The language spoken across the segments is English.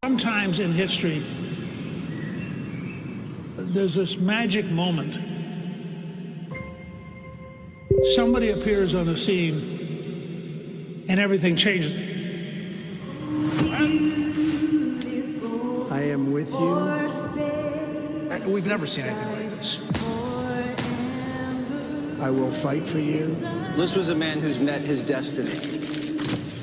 Sometimes in history, there's this magic moment. Somebody appears on the scene and everything changes. I am with you. We've never seen anything like this. I will fight for you. This was a man who's met his destiny.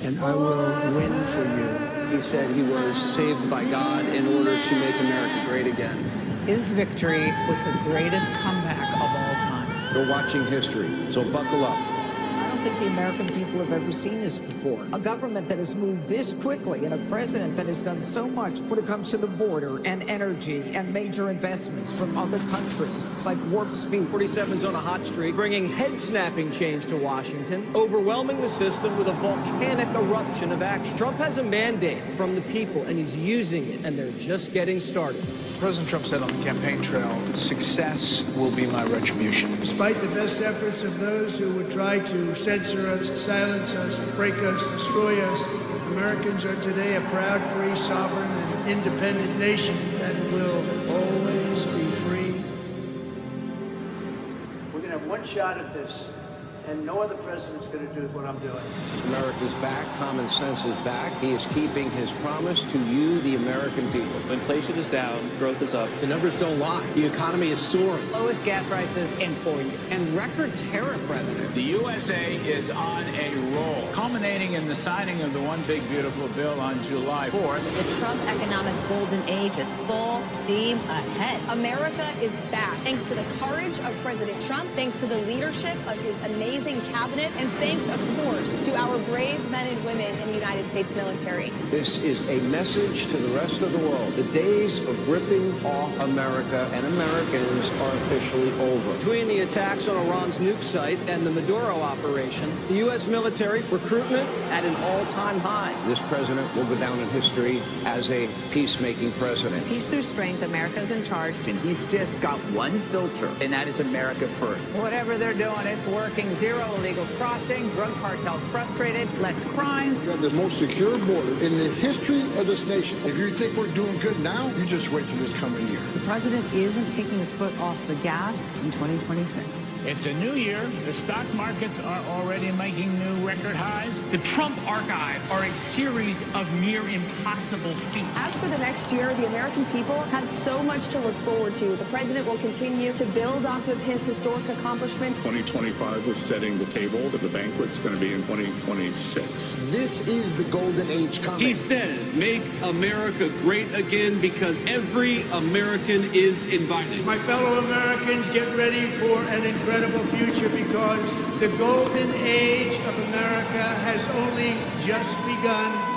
And I will win for you. He said he was saved by God in order to make America great again. His victory was the greatest comeback of all time. You're watching history, so buckle up. I don't think the American people have ever seen this before. A government that has moved this quickly and a president that has done so much when it comes to the border and energy and major investments from other countries. It's like warp speed. 47's on a hot streak, bringing head-snapping change to Washington, overwhelming the system with a volcanic eruption of action. Trump has a mandate from the people, and he's using it, and they're just getting started. President Trump said on the campaign trail, success will be my retribution. Despite the best efforts of those who would try to censor us, silence us, break us, destroy us, Americans are today a proud, free, sovereign, and independent nation that will always be free. We're going to have one shot at this, and no other president's going to do what I'm doing. America's back. Common sense is back. He is keeping his promise to you, the American people. Inflation is down. Growth is up. The numbers don't lie. The economy is soaring. Lowest gas prices in 4 years. And record tariff revenue. The USA is on a roll, culminating in the signing of the One Big Beautiful Bill on July 4th. The Trump economic golden age is full steam ahead. America is back, thanks to the courage of President Trump, thanks to the leadership of his amazing cabinet, and thanks, of course, to our brave men and women in the United States military. This is a message to the rest of the world. The days of ripping off America and Americans are officially over. Between the attacks on Iran's nuke site and the Maduro operation, the U.S. military recruitment at an all-time high. This president will go down in history as a peacemaking president. Peace through strength. America's in charge. And he's just got one filter, and that is America first. Whatever they're doing, it's working. Zero illegal crossing, drug cartels frustrated, less crimes. We have the most secure border in the history of this nation. If you think we're doing good now, you just wait till this coming year. The president isn't taking his foot off the gas in 2026. It's a new year. The stock markets are already making new record highs. The Trump archives are a series of near impossible feats. As for the next year, the American people have so much to look forward to. The president will continue to build off of his historic accomplishments. 2025 is setting the table, but the banquet's going to be in 2026. This is the golden age coming. He says, make America great again because every American is invited. My fellow Americans, get ready for an incredible future because the golden age of America has only just begun.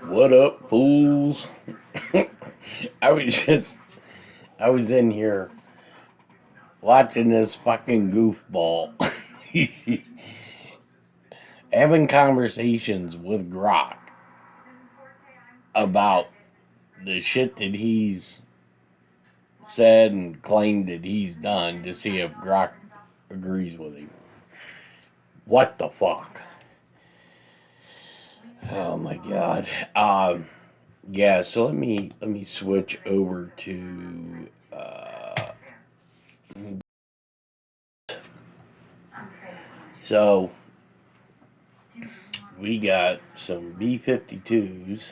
What up, fools? I was in here watching this fucking goofball having conversations with Grok about the shit that he's said and claimed that he's done to see if Grok agrees with him. What the fuck? Oh my god. Yeah, so let me switch over to so we got some B52s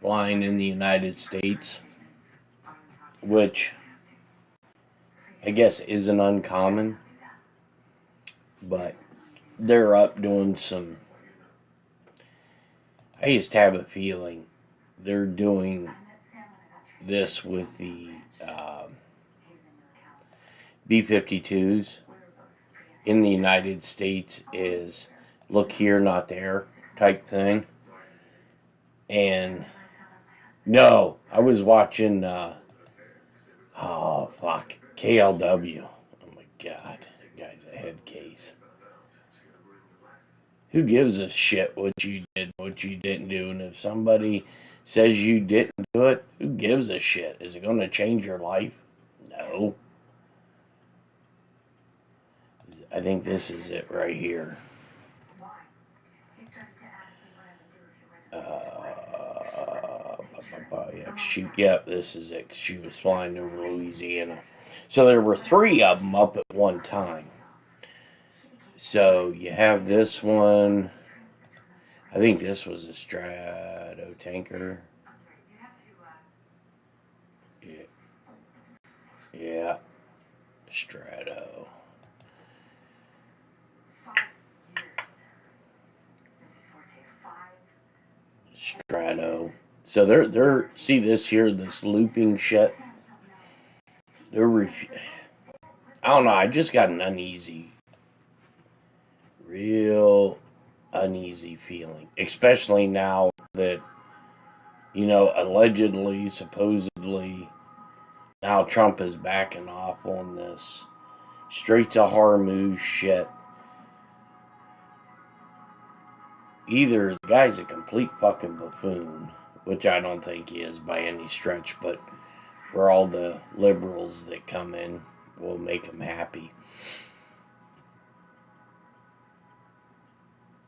flying in the United States, which I guess isn't uncommon, but they're up doing some, I just have a feeling they're doing this with the B52s in the United States is look here, not there type thing. And no, I was watching KLW. Oh my god, that guy's a head case. Who gives a shit what you did, what you didn't do? And if somebody says you didn't do it, who gives a shit? Is it going to change your life? No. I think this is it right here. Yep, this is it. She was flying over Louisiana. So there were 3 of them up at one time. So you have this one. I think this was a Strato tanker. Yeah. Strato. Strato. So they're see this here, this looping shit. I don't know, I just got an real uneasy feeling. Especially now that, allegedly, supposedly, now Trump is backing off on this Straits of Hormuz shit. Either the guy's a complete fucking buffoon, which I don't think he is by any stretch, but for all the liberals that come in, we'll make them happy.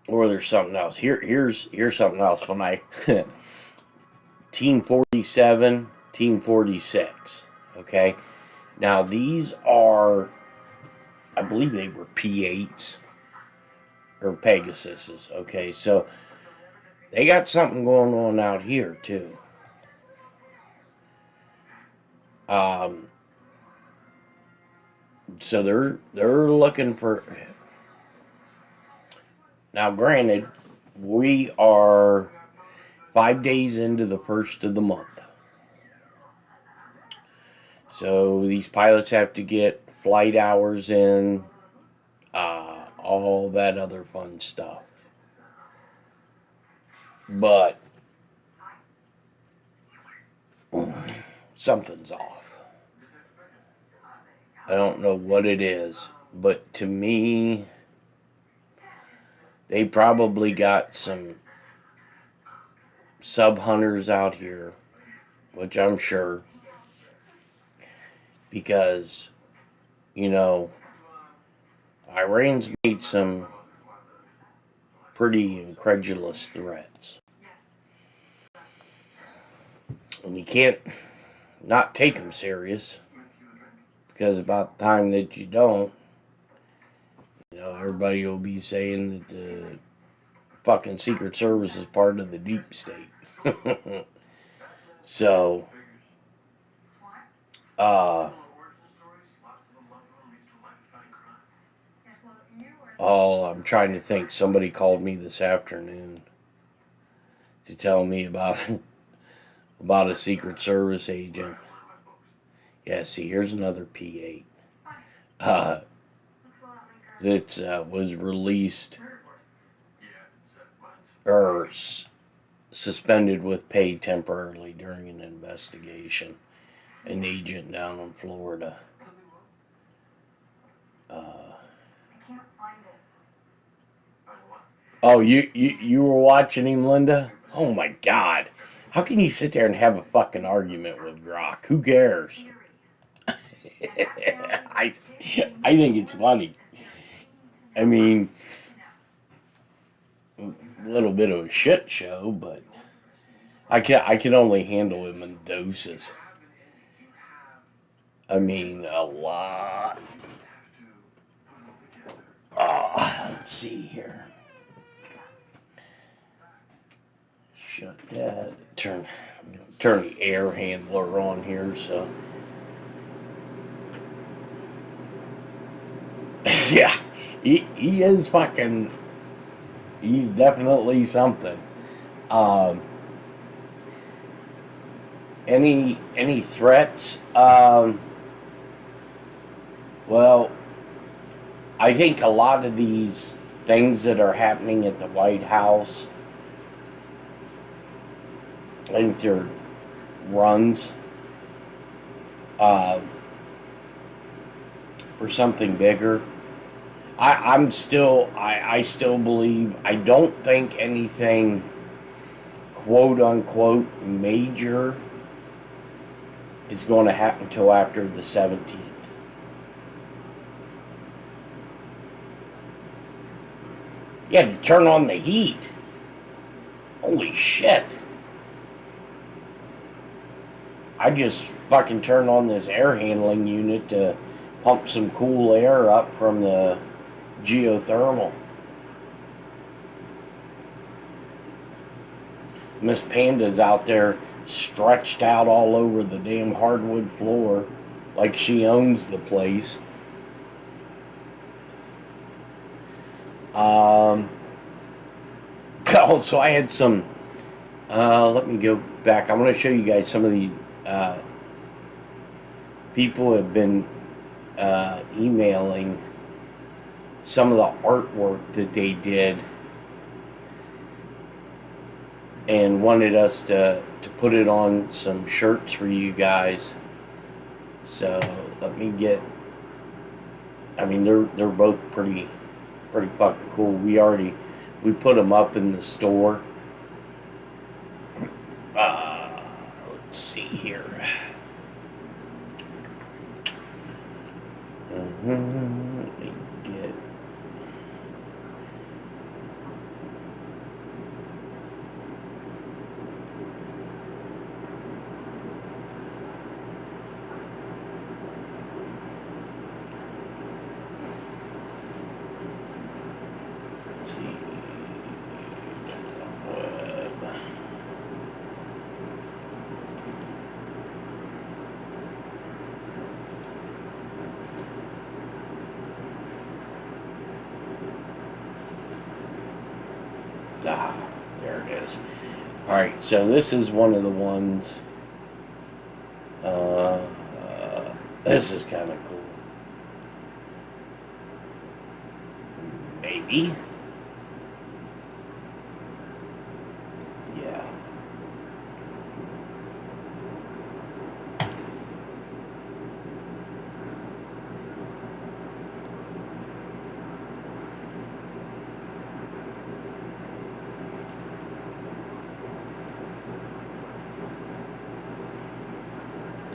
Or there's something else. Here's something else. When I Team 47, Team 46. Okay, now these are, I believe they were P8s or Pegasuses. Okay, so they got something going on out here too. So they're looking for. Now, granted, we are 5 days into the first of the month. So these pilots have to get flight hours in, all that other fun stuff. But something's off. I don't know what it is, but to me, they probably got some sub-hunters out here, which I'm sure, because, Iran's made some pretty incredulous threats. And you can't not take them serious, because about the time that you don't, everybody will be saying that the fucking Secret Service is part of the deep state. So, I'm trying to think. Somebody called me this afternoon to tell me about a Secret Service agent. Yeah, see, here's another P8 that was released or suspended with pay temporarily during an investigation. An agent down in Florida. Oh, you were watching him, Linda? Oh my God. How can you sit there and have a fucking argument with Grok? Who cares? I think it's funny. I mean, a little bit of a shit show, but I can only handle him in doses. I mean, a lot. Let's see here. Shut that. Turn the air handler on here, so. Yeah, he is fucking. He's definitely something. Any threats? Well, I think a lot of these things that are happening at the White House I think they're runs for something bigger. I still believe, I don't think anything quote unquote major is going to happen until after the 17th. You had to turn on the heat. Holy shit. I just fucking turned on this air handling unit to pump some cool air up from the geothermal. Miss Panda's out there stretched out all over the damn hardwood floor like she owns the place. Also, I had some, let me go back. I'm going to show you guys some of the people have been emailing some of the artwork that they did and wanted us to put it on some shirts for you guys. So let me get, I mean, they're both pretty fucking cool. We put them up in the store. Let's see here. Let me get. Let's see. Web. There it is. Alright, so this is one of the ones. This is kind of cool. Maybe. Yeah.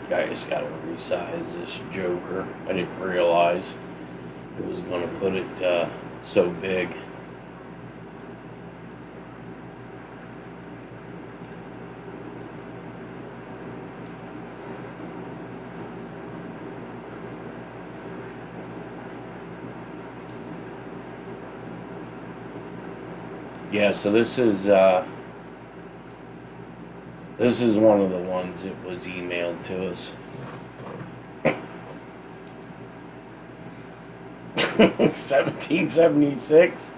Guys got to resize this Joker. I didn't realize it was going to put it so big. Yeah, so this is one of the ones that was emailed to us. 1776.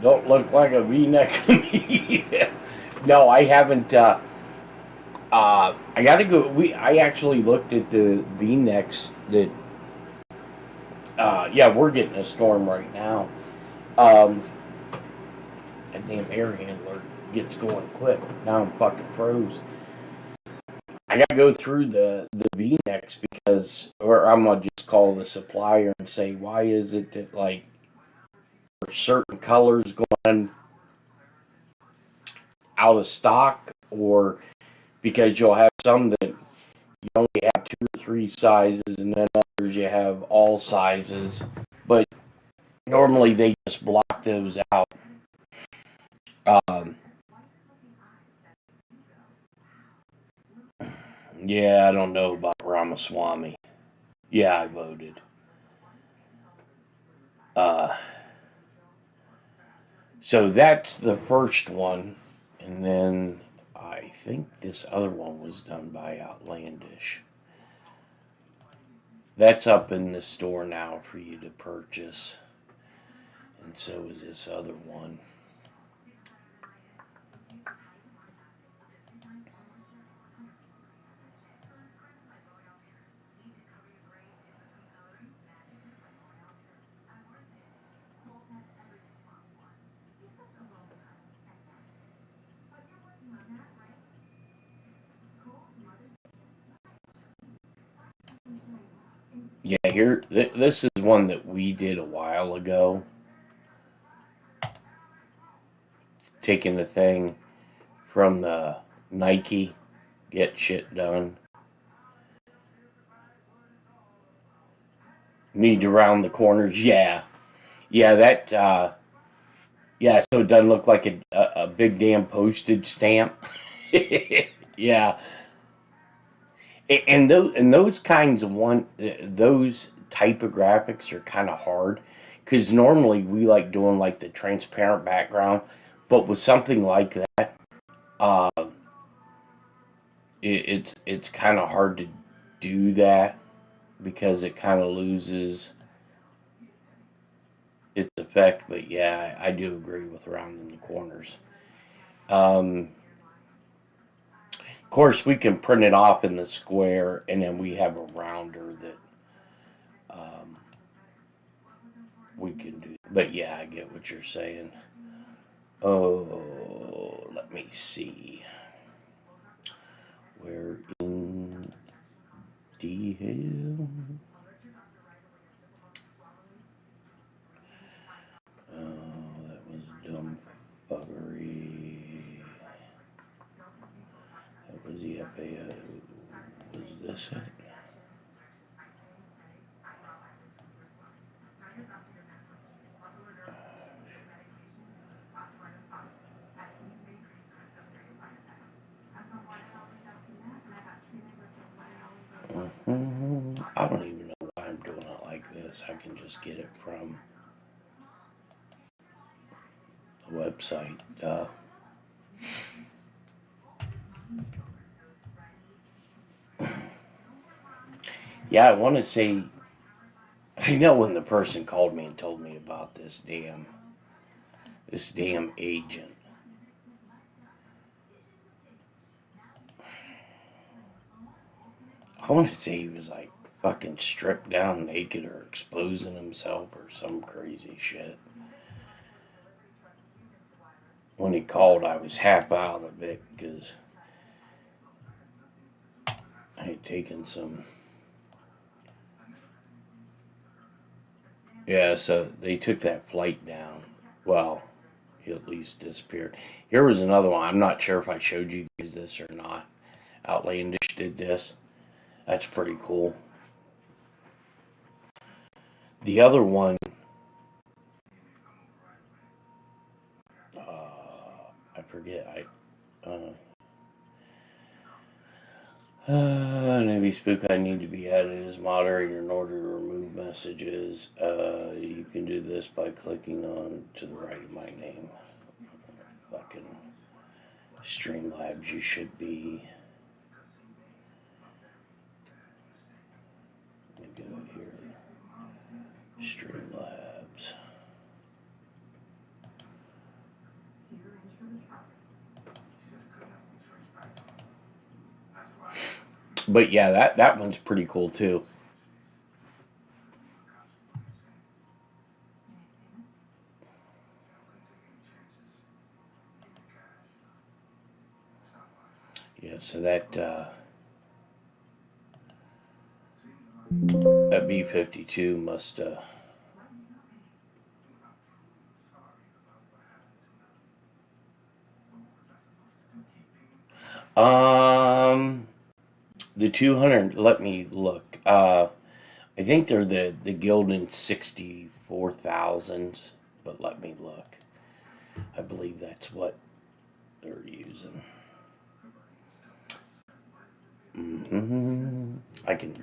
Don't look like a V-neck to me. No, I haven't. I gotta go. I actually looked at the V-necks that. Yeah, we're getting a storm right now. That damn air handler gets going quick. Now I'm fucking froze. I gotta go through the V-necks because, or I'm gonna just call the supplier and say, why is it that like for certain colors going out of stock, or because you'll have some that you only have 2 or 3 sizes, and then others you have all sizes, but normally they just block those out. Yeah, I don't know about Ramaswamy. Yeah, I voted. So that's the first one, and then I think this other one was done by Outlandish. That's up in the store now for you to purchase, and so is this other one. here, this is one that we did a while ago. Taking the thing from the Nike, get shit done. Need to round the corners, yeah. Yeah, that, yeah, so it doesn't look like a big damn postage stamp. Yeah. And those kinds of those type of graphics are kind of hard, because normally we like doing like the transparent background, but with something like that, it's kind of hard to do that because it kind of loses its effect. But yeah, I do agree with rounding the corners. Of course, we can print it off in the square, and then we have a rounder that we can do. But yeah, I get what you're saying. Oh, let me see. Where in the hell? Oh, that was dumb buggery. That was the FAO. Was this it? I don't even know why I'm doing it like this. I can just get it from the website. Yeah, I want to say, I know when the person called me and told me about this damn agent. I want to say he was like fucking stripped down naked or exposing himself or some crazy shit. When he called, I was half out of it because I had taken some. Yeah, so they took that flight down. Well, he at least disappeared. Here was another one. I'm not sure if I showed you guys this or not. Outlandish did this. That's pretty cool. The other one, I forget. Maybe Spook, I need to be added as moderator in order to remove messages. You can do this by clicking on to the right of my name. Fucking Streamlabs, you should be. Let me go here. Streamlabs. But yeah, that one's pretty cool too. Yeah, so that B52 must the 200, let me look. I think they're the Gildan 64,000s, but let me look. I believe that's what they're using. I can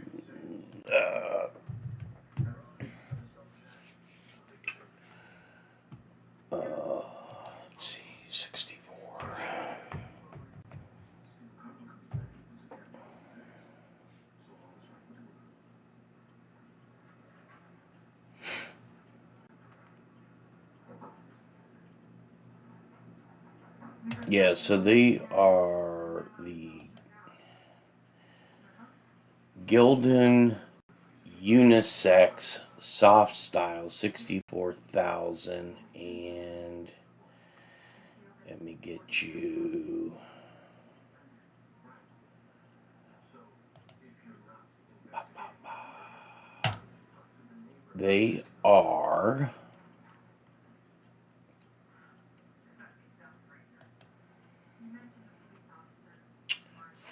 let's see, 64. Yeah, so they are the Gildan Unisex Soft Style 64,000, and let me get you. They are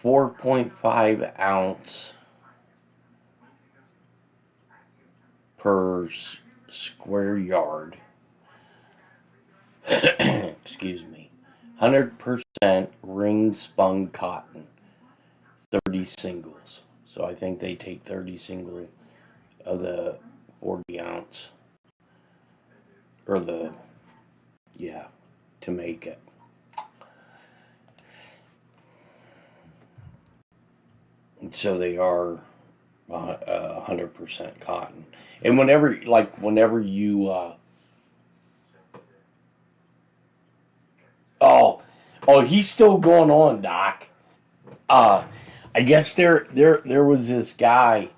4.5 ounce per square yard. Excuse me. 100% ring spun cotton. 30 singles. So I think they take 30 single of the 40 ounce. Or to make it. So they are 100% cotton. And whenever you he's still going on, Doc. I guess there was this guy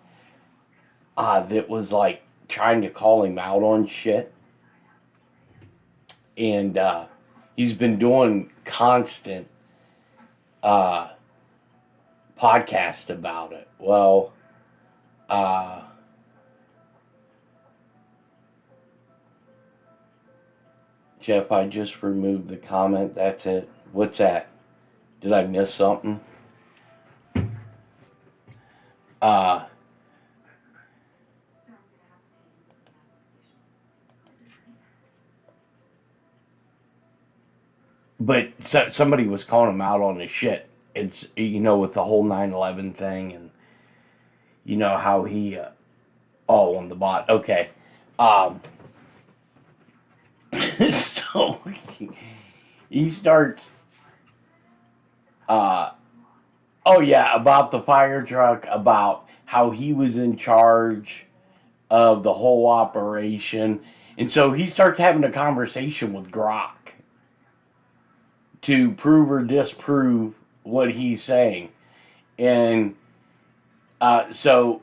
that was like trying to call him out on shit. And he's been doing constant podcast about it. Well, Jeff, I just removed the comment. That's it. What's that? Did I miss something? But somebody was calling him out on his shit. It's, with the whole 9/11 thing, and how he on the bot. Okay. So he starts about the fire truck, about how he was in charge of the whole operation. And so he starts having a conversation with Grok to prove or disprove what he's saying. And so,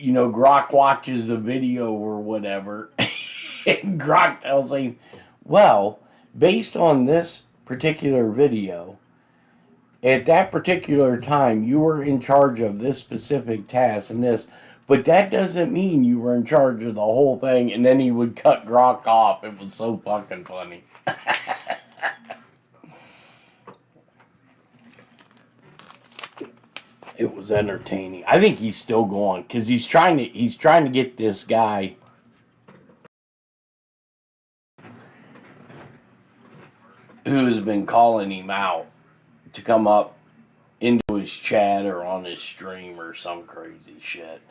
Grok watches the video or whatever, and Grok tells him, well, based on this particular video, at that particular time, you were in charge of this specific task and this, but that doesn't mean you were in charge of the whole thing. And then he would cut Grok off. It was so fucking funny. It was entertaining. I think he's still going because he's trying to get this guy who's been calling him out to come up into his chat or on his stream or some crazy shit.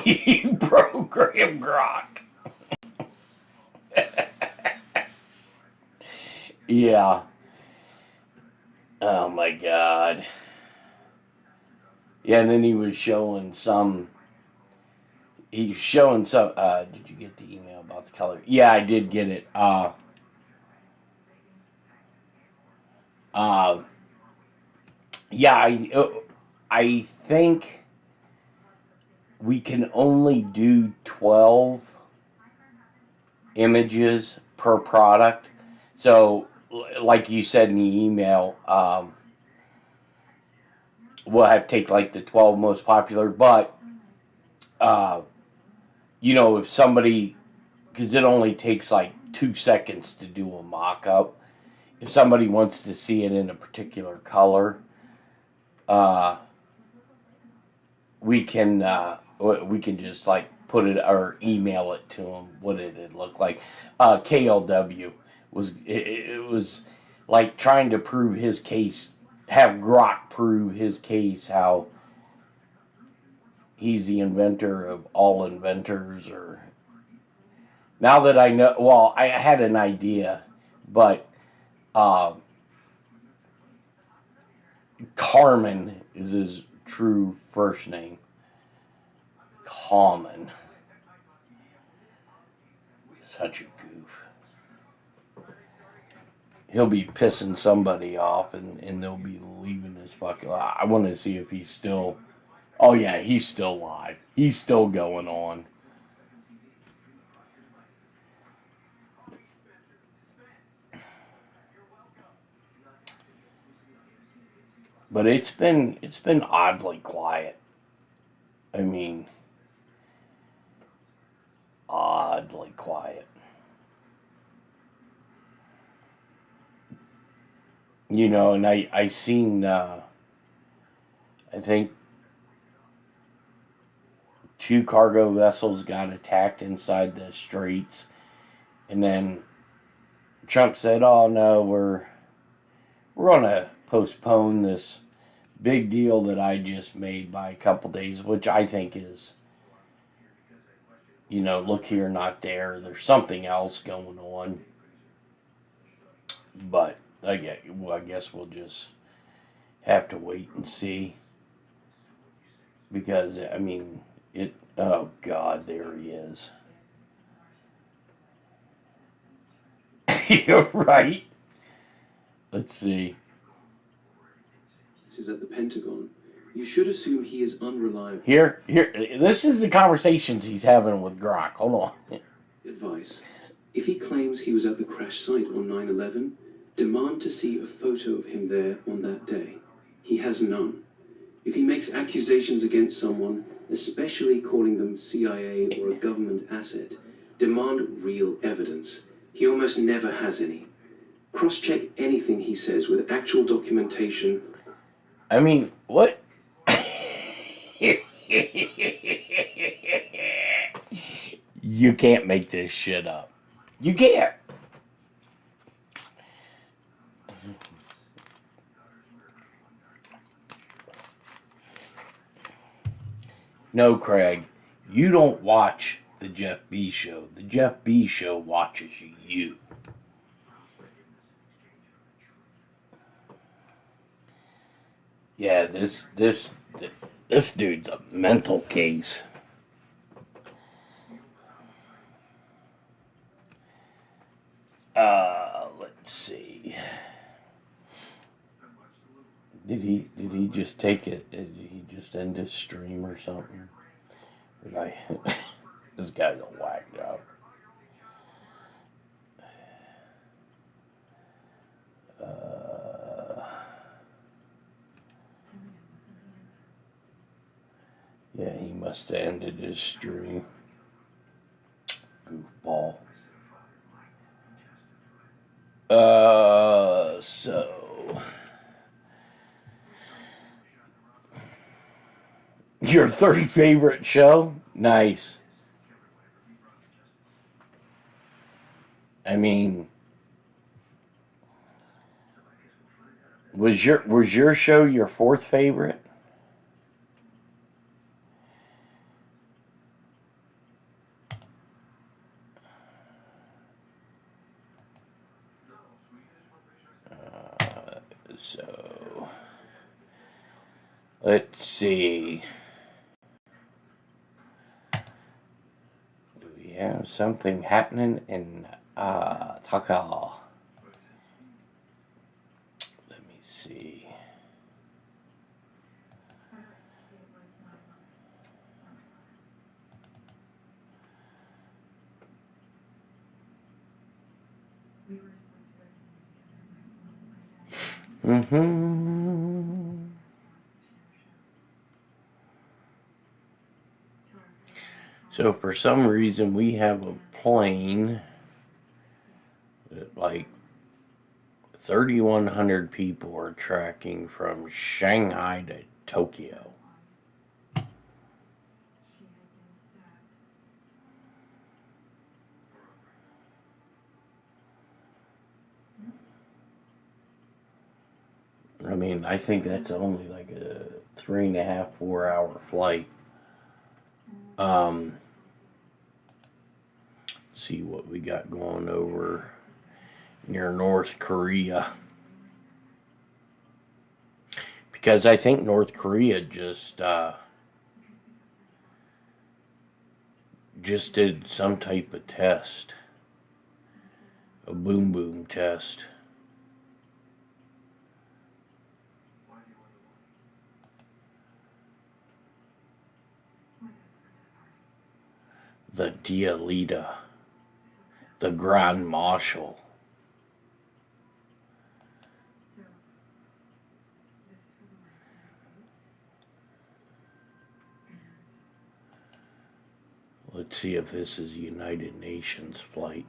He programmed Grok. Yeah. Oh my God. Yeah, and then he was showing some. Did you get the email about the color? Yeah, I did get it. I think we can only do 12 images per product. So, like you said in the email, we'll have to take like the 12 most popular, but if somebody, because it only takes like 2 seconds to do a mock-up, if somebody wants to see it in a particular color, we can just like put it or email it to them what it'd look like. KLW it was like trying to prove his case, have Grok prove his case, how he's the inventor of all inventors. Or now that I know, well, I had an idea, but Carmen is his true first name. Common. Such a goof. He'll be pissing somebody off and they'll be leaving his fucking... I want to see if he's still... Oh yeah, he's still live. He's still going on. But it's been oddly quiet. I mean, oddly quiet. You know, and I seen, I think 2 cargo vessels got attacked inside the straits. And then Trump said, oh no, we're going to postpone this big deal that I just made by a couple days, which I think is, you know, look here, not there. There's something else going on. But I guess we'll just have to wait and see. Because, I mean, oh God, there he is. You're right. Let's see. This is at the Pentagon. You should assume he is unreliable. Here, this is the conversations he's having with Grok. Hold on. Advice. If he claims he was at the crash site on 9/11, demand to see a photo of him there on that day. He has none. If he makes accusations against someone, especially calling them CIA or a government asset, demand real evidence. He almost never has any. Cross-check anything he says with actual documentation. I mean, what? You can't make this shit up. You can't. No, Craig, you don't watch the Jeff B show. The Jeff B show watches you. Yeah, this dude's a mental case. Let's see. Did he just take it? Did he just end his stream or something? Did I? This guy's a whack job. Yeah, he must have ended his stream. Goofball. So your third favorite show? Nice. I mean, was your show your fourth favorite? So let's see. Do we have something happening in Taka? Let me see. So for some reason we have a plane that like 3,100 people are tracking from Shanghai to Tokyo. I mean, I think that's only like a 3.5, 4 hour flight. See what we got going over near North Korea. Because I think North Korea just did some type of test. A boom boom test. The Dialita, the Grand Marshal. Let's see if this is United Nations flight.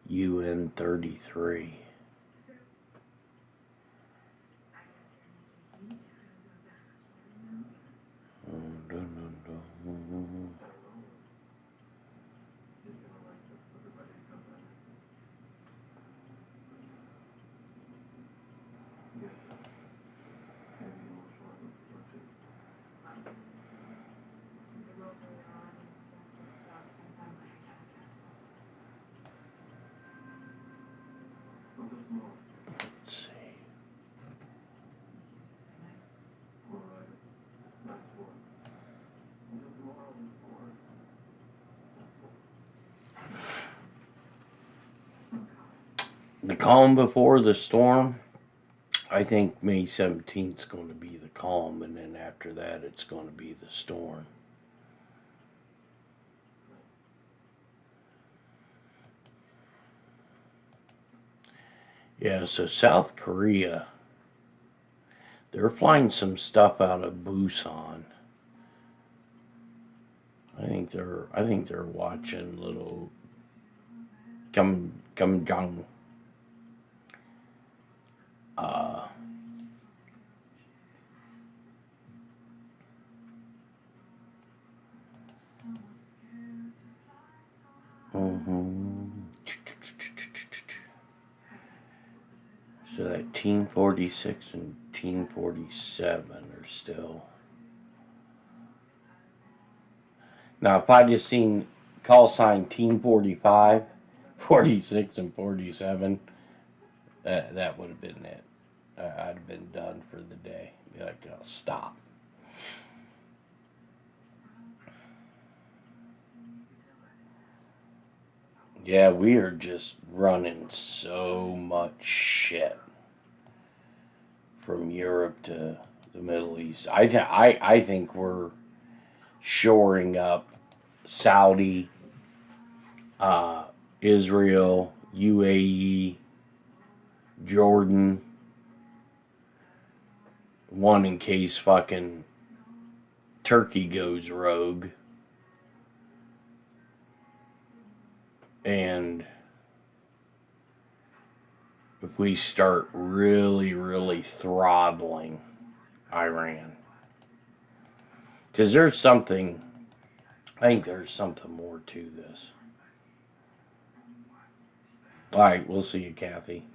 UN 33. Let's see. The calm before the storm, I think May 17th is going to be the calm, and then after that it's going to be the storm. Yeah, so South Korea, they're flying some stuff out of Busan. I think they're watching little Kim Jong. So that Team 46 and Team 47 are still. Now, if I just seen call sign Team 45, 46, and 47, that would have been it. I'd have been done for the day. Be like, oh, stop. Yeah, we are just running so much shit from Europe to the Middle East. I think we're shoring up Saudi, Israel, UAE, Jordan, one in case fucking Turkey goes rogue. And if we start really, really throttling Iran, because I think there's something more to this. All right, we'll see you, Kathy.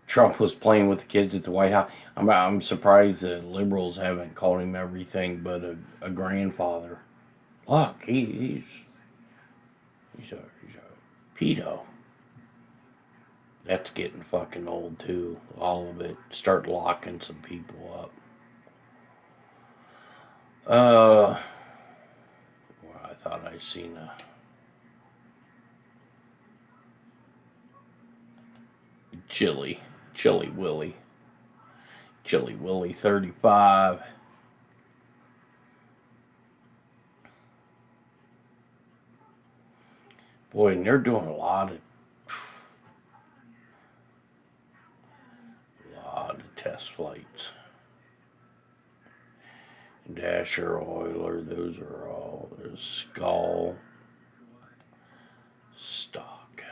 Trump was playing with the kids at the White House. I'm surprised the liberals haven't called him everything but a grandfather. Look, he's a pedo. That's getting fucking old too. All of it. Start locking some people up. Well, I thought I seen a Chili Willy 35. Boy, and they're doing a lot of test flights. Dasher, Oiler, those are all there's Skull, Stock.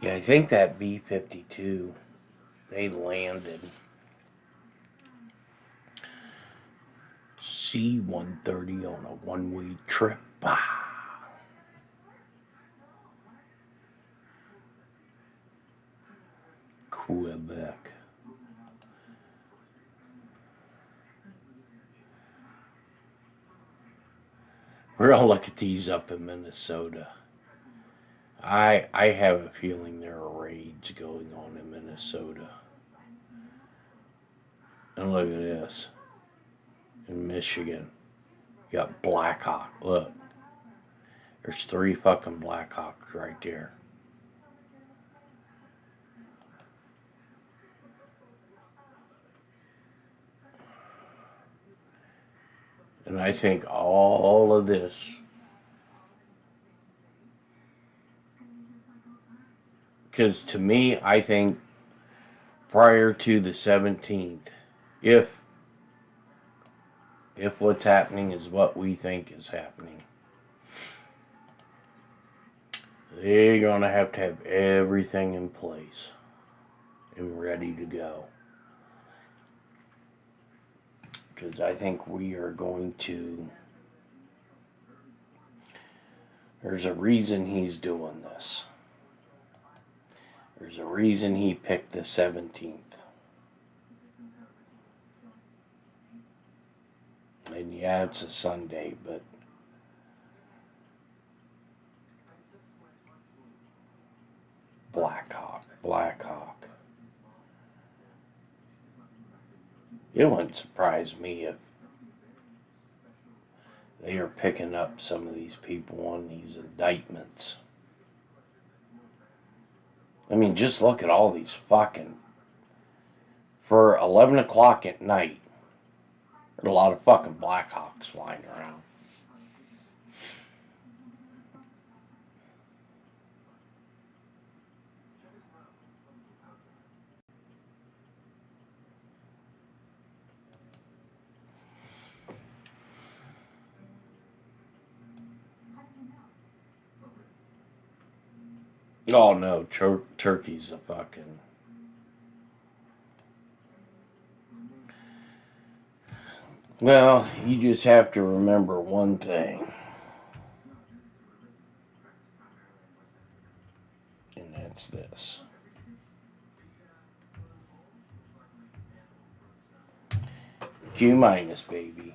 Yeah, I think that B52, they landed C-130 on a one-way trip. Quebec. We're gonna look at these up in Minnesota. I have a feeling there are raids going on in Minnesota. And look at this. In Michigan. You got Blackhawk. Look. There's 3 fucking Blackhawks right there. And I think all of this Because to me, I think prior to the 17th, if what's happening is what we think is happening, they're going to have everything in place and ready to go. Because I think we are going to... There's a reason he's doing this. There's a reason he picked the 17th. And yeah, it's a Sunday, but Black Hawk. It wouldn't surprise me if they are picking up some of these people on these indictments. I mean, just look at all these fucking... For 11 o'clock at night, there's a lot of fucking Blackhawks flying around. Oh no, Turkey's a fucking... Well, you just have to remember one thing. And that's this. Q minus, baby.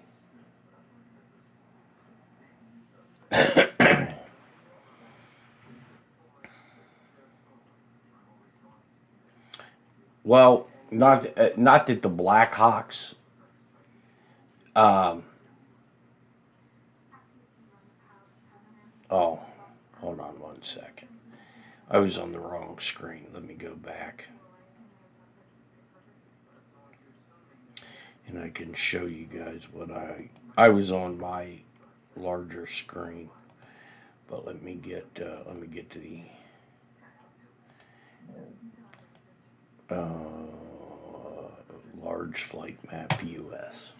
Well, not that the Blackhawks oh, hold on one second. I was on the wrong screen. Let me go back. And I can show you guys what I was on my larger screen. But let me get to the large flight map US.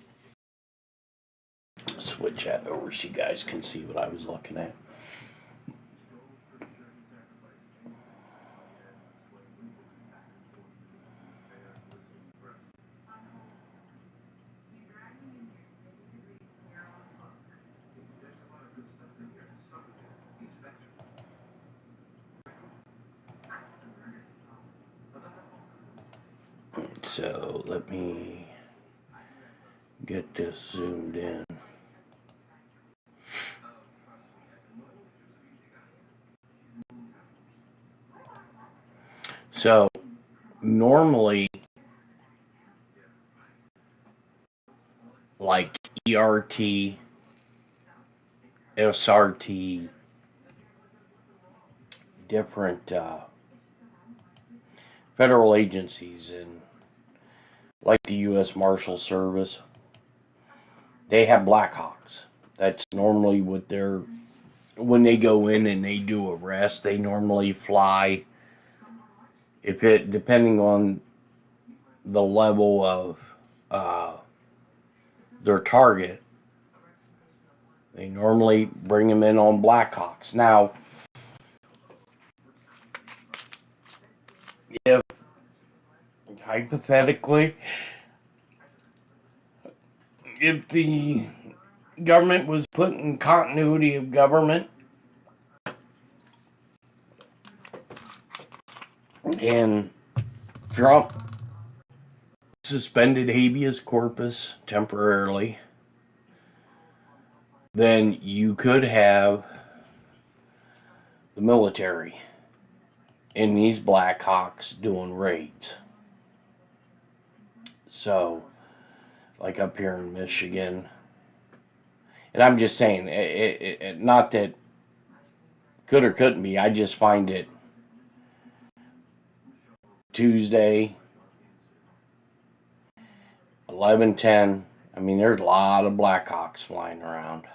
Switch that over so you guys can see what I was looking at. So let me get this zoomed in. So normally, like ERT, SRT, different federal agencies and like the U.S. Marshal Service, they have Blackhawks. That's normally what they're, when they go in and they do arrest, they normally fly, depending on the level of their target, they normally bring them in on Blackhawks. Now, if hypothetically, if the government was put in continuity of government and Trump suspended habeas corpus temporarily, then you could have the military in these Blackhawks doing raids. So, like up here in Michigan, and I'm just saying, it not that could or couldn't be, I just find it Tuesday, 11:10. I mean, there's a lot of Blackhawks flying around.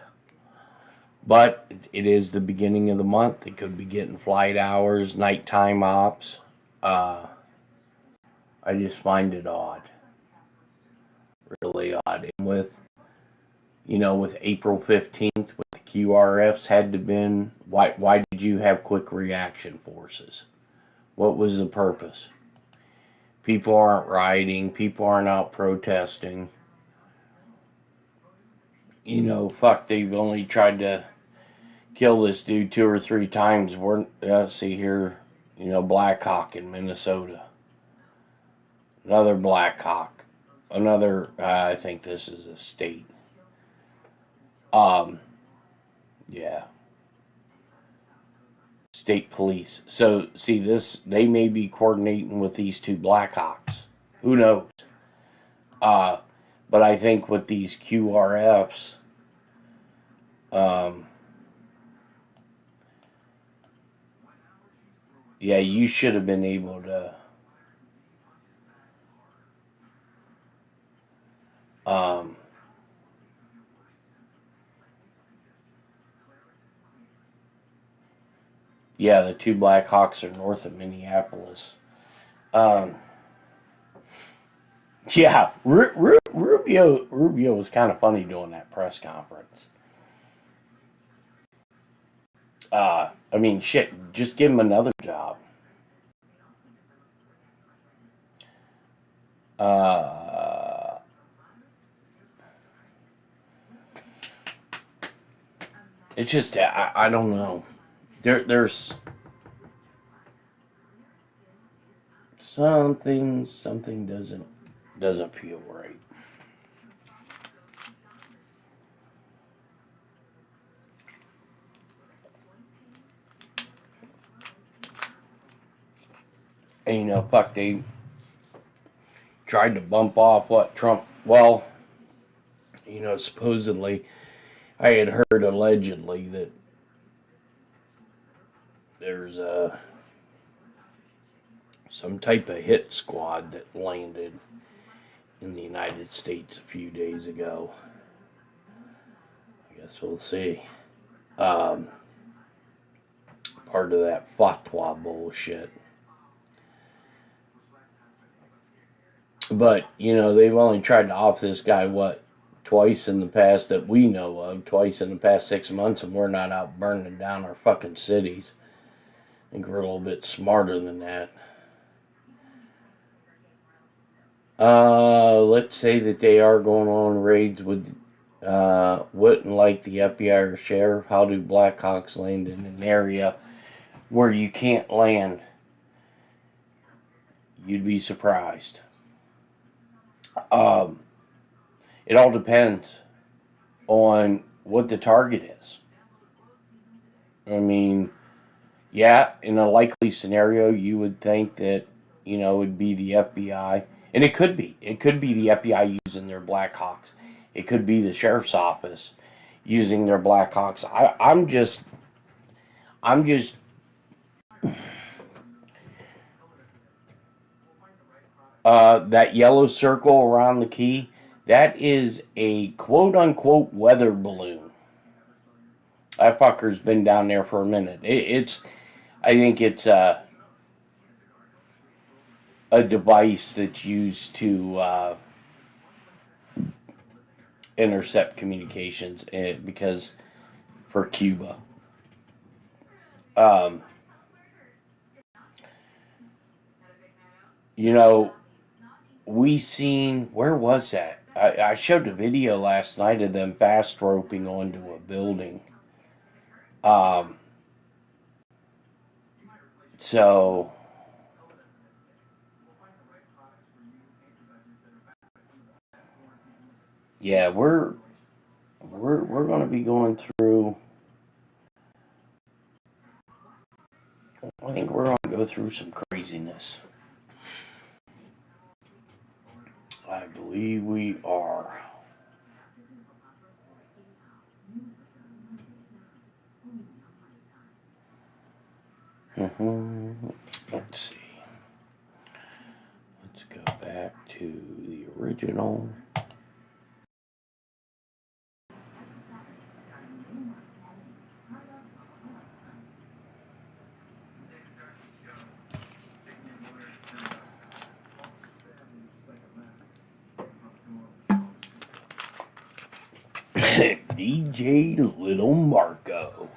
But it is the beginning of the month. They could be getting flight hours, nighttime ops. I just find it odd. Really odd. And with April 15th, with the QRFs had to been, why did you have quick reaction forces? What was the purpose? People aren't rioting. People aren't out protesting. They've only tried to kill this dude 2 or 3 times. See here, Black Hawk in Minnesota. Another Black Hawk. Another, I think this is a state. Yeah. State police. So, see this, they may be coordinating with these 2 Black Hawks. Who knows? But I think with these QRFs, yeah, you should have been able to, yeah, the 2 Black Hawks are north of Minneapolis. Yeah, Rubio was kind of funny doing that press conference. I mean, shit, just give him another job. It's just, I don't know. There's something doesn't feel right. And fuck, they tried to bump off what Trump, well, supposedly, I had heard allegedly that there's some type of hit squad that landed in the United States a few days ago. I guess we'll see. Part of that fatwa bullshit. But, they've only tried to off this guy, twice in the past that we know of, twice in the past 6 months, and we're not out burning down our fucking cities. I think we're a little bit smarter than that. Let's say that they are going on raids with, wouldn't like the FBI or sheriff. How do Black Hawks land in an area where you can't land? You'd be surprised. It all depends on what the target is. I mean, yeah, in a likely scenario, you would think that, it would be the FBI. And it could be. It could be the FBI using their Black Hawks. It could be the sheriff's office using their Black Hawks. I'm just that yellow circle around the key, that is a quote-unquote weather balloon. That fucker's been down there for a minute. I think it's a device that's used to intercept communications because for Cuba. We seen, where was that? I showed a video last night of them fast roping onto a building. So yeah, we're going to be going through. I think we're going to go through some craziness. I believe we are. Let's see. Let's go back to the original. DJ Little Marco.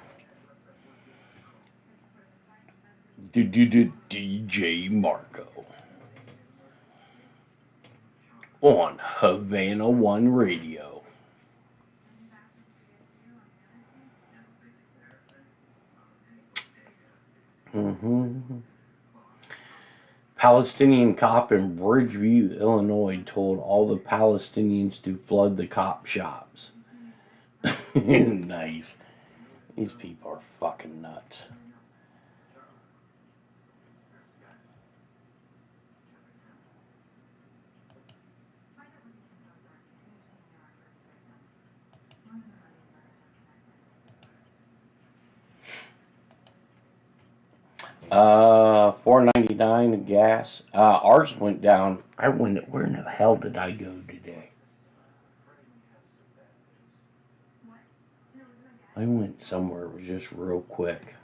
DJ Marco. On Havana One Radio. Palestinian cop in Bridgeview, Illinois told all the Palestinians to flood the cop shops. Nice. These people are fucking nuts. $4.99 of gas. Ours went down. Where in the hell did I go today? I went somewhere. It was just real quick.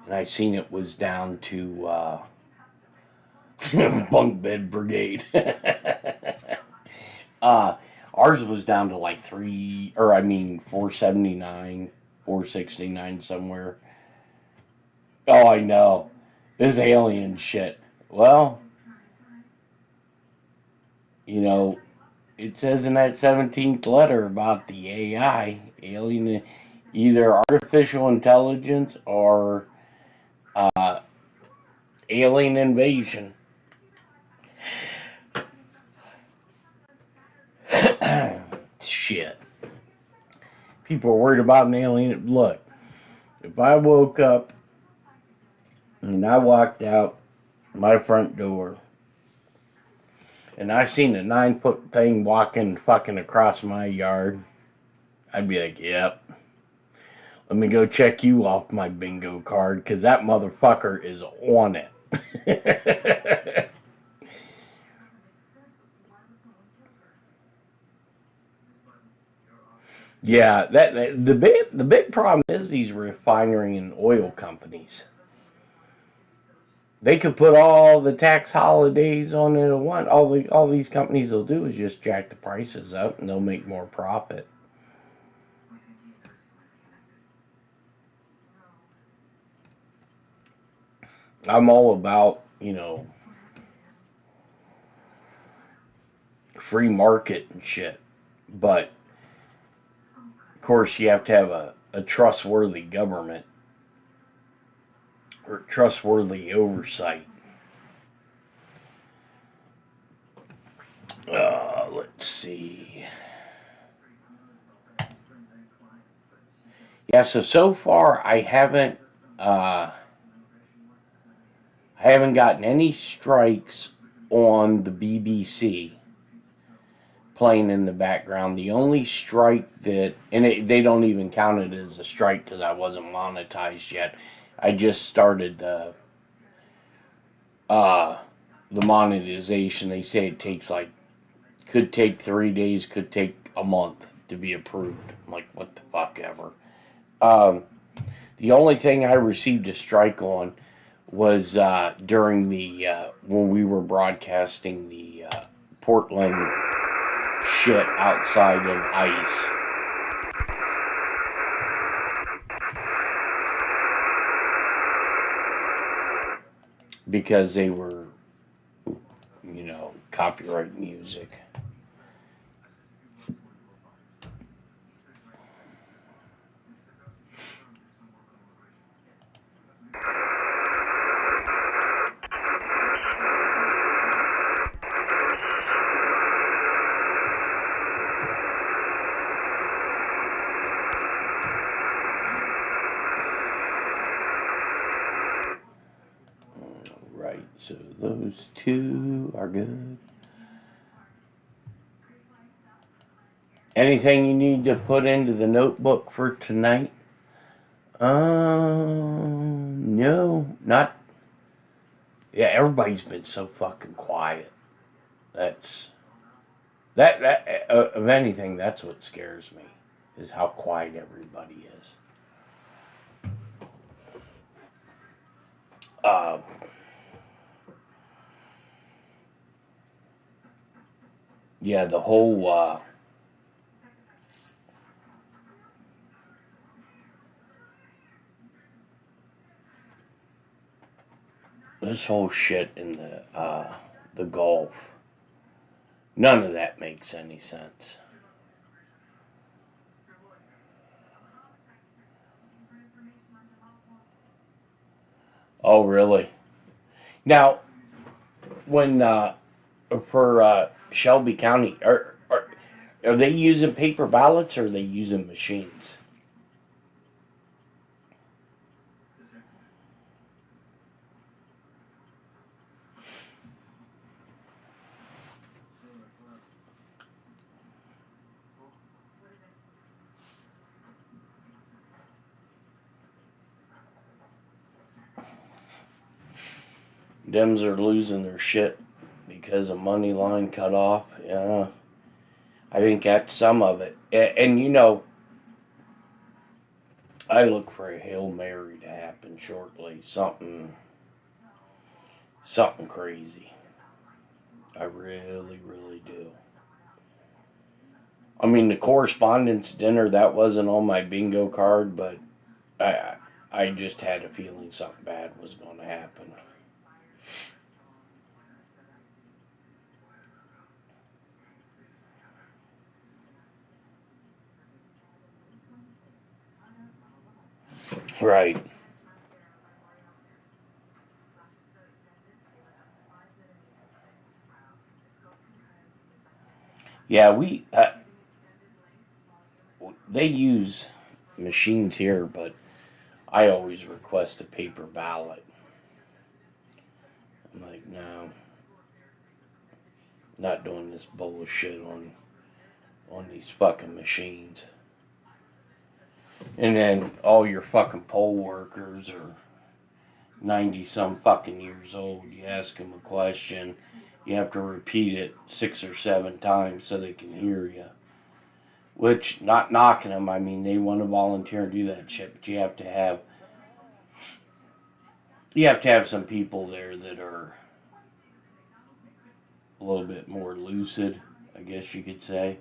And I seen it was down to bunk bed brigade. Ours was down to like 479, 469 somewhere. Oh, I know. This alien shit. Well, you know, it says in that 17th letter about the AI, alien, either artificial intelligence or alien invasion. Shit. People are worried about an alien. Look, if I woke up and I walked out my front door and I seen a 9-foot thing walking fucking across my yard, I'd be like, yep. Let me go check you off my bingo card, because that motherfucker is on it. Yeah, the big problem is these refinery and oil companies. They could put all the tax holidays on it at once. All these companies will do is just jack the prices up, and they'll make more profit. I'm all about, free market and shit, but of course you have to have a trustworthy government or trustworthy oversight. Let's see. Yeah, so far I haven't gotten any strikes on the BBC playing in the background. The only strike that, and they don't even count it as a strike because I wasn't monetized yet. I just started the monetization. They say it takes could take 3 days, could take a month to be approved. I'm like, what the fuck ever. The only thing I received a strike on was during the when we were broadcasting the Portland shit outside of ICE. Because they were, copyright music. So those two are good. Anything you need to put into the notebook for tonight? No, not. Yeah, everybody's been so fucking quiet. That of anything, that's what scares me, is how quiet everybody is. Yeah, the whole This whole shit in the Gulf, none of that makes any sense. Oh, really? Now, when for Shelby County, are they using paper ballots or are they using machines? Dems are losing their shit because of money line cut off. Yeah, I think that's some of it. And you know, I look for a Hail Mary to happen shortly. Something crazy. I really, really do. I mean, the correspondence dinner, that wasn't on my bingo card, but I just had a feeling something bad was going to happen. Right. Yeah, they use machines here, but I always request a paper ballot. I'm like, no, not doing this bullshit on these fucking machines. And then all your fucking poll workers are 90 some fucking years old. You ask them a question, you have to repeat it 6 or 7 times so they can hear you. Which, not knocking them, I mean, they want to volunteer and do that shit, but you have to have some people there that are a little bit more lucid, I guess you could say.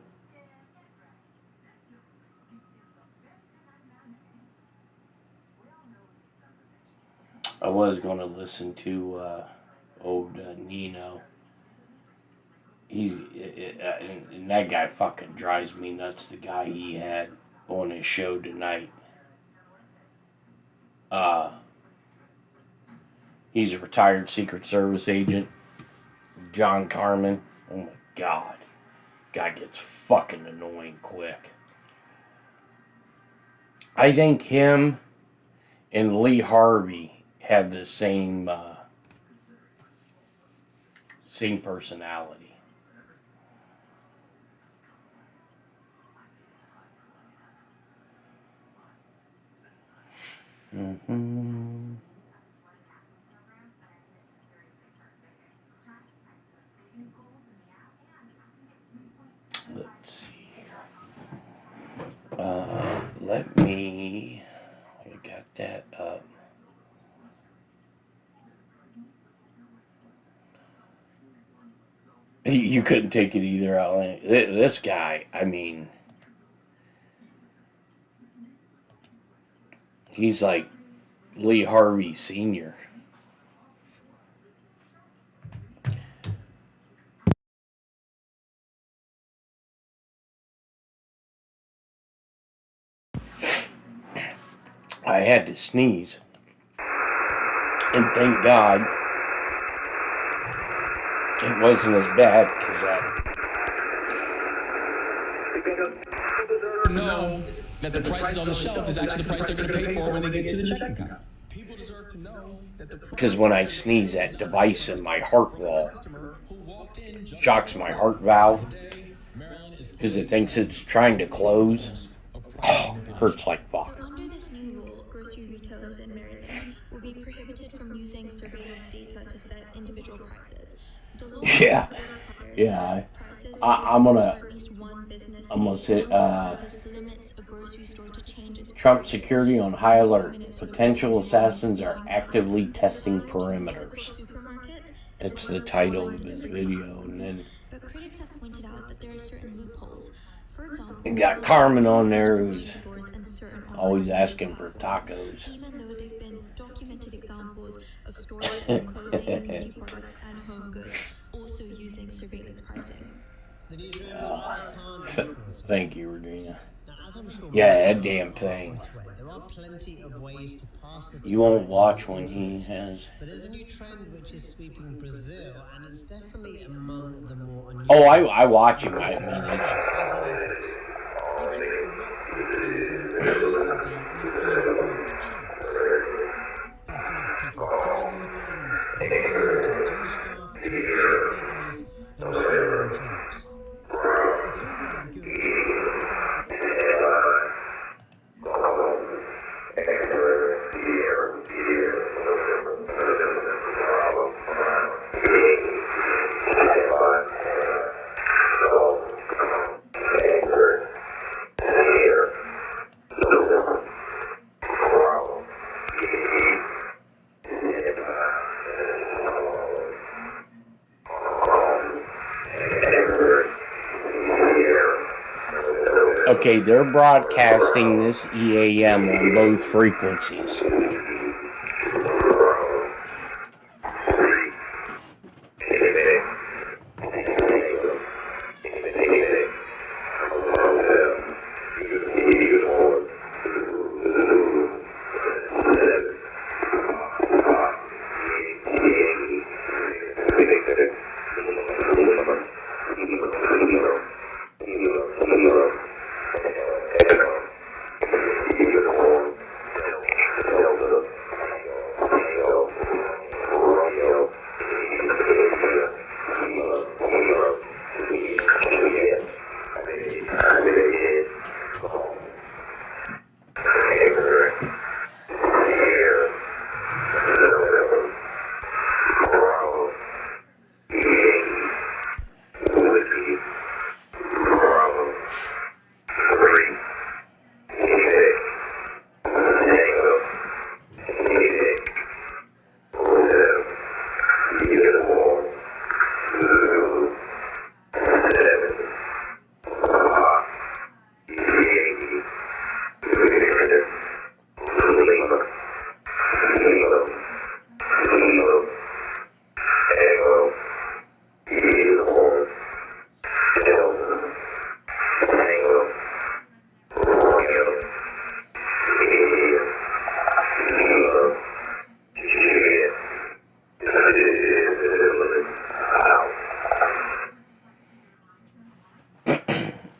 I was going to listen to old Nino. And that guy fucking drives me nuts, the guy he had on his show tonight. He's a retired Secret Service agent, John Carmen. Oh my God. Guy gets fucking annoying quick. I think him and Lee Harvey have the same personality. Mm-hmm. Let's see here. I got that up. You couldn't take it either, Alan. This guy, I mean, he's like Lee Harvey Sr. I had to sneeze. And thank God it wasn't as bad because know that the price on the shelf is actually the price they're going to pay for when they get to the checking counter. People deserve to know that because when I sneeze, that device in my heart wall shocks my heart valve because it thinks it's trying to close. Oh, it hurts like fuck. Under this new rule, grocery retailers in Maryland will be prohibited from using surveillance data to set individual prices. Yeah. I'm gonna say Trump security on high alert. Potential assassins are actively testing perimeters. It's the title of his video, and then you got Carmen on there who's always asking for tacos. Even though there have been documented examples of stores and clothing, beauty products, and home goods, also using surveillance pricing. Thank you, Regina. Yeah, that damn thing. There are plenty of ways to pass the You won't watch when he has... But there's a new trend which is sweeping Brazil, and it's definitely among the more unusual. Oh, I watch him. I mean, it's... Okay, they're broadcasting this EAM on both frequencies.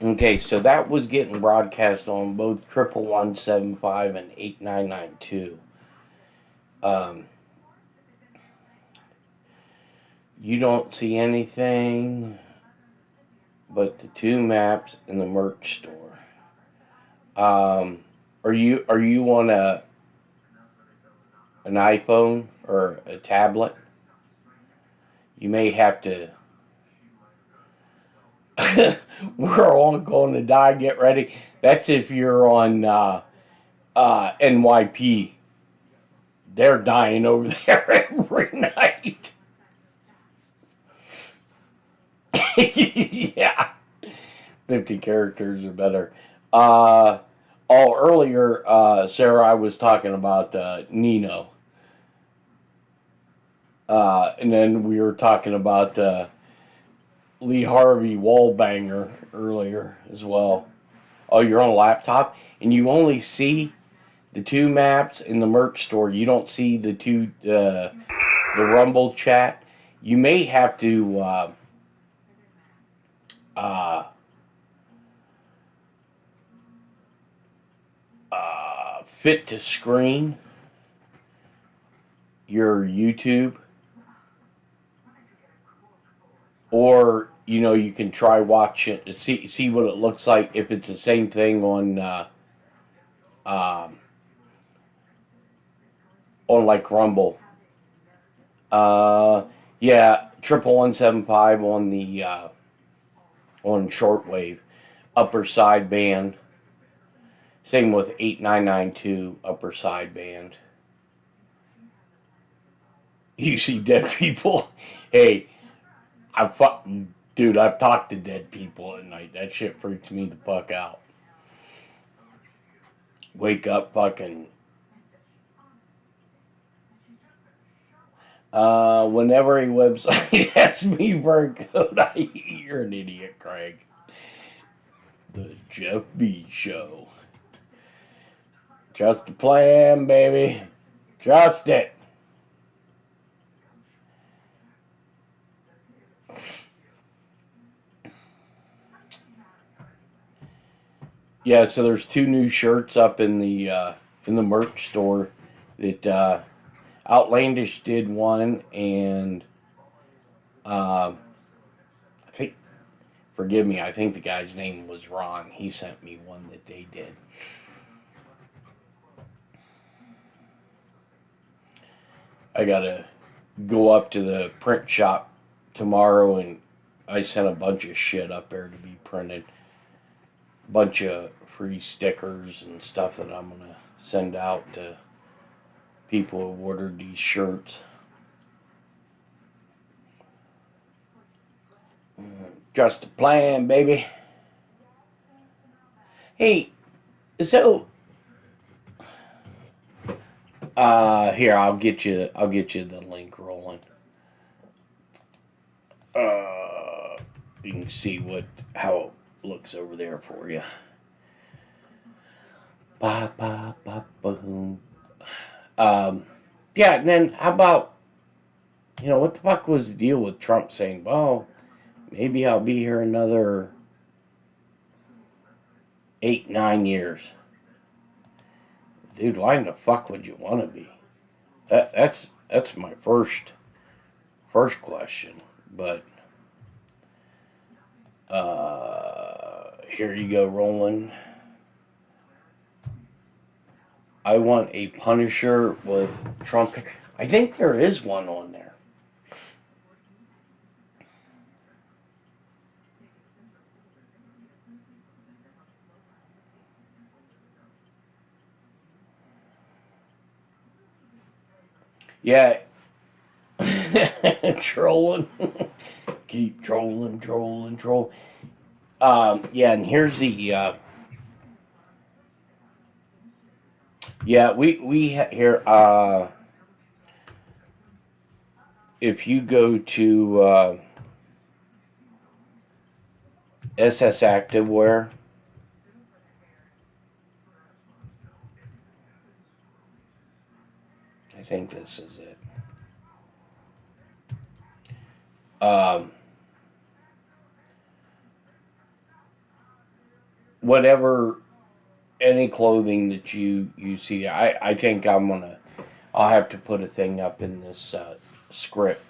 Okay, so that was getting broadcast on both 11175 and 8992. You don't see anything but the two maps in the merch store. Are you on an iPhone or a tablet? You may have to. We're all going to die. Get ready. That's if you're on NYP. They're dying over there every night. Yeah. 50 characters or better. Earlier, Sarah, I was talking about Nino. And then we were talking about Lee Harvey Wallbanger earlier as well. Oh, you're on a laptop? And you only see the two maps in the merch store. You don't see the two, the Rumble chat. You may have to fit to screen your YouTube. Or, you can try watch it, see what it looks like if it's the same thing on like Rumble. Yeah, 11175 on the on shortwave, upper sideband. Same with 8992 upper sideband. You see dead people? Hey, dude, I've talked to dead people at night. That shit freaks me the fuck out. Wake up fucking... Whenever a website asks me for a code, you're an idiot, Craig. The Jeff B. Show. Trust the plan, baby. Trust it. Yeah, so there's 2 new shirts up in the merch store that Outlandish did one, and I think, forgive me, I think the guy's name was Ron. He sent me one that they did. I gotta go up to the print shop tomorrow, and I sent a bunch of shit up there to be printed. Bunch of free stickers and stuff that I'm gonna send out to people who ordered these shirts. Trust the plan, baby. Hey, so here, I'll get you the link rolling. You can see how it looks over there for you. Ba ba ba boom. Yeah, and then how about, what the fuck was the deal with Trump saying, well, maybe I'll be here another 8-9 years. Dude, why in the fuck would you want to be? That's my first question. But here you go, rolling. I want a Punisher with Trump. I think there is one on there. Yeah. Trolling. Keep trolling. Yeah, and here's the yeah, we here if you go to SS Activewear, I think this is it. Whatever, any clothing that you see, I think I'll have to put a thing up in this script.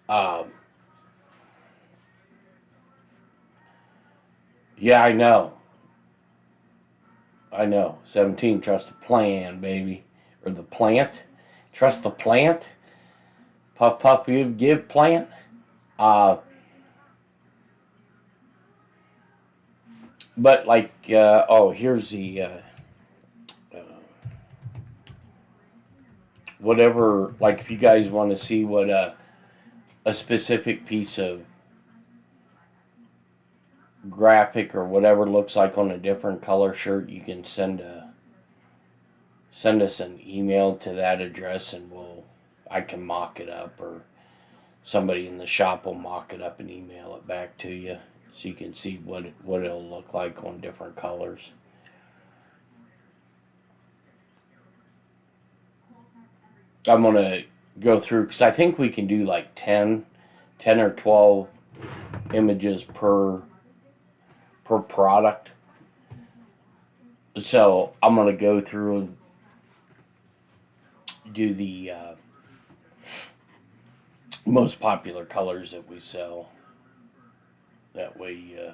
Yeah, I know. 17, trust the plan, baby. Or the plant. Trust the plant. Puff, you give plant. But like, here's the whatever. Like, if you guys want to see what a specific piece of graphic or whatever looks like on a different color shirt, you can send us an email to that address, and I can mock it up, or somebody in the shop will mock it up and email it back to you, so you can see what it'll look like on different colors. I'm gonna go through, because I think we can do like 10 or 12 images per product. So I'm gonna go through and do the most popular colors that we sell. That way,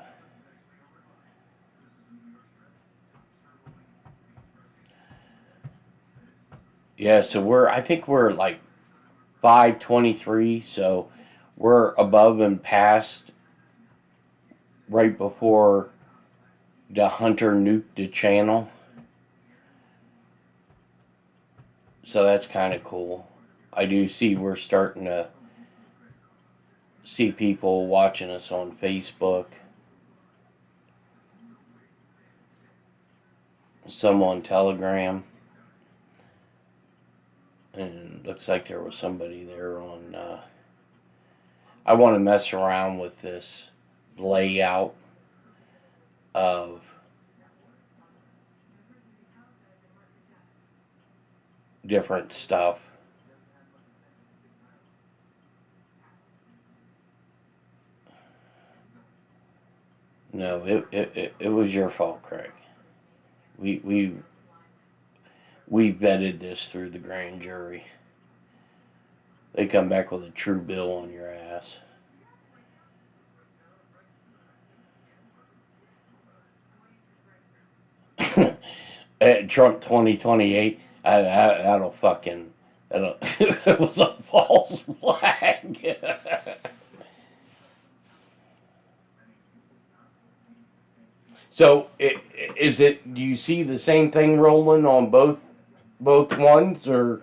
yeah. So I think we're like 523. So we're above and past right before the Hunter nuked the channel. So that's kind of cool. I do see we're starting to see people watching us on Facebook. Some on Telegram. And a looks like there was somebody there on... I want to mess around with this layout of different stuff. No, it was your fault, Craig. We vetted this through the grand jury. They come back with a true bill on your ass. Trump 2028. That'll fucking. It was a false flag. So, is it? Do you see the same thing rolling on both ones, or?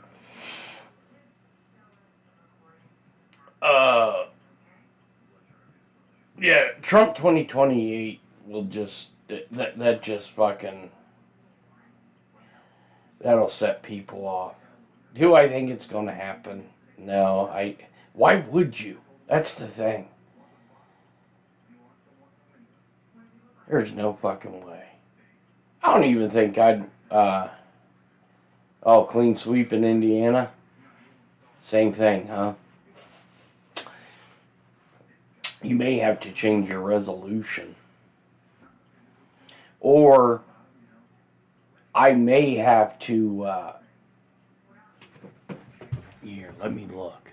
Yeah, Trump 2028 will just that just fucking that'll set people off. Do I think it's going to happen? No, why would you? That's the thing. There's no fucking way. I don't even think I'd clean sweep in Indiana. Same thing, huh? You may have to change your resolution. Or I may have to here, let me look.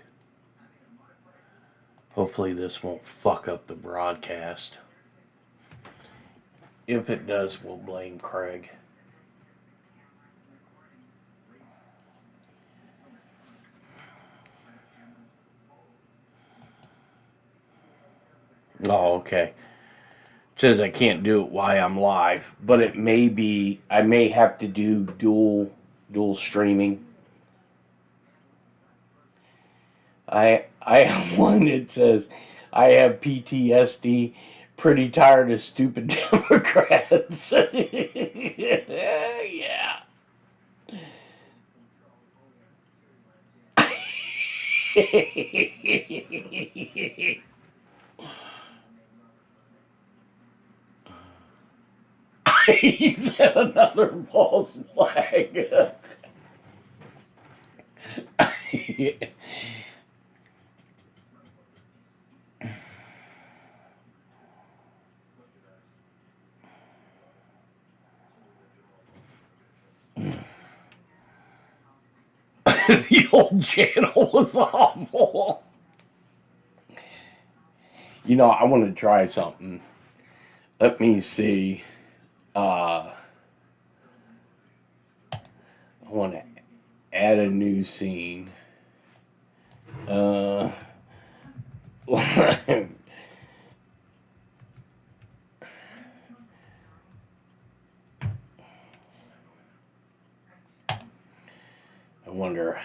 Hopefully this won't fuck up the broadcast. If it does, we'll blame Craig. Oh, okay. It says I can't do it while I'm live, but it may be, I may have to do dual streaming. I have one that says I have PTSD, pretty tired of stupid Democrats. Yeah. He said another false flag. The old channel was awful. You know, I want to try something. Let me see. I want to add a new scene. I wonder.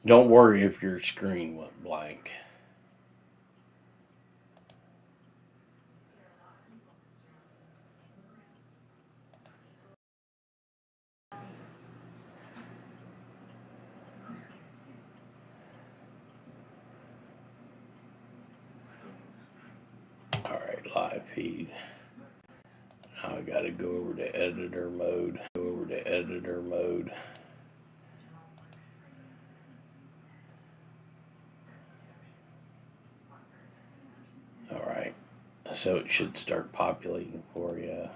Don't worry if your screen went blank. Alright, live feed. Now I gotta go over to editor mode. Alright, so it should start populating for you.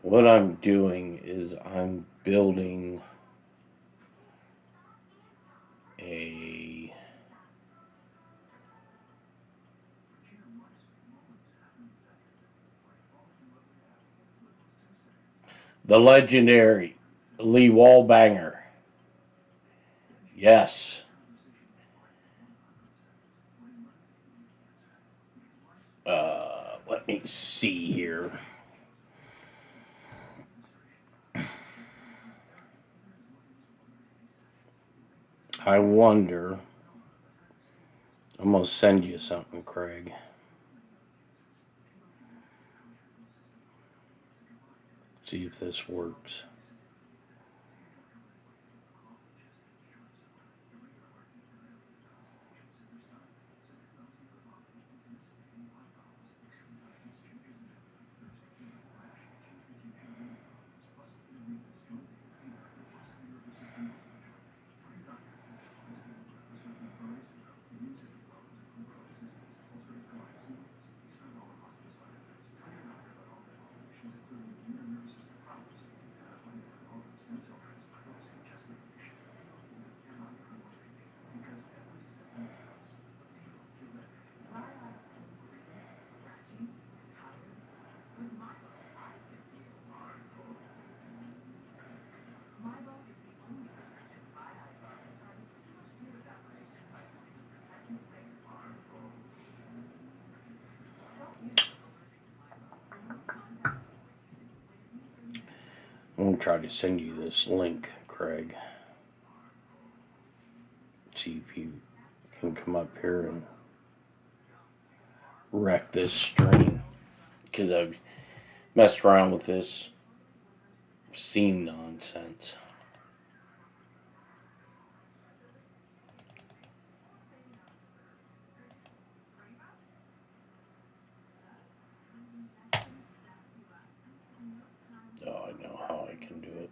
what I'm doing is I'm building the legendary Lee Wallbanger. Yes. Let me see here. I wonder. I'm going to send you something, Craig. See if this works. I'm going to try to send you this link, Craig. See if you can come up here and wreck this stream. Because I've messed around with this scene nonsense. Oh, I know how I can do it.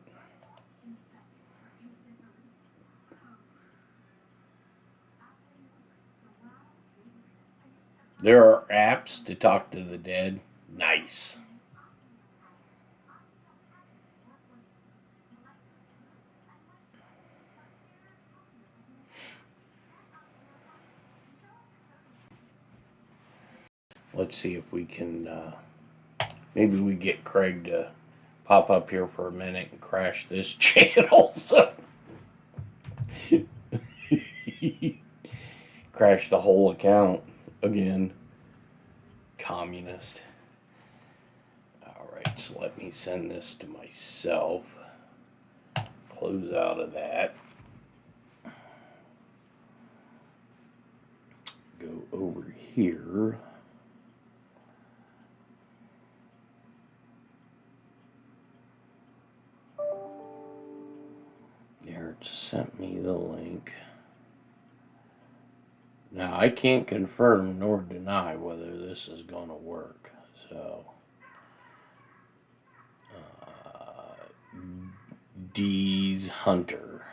There are apps to talk to the dead. Nice. Let's see if we can, maybe we get Craig to pop up here for a minute and crash this channel. So crash the whole account again. Communist. Alright, so let me send this to myself. Close out of that. Go over here. There, it sent me the link. Now, I can't confirm nor deny whether this is going to work. So, D's Hunter.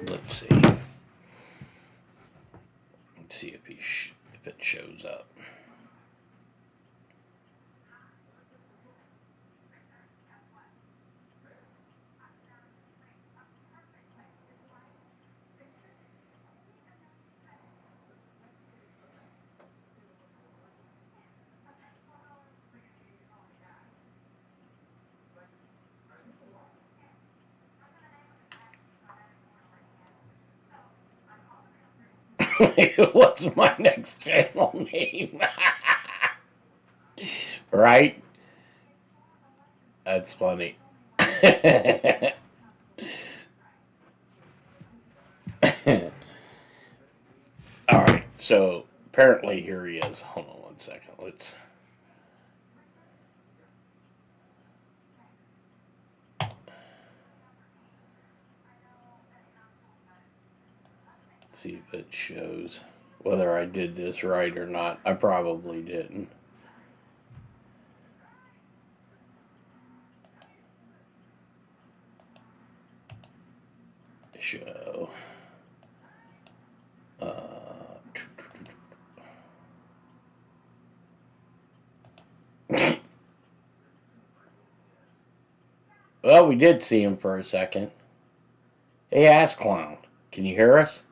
Let's see. Let's see if if it shows up. What's my next channel name? Right? That's funny. Alright, so apparently here he is. Hold on one second. Let's see if it shows whether I did this right or not. I probably didn't. Show. Well, we did see him for a second. Hey, ass clown. Can you hear us?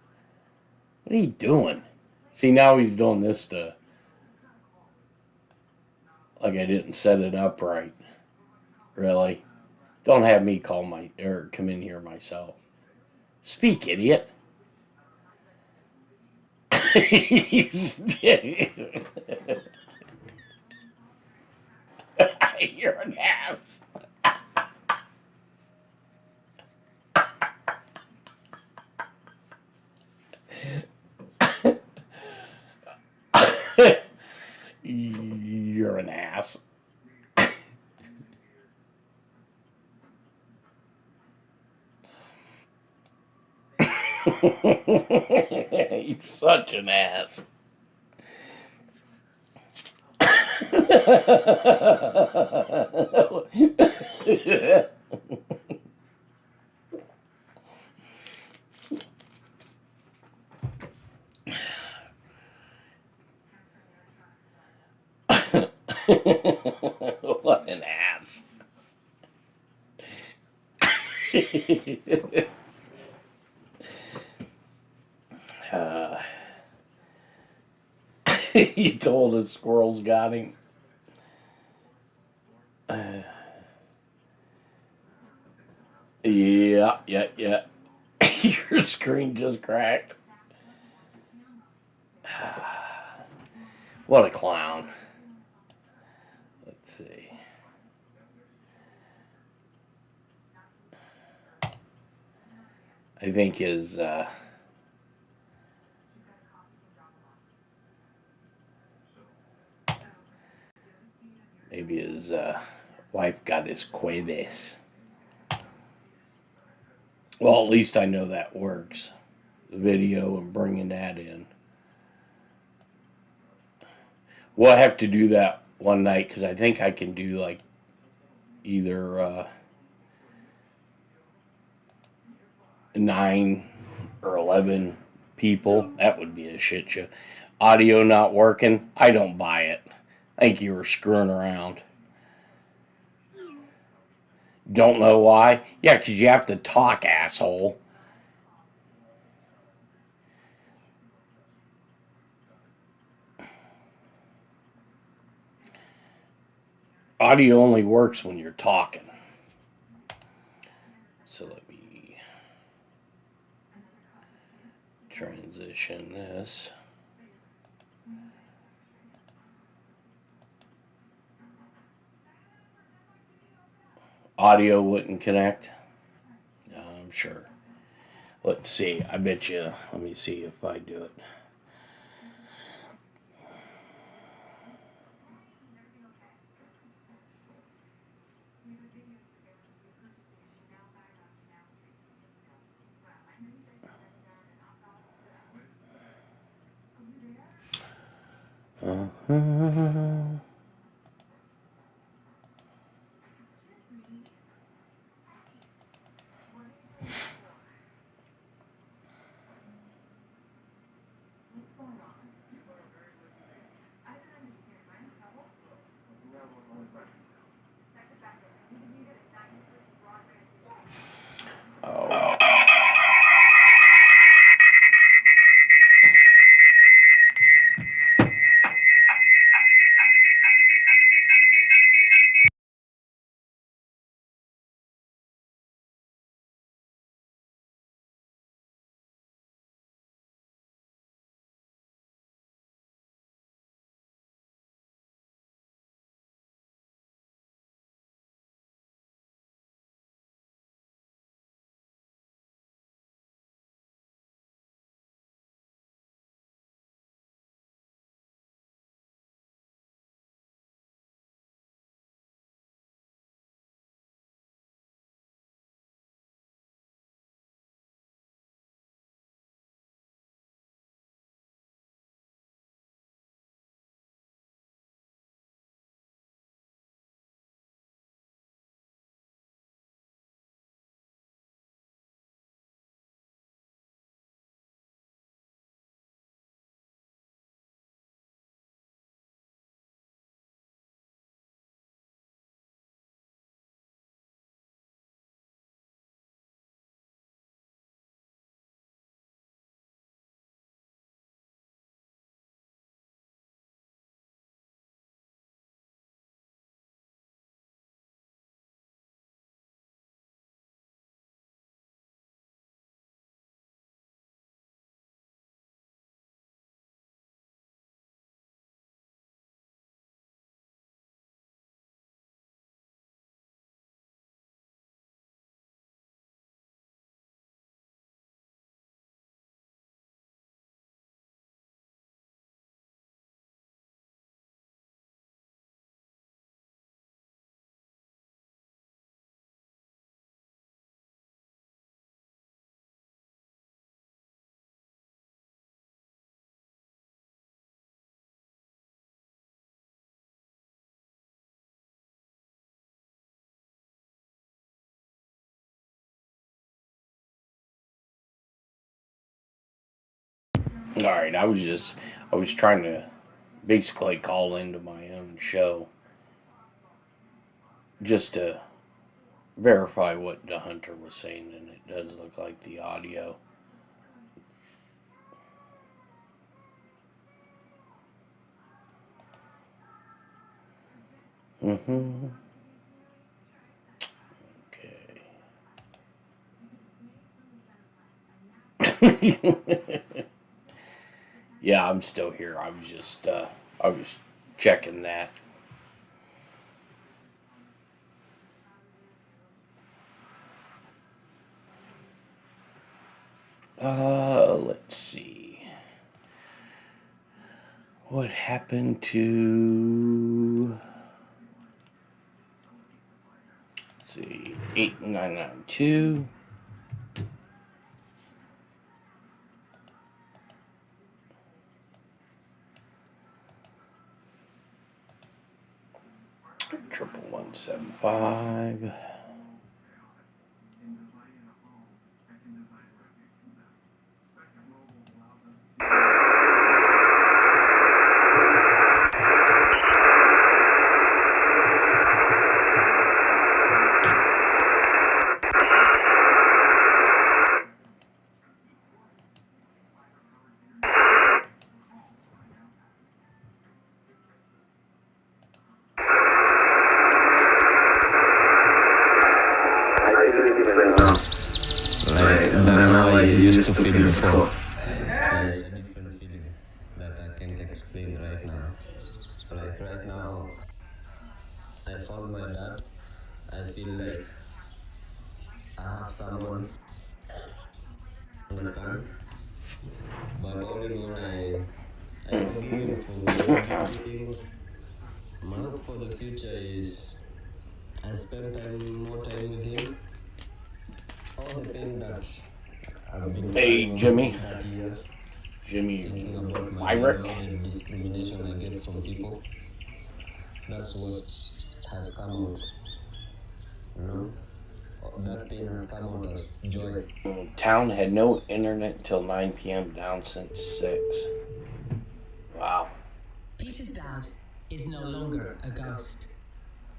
What are you doing? See, now he's doing this to... Like I didn't set it up right. Really? Don't have me come in here myself. Speak, idiot. You're an ass. You're an ass. He's such an ass. What an ass. He told us squirrels got him. Yeah. Your screen just cracked. What a clown. Let's see. I think his maybe his wife got his Cuevas. Well, at least I know that works. The video and bringing that in. We'll have to do that one night because I think I can do like either 9 or 11 people. That would be a shit show. Audio not working. I don't buy it. I think you were screwing around. Don't know why? Yeah, because you have to talk, asshole. Audio only works when you're talking. So let me transition this. Audio wouldn't connect. I'm sure. Let's see. I bet you. Let me see if I do it. Alright, I was trying to basically call into my own show just to verify what the hunter was saying, and it does look like the audio. Okay. Yeah, I'm still here. I was checking that. Let's see. What happened to, let's see, 8992. Triple 175. Like than how I used to feel before. There's a different feeling that I can't explain right now. Like right now, I found my dad. I feel like I have someone understand. But all in all, I forgive him for everything. My hope for the future is I spend more time with him. All the pain that I've been Jimmy. that years. Jimmy Thinking about my Myrick. all the discrimination I get from people. That's what has come out. You know? That pain has come out as joy. Town had no internet until 9 p.m. down since 6. Wow. Peter's dad is no longer a ghost.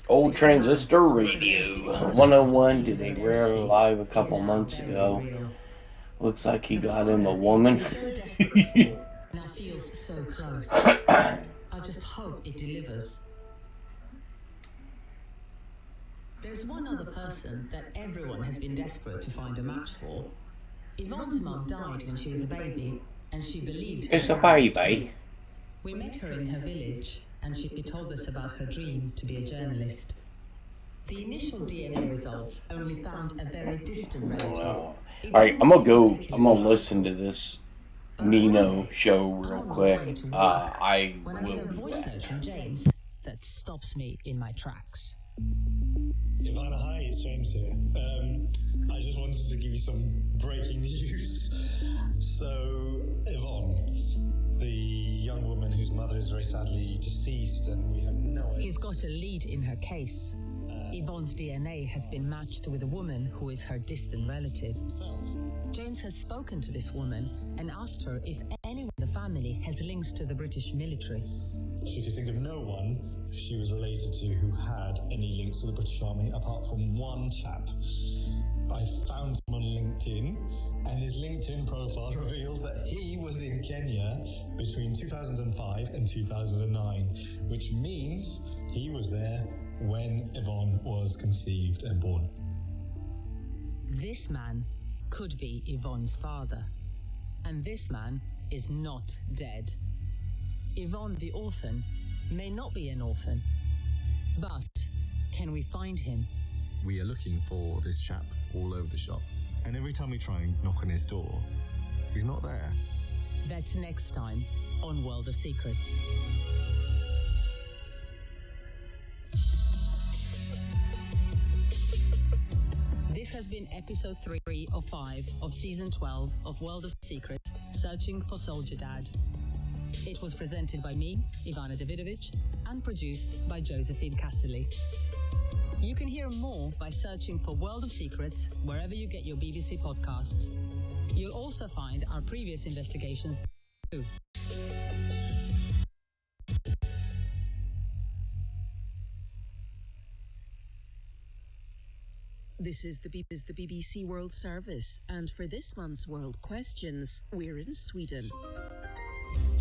Old transistor radio. 101 did a rare live a couple months ago. Looks like he got him a woman. Now feels so close. I just hope it delivers. There's one other person that everyone has been desperate to find a match for. Yvonne's mum died when she was a baby, and she believed It's a baby. We met her in her village, and she told us about her dream to be a journalist. The initial DNA results only found a very distant relative. Alright, I'm gonna listen to this Nino show real quick. I will be back. James, that stops me in my tracks. Ivana, hi, it's James here. I just wanted to give you some breaking news. So, Yvonne, the young woman whose mother is very sadly deceased, and we have no idea. He's got a lead in her case. Yvonne's DNA has been matched with a woman who is her distant relative. James has spoken to this woman and asked her if anyone in the family has links to the British military. She could think of no one she was related to who had any links to the British Army apart from one chap. I found him on LinkedIn, and his LinkedIn profile reveals that he was in Kenya between 2005 and 2009, which means he was there when Yvonne was conceived and born. This man could be Yvonne's father, and this man is not dead. Yvonne the orphan may not be an orphan, but can we find him? We are looking for this chap all over the shop, and every time we try and knock on his door, he's not there. That's next time on World of Secrets. This has been episode 3 of 5 of season 12 of World of Secrets, Searching for Soldier Dad. It was presented by me, Ivana Davidovich, and produced by Josephine Casterly. You can hear more by searching for World of Secrets wherever you get your BBC podcasts. You'll also find our previous investigations This is the BBC World Service, and for this month's World Questions, we're in Sweden.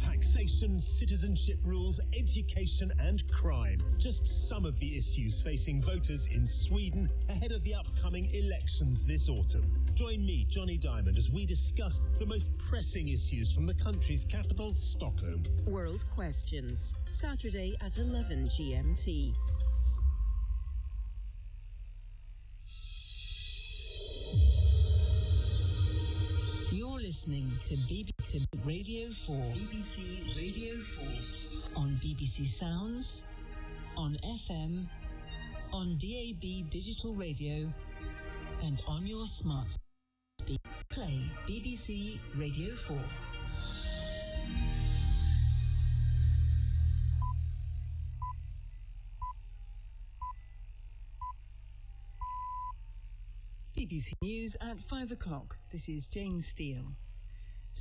Taxation, citizenship rules, education and crime. Just some of the issues facing voters in Sweden ahead of the upcoming elections this autumn. Join me, Johnny Diamond, as we discuss the most pressing issues from the country's capital, Stockholm. World Questions, Saturday at 11 GMT. You're listening to BBC Radio 4. BBC Radio 4. On BBC Sounds, on FM, on DAB digital radio, and on your smart speaker. Play BBC Radio 4. BBC News at 5 o'clock. This is Jane Steele.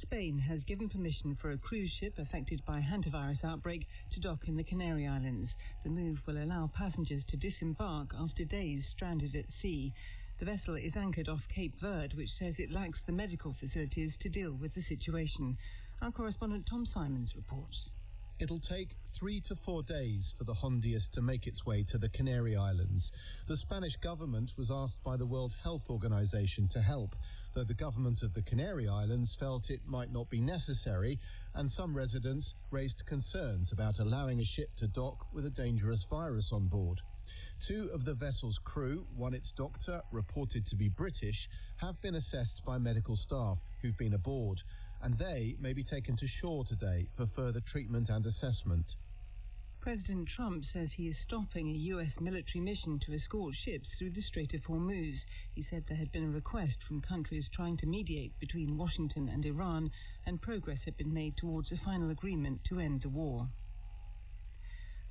Spain has given permission for a cruise ship affected by a hantavirus outbreak to dock in the Canary Islands. The move will allow passengers to disembark after days stranded at sea. The vessel is anchored off Cape Verde, which says it lacks the medical facilities to deal with the situation. Our correspondent Tom Simons reports. It'll take 3 to 4 days for the Hondias to make its way to the Canary Islands. The Spanish government was asked by the World Health Organization to help, though the government of the Canary Islands felt it might not be necessary, and some residents raised concerns about allowing a ship to dock with a dangerous virus on board. 2 of the vessel's crew, one its doctor, reported to be British, have been assessed by medical staff who've been aboard, and they may be taken to shore today for further treatment and assessment. President Trump says he is stopping a U.S. military mission to escort ships through the Strait of Hormuz. He said there had been a request from countries trying to mediate between Washington and Iran, and progress had been made towards a final agreement to end the war.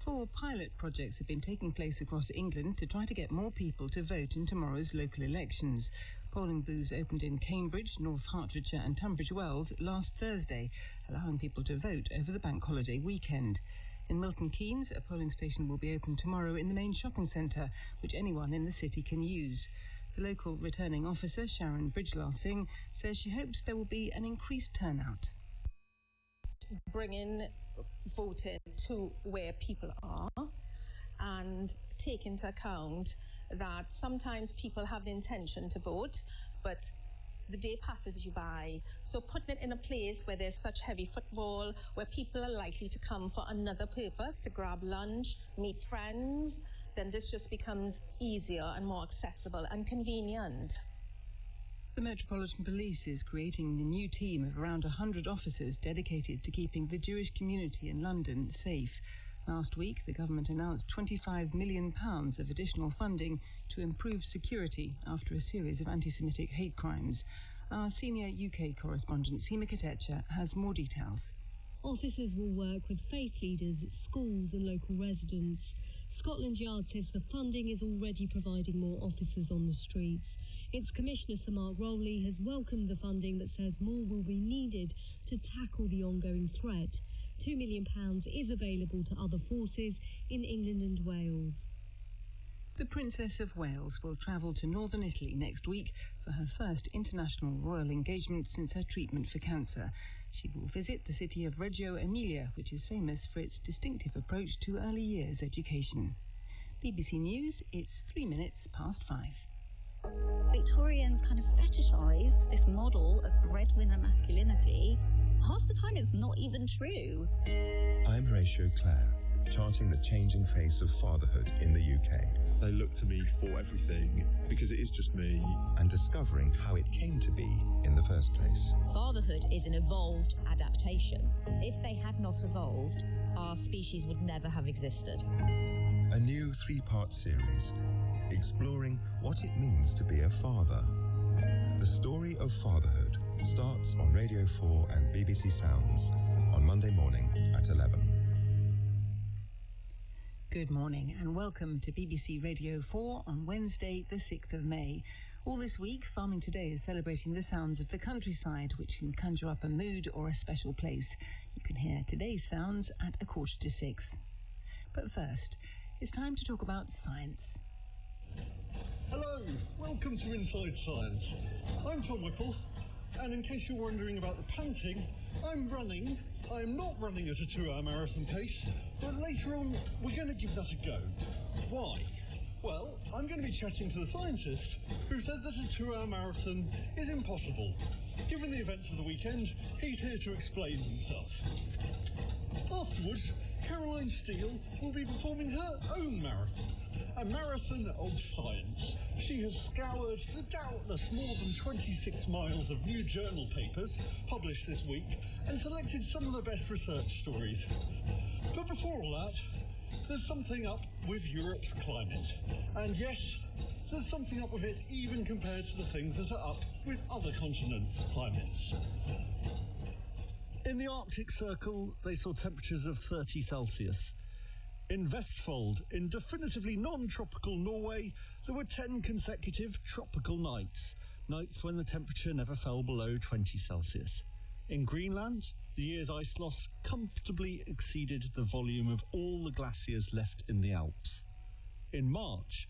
4 pilot projects have been taking place across England to try to get more people to vote in tomorrow's local elections. Polling booths opened in Cambridge, North Hertfordshire and Tunbridge Wells last Thursday, allowing people to vote over the bank holiday weekend. In Milton Keynes, a polling station will be open tomorrow in the main shopping centre, which anyone in the city can use. The local returning officer, Sharon Bridgelaw-Singh, says she hopes there will be an increased turnout. Bringing voting to where people are and take into account that sometimes people have the intention to vote, but the day passes you by. So putting it in a place where there's such heavy football, where people are likely to come for another purpose, to grab lunch, meet friends, then this just becomes easier and more accessible and convenient. The Metropolitan Police is creating a new team of around 100 officers dedicated to keeping the Jewish community in London safe. Last week, the government announced £25 million of additional funding to improve security after a series of anti-Semitic hate crimes. Our senior UK correspondent, Seema Katecha, has more details. Officers will work with faith leaders, schools and local residents. Scotland Yard says the funding is already providing more officers on the streets. Its Commissioner Sir Mark Rowley has welcomed the funding but says more will be needed to tackle the ongoing threat. £2 million is available to other forces in England and Wales. The Princess of Wales will travel to northern Italy next week for her first international royal engagement since her treatment for cancer. She will visit the city of Reggio Emilia, which is famous for its distinctive approach to early years education. BBC News, it's 5 Victorians kind of fetishise this model of breadwinner masculinity. Half the time it's not even true. I'm Horatio Clare, charting the changing face of fatherhood in the UK. They look to me for everything because it is just me. And discovering how it came to be in the first place. Fatherhood is an evolved adaptation. If they had not evolved, our species would never have existed. A new 3-part series exploring what it means to be a father. The story of fatherhood starts on Radio 4 and BBC Sounds on Monday morning at 11. Good morning and welcome to BBC Radio 4 on Wednesday the 6th of May. All this week, Farming Today is celebrating the sounds of the countryside, which can conjure up a mood or a special place. You can hear today's sounds at 5:45. But first, it's time to talk about science. Hello, welcome to Inside Science. I'm Tom Whipple, and in case you're wondering about the panting, I'm not running at a 2-hour marathon pace, but later on we're going to give that a go. Why? Well, I'm going to be chatting to the scientist who said that a 2-hour marathon is impossible. Given the events of the weekend, he's here to explain himself. Afterwards, Caroline Steele will be performing her own marathon, a marathon of science. She has scoured the doubtless more than 26 miles of new journal papers published this week and selected some of the best research stories. But before all that, there's something up with Europe's climate. And yes, there's something up with it even compared to the things that are up with other continents' climates. In the Arctic Circle, they saw temperatures of 30 Celsius. In Vestfold, in definitively non-tropical Norway, there were 10 consecutive tropical nights when the temperature never fell below 20 Celsius. In Greenland, the year's ice loss comfortably exceeded the volume of all the glaciers left in the Alps. In March,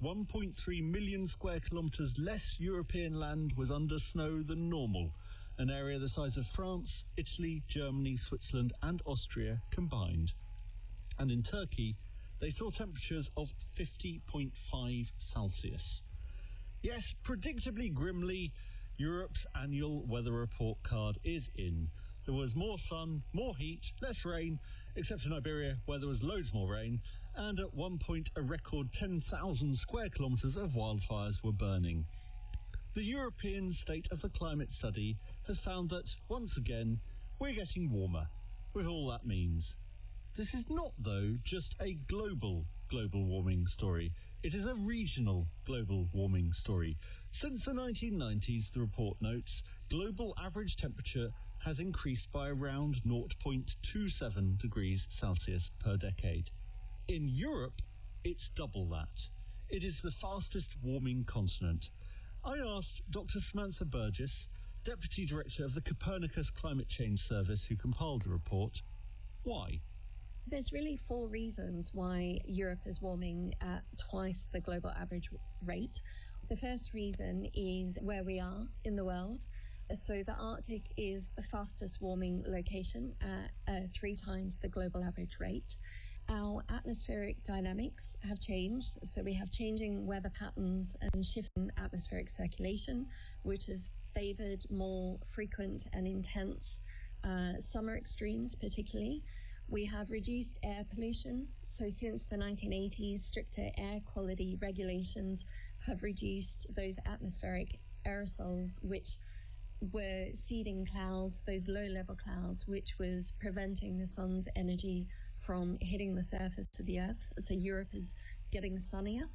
1.3 million square kilometres less European land was under snow than normal, an area the size of France, Italy, Germany, Switzerland and Austria combined. And in Turkey, they saw temperatures of 50.5 Celsius. Yes, predictably grimly, Europe's annual weather report card is in. There was more sun, more heat, less rain, except in Iberia where there was loads more rain, and at one point a record 10,000 square kilometres of wildfires were burning. The European State of the Climate Study has found that, once again, we're getting warmer, with all that means. This is not, though, just a global warming story. It is a regional global warming story. Since the 1990s, the report notes, global average temperature has increased by around 0.27 degrees Celsius per decade. In Europe, it's double that. It is the fastest warming continent. I asked Dr. Samantha Burgess, Deputy Director of the Copernicus Climate Change Service, who compiled the report, why? There's really 4 reasons why Europe is warming at twice the global average rate. The first reason is where we are in the world. So the Arctic is the fastest warming location at 3 times the global average rate. Our atmospheric dynamics have changed, so we have changing weather patterns and shifting atmospheric circulation, which has favoured more frequent and intense summer extremes particularly. We have reduced air pollution, so since the 1980s, stricter air quality regulations have reduced those atmospheric aerosols which were seeding clouds, those low-level clouds, which was preventing the sun's energy from hitting the surface of the Earth. So Europe is getting sunnier.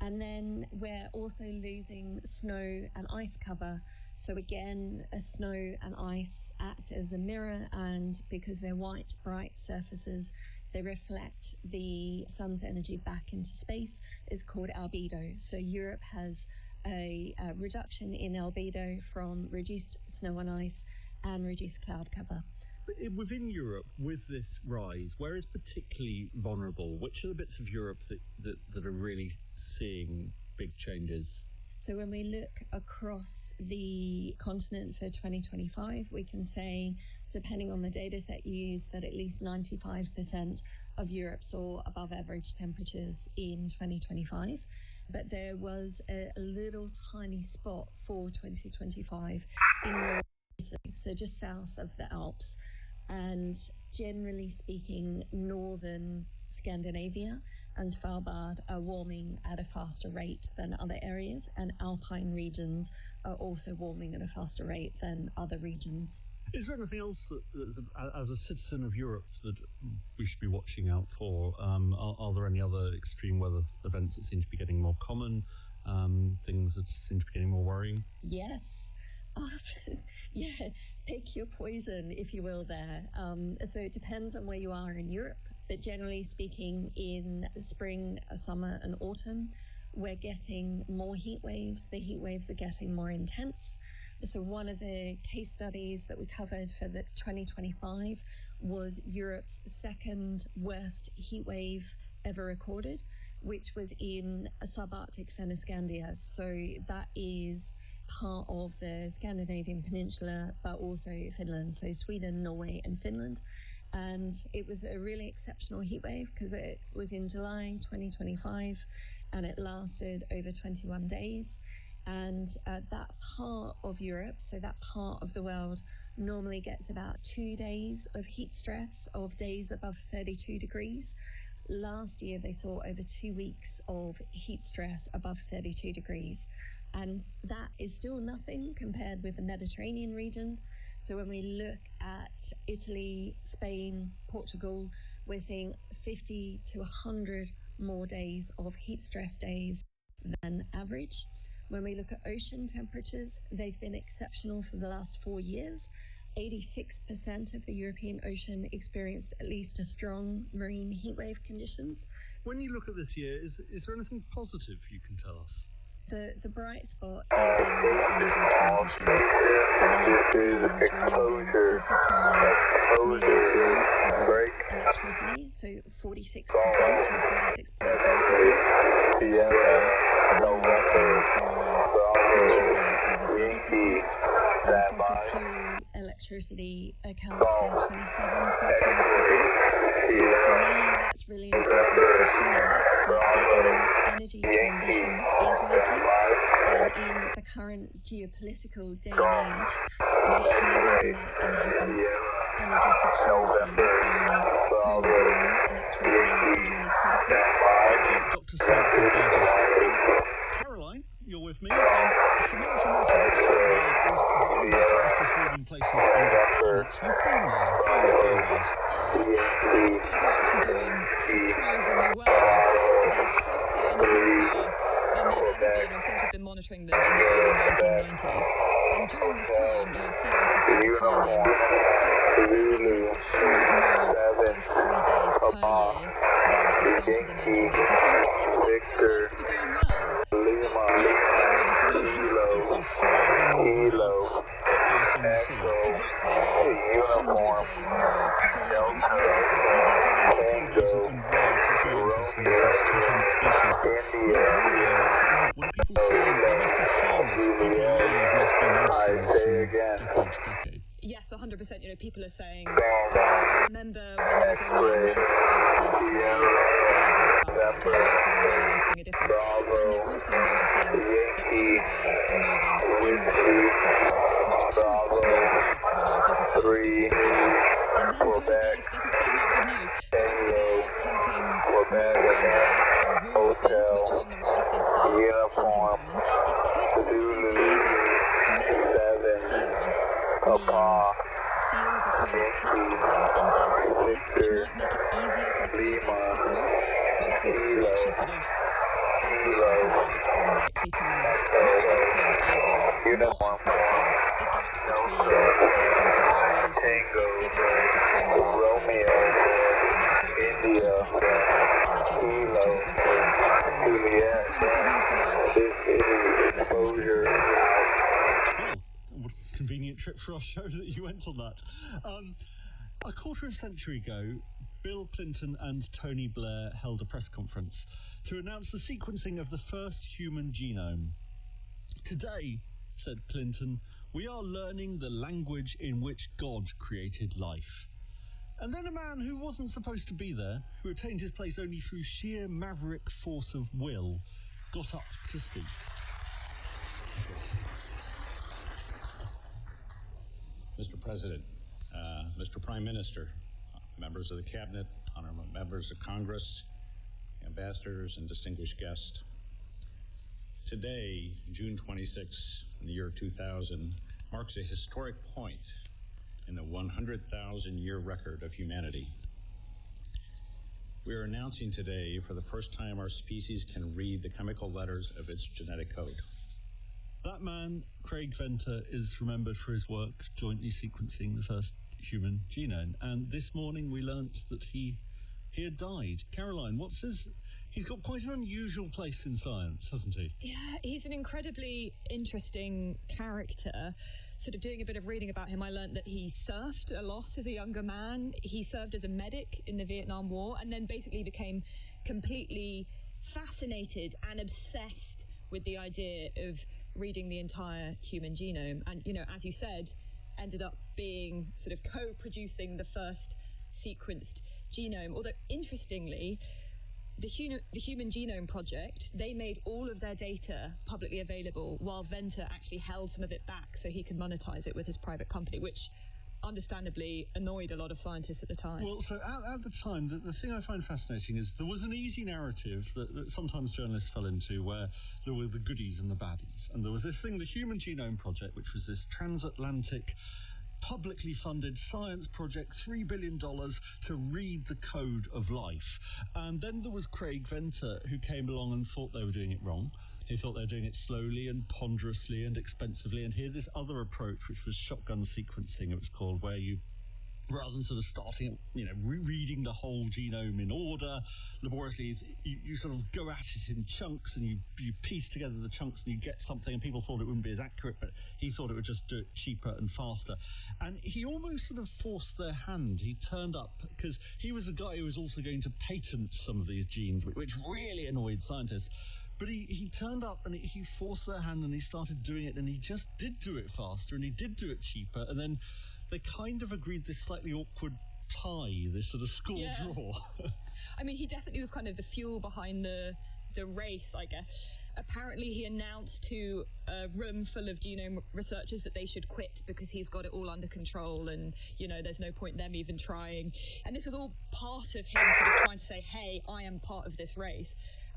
And then we're also losing snow and ice cover. So again, snow and ice act as a mirror, and because they're white, bright surfaces, they reflect the sun's energy back into space. It's called albedo. So Europe has a reduction in albedo from reduced snow and ice and reduced cloud cover. But within Europe, with this rise, where is particularly vulnerable? Which are the bits of Europe that are really seeing big changes? So when we look across the continent for 2025, we can say, depending on the data set you use, that at least 95% of Europe saw above average temperatures in 2025. But there was a little tiny spot for 2025 in Northern Italy, so just south of the Alps. And generally speaking, northern Scandinavia and Svalbard are warming at a faster rate than other areas, and alpine regions are also warming at a faster rate than other regions. Is there anything else that, as a citizen of Europe, that we should be watching out for? Are there any other extreme weather events that seem to be getting more common, things that seem to be getting more worrying? Yes. Yeah, pick your poison, if you will, there. So it depends on where you are in Europe, but generally speaking, in spring, summer and autumn, we're getting more heat waves. The heat waves are getting more intense. So one of the case studies that we covered for the 2025 was Europe's second worst heat wave ever recorded, which was in subarctic Fennoscandia. So that is part of the Scandinavian peninsula, but also Finland, so Sweden, Norway and Finland. And it was a really exceptional heat wave because it was in July 2025 and it lasted over 21 days. And that part of Europe, so that part of the world, normally gets about 2 days of heat stress, of days above 32 degrees. Last year, they saw over 2 weeks of heat stress above 32 degrees. And that is still nothing compared with the Mediterranean region. So when we look at Italy, Spain, Portugal, we're seeing 50 to 100 more days of heat stress days than average. When we look at ocean temperatures, they've been exceptional for the last 4 years. 86% of the European ocean experienced at least a strong marine heatwave conditions. When you look at this year, is there anything positive you can tell us? The bright spot is in the energy transition. For the last 3 years, renewables have supplied nearly half of Europe's electricity, so 46% to 46.5%. And of that, wind and solar contribute over 30%, and fossil fuel electricity accounts for 27.5%. So for me, that's really important to highlight that the energy transition is working, and in the current geopolitical day and age, having that enhanced energy security by homegrown electricity is really critical. Thank you, Dr. Samantha Burgess. Caroline, you're with me. Samantha mentioned that Svalbard is one of the fastest moving places on the planet. You've been there. How are the Kiwis? They're actually doing surprisingly well. They're hotter and healthier than they've ever been, or since we've been monitoring them in the early 1990s. And during this time, sea ice has been declining slightly almost 100 more ice-free days per year than at the start of the 1990s. So you wouldn't expect Kiwis to be doing well, but yeah, they're really thriving. As far as in population the sea. Exactly, yeah. 100 days more per year. We'll get into Kiwis and why it's really interesting this is totemic species, but more broadly, what's it like? What are people saying? They must be seeing this. People alive must be noticing this from decade to decade. Yes, 100%. People are saying, I remember when there was only a month of ice-free days on Svalbard. Locals are really noticing a difference. And they're also noticing that polar bears are moving inland to hunt, which I was quite nervous about when I visited because, and then polar bears get to tell me good news. They're going to be hunting more reindeer and walruses, which are on the rise since our hunting ban. It could also be that less sea ice means seals are kind of clustering in dense spots, which might make it easier for the polar bears to pick them off, but this is very much a sort of background now that's unlikely to last. What will happen is we'll have more ice melting, the gaps between their hunting areas will get bigger, they'll have to swim or walk further to hunt, and they just won't be able to keep up with the energy demand, which is what we're seeing elsewhere in Europe. So it's kind of good news for now, but less likely to last. Well, what a convenient trip for our show that you went on that. A quarter of a century ago, Bill Clinton and Tony Blair held a press conference to announce the sequencing of the first human genome. Today, said Clinton, we are learning the language in which God created life. And then a man who wasn't supposed to be there, who attained his place only through sheer maverick force of will, got up to speak. Mr. President, Mr. Prime Minister, members of the Cabinet, honorable members of Congress, ambassadors, and distinguished guests. Today, June 26, in the year 2000, marks a historic point in the 100,000-year record of humanity. We are announcing today, for the first time, our species can read the chemical letters of its genetic code. That man, Craig Venter, is remembered for his work jointly sequencing the first human genome. And this morning we learnt that he had died. Caroline, what's his He's got quite an unusual place in science, hasn't he? Yeah, he's an incredibly interesting character. Sort of doing a bit of reading about him, I learned that he surfed a lot as a younger man. He served as a medic in the Vietnam War and then basically became completely fascinated and obsessed with the idea of reading the entire human genome. And, you know, as you said, ended up being sort of co-producing the first sequenced genome. Although, interestingly, the Human Genome Project, they made all of their data publicly available while Venter actually held some of it back so he could monetize it with his private company, which understandably annoyed a lot of scientists at the time. Well, so at the time, the thing I find fascinating is there was an easy narrative that sometimes journalists fell into where there were the goodies and the baddies. And there was this thing, the Human Genome Project, which was this transatlantic publicly funded science project, $3 billion to read the code of life. And then there was Craig Venter, who came along and thought they were doing it wrong. He thought they were doing it slowly and ponderously and expensively. And here's this other approach, which was shotgun sequencing, it was called, where you, rather than sort of starting, you know, reading the whole genome in order, laboriously, you sort of go at it in chunks and you piece together the chunks and you get something, and people thought it wouldn't be as accurate, but he thought it would just do it cheaper and faster. And he almost sort of forced their hand. He turned up, because he was the guy who was also going to patent some of these genes, which really annoyed scientists. But he turned up and he forced their hand and he started doing it, and he just did do it faster and he did do it cheaper, and then they kind of agreed this slightly awkward tie, this sort of school draw. I mean, he definitely was kind of the fuel behind the race, I guess. Apparently he announced to a room full of genome researchers that they should quit because he's got it all under control and, you know, there's no point them even trying. And this was all part of him sort of trying to say, hey, I am part of this race.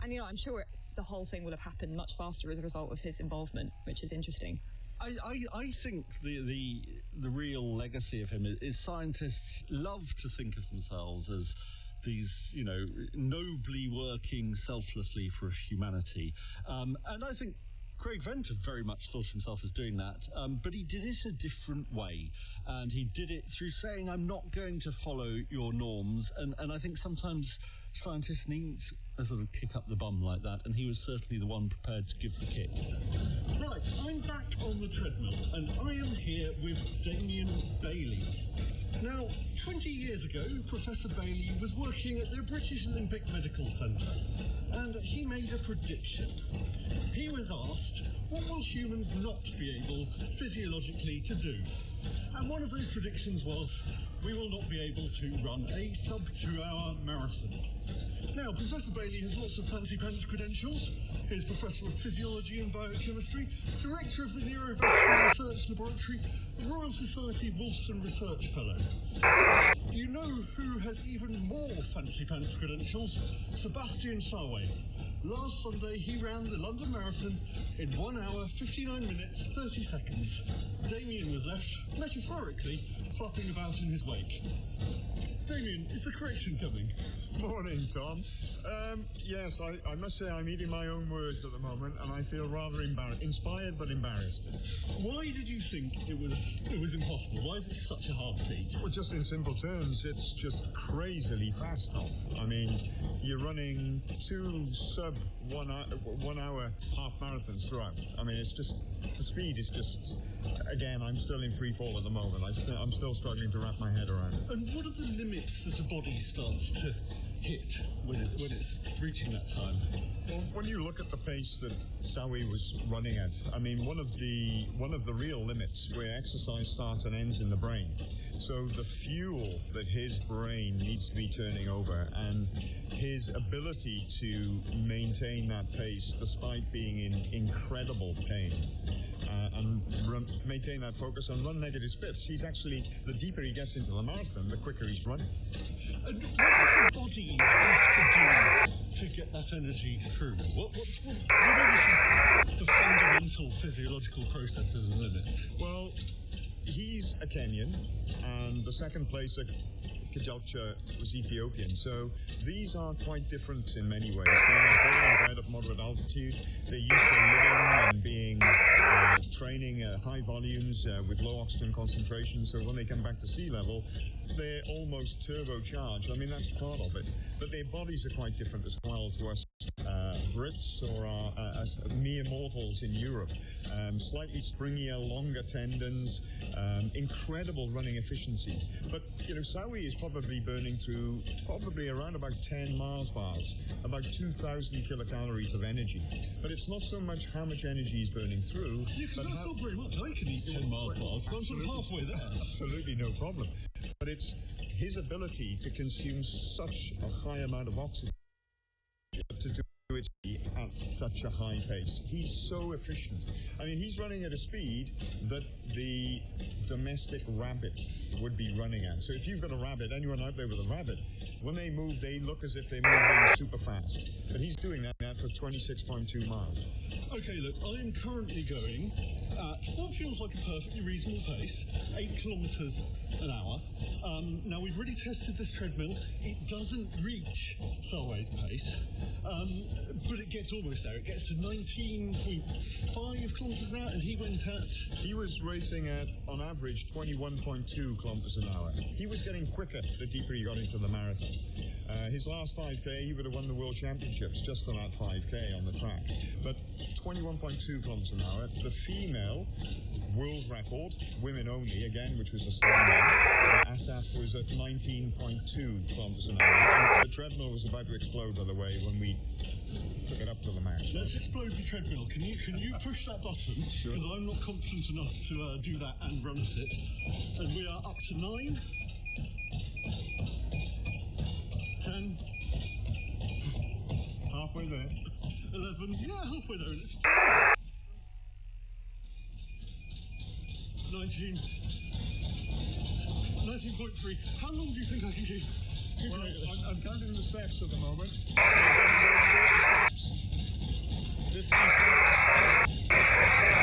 And, you know, I'm sure the whole thing will have happened much faster as a result of his involvement, which is interesting. I think the real legacy of him is scientists love to think of themselves as these, you know, nobly working selflessly for humanity. And I think Craig Venter very much thought of himself as doing that, but he did it a different way. And he did it through saying, I'm not going to follow your norms. And I think sometimes scientists need a sort of kick up the bum like that, and he was certainly the one prepared to give the kick. Right, I'm back on the treadmill, and I am here with Damien Bailey. Now, 20 years ago, Professor Bailey was working at the British Olympic Medical Centre, and he made a prediction. He was asked, what will humans not be able physiologically to do? And one of those predictions was, we will not be able to run a sub-2-hour marathon. Now, Professor Bailey has lots of fancy pants credentials. He's Professor of Physiology and Biochemistry, Director of the Neurovascular Research Laboratory, Royal Society Wolfson Research Fellow. You know who has even more fancy pants credentials? Sebastian Sawe. Last Sunday, he ran the London Marathon in 1 hour, 59 minutes, 30 seconds. Damien was left, metaphorically, flopping about in his wake. Damien, is the correction coming? Morning, Tom. Yes, I must say I'm eating my own words at the moment, and I feel rather inspired but embarrassed. Why did you think it was impossible? Why is it such a hard feat? Well, just in simple terms, it's just crazily fast, Tom. I mean, you're running 2 sub 1 hour half marathons throughout. I mean, it's just, the speed is just, again, I'm still in free fall at the moment. I'm still struggling to wrap my head around it. And what are the limits that a body starts to hit when it's reaching that time? Well, when you look at the pace that Sawi was running at, I mean, one of the real limits where exercise starts and ends in the brain. So the fuel that his brain needs to be turning over, and his ability to maintain that pace despite being in incredible pain, and maintain that focus and run negative splits. He's actually, the deeper he gets into the marathon, the quicker he's running. And what does the body have to do to get that energy through? What are the fundamental physiological processes and limits? Well, he's a Kenyan, and the second place Kajalcha was Ethiopian. So these are quite different in many ways. They are born and bred at moderate altitude. They're used to living and being training at high volumes with low oxygen concentration. So when they come back to sea level, they're almost turbocharged. I mean, that's part of it. But their bodies are quite different as well to us Brits or us mere mortals in Europe. Slightly springier, longer tendons, incredible running efficiencies. But, you know, Sawi is probably burning through around about 10 Mars bars, about 2,000 kilocalories of energy. But it's not so much how much energy he's burning through. Yeah, because that's not very much. I can eat 10 Mars bars, so I'm sort of halfway there. Absolutely no problem. But it's his ability to consume such a high amount of oxygen to do it at such a high pace. He's so efficient. I mean, he's running at a speed that the domestic rabbit would be running at. So if you've got a rabbit, anyone out there with a rabbit, when they move, they look as if they're moving super fast. But he's doing that for 26.2 miles. Okay, look, I am currently going at what feels like a perfectly reasonable pace, 8 kilometres an hour. Now, we've already tested this treadmill. It doesn't reach Salway's pace, but it gets almost there. It gets to 19.5 kilometres an hour, and he was racing at, on average, 21.2 kilometres an hour. He was getting quicker the deeper he got into the marathon. His last 5K, he would have won the World Championships just on that 5K on the track. But 21.2 kilometres an hour. The female world record, women only, again, which was a slam Asaf was at 19.2 kilometres an hour. And the treadmill was about to explode, by the way, when we took it up to the max. Let's explode the treadmill. Can you push that button? Sure. Because I'm not confident enough to do that and run at it. And we are up to 9. 10. Halfway there. 11. Yeah, halfway there. 19. 19.3. How long do you think I can keep? Well, I'm counting the steps at the moment. 50 steps.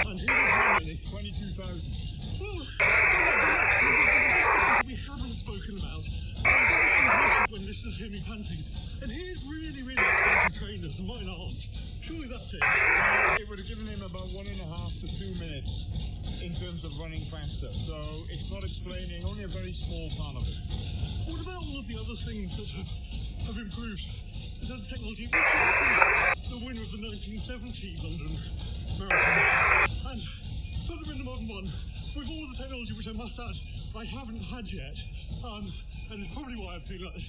And he was running 22,000. Well, we haven't spoken about. I think it's important when listeners hear me panting. And here's really, really expensive trainers, and mine aren't. Surely that's it. It would have given him about 1.5 to 2 minutes in terms of running faster. So it's not explaining only a very small part of it. What about all of the other things that have improved in terms of technology? We took the winner of the 1970 London Marathon. And further in the modern one, with all of the technology, which I must add, I haven't had yet, and it's probably why I feel like this.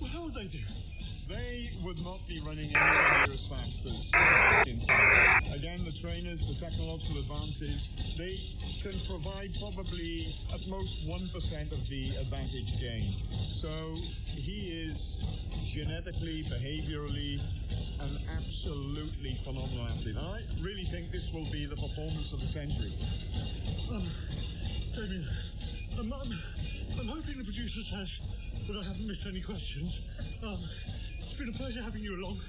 Well, how would they do? They would not be running anywhere near as fast as Sebastian Sawi. Again, the trainers, the technological advances, they can provide probably at most 1% of the advantage gained. So he is genetically, behaviorally, an absolutely phenomenal athlete. I really think this will be the performance of the century. Damien, I'm hoping the producer says that I haven't missed any questions. It's been a pleasure having you along.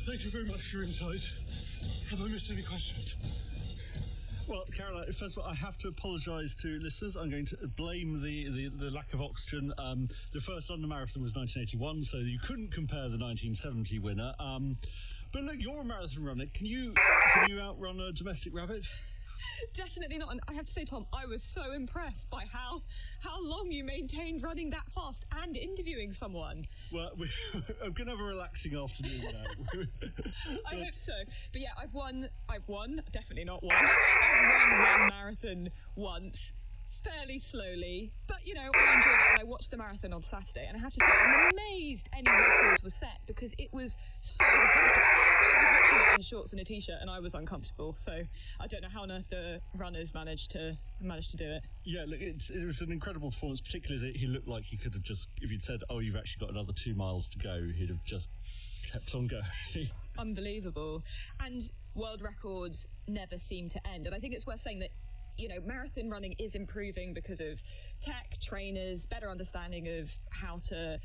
Thank you very much for your insights. Have I missed any questions? Well, Caroline, first of all, I have to apologise to listeners. I'm going to blame the lack of oxygen. The first London Marathon was 1981, so you couldn't compare the 1970 winner. But look, you're a marathon runner. Can you outrun a domestic rabbit? Definitely not. And I have to say, Tom, I was so impressed by how long you maintained running that fast and interviewing someone. Well, I'm going to have a relaxing afternoon now. I hope so. But yeah, I've won, definitely not won. I've run one marathon once, fairly slowly, but you know, I enjoyed it, and I watched the marathon on Saturday, and I have to say, I'm amazed any records were set, because it was so hot. I was watching it in shorts and a t-shirt, and I was uncomfortable, so I don't know how on earth the runners managed to do it. Yeah, look, it was an incredible performance, particularly that he looked like he could have just, if you'd said, oh, you've actually got another 2 miles to go, he'd have just kept on going. Unbelievable. And world records never seem to end, and I think it's worth saying that, you know, marathon running is improving because of tech, trainers, better understanding of how to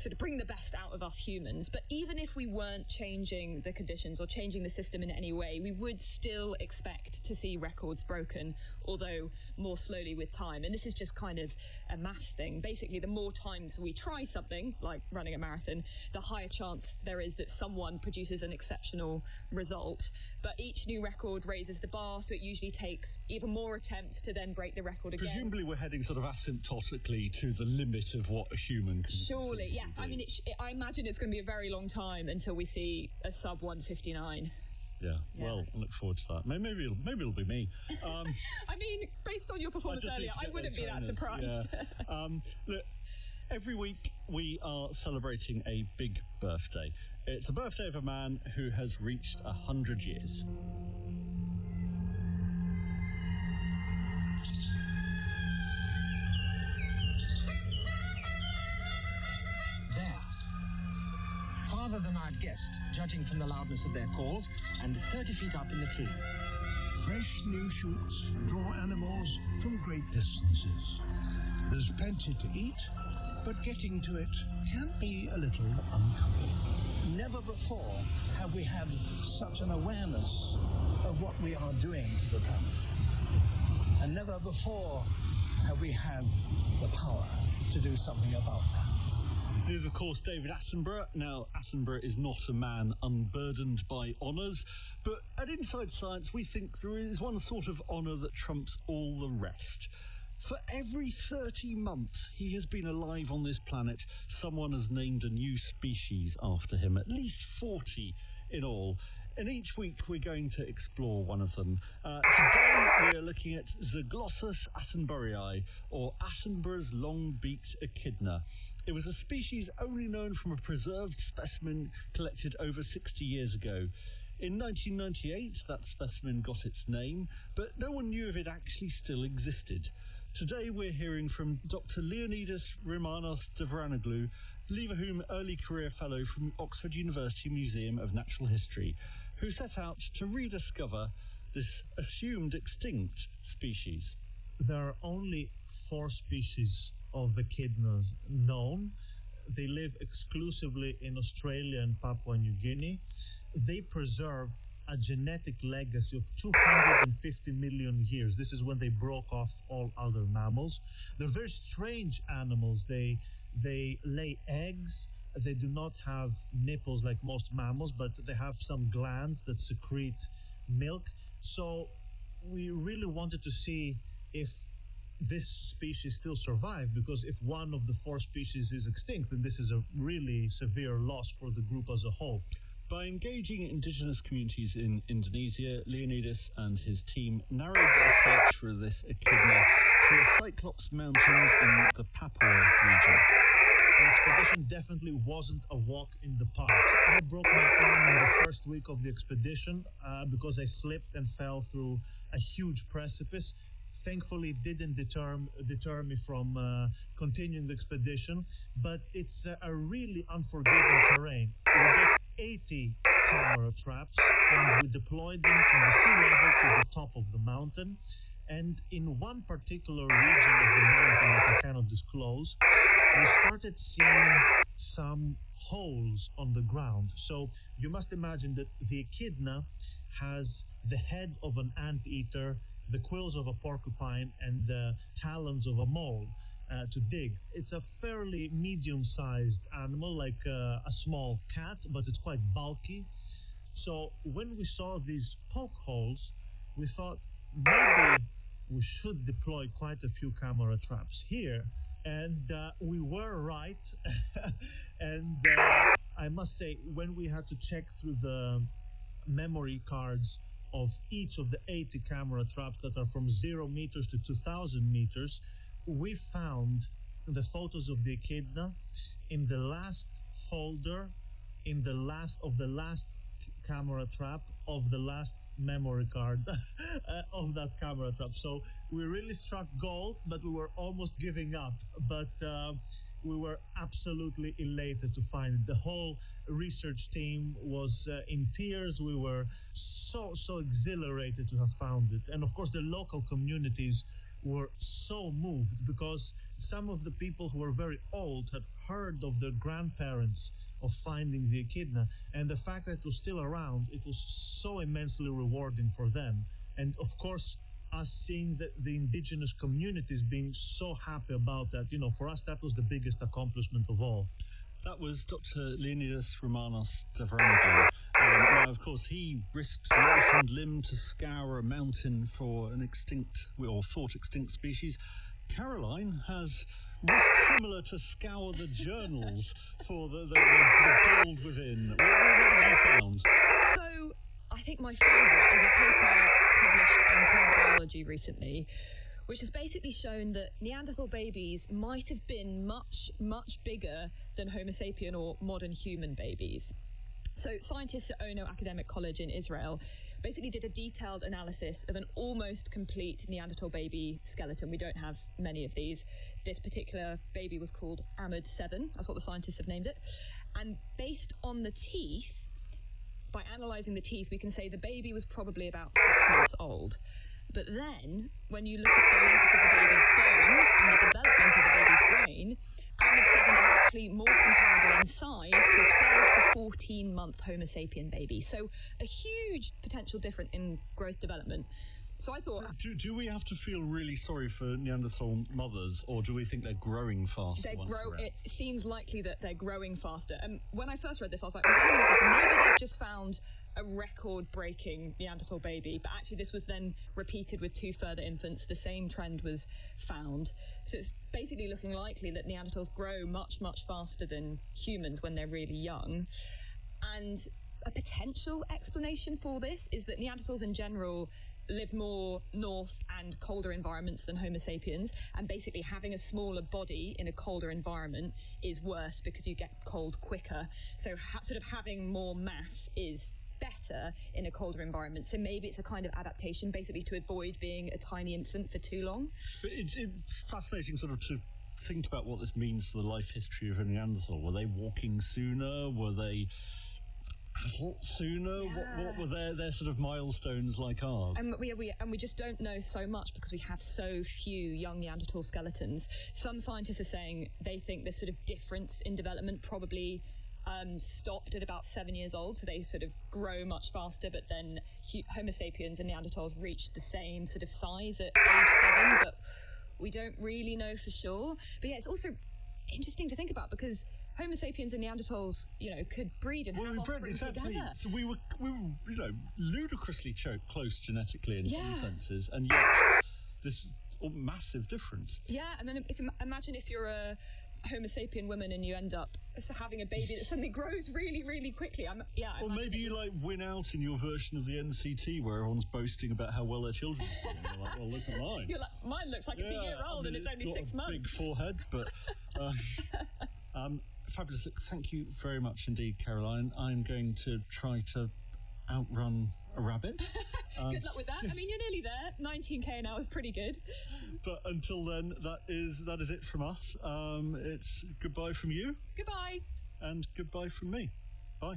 sort of bring the best out of us humans. But even if we weren't changing the conditions or changing the system in any way, we would still expect to see records broken although more slowly with time. And this is just kind of a maths thing. Basically, the more times we try something, like running a marathon, the higher chance there is that someone produces an exceptional result. But each new record raises the bar, so it usually takes even more attempts to then break the record again. Presumably we're heading sort of asymptotically to the limit of what a human can Surely, yes. I mean, I imagine it's going to be a very long time until we see a sub 1:59. Yeah, well, I look forward to that. Maybe it'll be me. I mean, based on your performance earlier, I wouldn't be that surprised. Yeah. Look, every week we are celebrating a big birthday. It's a birthday of a man who has reached 100 years. There. Farther than I'd guessed, judging from the loudness of their calls, and 30 feet up in the tree. Fresh new shoots draw animals from great distances. There's plenty to eat, but getting to it can be a little uncomfortable. Never before have we had such an awareness of what we are doing to the planet. And never before have we had the power to do something about that. This is, of course, David Attenborough. Now, Attenborough is not a man unburdened by honours, but at Inside Science, we think there is one sort of honour that trumps all the rest. For every 30 months he has been alive on this planet, someone has named a new species after him, at least 40 in all. And each week we're going to explore one of them. Today we're looking at Zyglossous attenboroughii, or Attenborough's long-beaked echidna. It was a species only known from a preserved specimen collected over 60 years ago. In 1998, that specimen got its name, but no one knew if it actually still existed. Today we're hearing from Dr. Leonidas Romanos Davranoglu, Leverhulme Early Career Fellow from Oxford University Museum of Natural History, who set out to rediscover this assumed extinct species. There are only 4 species of echidnas known. They live exclusively in Australia and Papua New Guinea. They preserve a genetic legacy of 250 million years. This is when they broke off all other mammals. They're very strange animals. They lay eggs. They do not have nipples like most mammals, but they have some glands that secrete milk. So we really wanted to see if this species still survive, because if one of the 4 species is extinct, then this is a really severe loss for the group as a whole. By engaging indigenous communities in Indonesia, Leonidas and his team narrowed their search for this echidna to the Cyclops Mountains in the Papua region. The expedition definitely wasn't a walk in the park. I broke my arm in the first week of the expedition because I slipped and fell through a huge precipice. Thankfully, it didn't deter me from continuing the expedition, but it's a really unforgiving terrain. We got 80 camera traps, and we deployed them from the sea level to the top of the mountain. And in one particular region of the mountain that I cannot disclose, we started seeing some holes on the ground. So you must imagine that the echidna has the head of an anteater, the quills of a porcupine, and the talons of a mole to dig. It's a fairly medium-sized animal, like a small cat, but it's quite bulky. So when we saw these poke holes, we thought maybe we should deploy quite a few camera traps here. And we were right. And I must say, when we had to check through the memory cards of each of the 80 camera traps that are from 0 meters to 2,000 meters, we found the photos of the echidna in the last folder, in the last camera trap of the last memory card of that camera trap. So we really struck gold, but we were almost giving up. But we were absolutely elated to find it. The whole research team was in tears. We were so exhilarated to have found it. And of course, the local communities were so moved, because some of the people who were very old had heard of their grandparents of finding the echidna, and the fact that it was still around, it was so immensely rewarding for them. And of course, us seeing the indigenous communities being so happy about that. For us, that was the biggest accomplishment of all. That was Dr. Leonidas Romanos Stavronoglu. Now, of course, he risked life and limb to scour a mountain for an extinct, or thought extinct species. Caroline has risked similar to scour the journals for the gold within. What have you found? So, I think my favourite is a paper published in Current Biology recently, which has basically shown that Neanderthal babies might have been much, much bigger than Homo sapien or modern human babies. So scientists at Ono Academic College in Israel basically did a detailed analysis of an almost complete Neanderthal baby skeleton. We don't have many of these. This particular baby was called Ahmed 7. That's what the scientists have named it. And based on the teeth, by analysing the teeth, we can say the baby was probably about 6 months old. But then, when you look at the length of the baby's bones and the development of the baby's brain, Ahmed 7 is actually more comparable in size to a 12 to 14-month Homo sapien baby. So a huge potential difference in growth development. So I thought... Do we have to feel really sorry for Neanderthal mothers, or do we think they're growing faster? It seems likely that they're growing faster. And when I first read this, I was like, well, hang on a second, maybe they've just found a record-breaking Neanderthal baby, but actually this was then repeated with 2 further infants. The same trend was found. So it's basically looking likely that Neanderthals grow much, much faster than humans when they're really young. And a potential explanation for this is that Neanderthals in general live more north and colder environments than Homo sapiens, and basically having a smaller body in a colder environment is worse because you get cold quicker. So sort of having more mass is better in a colder environment. So maybe it's a kind of adaptation basically to avoid being a tiny infant for too long. But it's fascinating sort of to think about what this means for the life history of a Neanderthal. Were they walking sooner? Were they adult sooner? Yeah. What were their sort of milestones like ours? And we just don't know so much because we have so few young Neanderthal skeletons. Some scientists are saying they think this sort of difference in development probably stopped at about 7 years old, so they sort of grow much faster, but then Homo sapiens and Neanderthals reached the same sort of size at age 7, but we don't really know for sure. But yeah, it's also interesting to think about because Homo sapiens and Neanderthals, could breed and have offspring together. So we were ludicrously close genetically in some senses, and yet this massive difference. Yeah, and then imagine if you're a Homo sapien woman and you end up having a baby that suddenly grows really, really quickly. Or maybe you win out in your version of the NCT where everyone's boasting about how well their children are doing. You're like, well, look at mine. You're like, mine looks like it's a year old and it's only 6 months. Big forehead, but fabulous. Look, thank you very much indeed, Caroline. I'm going to try to outrun a rabbit. Good luck with that. I mean, you're nearly there. 19k an hour is pretty good. But until then, that is it from us. It's goodbye from you. Goodbye. And goodbye from me. Bye.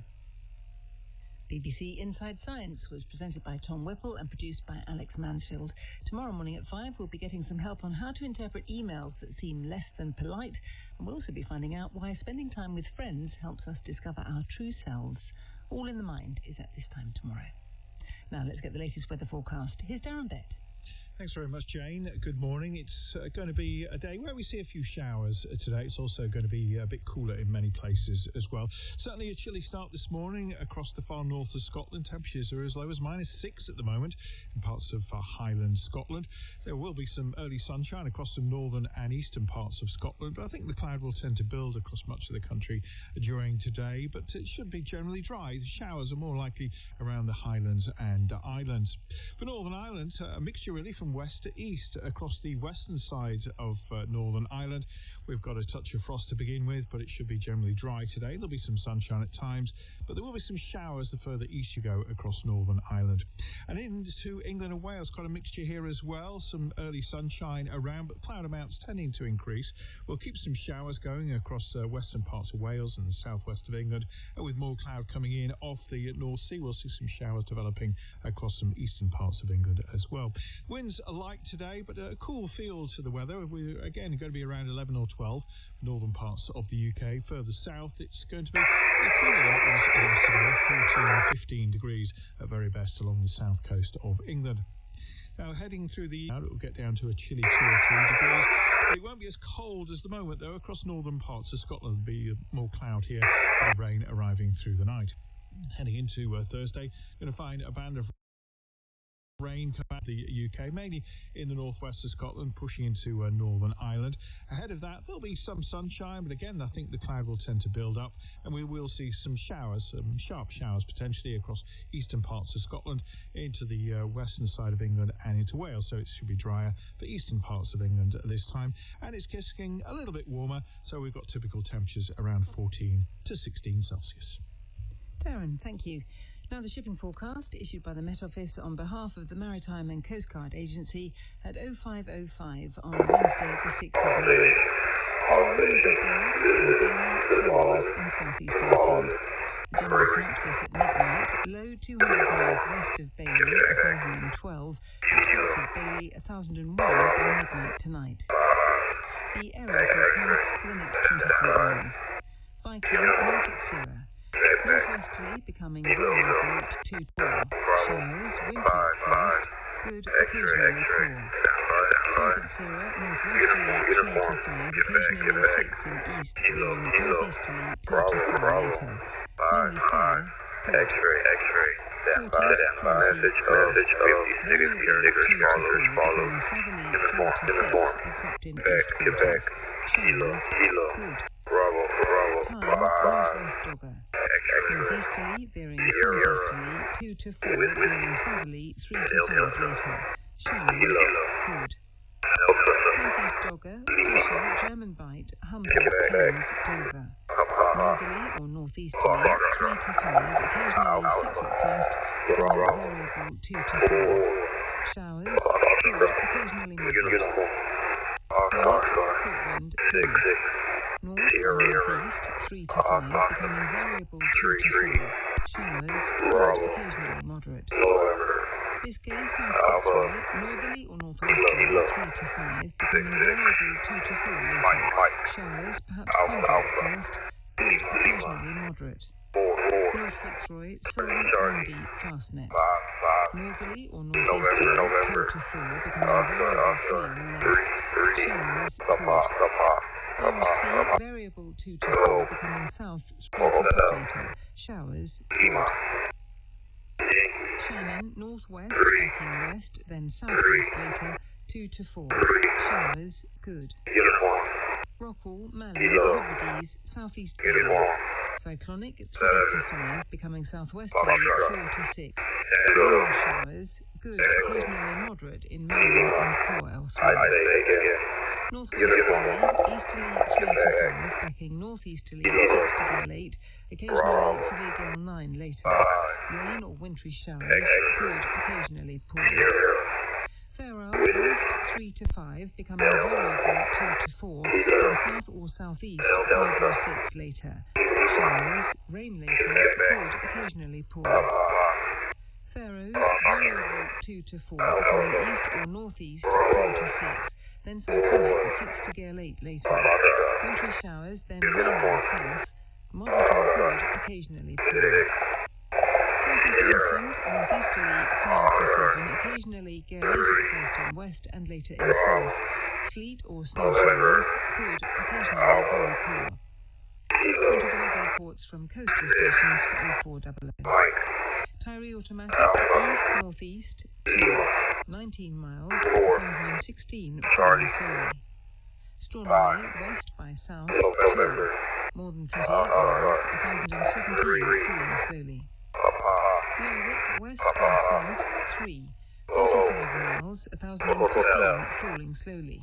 BBC Inside Science was presented by Tom Whipple and produced by Alex Mansfield. Tomorrow morning at 5, we'll be getting some help on how to interpret emails that seem less than polite, and we'll also be finding out why spending time with friends helps us discover our true selves. All in the Mind is at this time tomorrow. Now let's get the latest weather forecast. Here's Darren Bett. Thanks very much, Jane. Good morning. It's going to be a day where we see a few showers today. It's also going to be a bit cooler in many places as well. Certainly a chilly start this morning across the far north of Scotland. Temperatures are as low as -6 at the moment in parts of Highland Scotland. There will be some early sunshine across the northern and eastern parts of Scotland, but I think the cloud will tend to build across much of the country during today, but it should be generally dry. The showers are more likely around the Highlands and Islands. For Northern Ireland, a mixture really from west to east across the western side of Northern Ireland. We've got a touch of frost to begin with, but it should be generally dry today. There'll be some sunshine at times, but there will be some showers the further east you go across Northern Ireland. And into England and Wales, quite a mixture here as well. Some early sunshine around, but cloud amounts tending to increase. We'll keep some showers going across western parts of Wales and the southwest of England, and with more cloud coming in off the North Sea, we'll see some showers developing across some eastern parts of England as well. Winds are light today, but a cool feel to the weather. We're again going to be around 11 or 12 northern parts of the UK. Further south, it's going to be cooler than it was yesterday, 14 or 15 degrees at very best along the south coast of England. Now, heading through the it will get down to a chilly 2 or 3 degrees, but it won't be as cold as the moment, though. Across northern parts of Scotland, there'll be more cloud here, with the rain arriving through the night. Heading into Thursday, going to find a band of rain come out of the UK, mainly in the northwest of Scotland, pushing into Northern Ireland. Ahead of that, there'll be some sunshine, but again, I think the cloud will tend to build up, and we will see some showers, some sharp showers potentially across eastern parts of Scotland, into the western side of England and into Wales, so it should be drier for eastern parts of England at this time. And it's getting a little bit warmer, so we've got typical temperatures around 14 to 16 Celsius. Darren, thank you. Now, the shipping forecast issued by the Met Office on behalf of the Maritime and Coast Guard Agency at 05:05 on Wednesday, the 6th of May. There are winds of gales in Bailey, Cornwall and southeast Iceland. The general synopsis at midnight: low 200 miles west of Bailey, 1012, expected Bailey 1001 by midnight tonight. The area forecast for the next 24 hours. Viking, Norfolk Sierra. Northwesterly becoming variable to 4. Showers, wintry at first, good, occasionally poor. South Sierra, northwesterly 3 to 5, occasionally 6 in east, veering northeasterly 2 to 4 later. Mainly fair, good. 40s, cloudy, frost. Variable 2 to 4, becoming southerly 4 to 6, except in east 40s. Showers, good. Time, northwest dogger. Northeasterly, veering southeasterly 2 to 4, veering southerly 3 to 5 later. Showers, good. Southeast dogger, Fisher, German Bight, Humber, Thames, Dover. Northerly or northeasterly 3 to 5, occasionally 6 at first, becoming variable 2 to 4. Showers, good, occasionally moderate. Barnet, Portland, Plymouth. North or northeast 3 to 5, becoming variable 2 to 4. Showers, good, occasionally moderate. Biscay, South Fitzroy, northerly or northwesterly 3 to 5, becoming variable 2 to 4 later. Showers, perhaps thunder at first, good, occasionally moderate. North Fitzroy, Solent, Lundy, Fastnet. Northerly or northeasterly 2 to 4, becoming variable 3 or less. Showers, good. RSC, variable 2 to 4, becoming south, straight up later. Showers, good. Shannon, northwest, backing west, then southwest later, 2 to 4. Showers, good. Rockall, Mallee, Hebrides, southeast gale. Cyclonic, 3 to 5, becoming southwesterly, 4 to 6. Rain or showers, good, occasionally moderate in Mallee and poor elsewhere. Northwest Bailey, easterly 3 to 5, backing northeasterly 6 to gale 8, occasionally severe gale 9 later. Rain or wintry showers, good, occasionally poor. Fairhour, west 3 to 5, becoming variable 2 to 4, then south or southeast 5 or 6 later. Showers, rain later, good, occasionally poor. Faroes, variable 2 to 4, becoming east or northeast 4 to 6, then cyclonic 6 to gale 8 later. Wintry showers, then rain in the south, moderate or good, occasionally poor. Southeast Iceland, northeasterly 5 to 7, occasionally gale 8 at first in west and later in south. Sleet or snow showers, good, occasionally very poor. On to the weather reports from coastal stations for 0400. Tyree automatic, east-northeast 2, 19 miles, 1016, falling slowly. Stornoway, west by south 2, more than 38 miles, 1017, falling slowly. Lerwick, west by south 3, 35 miles, 1015, falling slowly.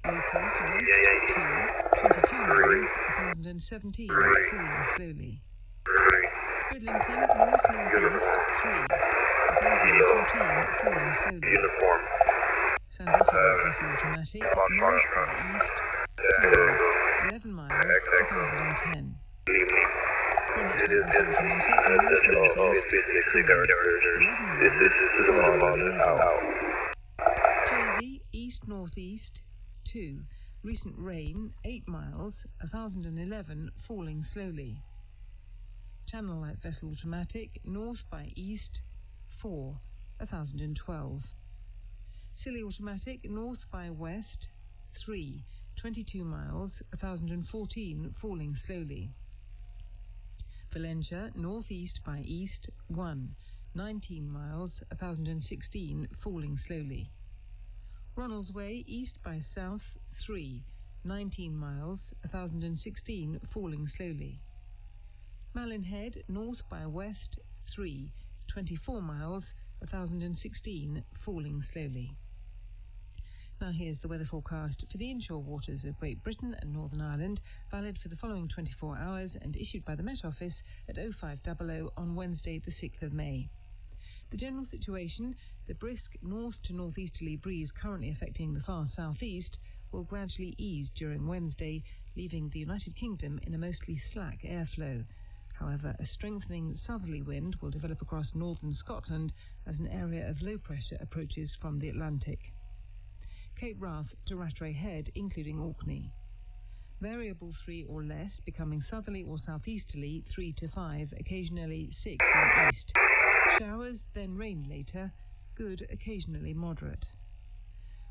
Locos, west 2, 22 miles, 1017, falling slowly. Bridlington, north-northeast 3, 1014, falling slowly. Sandusky, vessel automatic, north by east 5, 11 miles, 1010. Greenwich vessel automatic, north-northeast 5, 11 miles, 1011. Jersey, east-northeast 2, recent rain 8 miles, 1011, falling slowly. Channel Light vessel automatic, north by east 4, 1012. Scilly automatic, north by west, 3, 22 miles, 1014, falling slowly. Valentia, northeast by east, 1, 19 miles, 1016, falling slowly. Ronalds Way, east by south, 3, 19 miles, 1016, falling slowly. Malin Head, north by west, 3, 24 miles, 1016, falling slowly. Now here's the weather forecast for the inshore waters of Great Britain and Northern Ireland, valid for the following 24 hours and issued by the Met Office at 0500 on Wednesday the 6th of May. The general situation, the brisk north to northeasterly breeze currently affecting the far southeast, will gradually ease during Wednesday, leaving the United Kingdom in a mostly slack airflow. However, a strengthening southerly wind will develop across northern Scotland as an area of low pressure approaches from the Atlantic. Cape Wrath to Rattray Head, including Orkney. Variable 3 or less, becoming southerly or southeasterly 3 to 5, occasionally 6 in east. Showers, then rain later, good, occasionally moderate.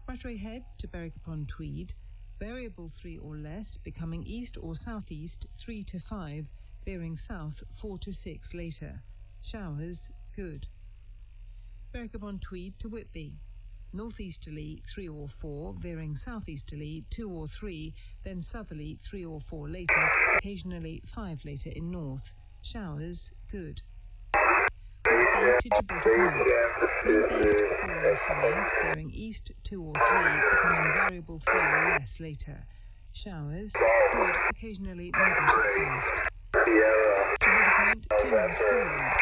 Rattray Head to Berwick upon Tweed. Variable 3 or less, becoming east or southeast 3 to 5, veering south 4 to 6 later. Showers, good. Berwick upon Tweed to Whitby. Northeasterly 3 or 4, veering southeasterly 2 or 3, then southerly 3 or 4 later, occasionally 5 later in north. Showers, good. Whitby to Gibraltar Point. Northeast 4 or 5, veering east 2 or 3, becoming variable 3 or less later. Showers, good, occasionally moderate at first. Gibraltar Point to North Foreland.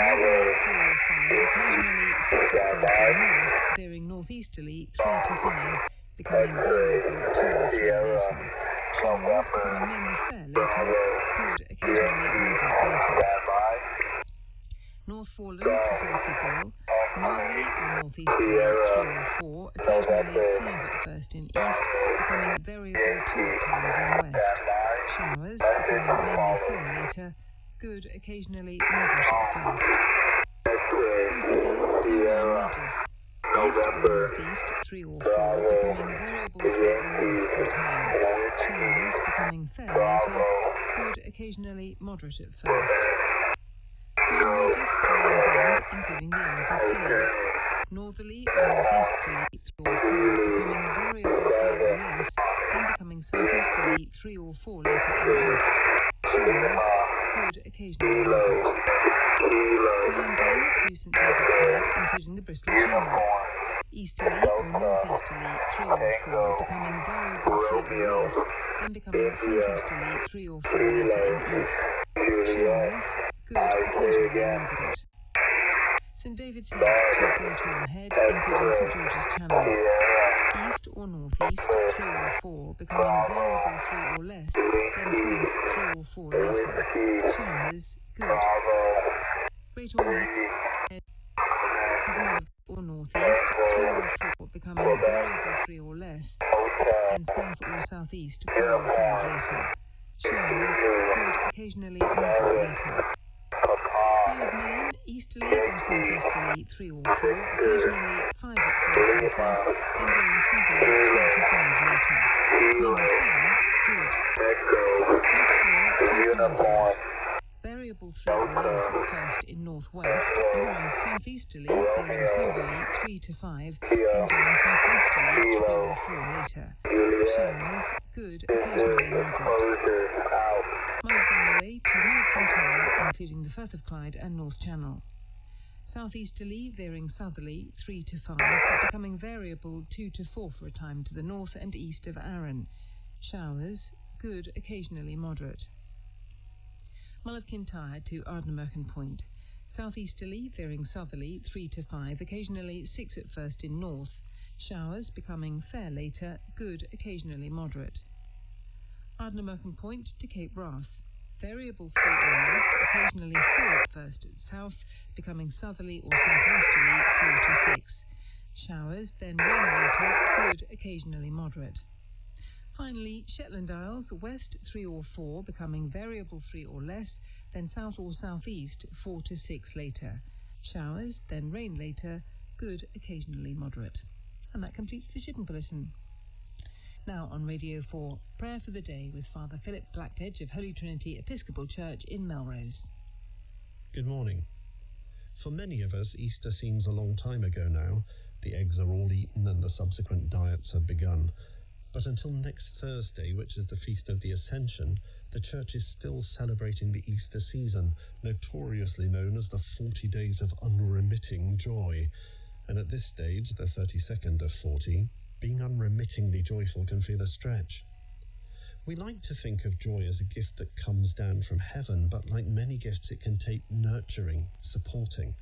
Northerly 4 or 5, occasionally 6 at first in north, veering northeasterly 3 to 5, becoming variable 2 or 3 later. Showers becoming mainly fair later, good, occasionally moderate later. North Foreland to South Seagull. Northerly or northeasterly 3 or 4, occasionally 5 at first in east, becoming variable 2 at times in west. Showers becoming mainly fair later, good, occasionally moderate at first. South to Ryan Regis. East or northeast 3 or 4, becoming variable 3 or less for a time. Showers becoming fair later, good, occasionally moderate at first. Ryan Regis to Land's End, including the Isles of Scilly. Northerly or northeasterly 3 or 4, becoming variable 3 or less, then becoming southeasterly 3 or 4 later in east. Showers, good, occasionally moderate. Land's End to St David's Head, including the Bristol Channel. Easterly or northeasterly 3 or 4, becoming variable 3 or less, then becoming southeasterly 3 or 4 later in east. Showers, good, occasionally moderate. St David's Head to Great Orme Head, including St George's Channel. East or northeast 3 or 4, becoming variable 3 or less, then south 3 or 4 later. Showers, good. Great Orme Head to the north or northeast 3 or 4, becoming variable 3 or less, then south or southeast 4 or 5 later. Showers, good, occasionally moderate later. Isle of Man, easterly or southeasterly 3 or 4, occasionally 5 at first in south, then veering southerly 3 to 5 later. Mainly fair, good. Loch Foyle to Cardiff. Variable 3 or less at first in northwest, otherwise southeasterly, veering southerly 3 to 5, then veering southwesterly 3 or 4 later. Showers, good, occasionally moderate. Mull of Galloway to Mull of Kintyre, including the Firth of Clyde and North Channel. Southeasterly, veering southerly 3 to 5, but becoming variable 2 to 4 for a time to the north and east of Arran. Showers, good, occasionally moderate. Mull of Kintyre to Ardnamurchan Point. Southeasterly, veering southerly 3 to 5, occasionally 6 at first in north. Showers becoming fair later, good, occasionally moderate. Ardnamurchan Point to Cape Wrath. Variable 3 or less, occasionally 4 at first at south, becoming southerly or southwesterly 4 to 6. Showers, then rain later, good, occasionally moderate. Finally, Shetland Isles, west 3 or 4, becoming variable 3 or less, then south or southeast 4 to 6 later. Showers, then rain later, good, occasionally moderate. And that completes the Shipping Bulletin. Now on Radio 4, Prayer for the Day with Father Philip Blackledge of Holy Trinity Episcopal Church in Melrose. Good morning. For many of us, Easter seems a long time ago now. The eggs are all eaten and the subsequent diets have begun. But until next Thursday, which is the Feast of the Ascension, the Church is still celebrating the Easter season, notoriously known as the 40 days of unremitting joy. And at this stage, the 32nd of 40, being unremittingly joyful can feel a stretch. We like to think of joy as a gift that comes down from heaven, but like many gifts, it can take nurturing, supporting.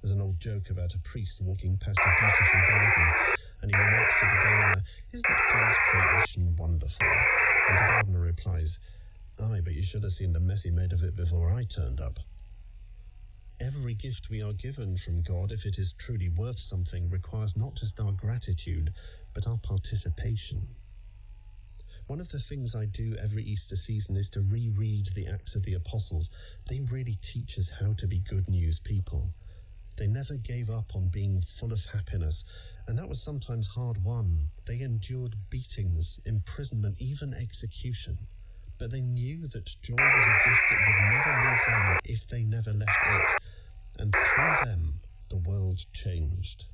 There's an old joke about a priest walking past a beautiful garden, and he remarks to the gardener, "Isn't God's creation wonderful?" And the gardener replies, "Aye, but you should have seen the mess he made of it before I turned up." Every gift we are given from God, if it is truly worth something, requires not just our gratitude, but our participation. One of the things I do every Easter season is to reread the Acts of the Apostles. They really teach us how to be good news people. They never gave up on being full of happiness, and that was sometimes hard won. They endured beatings, imprisonment, even execution. But they knew that joy was a gift that would never leave them if they never left it, and through them the world changed.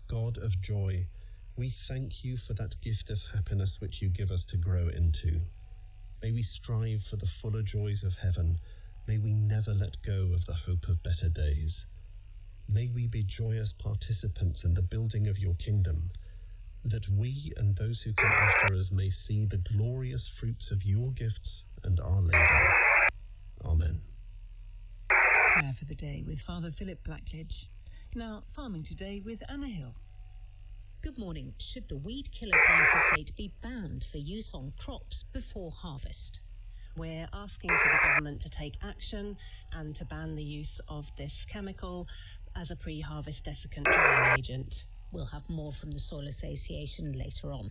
God of joy, we thank you for that gift of happiness which you give us to grow into. May we strive for the fuller joys of heaven. May we never let go of the hope of better days. May we be joyous participants in the building of your kingdom, that we and those who come after us may see the glorious fruits of your gifts and our labour. Amen. Prayer for the Day with Father Philip Blackledge. Now, Farming Today with Anna Hill. Good morning. Should the weed killer glyphosate be banned for use on crops before harvest? We're asking for the government to take action and to ban the use of this chemical as a pre-harvest desiccant drying agent. We'll have more from the Soil Association later on.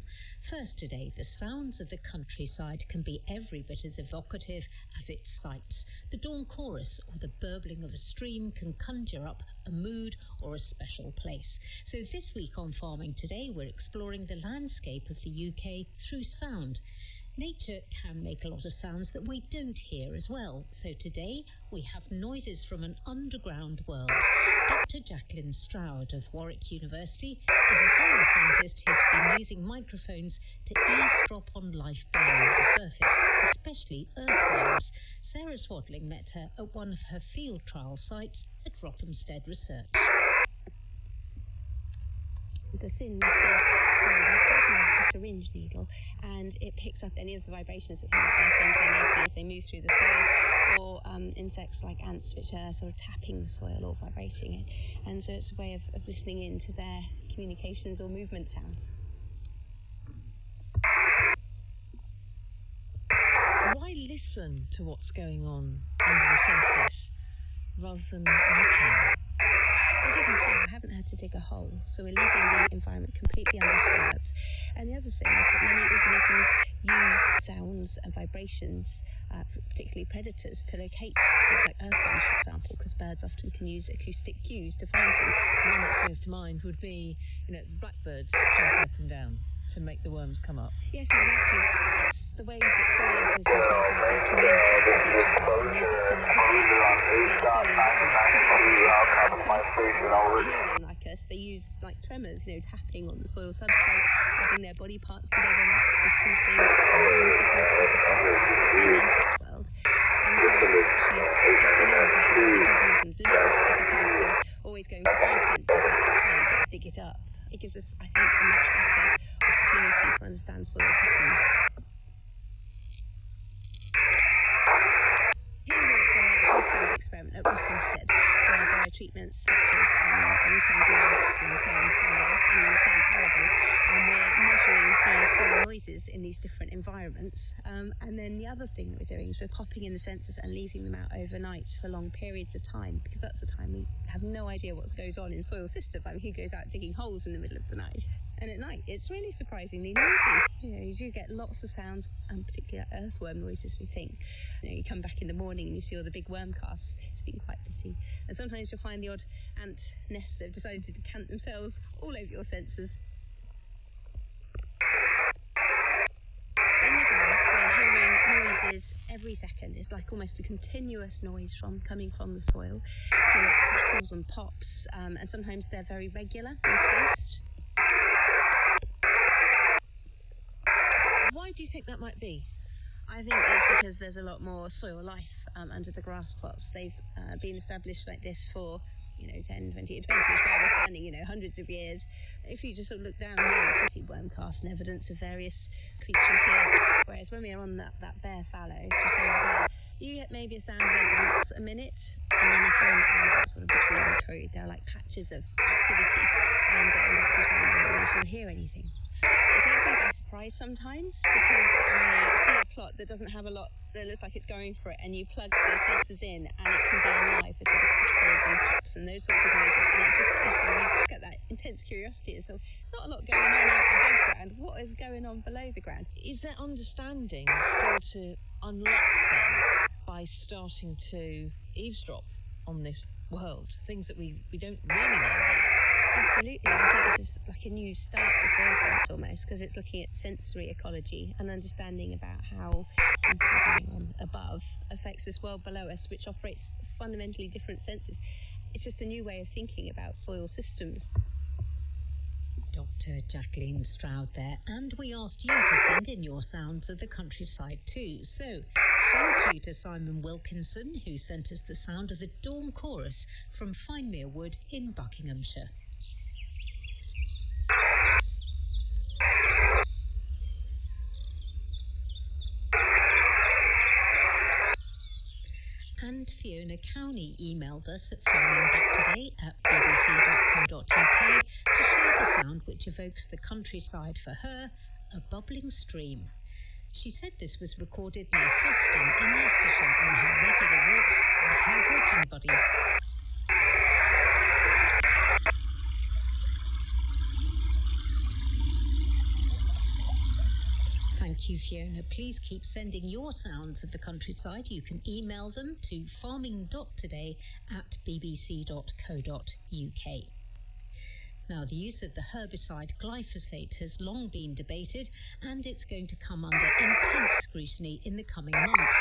First today, the sounds of the countryside can be every bit as evocative as its sights. The dawn chorus or the burbling of a stream can conjure up a mood or a special place. So this week on Farming Today, we're exploring the landscape of the UK through sound. Nature can make a lot of sounds that we don't hear as well. So today we have noises from an underground world. Dr. Jacqueline Stroud of Warwick University is a soil scientist who's been using microphones to eavesdrop on life below the surface, especially earthworms. Sarah Swadling met her at one of her field trial sites at Rothamsted Research. The thin metal foil is sort of like a syringe needle, and it picks up any of the vibrations that earthworms are making as they move through the soil, or insects like ants, which are sort of tapping the soil or vibrating it. And so it's a way of listening in to their communications or movement sounds. Why listen to what's going on under the surface rather than looking? As you can see, I haven't had to dig a hole, so we're leaving the environment completely undisturbed. And the other thing is that many organisms use sounds and vibrations, particularly predators, to locate things like earthworms, for example, because birds often can use acoustic cues to find them. One that springs to mind would be, blackbirds jump up and down to make the worms come up. Yes, exactly. It's the way that soil organisms most likely communicate with each other and use that to navigate their soil environment. Hearing like us, they use like tremors, tapping on the soil substrate, rubbing their body parts together, this sort of thing, alarm signals, particularly in the insect world. And so actually tapping into how these organisms live, as opposed to always going for our senses, like sight, let's dig it up. It gives us, I think, a much better opportunity to understand soil systems. Here we're at the whole field experiment at Rothamsted, where there are treatments such as long-term grass, long-term fallow, and long-term arable, and we're measuring the soil noises in these different environments. And then the other thing that we're doing is we're popping in the sensors and leaving them out overnight for long periods of time, because that's the time we have no idea what goes on in soil systems. I mean, who goes out digging holes in the middle of the night? And at night, it's really surprisingly noisy. You do get lots of sounds, and particularly earthworm noises, we think. You come back in the morning and you see all the big worm casts. It's been quite busy. And sometimes you'll find the odd ant nest that have decided to decant themselves all over your sensors. In the grass, we're hearing noises every second. It's like almost a continuous noise coming from the soil. So like crackles and pops, and sometimes they're very regular and spaced. Why do you think that might be? I think it's because there's a lot more soil life under the grass plots. They've been established like this for 10, 20, as far as we're standing, hundreds of years. If you just sort of look down here, you can see worm casts and evidence of various creatures here. Whereas when we are on that bare fallow, just over there, you get maybe a sound event once a minute, and then if you're in the area sort of between the two, there are like patches of activity, and that's as well you don't usually hear anything. It takes me by surprise sometimes, because I see a plot that doesn't have a lot that looks like it's going for it, and you plug the sensors in, and it can be alive with sort of crackles and pops and those sorts of noises, and you just get that intense curiosity. So not a lot going on above ground. What is going on below the ground? Is there understanding still to unlock them by starting to eavesdrop on this world? Things that we don't really know about. Absolutely. I think this is like a new start for soil science almost, because it's looking at sensory ecology and understanding about how things that are going on above affects this world below us, which operates fundamentally different senses. It's just a new way of thinking about soil systems. Dr. Jacqueline Stroud there, and we asked you to send in your sounds of the countryside too. So, thank you to Simon Wilkinson, who sent us the sound of the dawn chorus from Finemere Wood in Buckinghamshire. And Fiona Cowney emailed us at farming.today@bbc.co.uk to share the sound which evokes the countryside for her, a bubbling stream. She said this was recorded near Foston in Leicestershire on her regular walks with her walking buddy. Thank you, Fiona. Please keep sending your sounds of the countryside. You can email them to farming.today@bbc.co.uk. Now, the use of the herbicide glyphosate has long been debated, and it's going to come under intense scrutiny in the coming months.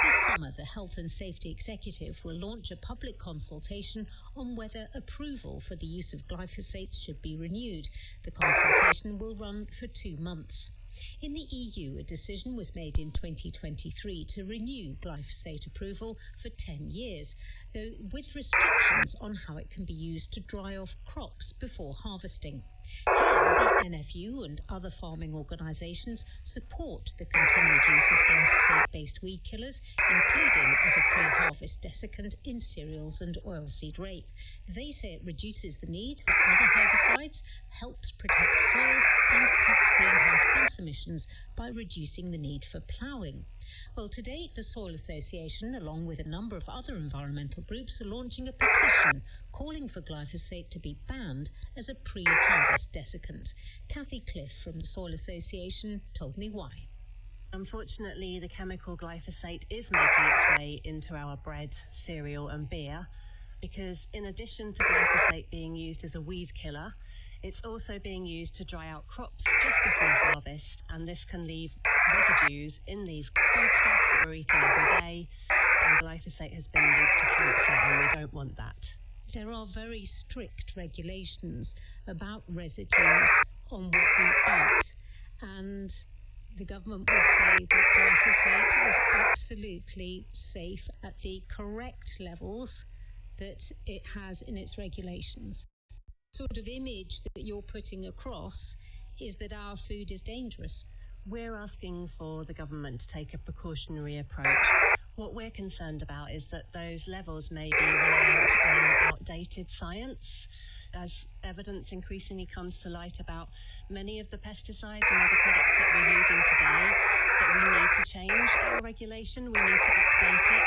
This summer, the Health and Safety Executive will launch a public consultation on whether approval for the use of glyphosate should be renewed. The consultation will run for 2 months. In the EU, a decision was made in 2023 to renew glyphosate approval for 10 years, though with restrictions on how it can be used to dry off crops before harvesting. Here, the NFU and other farming organisations support the continued use of glyphosate-based weed killers, including as a pre-harvest desiccant in cereals and oilseed rape. They say it reduces the need for other herbicides, helps protect soil, and cuts greenhouse gas emissions by reducing the need for ploughing. Well, today, the Soil Association, along with a number of other environmental groups, are launching a petition calling for glyphosate to be banned as a pre-harvest desiccant. Kathy Cliff from the Soil Association told me why. Unfortunately, the chemical glyphosate is making its way into our bread, cereal and beer, because in addition to glyphosate being used as a weed killer, it's also being used to dry out crops just before harvest, and this can leave residues in these foodstuffs that we're eating every day, and glyphosate has been linked to cancer, and we don't want that. There are very strict regulations about residues on what we eat, and the government would say that glyphosate is absolutely safe at the correct levels that it has in its regulations. The sort of image that you're putting across is that our food is dangerous. We're asking for the government to take a precautionary approach. What we're concerned about is that those levels may be reliant on outdated science, as evidence increasingly comes to light about many of the pesticides and other products that we're using today, that we need to change our regulation, we need to update it,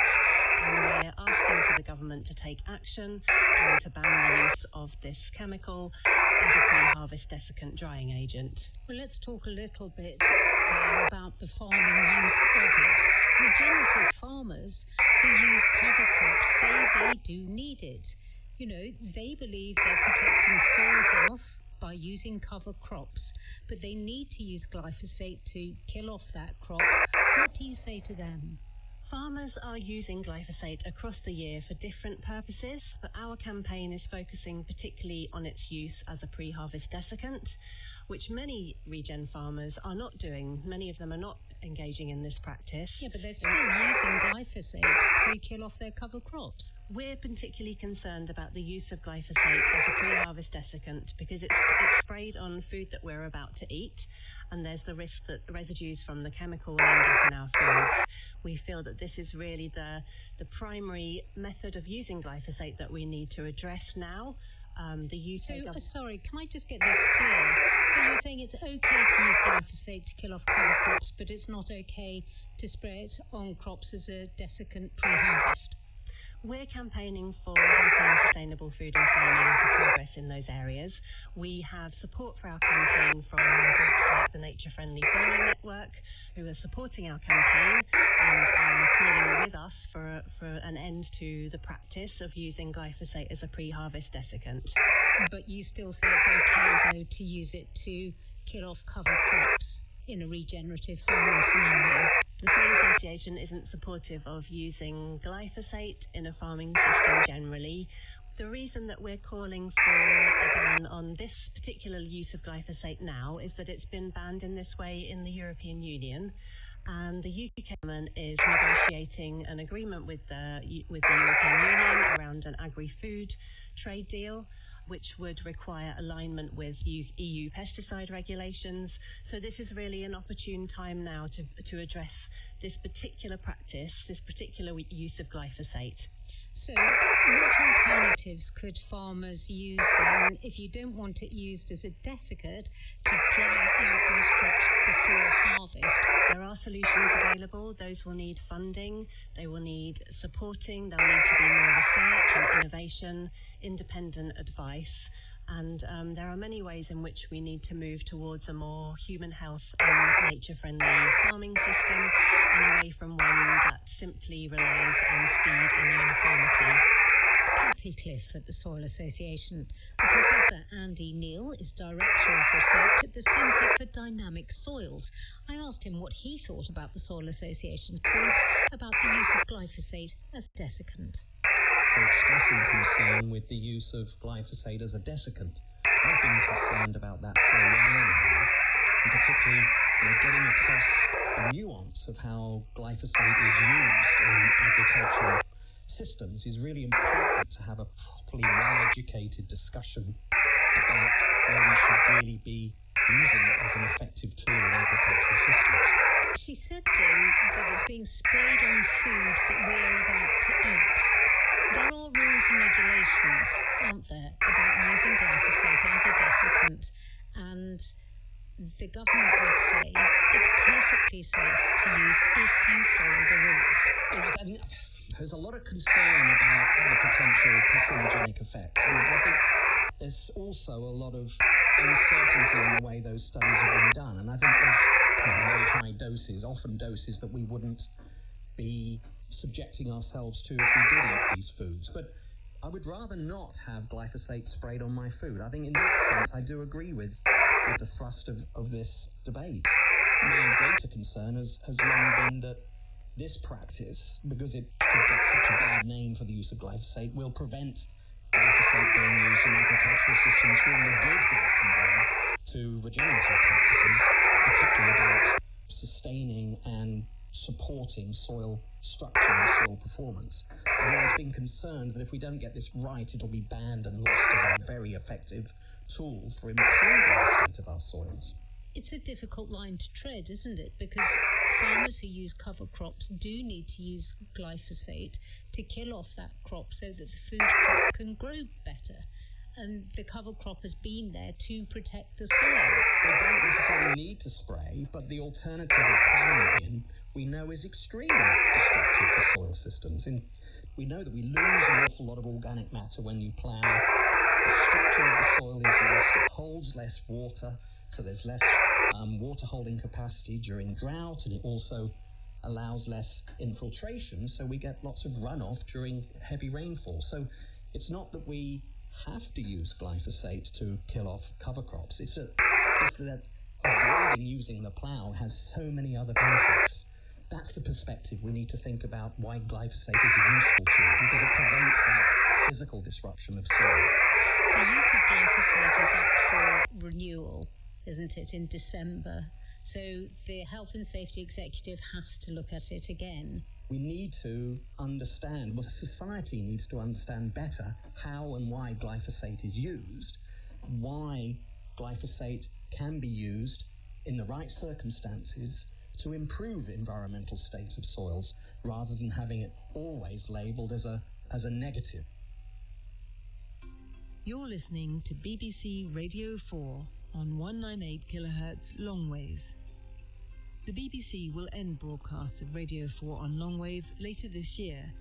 and we're asking for the government to take action and to ban the use of this chemical as a pre-harvest desiccant drying agent. Well, let's talk a little bit there about the farming use of it. Regenerative farmers who use cover crops say they do need it. You know, they believe they're protecting soil health by using cover crops, but they need to use glyphosate to kill off that crop. What do you say to them? Farmers are using glyphosate across the year for different purposes, but our campaign is focusing particularly on its use as a pre-harvest desiccant, which many regen farmers are not doing. Many of them are not engaging in this practice. Yeah, but they're still using glyphosate to kill off their cover crops. We're particularly concerned about the use of glyphosate as a pre-harvest desiccant because it's sprayed on food that we're about to eat, and there's the risk that residues from the chemical will end up in our foods. We feel that this is really the primary method of using glyphosate that we need to address now. The UK Sorry, can I just get this clear? So you're saying it's okay to use glyphosate to kill off cover crops, but it's not okay to spray it on crops as a desiccant pre-harvest? We're campaigning for healthy and sustainable food and farming and for progress in those areas. We have support for our campaign from groups like the Nature Friendly Farming Network, who are supporting our campaign and are calling with us for an end to the practice of using glyphosate as a pre-harvest desiccant. But you still say it's okay, though, to use it to kill off cover crops in a regenerative farming scenario? The Soil Association isn't supportive of using glyphosate in a farming system generally. The reason that we're calling for a ban on this particular use of glyphosate now is that it's been banned in this way in the European Union, and the UK government is negotiating an agreement with the European Union around an agri-food trade deal, which would require alignment with EU pesticide regulations. So this is really an opportune time now to address this particular practice, this particular use of glyphosate. So what alternatives could farmers use then if you don't want it used as a desiccant to dry out those crops before harvest? There are solutions available. Those will need funding, they will need supporting, there'll need to be more research and innovation, independent advice, and there are many ways in which we need to move towards a more human health and nature-friendly farming system and away from one that simply relies on speed and uniformity. Kathy Cliff at the Soil Association. Professor Andy Neal is Director of Research at the Centre for Dynamic Soils. I asked him what he thought about the Soil Association's points about the use of glyphosate as desiccant. For expressing concern with the use of glyphosate as a desiccant. I've been concerned about that for a while now, and particularly getting across the nuance of how glyphosate is used in agricultural systems is really important to have a properly well-educated discussion about where we should really be using it as an effective tool in agricultural systems. She said, though, that it's being sprayed on food that we're about to eat. There are rules and regulations, aren't there, about using glyphosate as a desiccant, and the government would say it's perfectly safe to use if you follow the rules. I think there's a lot of concern about the potential carcinogenic effects, and I think there's also a lot of uncertainty in the way those studies have been done, and I think there's very high doses, often doses that we wouldn't be subjecting ourselves to if we did eat these foods. But I would rather not have glyphosate sprayed on my food. I think in that sense I do agree with the thrust of this debate. My greater concern has long been that this practice, because it could get such a bad name for the use of glyphosate, will prevent glyphosate being used in agricultural systems for all the good that it can bring to regenerative practices, particularly about sustaining and supporting soil structure and soil performance. I've always been concerned that if we don't get this right, it'll be banned and lost as a very effective tool for improving the state of our soils. It's a difficult line to tread, isn't it? Because farmers who use cover crops do need to use glyphosate to kill off that crop so that the food crop can grow better. And the cover crop has been there to protect the soil. They don't necessarily need to spray, but the alternative of ploughing it in, we know, is extremely destructive for soil systems. And we know that we lose an awful lot of organic matter when you plough. The structure of the soil is lost, it holds less water, so there's less water holding capacity during drought, and it also allows less infiltration, so we get lots of runoff during heavy rainfall. So it's not that we have to use glyphosate to kill off cover crops. It's that avoiding using the plow has so many other benefits. That's the perspective we need to think about why glyphosate is a useful tool, because it prevents that physical disruption of soil. The use of glyphosate is up for renewal, isn't it, in December? So the Health and Safety Executive has to look at it again. We need to understand, well, society needs to understand better how and why glyphosate is used, why glyphosate can be used in the right circumstances to improve environmental state of soils, rather than having it always labelled as a negative. You're listening to BBC Radio 4 on 198 kHz longwave. The BBC will end broadcasts of Radio 4 on longwave later this year,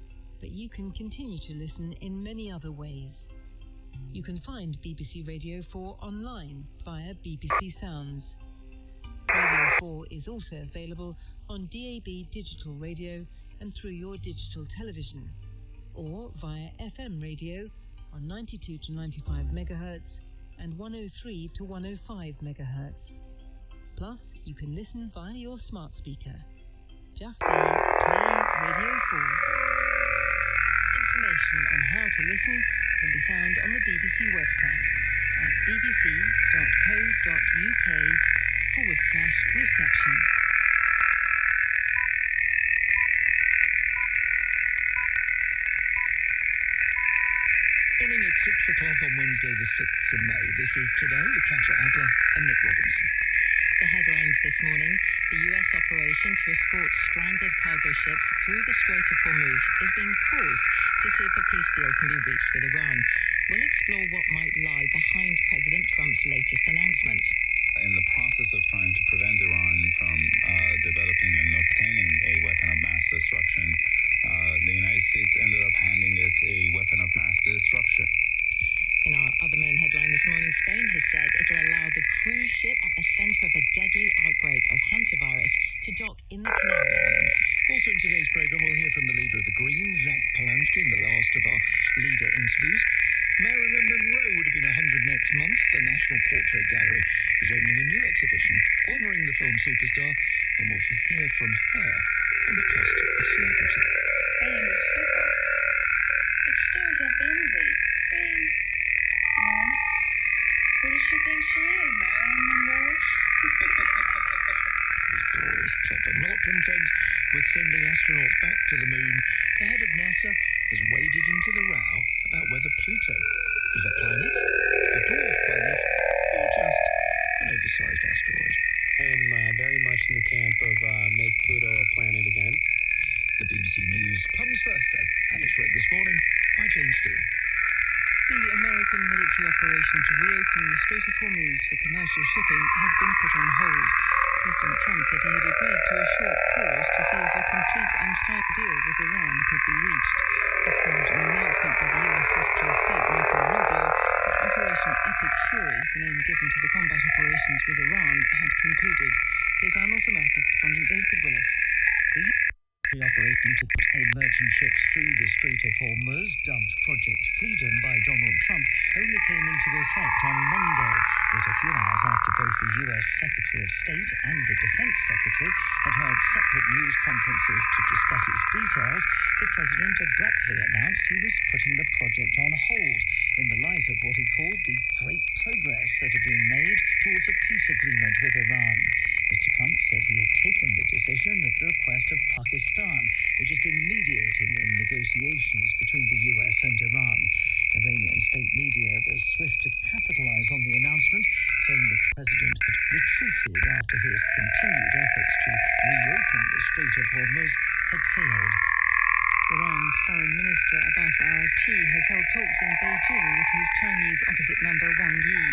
but you can continue to listen in many other ways. You can find BBC Radio 4 online via BBC Sounds. Radio 4 is also available on DAB digital radio and through your digital television, or via FM radio on 92 to 95 MHz and 103 to 105 MHz. Plus, you can listen via your smart speaker. Just say, play Radio 4. Information on how to listen can be found on the BBC website at bbc.co.uk/reception. Morning, it's 6 o'clock on Wednesday the 6th of May. This is Today with Katja Adler and Nick Robinson. The headlines this morning: the US operation to escort stranded cargo ships through the Strait of Hormuz is being paused to see if a peace deal can be reached with Iran. We'll explore what might lie behind President Trump's latest announcement. In the process of trying to prevent Iran from developing and obtaining a weapon of mass destruction, the United States ended up handing it a weapon of mass destruction. In our other main headline this morning, Spain has said it'll allow the cruise ship at the centre of a deadly outbreak of hantavirus to dock in the Canary Islands. Also in today's programme, we'll hear from the leader of the Greens, Zach Polanski, in the last of our leader interviews. Marilyn Monroe would have been 100 next month. The National Portrait Gallery is opening a new exhibition honouring the film superstar, and we'll hear from her on the cost of celebrity. Famous figure. It stirs up envy, fame. Who does she think she is, Marilyn Monroe? It's glorious, clever, not content with sending astronauts back to the moon. The head of NASA has waded into the row about whether Pluto is a planet, a dwarf planet, or just an oversized asteroid. I am very much in the camp of make Pluto a planet again. The BBC News comes first, though, and it's read this morning by James Steele. The American military operation to reopen the Strait of Hormuz for commercial shipping has been put on hold. President Trump said he had agreed to a short pause to see if a complete and final deal with Iran could be reached. This followed an announcement by the U.S. Secretary of State Marco Rubio that Operation Epic Fury, the name given to the combat operations with Iran, had concluded. Here's our North America correspondent David Willis. The operation to contain merchant ships through the Strait of Hormuz, dubbed Project Freedom by Donald Trump, only came into effect on Monday, yet a few hours after both the U.S. Secretary of State and the Defense Secretary had held separate news conferences to discuss its details, the President abruptly announced he was putting the project on hold in the light of what he called the great progress that had been made towards a peace agreement with Iran. Mr. Trump said he had taken the decision at the request of Pakistan, which has been mediating in negotiations between the U.S. and Iran. Iranian state media were swift to capitalize on the announcement, saying the president had retreated after his continued efforts to reopen the Strait of Hormuz had failed. Iran's Foreign Minister Abbas Araghchi has held talks in Beijing with his Chinese opposite number Wang Yi.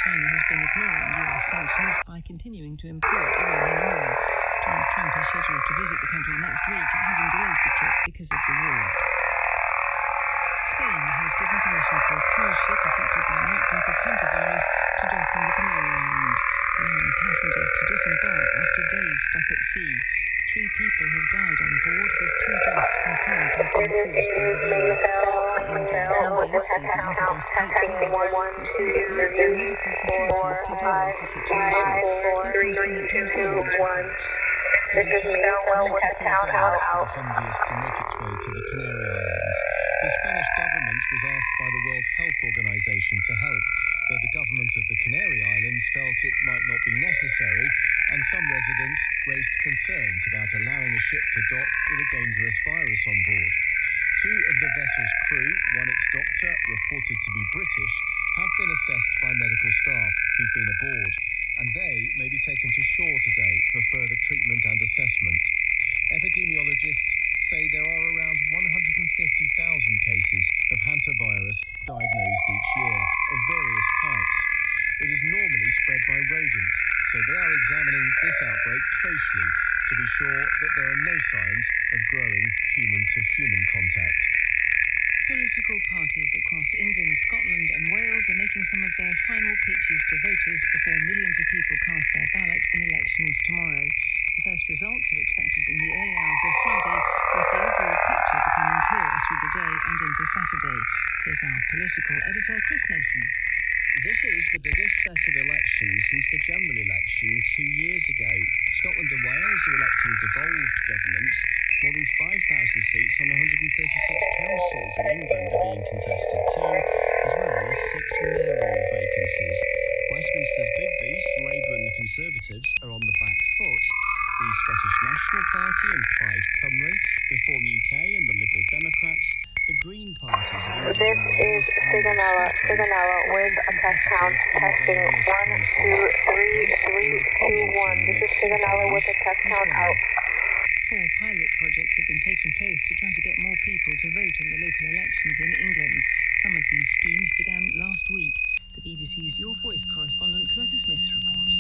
China has been ignoring U.S. sanctions by continuing to import Iranian oil. Donald Trump is scheduled to visit the country next week, having delayed the trip because of the war. Spain has given permission for a cruise ship affected by an outbreak of hantavirus to dock in the Canary Islands. allowing passengers to disembark after days stuck at sea. 3 people have died on board, with 2 deaths confirmed to have been caused by the virus. The Indian Hondius is mounted off Cape Verde, which says it looks for medical facilities to deal with the situation. Our correspondent Tom Simons reports. It will take 3 to 4 days for the Hondius to make its way to the Canary Islands. The Spanish government was asked by the World Health Organization to help, though the government of the Canary Islands felt it might not be necessary, and some residents raised concerns about allowing a ship to dock with a dangerous virus on board. 2 of the vessel's crew, one its doctor, reported to be British, have been assessed by medical staff who've been aboard, and they may be taken to shore today for further treatment and assessment. Epidemiologists say there are around 150,000 cases of hantavirus diagnosed each year, of various types. It is normally spread by rodents, so they are examining this outbreak closely to be sure that there are no signs of growing human-to-human contact. Political parties across England, Scotland and Wales are making some of their final pitches to voters before millions of people cast their ballot in elections tomorrow. The first results are expected in the early hours of Friday, with the overall picture becoming clearer through the day and into Saturday. Here's our political editor, Chris Mason. This is the biggest set of elections since the general election 2 years ago. Scotland and Wales are electing devolved governments. More than 5,000 seats on 136 councils in England are being contested too, as well as 6 mayoral vacancies. Westminster's big beast, Labour and the Conservatives, are on the back foot. The Scottish National Party and Plaid Cymru, Reform UK and the Liberal Democrats, the Green parties of England and Wales and Scotland, with a test count testing 1, 2, 3, 3, 2, 1. This is Sigonella with a test count out. 4 pilot projects have been taking place to try to get more people to vote in the local elections in England. Some of these schemes began last week. The BBC's Your Voice correspondent Clarissa Smith reports.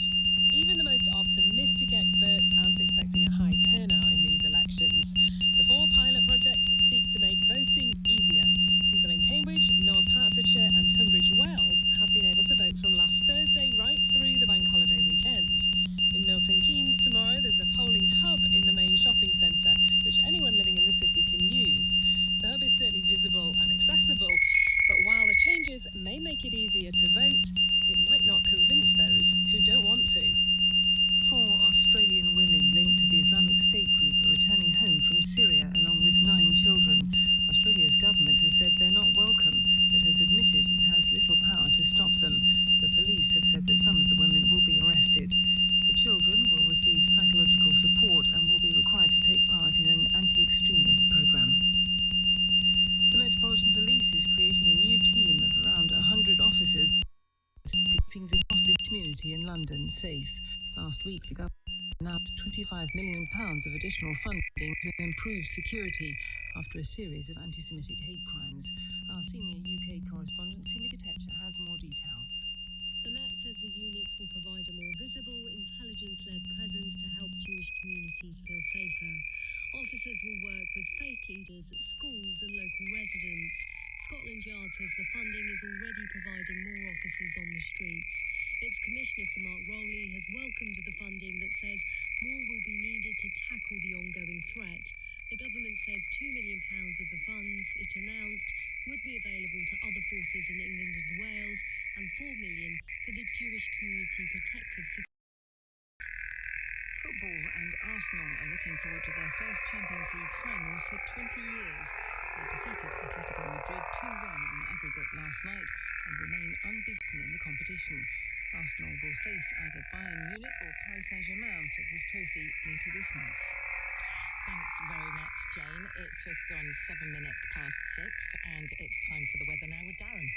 Even the most optimistic experts aren't expecting a high turnout in these elections. The 4 pilot projects seek to make voting easier. People in Cambridge, North Hertfordshire and Tunbridge Wells have been able to vote from last Thursday right through the bank holiday weekend. In Milton Keynes tomorrow there's a polling hub in the main shopping centre, which anyone living in the city can use. The hub is certainly visible and accessible, but while the changes may make it easier to vote, it might not convince those who don't want to. 4 Australian women linked to the Islamic State group are returning home from Syria along with 9 children. Australia's government has said they're not welcome, but has admitted it has little power to stop them. The police have said that some of the women will be arrested. The children will receive psychological support and will be required to take part in an anti-extremist program. The Metropolitan Police is creating a new team of around 100 officers keeping the community in London safe. Last week, the government announced £25 million of additional funding to improve security after a series of anti-Semitic hate crimes. Our senior UK correspondent, Simi Katecha, has more details. The Met says the units will provide a more visible, intelligence-led presence to help Jewish communities feel safer. Officers will work with faith leaders, schools and local residents. Scotland Yard says the funding is already providing more officers on the streets. Its Commissioner, Sir Mark Rowley, has welcomed the funding that says more will be needed to tackle the ongoing threat. The government says £2 million of the funds it announced would be available to other forces in England and Wales, and £4 million for the Jewish Community Protective Security. Football and Arsenal are looking forward to their first Champions League final for 20 years. They defeated Atletico Madrid 2-1 on aggregate last night and remain unbeaten in the competition. Arsenal will face either Bayern Munich or Paris Saint-Germain for this trophy later this month. Thanks very much, Jane. It's just gone 7 minutes past 6, and it's time for the weather now with Darren.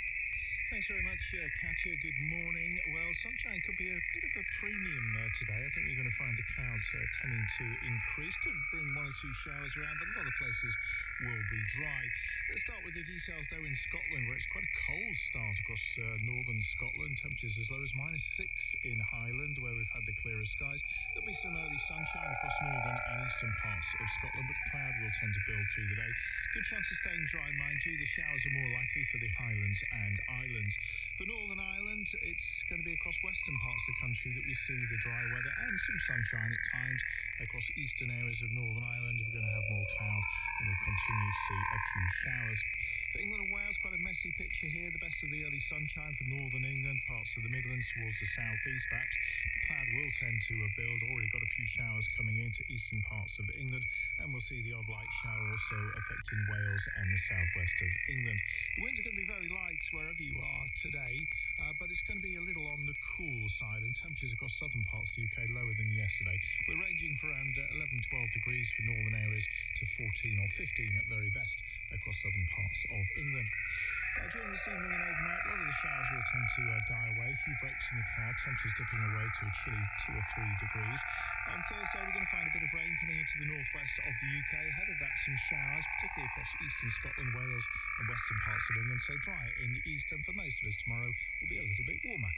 Thanks very much, Katya. Good morning. Well, sunshine could be a bit of a premium today. I think we're going to find the clouds tending to increase. Could bring 1 or 2 showers around, but a lot of places will be dry. Let's start with the details, though, in Scotland, where it's quite a cold start across northern Scotland. Temperatures as low as -6 in Highland, where we've had the clearer skies. There'll be some early sunshine sunshine across northern and eastern parts of Scotland, but cloud will tend to build through the day. Good chance of staying dry, mind you. The showers are more likely for the Highlands and Islands. For Northern Ireland, it's going to be across western parts of the country that we see the dry weather and some sunshine at times. Across eastern areas of Northern Ireland, we're going to have more cloud and we'll continue to see a few showers. For England and Wales, quite a messy picture here. The best of the early sunshine for northern England, parts of the Midlands towards the southeast perhaps. The cloud will tend to build. Already got a few showers coming into eastern parts of England, and we'll see the odd light shower also affecting Wales and the southwest of England. The winds are going to be very light wherever you are today, but it's going to be a little on the cool side, and temperatures across southern parts of the UK lower than yesterday. We're ranging for around 11-12 degrees for northern areas to 14 or 15 at very best across southern parts of England. During this evening and overnight, a lot of the showers will tend to die away. A few breaks in the cloud, temperatures dipping away to a chilly 2 or 3 degrees. On Thursday, we're going to find a bit of rain coming into the northwest of the UK. Ahead of that, some showers, particularly across eastern Scotland, Wales and western parts of England. So dry in the east, and for most of us tomorrow will be a little bit warmer.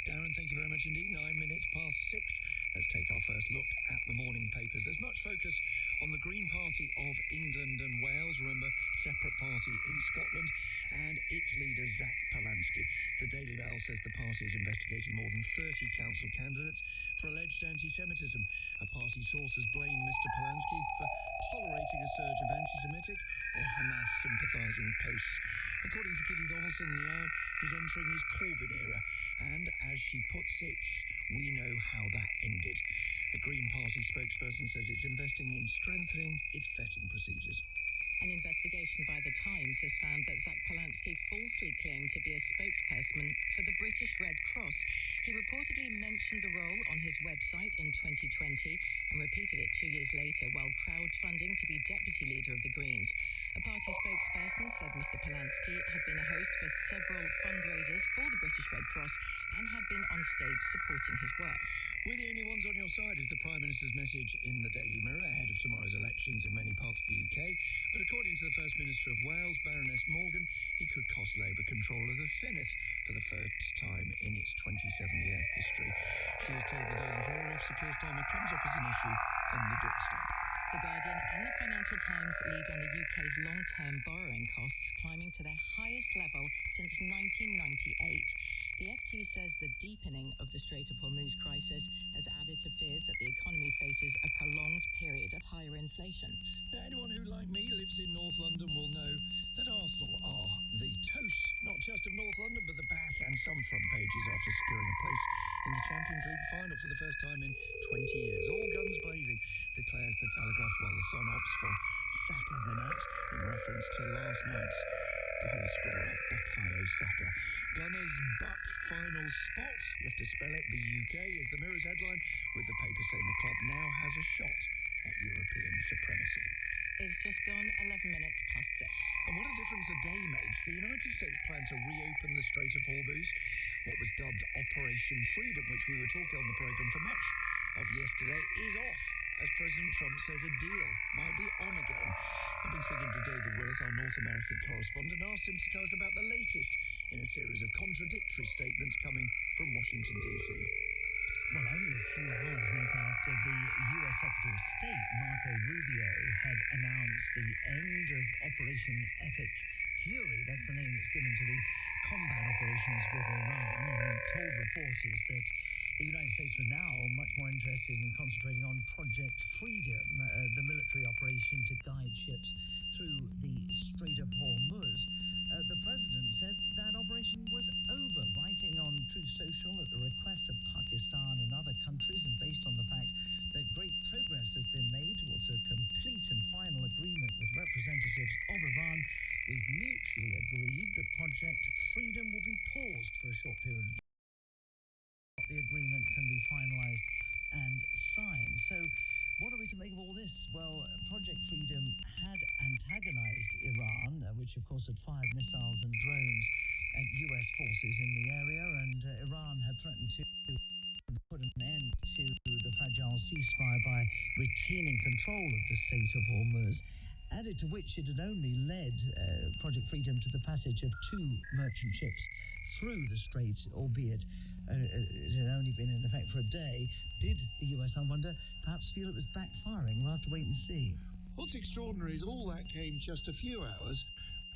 Darren, thank you very much indeed. 9 minutes past 6. Let's take our first look at the morning papers. There's much focus on the Green Party of England and Wales. Remember, separate party in Scotland, and its leader, Zach Palansky. The Daily Mail says the party is investigating more than 30 council candidates for alleged anti-Semitism. A party source has blamed Mr. Palansky for tolerating a surge of anti-Semitic or Hamas-sympathising posts. According to Kitty Donaldson in the Eye, he's entering his Corbyn era, and as she puts it, we know how that ended. A Green Party spokesperson says it's investing in strengthening its vetting procedures. An investigation by The Times has found that Zach Palansky falsely claimed to be a spokesperson for the British Red Cross. He reportedly mentioned the role on his website in 2020 and repeated it 2 years later while crowdfunding to be deputy leader of the Greens. A party spokesperson said Mr. Palansky had been a host for several fundraisers for the British Red Cross and had been on stage supporting his work. We're the only ones on your side is the Prime Minister's message in the Daily Mirror ahead of tomorrow's elections in many parts of the UK. But according to the First Minister of Wales, Baroness Morgan, he could cost Labour control of the Senate for the first time in its 27-year history. She has told the Daily Telegraph if Sir Keir Starmer comes up as an issue on the doorstep. The Guardian and the Financial Times lead on the UK's long-term borrowing costs climbing to their highest level since 1998. The FT says the deepening of the Strait of Hormuz crisis has added to fears that the economy faces a prolonged period of higher inflation. Anyone who, like me, lives in North London will know that Arsenal are the toast, not just of North London, but the back and some front pages after securing a place in the Champions League final for the first time in 20 years. All guns blazing, declares the Telegraph, while the Sun opts for Saka the Nat in reference to last night's goal scorer, Bukayo Saka. Gunners buck final spot, you have to spell it, B-U-K, is the Mirror's headline, with the paper saying the club now has a shot at European supremacy. It's just gone 11 minutes past 6. And what a difference a day makes. The United States plan to reopen the Strait of Hormuz, what was dubbed Operation Freedom, which we were talking on the programme for much of yesterday, is off, as President Trump says a deal might be on again. I've been speaking to David Willis, our North American correspondent, and asked him to tell us about the latest in a series of contradictory statements coming from Washington, D.C. Well, only a few hours, Nick, after the U.S. Secretary of State, Marco Rubio, had announced the end of Operation Epic Fury, that's the name that's given to the combat operations with Iran, and told reporters that the United States was now much more interested in concentrating on Project Freedom, the military operation to guide ships through the Strait of Hormuz. The president said that operation was over, writing on Truth Social at the request of Pakistan and other countries, and based on the fact that great progress has been made towards a complete and final agreement with representatives of Iran, we've mutually agreed that Project Freedom will be paused for a short period of time. The agreement can be finalized and signed. So what are we to make of all this? Well, Project Freedom had antagonized Iran, which of course had fired missiles and drones at U.S. forces in the area, and Iran had threatened to put an end to the fragile ceasefire by retaining control of the Strait of Hormuz, added to which it had only led Project Freedom to the passage of 2 merchant ships through the strait, albeit it had only been in effect for a day. Did the US, I wonder, perhaps feel it was backfiring? We'll have to wait and see. What's extraordinary is all that came just a few hours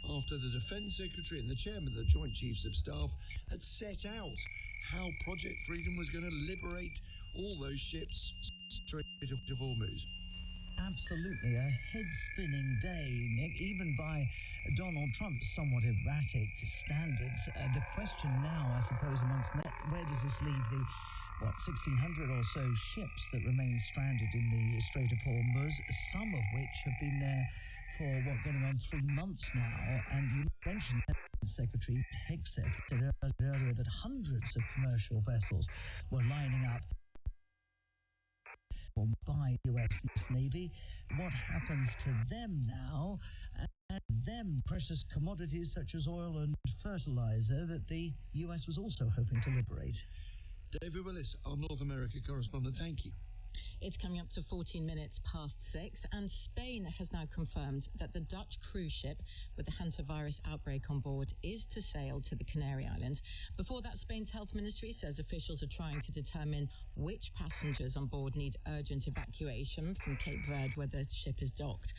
after the Defence Secretary and the Chairman of the Joint Chiefs of Staff had set out how Project Freedom was going to liberate all those ships straight to Hormuz. Absolutely, a head-spinning day, Nick, even by Donald Trump's somewhat erratic standards. The question now, I suppose, amongst where does this leave the 1,600 or so ships that remain stranded in the Strait of Hormuz, some of which have been there for, going on 3 months now. And you mentioned Secretary Hegseth said earlier that hundreds of commercial vessels were lining up by US Navy. What happens to them now? And them precious commodities such as oil and fertilizer that the US was also hoping to liberate. David Willis, our North America correspondent, thank you. It's coming up to 14 minutes past 6, and Spain has now confirmed that the Dutch cruise ship with the hantavirus outbreak on board is to sail to the Canary Islands. Before that, Spain's health ministry says officials are trying to determine which passengers on board need urgent evacuation from Cape Verde, where the ship is docked.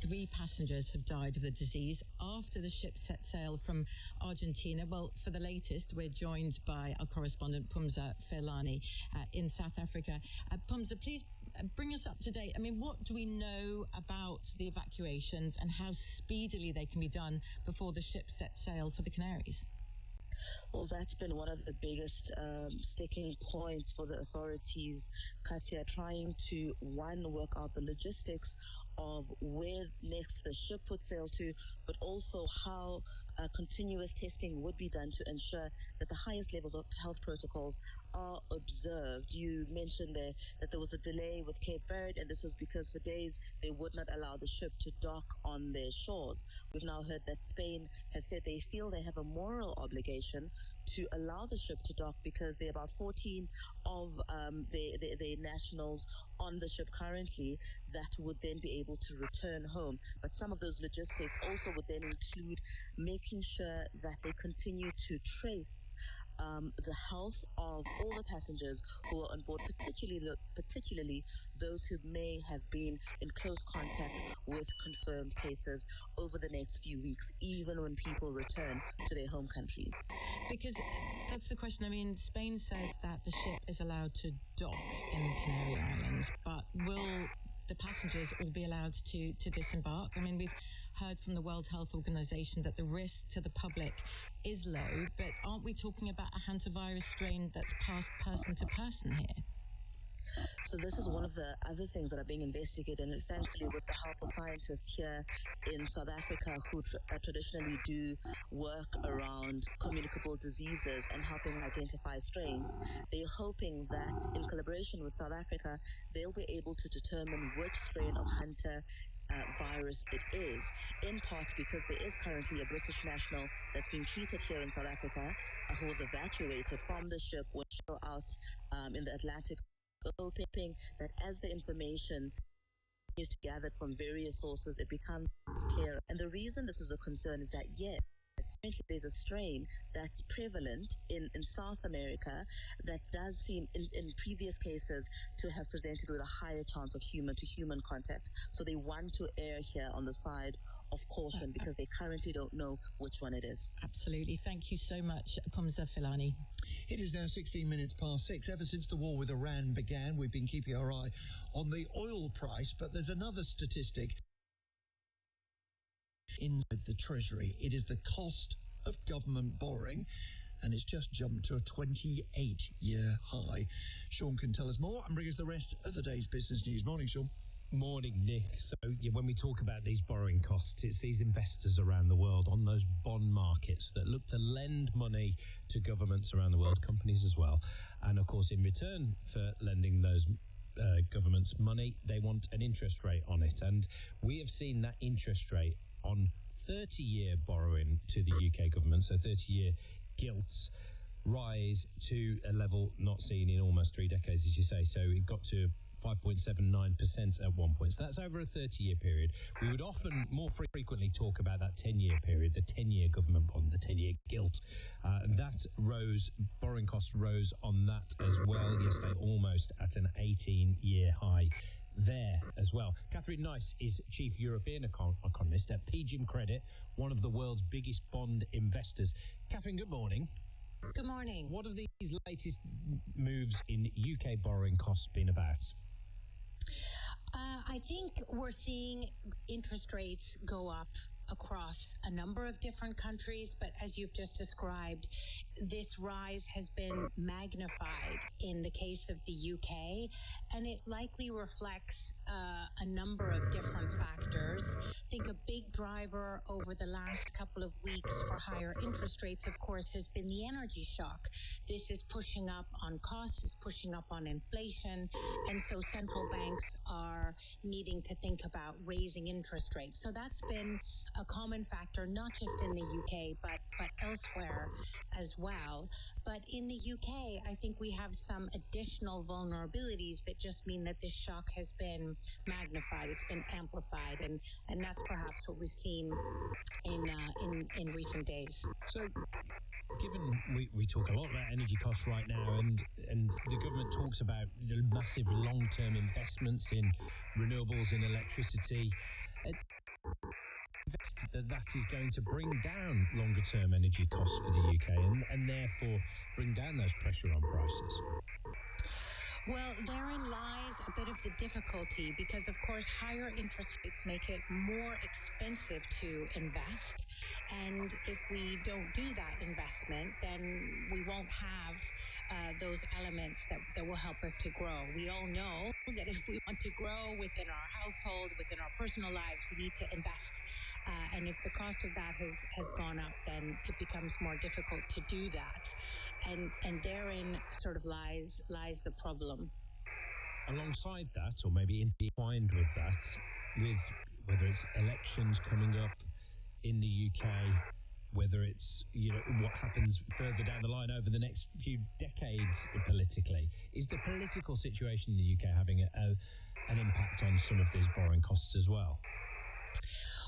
3 passengers have died of the disease after the ship set sail from Argentina. Well, for the latest, we're joined by our correspondent Pumza Felani in South Africa. Pumza, please bring us up to date. I mean, what do we know about the evacuations and how speedily they can be done before the ship sets sail for the Canaries? Well, that's been one of the biggest sticking points for the authorities, Katia, trying to, one, work out the logistics of where next the ship would sail to, but also how continuous testing would be done to ensure that the highest levels of health protocols are observed. You mentioned there that there was a delay with Cape Verde, and this was because for days they would not allow the ship to dock on their shores. We've now heard that Spain has said they feel they have a moral obligation to allow the ship to dock because there are about 14 of their nationals on the ship currently that would then be able to return home. But some of those logistics also would then include making sure that they continue to trace the health of all the passengers who are on board, particularly those who may have been in close contact with confirmed cases over the next few weeks, even when people return to their home countries. Because that's the question. I mean, Spain says that the ship is allowed to dock in the Canary Islands, but will the passengers all be allowed to disembark? I mean, we've heard from the World Health Organization that the risk to the public is low, but aren't we talking about a hantavirus strain that's passed person to person here? So this is one of the other things that are being investigated, and thankfully with the help of scientists here in South Africa who traditionally do work around communicable diseases and helping identify strains, they're hoping that in collaboration with South Africa, they'll be able to determine which strain of virus it is, in part because there is currently a British national that's being treated here in South Africa who was evacuated from the ship when still out in the Atlantic, hoping that as the information is gathered from various sources, it becomes clear. And the reason this is a concern is that, yes, there's a strain that's prevalent in South America that does seem, in previous cases, to have presented with a higher chance of human-to-human contact. So they want to err here on the side of caution because they currently don't know which one it is. Absolutely. Thank you so much, Pumza Felani. It is now 16 minutes past 6. Ever since the war with Iran began, we've been keeping our eye on the oil price, but there's another statistic in the Treasury. It is the cost of government borrowing, and it's just jumped to a 28-year high. Sean can tell us more and bring us the rest of the day's business news. Morning, Sean. Morning, Nick. So when we talk about these borrowing costs, it's these investors around the world on those bond markets that look to lend money to governments around the world, companies as well. And of course, in return for lending those governments money, they want an interest rate on it. And we have seen that interest rate on 30-year borrowing to the UK government, so 30-year gilts, rise to a level not seen in almost 3 decades, as you say. So it got to 5.79% at one point. So that's over a 30-year period. We would often more frequently talk about that 10-year period, the 10-year government bond, the 10-year gilt. That rose, borrowing costs rose on that as well yesterday, almost at an 18-year high there as well. Catherine Nice is Chief European Economist at PGIM Credit, one of the world's biggest bond investors. Catherine, good morning. Good morning. What have these latest moves in UK borrowing costs been about? I think we're seeing interest rates go up across a number of different countries, but as you've just described, this rise has been magnified in the case of the UK, and it likely reflects a number of different factors. I think a big driver over the last couple of weeks for higher interest rates, of course, has been the energy shock. This is pushing up on costs, it's pushing up on inflation, and so central banks are needing to think about raising interest rates. So that's been a common factor, not just in the UK, but elsewhere as well. But in the UK, I think we have some additional vulnerabilities that just mean that this shock has been magnified, it's been amplified, and that's perhaps what we've seen in recent days. So, given we talk a lot about energy costs right now, and the government talks about massive long-term investments in renewables, in electricity, that is going to bring down longer-term energy costs for the UK and therefore bring down those pressure on prices. Well, therein lies a bit of the difficulty because, of course, higher interest rates make it more expensive to invest. And if we don't do that investment, then we won't have those elements that will help us to grow. We all know that if we want to grow within our household, within our personal lives, we need to invest. And if the cost of that has gone up, then it becomes more difficult to do that. And therein sort of lies the problem. Alongside that, or maybe intertwined with that, with whether it's elections coming up in the UK, whether it's what happens further down the line over the next few decades politically, is the political situation in the UK having an impact on some of these borrowing costs as well?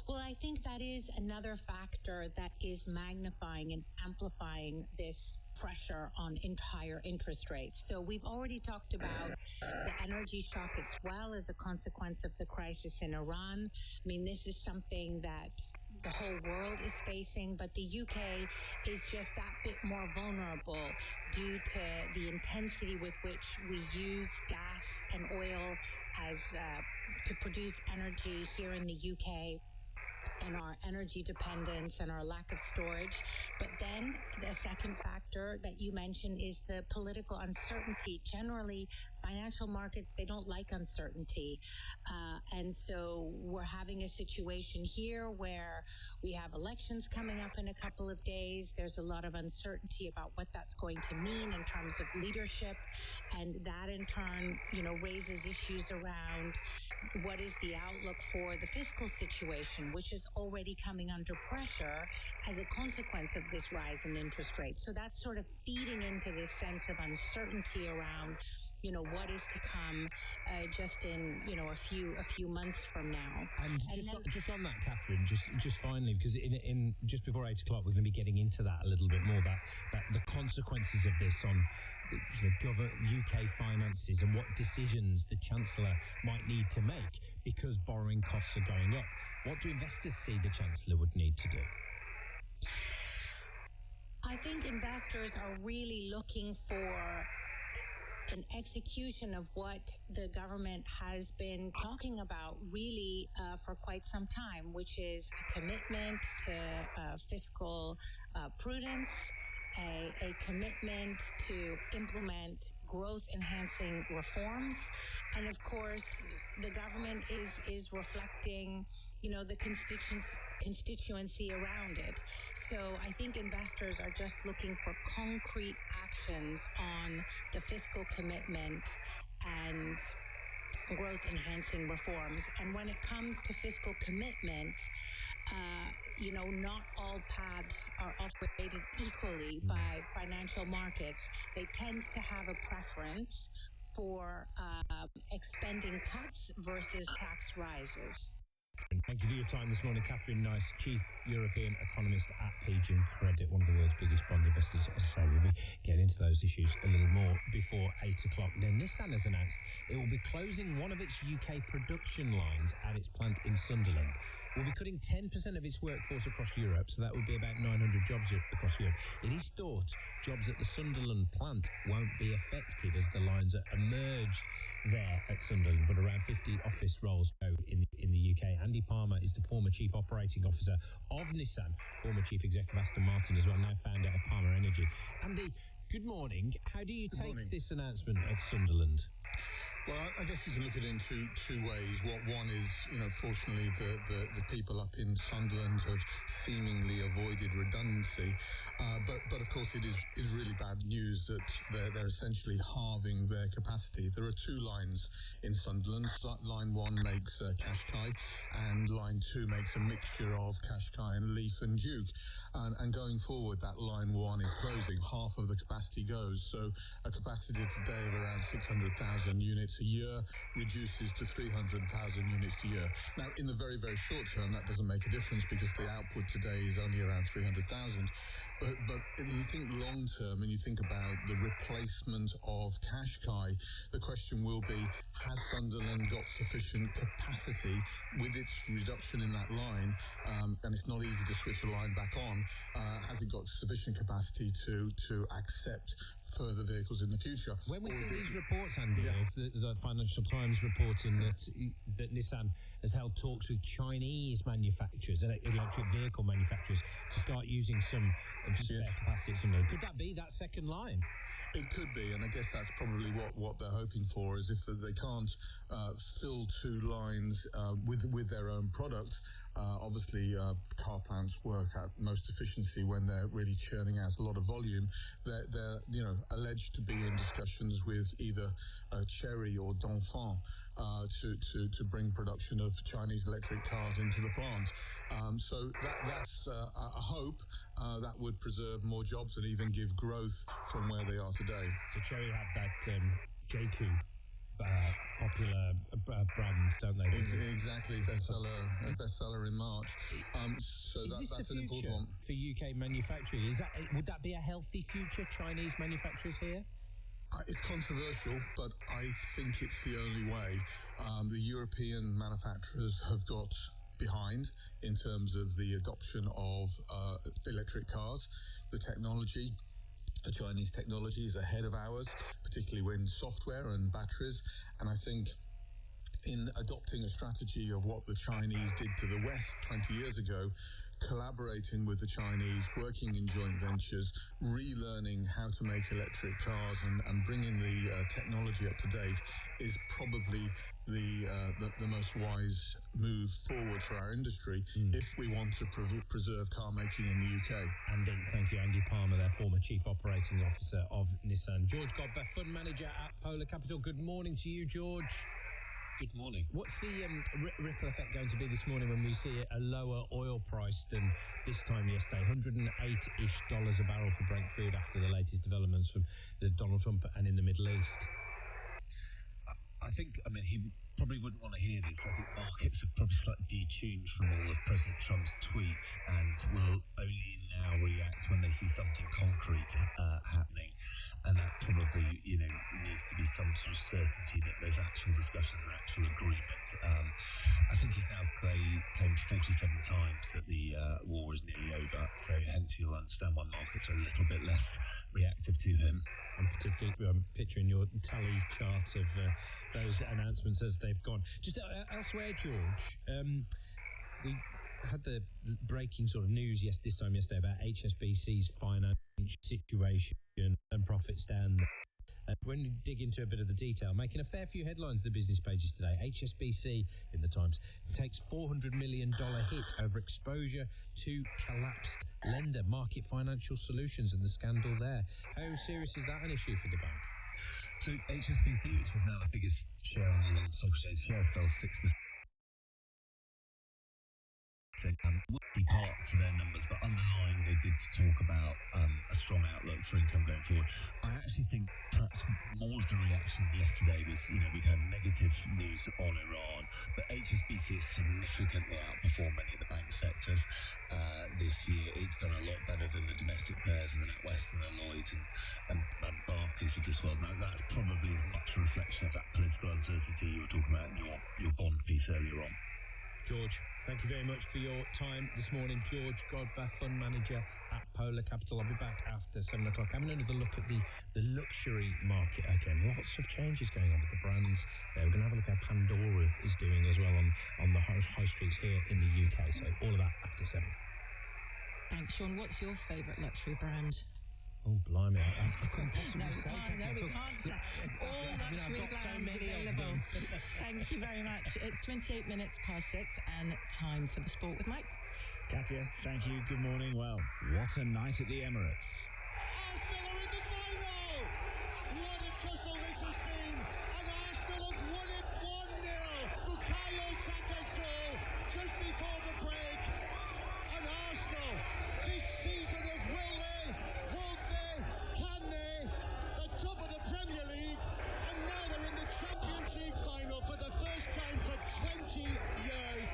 Well, I think that is another factor that is magnifying and amplifying this pressure on higher interest rates. So we've already talked about the energy shock as well as a consequence of the crisis in Iran. I mean, this is something that the whole world is facing, but the UK is just that bit more vulnerable due to the intensity with which we use gas and oil as to produce energy here in the UK, and our energy dependence and our lack of storage. But then the second factor that you mentioned is the political uncertainty. Generally, financial markets, they don't like uncertainty. And so we're having a situation here where we have elections coming up in a couple of days. There's a lot of uncertainty about what that's going to mean in terms of leadership. And that in turn, raises issues around what is the outlook for the fiscal situation, which is already coming under pressure as a consequence of this rise in interest rates. So that's sort of feeding into this sense of uncertainty around, what is to come just in, a few months from now. And just on that, Catherine, just finally, because in just before 8 o'clock, we're going to be getting into that a little bit more, that the consequences of this on UK finances and what decisions the Chancellor might need to make because borrowing costs are going up. What do investors see the Chancellor would need to do? I think investors are really looking for an execution of what the government has been talking about really for quite some time, which is a commitment to fiscal prudence, a commitment to implement growth-enhancing reforms. And of course, the government is reflecting, the constituency around it. So I think investors are just looking for concrete actions on the fiscal commitment and growth-enhancing reforms. And when it comes to fiscal commitment, not all paths are operated equally by financial markets. They tend to have a preference for expending cuts versus tax rises. Thank you for your time this morning, Catherine Nice, Chief European Economist at Paging Credit, one of the world's biggest bond investors. As I say, we'll be getting into those issues a little more before 8 o'clock. Now, Nissan has announced it will be closing one of its UK production lines at its plant in Sunderland. Will be cutting 10% of its workforce across Europe, so that would be about 900 jobs across Europe. It is thought jobs at the Sunderland plant won't be affected as the lines are merged there at Sunderland, but around 50 office roles go in the UK. Andy Palmer is the former Chief Operating Officer of Nissan, former Chief Executive Aston Martin as well, now founder of Palmer Energy. Andy, good morning. How do you take this announcement at Sunderland? Well, I guess you can look at it in two ways. One is, fortunately, the people up in Sunderland have seemingly avoided redundancy. But of course, it is really bad news that they're essentially halving their capacity. There are two lines in Sunderland. Line 1 makes Qashqai, and line 2 makes a mixture of Qashqai and Leaf and Duke. And going forward, that line 1 is closing. Half of the capacity goes. So a capacity today of around 600,000 units a year reduces to 300,000 units a year. Now, in the very, very short term, that doesn't make a difference because the output today is only around 300,000. But if you think long term and you think about the replacement of Qashqai, the question will be, has Sunderland got sufficient capacity with its reduction in that line, and it's not easy to switch the line back on, has it got sufficient capacity to accept further vehicles in the future? When we see these reports, Andy, of the Financial Times reporting that Nissan has held talks with Chinese manufacturers, electric vehicle manufacturers, to start using some spare capacity at Sunderland, could that be that second line? It could be, and I guess that's probably what they're hoping for, is if they can't fill two lines with their own product. Obviously, car plants work at most efficiency when they're really churning out a lot of volume. They're alleged to be in discussions with either Chery or Dongfeng to bring production of Chinese electric cars into the plant. So that's a hope that would preserve more jobs and even give growth from where they are today. So Chery have that JQ popular brands, don't they? Exactly, bestseller in March. So that's an important one for UK manufacturing. Would that be a healthy future? Chinese manufacturers here? It's controversial, but I think it's the only way. The European manufacturers have got behind in terms of the adoption of electric cars. The technology, the Chinese technology, is ahead of ours, particularly when software and batteries. And I think in adopting a strategy of what the Chinese did to the West 20 years ago, collaborating with the Chinese, working in joint ventures, relearning how to make electric cars and bringing the technology up to date is probably the most wise move forward for our industry if we want to preserve car making in the UK. Andy, thank you. Andy Palmer, their former Chief Operating Officer of Nissan. George Godber, Fund Manager at Polar Capital. Good morning to you, George. Good morning. What's the ripple effect going to be this morning when we see a lower oil price than this time yesterday? $108-ish a barrel for Brent crude after the latest developments from Donald Trump and in the Middle East. I think, he probably wouldn't want to hear this. I think markets are probably slightly detuned from all of President Trump's tweets and will only now react when they see something concrete happening. And that probably, needs to be some sort of certainty that there's actual discussion and actual agreement. I think he's now claimed 47 times that the war is nearly over. So hence you'll understand why markets are a little bit less reactive to him. And particularly, I'm picturing your tally chart of those announcements as they've gone. Just elsewhere, George, we had the breaking sort of news this time yesterday about HSBC's financial situation and profits down. When you dig into a bit of the detail, making a fair few headlines in the business pages today, HSBC in the Times takes $400 million hit over exposure to collapsed lender Market Financial Solutions and the scandal there. How serious is that an issue for the bank? So HSBC, which is now the biggest share on the London Stock Exchange, share fell 6%. Would be part to their numbers, but underlying they've did talk about a strong outlook for income going forward. I actually think perhaps more of the reaction yesterday was, we'd had negative news on Iran, but HSBC has significantly outperformed many of the bank sectors this year. It's done a lot better than the domestic players and the NatWest and the Lloyds and Barclays of this world. Now, that's probably as much a reflection of that political uncertainty you were talking about in your bond piece earlier on. George, thank you very much for your time this morning. George Godback, Fund Manager at Polar Capital. I'll be back after 7 o'clock. Having another look at the luxury market again. Lots of changes going on with the brands there. We're going to have a look at how Pandora is doing as well on the high streets here in the UK. So all of that after 7. Thanks, Sean. What's your favourite luxury brand? Oh, blimey. I couldn't possibly say. We can't. All luxury brands available. Thank you very much. It's 28 minutes past 6 and time for the sport with Mike. Katia, thank you. Good morning. Well, what a night at the Emirates. Arsenal are in the final! What a tussle this has been! And Arsenal have won it 1-0! Bukayo Saka's goal just before the break. And Arsenal, this season of will they, won't they, can they? The top of the Premier League, and now they're in the Champions League final for the first time for 20 years.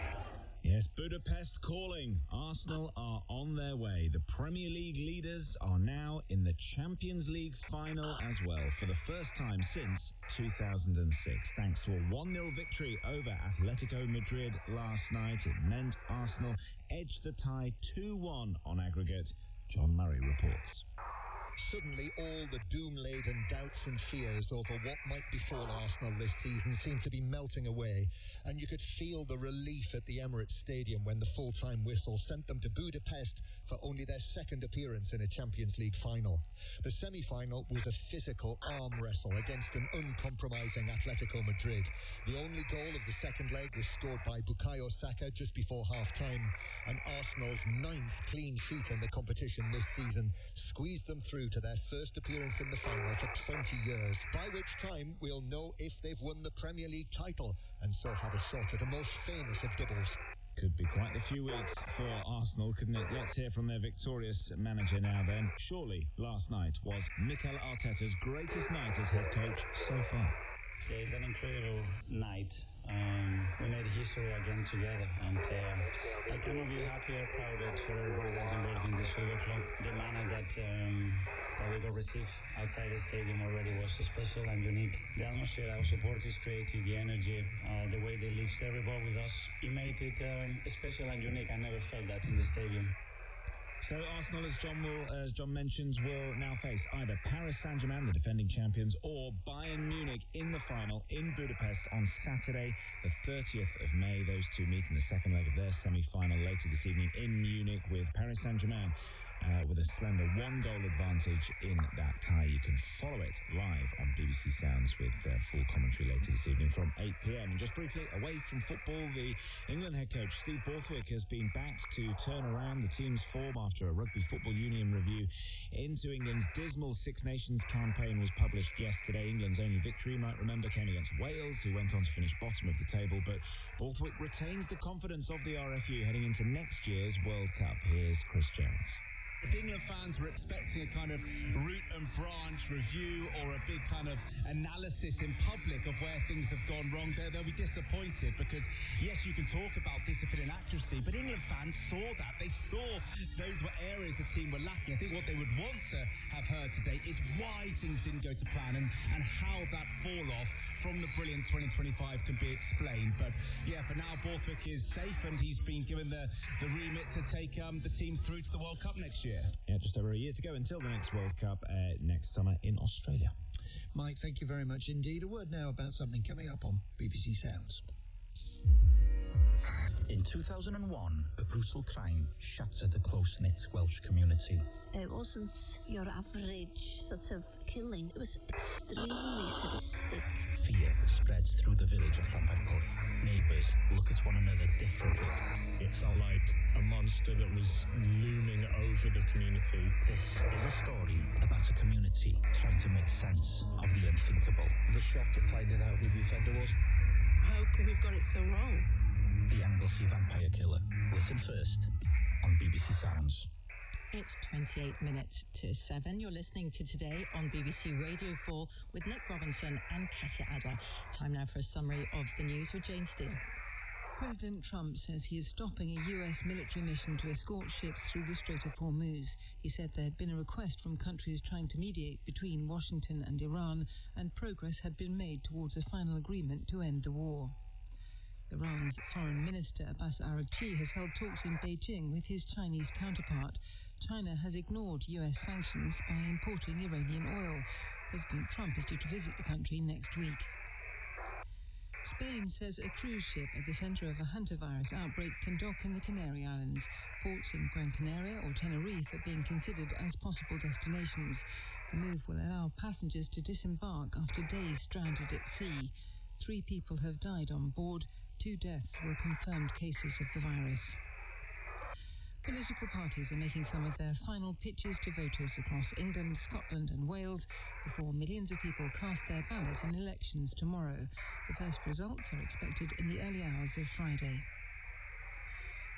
Yes, Budapest calling. Arsenal are on their way. The Premier League leaders are now in the Champions League final as well for the first time since 2006. Thanks to a 1-0 victory over Atletico Madrid last night, it meant Arsenal edged the tie 2-1 on aggregate. John Murray reports. Suddenly, all the doom-laden doubts and fears over what might befall Arsenal this season seemed to be melting away, and you could feel the relief at the Emirates Stadium when the full-time whistle sent them to Budapest for only their second appearance in a Champions League final. The semi-final was a physical arm wrestle against an uncompromising Atletico Madrid. The only goal of the second leg was scored by Bukayo Saka just before half-time, and Arsenal's 9th clean sheet in the competition this season squeezed them through to their first appearance in the final for 20 years, by which time we'll know if they've won the Premier League title and so have a shot at the most famous of doubles. Could be quite a few weeks for Arsenal, couldn't it? Let's hear from their victorious manager now then. Surely last night was Mikel Arteta's greatest night as head coach so far. Yeah, it's an incredible night. We made history again together, and I cannot be happier, prouder for everybody that's involved in this football club. The manner that we got received outside the stadium already was special and unique. The atmosphere our supporters created, the energy, the way they lift every ball with us, it made it special and unique. I never felt that in the stadium. So Arsenal, as John mentions, will now face either Paris Saint-Germain, the defending champions, or Bayern Munich in the final in Budapest on Saturday, the 30th of May. Those two meet in the second leg of their semi-final later this evening in Munich, with Paris Saint-Germain with a slender 1-goal advantage in that tie. You can follow it live on BBC Sounds with full commentary later this evening from 8 p.m. And just briefly, away from football, the England head coach Steve Borthwick has been backed to turn around the team's form after a Rugby Football Union review into England's dismal Six Nations campaign was published yesterday. England's only victory, you might remember, came against Wales, who went on to finish bottom of the table. But Borthwick retains the confidence of the RFU heading into next year's World Cup. Here's Chris Jones. If England fans were expecting a kind of root and branch review or a big kind of analysis in public of where things have gone wrong, they'll be disappointed, because yes, you can talk about discipline and accuracy, but England fans saw that. They saw those were areas the team were lacking. I think what they would want to have heard today is why things didn't go to plan and how that fall off from the brilliant 2025 can be explained. But yeah, for now, Borthwick is safe and he's been given the remit to take the team through to the World Cup next year. Yeah, just over a year to go until the next World Cup next summer in Australia. Mike, thank you very much indeed. A word now about something coming up on BBC Sounds. In 2001, a brutal crime shattered the close-knit Welsh community. It wasn't your average sort of killing. It was extremely sadistic. Fear spreads through the village of Llanfairpwll. Neighbours look at one another differently. It felt like a monster that was looming over the community. This is a story about a community trying to make sense of the unthinkable. The shock at finding out who the offender was. How could we have got it so wrong? The Anglesey Vampire Killer. Listen first on BBC Sounds. It's 28 minutes to 7. You're listening to Today on BBC Radio 4 with Nick Robinson and Katya Adler. Time now for a summary of the news with Jane Steele. President Trump says he is stopping a U.S. military mission to escort ships through the Strait of Hormuz. He said there had been a request from countries trying to mediate between Washington and Iran, and progress had been made towards a final agreement to end the war. Iran's Foreign Minister Abbas Araghchi has held talks in Beijing with his Chinese counterpart. China has ignored U.S. sanctions by importing Iranian oil. President Trump is due to visit the country next week. Spain says a cruise ship at the centre of a hantavirus outbreak can dock in the Canary Islands. Ports in Gran Canaria or Tenerife are being considered as possible destinations. The move will allow passengers to disembark after days stranded at sea. 3 people have died on board. 2 deaths were confirmed cases of the virus. Political parties are making some of their final pitches to voters across England, Scotland and Wales before millions of people cast their ballot in elections tomorrow. The first results are expected in the early hours of Friday.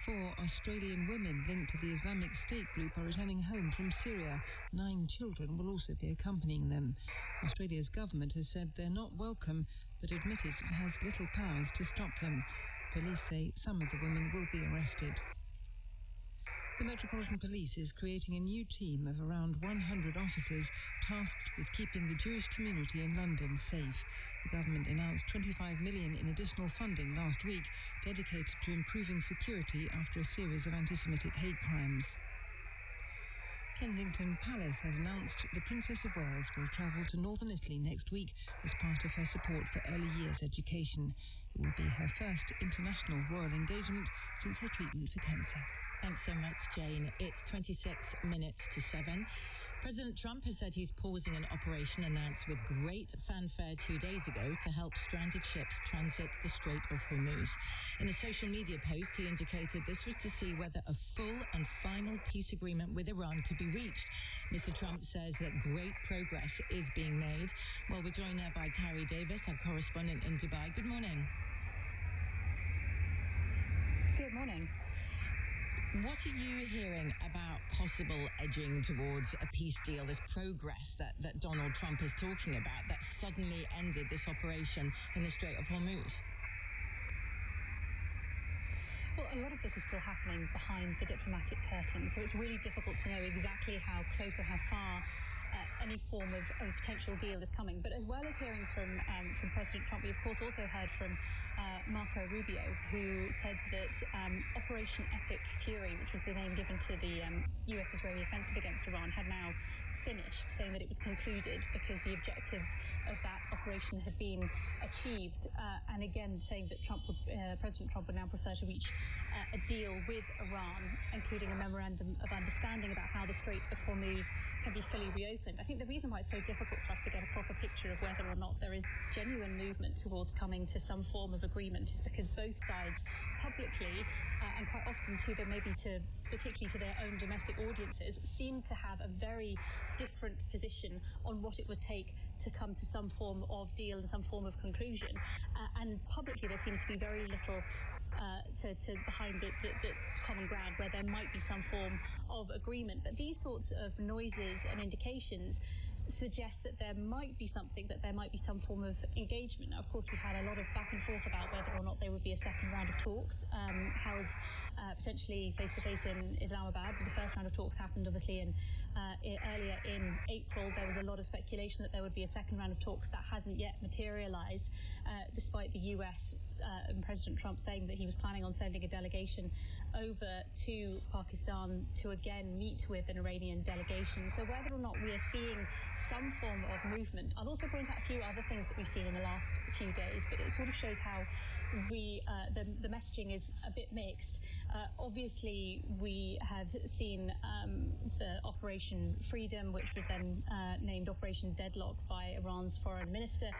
4 Australian women linked to the Islamic State group are returning home from Syria. 9 children will also be accompanying them. Australia's government has said they're not welcome, but admitted it has little powers to stop them. Police say some of the women will be arrested. The Metropolitan Police is creating a new team of around 100 officers tasked with keeping the Jewish community in London safe. The government announced $25 million in additional funding last week, dedicated to improving security after a series of anti-Semitic hate crimes. Kensington Palace has announced the Princess of Wales will travel to northern Italy next week as part of her support for early years education. It will be her first international royal engagement since her treatment for cancer. Thanks so much, Jane. It's 26 minutes to 7. President Trump has said he's pausing an operation announced with great fanfare 2 days ago to help stranded ships transit the Strait of Hormuz. In a social media post, he indicated this was to see whether a full and final peace agreement with Iran could be reached. Mr. Trump says that great progress is being made. Well, we're joined now by Carrie Davis, our correspondent in Dubai. Good morning. Good morning. What are you hearing about possible edging towards a peace deal, this progress that Donald Trump is talking about that suddenly ended this operation in the Strait of Hormuz? Well, a lot of this is still happening behind the diplomatic curtain, so it's really difficult to know exactly how close or how far any form of potential deal is coming. But as well as hearing from President Trump, we of course also heard from Marco Rubio, who said that Operation Epic Fury, which was the name given to the US-Israeli offensive against Iran, had now finished, saying that it was concluded because the objectives of that operation had been achieved, and again saying that President Trump would now prefer to reach a deal with Iran, including a memorandum of understanding about how the Strait of Hormuz can be fully reopened. I think the reason why it's so difficult for us to get a proper picture of whether or not there is genuine movement towards coming to some form of agreement is because both sides publicly and quite often to them, maybe to particularly to their own domestic audiences, seem to have a very different position on what it would take to come to some form of deal and some form of conclusion. And publicly there seems to be very little behind the common ground where there might be some form of agreement. But these sorts of noises and indications suggest that there might be something, that there might be some form of engagement. Now, of course, we had a lot of back and forth about whether or not there would be a second round of talks held potentially face-to-face in Islamabad. The first round of talks happened, obviously, earlier in April. There was a lot of speculation that there would be a second round of talks. That hasn't yet materialized, despite the US and President Trump saying that he was planning on sending a delegation over to Pakistan to again meet with an Iranian delegation. So whether or not we are seeing some form of movement. I'll also point out a few other things that we've seen in the last few days, but it sort of shows how the messaging is a bit mixed. Obviously, we have seen the Operation Freedom, which was then named Operation Deadlock by Iran's foreign minister.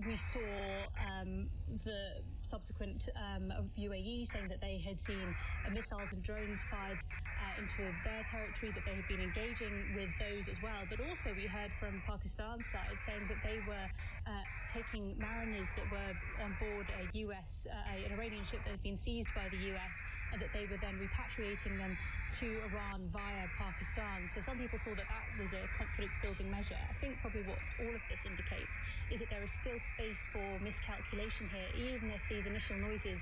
We saw the subsequent UAE saying that they had seen missiles and drones fired into their territory, that they had been engaging with those as well. But also we heard from Pakistan's side saying that they were taking mariners that were on board an Iranian ship that had been seized by the US and that they were then repatriating them to Iran via Pakistan. So some people saw that was a confidence-building measure. I think probably what all of this indicates is that there is still space for miscalculation here, even if these initial noises